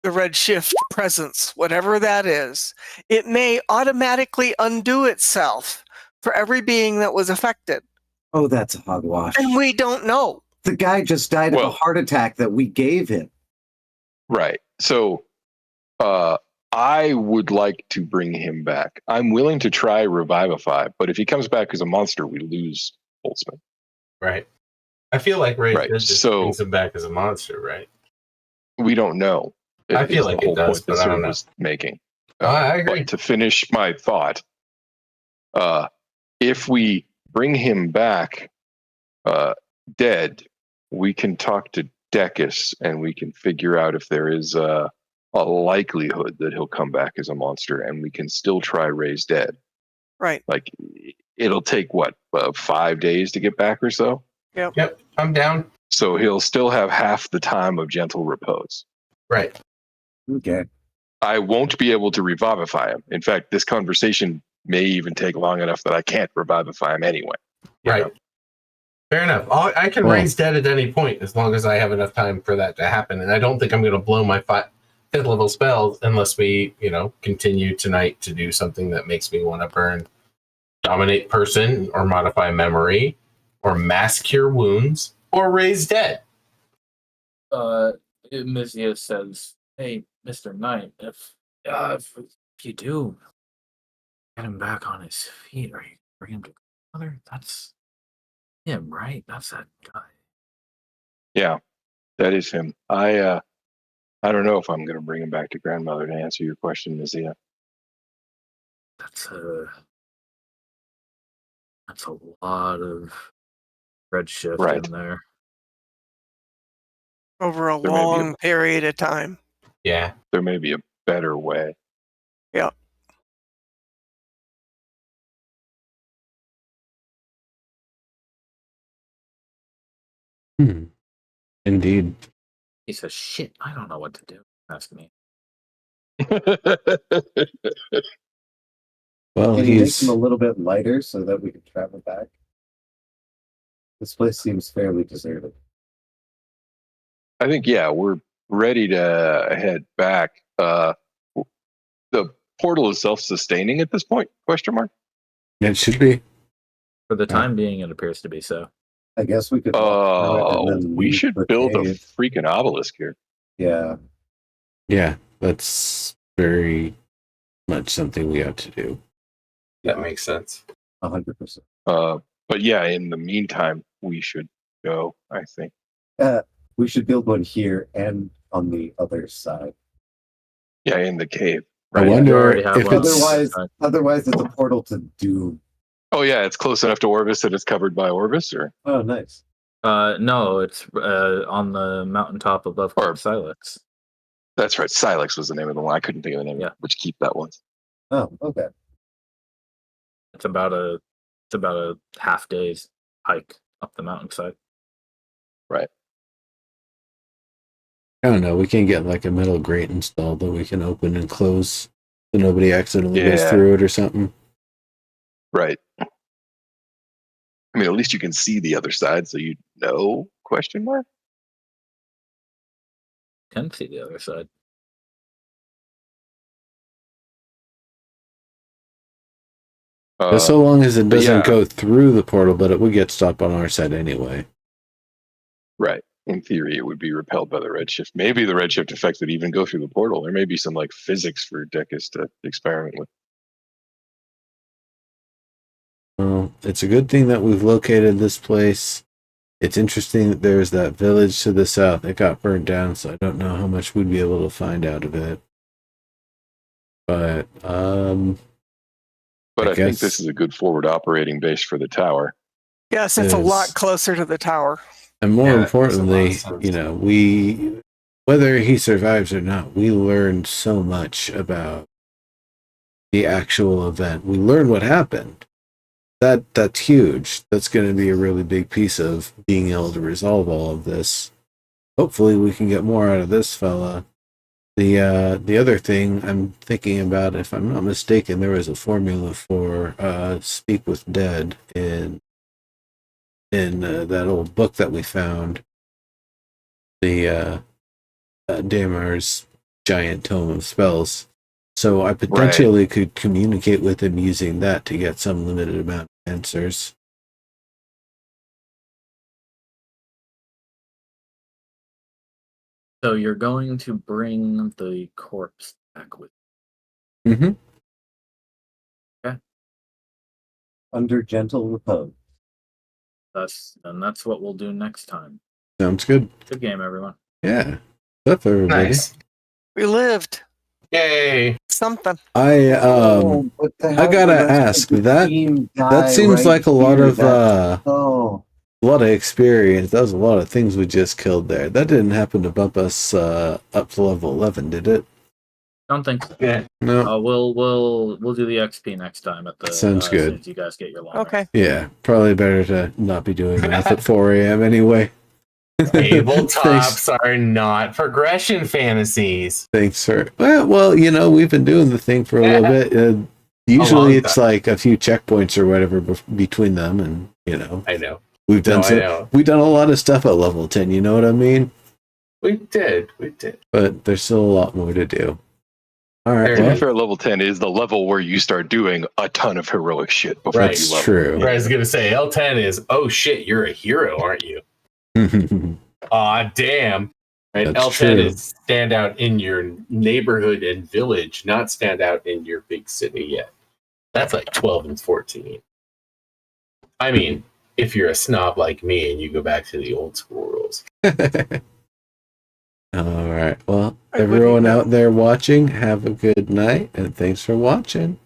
the Redshift presence, whatever that is, it may automatically undo itself for every being that was affected. oh, that's a hogwash. And we don't know. The guy just died of a Well- heart attack that we gave him. Right. So I would like to bring him back. I'm willing to try Revivify, but if he comes back as a monster, we lose Holtzman. Right. I feel like Raise Right, Dead just so- brings him back as a monster, right? We don't know. I feel is like the it whole does, point that but I Sir don't know. was making. I agree. But to finish my thought, if we bring him back dead, we can talk to Decus and we can figure out if there is a likelihood that he'll come back as a monster, and we can still try Raise Dead. Right. Like, it'll take what, 5 days to get back or so? Yep, I'm down. So he'll still have half the time of gentle repose. Right. Okay. I won't be able to revivify him. In fact, this conversation may even take long enough that I can't revivify him anyway. You Right. know? Fair enough. I can Well- raise dead at any point as long as I have enough time for that to happen. And I don't think I'm going to blow my 5th level spells unless we, continue tonight to do something that makes me want to burn Dominate Person or Modify Memory or Mass Cure Wounds or Raise Dead. Mizia says, "Hey, Mr. Knight, if you do Get him back on his feet. Are you bring him to grandmother? That's him, right? That's that guy. Yeah, that is him. I don't know if I'm going to bring him back to grandmother to answer your question, Nazia. That's a lot of redshift Right. in there. Over a There may be long period of time. Yeah. There may be a better way. Yeah. Indeed. He says, "Shit, I don't know what to do." Ask me. Well, Can you make he's them a little bit lighter so that we can travel back? This place seems fairly deserted. I think, yeah, we're ready to head back. The portal is self-sustaining at this point? Question mark. it should be. For the time being, it appears to be so. I guess we could walk through it and then We leave should the build a cave. freaking obelisk here. Yeah, Yeah, that's very much something we ought to do. That makes sense. 100%. But yeah, in the meantime, we should go, I think. We should build one here and on the other side. Yeah, in the cave. I Right. wonder already have if one. it's Otherwise, it's a portal to Doom. Oh yeah, it's close enough to Orvis that it's covered by Orvis, or Oh, nice. No, it's on the mountaintop above Or- Silex. that's right. Silex was the name of the one. I couldn't think of the name. Yeah. Which keep that one. Oh, okay. It's about a half day's hike up the mountainside. Right. I don't know. We can get like a metal grate installed that we can open and close so nobody accidentally goes Yeah. through it or something. Right. I mean, at least you can see the other side, so you know? Question mark. Can see the other side. Just so long as it but doesn't yeah. go through the portal, but it would get stopped on our side anyway. Right. In theory, it would be repelled by the redshift. Maybe the redshift effect would even go through the portal. There may be some like physics for Decus to experiment with. Well, it's a good thing that we've located this place. It's interesting that there's that village to the south. It got burnt down, so I don't know how much we'd be able to find out of it. But I think guess- this is a good forward operating base for the tower. Yes, it's a lot Is- closer to the tower. and more Yeah, that makes a lot of importantly, sense. you know, we whether he survives or not, we learned so much about the actual event. We learned what happened. That's huge. That's going to be a really big piece of being able to resolve all of this. Hopefully, we can get more out of this fella. The other thing I'm thinking about, if I'm not mistaken, there was a formula for speak with dead in that old book that we found. The Damar's giant tome of spells. So I potentially could communicate with him using that to get some limited amount of answers. So you're going to bring the corpse back with Mm-hmm. Under gentle repose. us, and that's what we'll do next time. Sounds good. Good game, everyone. Yeah. What's up, everybody? Nice. We lived Yay. something. What the hell? I gotta The rest of ask, the that team that died seems right like a lot here. of Oh, a lot of experience. That was a lot of things we just killed there. That didn't happen to bump us up to level 11, did it? Don't think. Yeah. No. We'll do the XP next time at the. Sounds As good. soon as you guys get your long Okay. Yeah, probably better to not be doing math at 4 a.m. anyway. Tabletops are not progression fantasies. Thanks, sir. Well, you know, we've been doing the thing for a little bit. Usually it's time. like a few checkpoints or whatever between them, and you know, I know. we've done I know. we've done a lot of stuff at level 10. You know what I mean? We did. But there's still a lot more to do. All right, Fair To be well, fair, level 10 is the level where you start doing a ton of heroic shit before Right. you that's level. true. I was gonna say L10 is, oh shit, you're a hero, aren't you? Aw, damn. Right? That's L10 true. is stand out in your neighborhood and village, not stand out in your big city yet. That's like 12 and 14. I mean, if you're a snob like me and you go back to the old school rules. All right. Well, I everyone wouldn't out know. there watching, have a good night, and thanks for watching.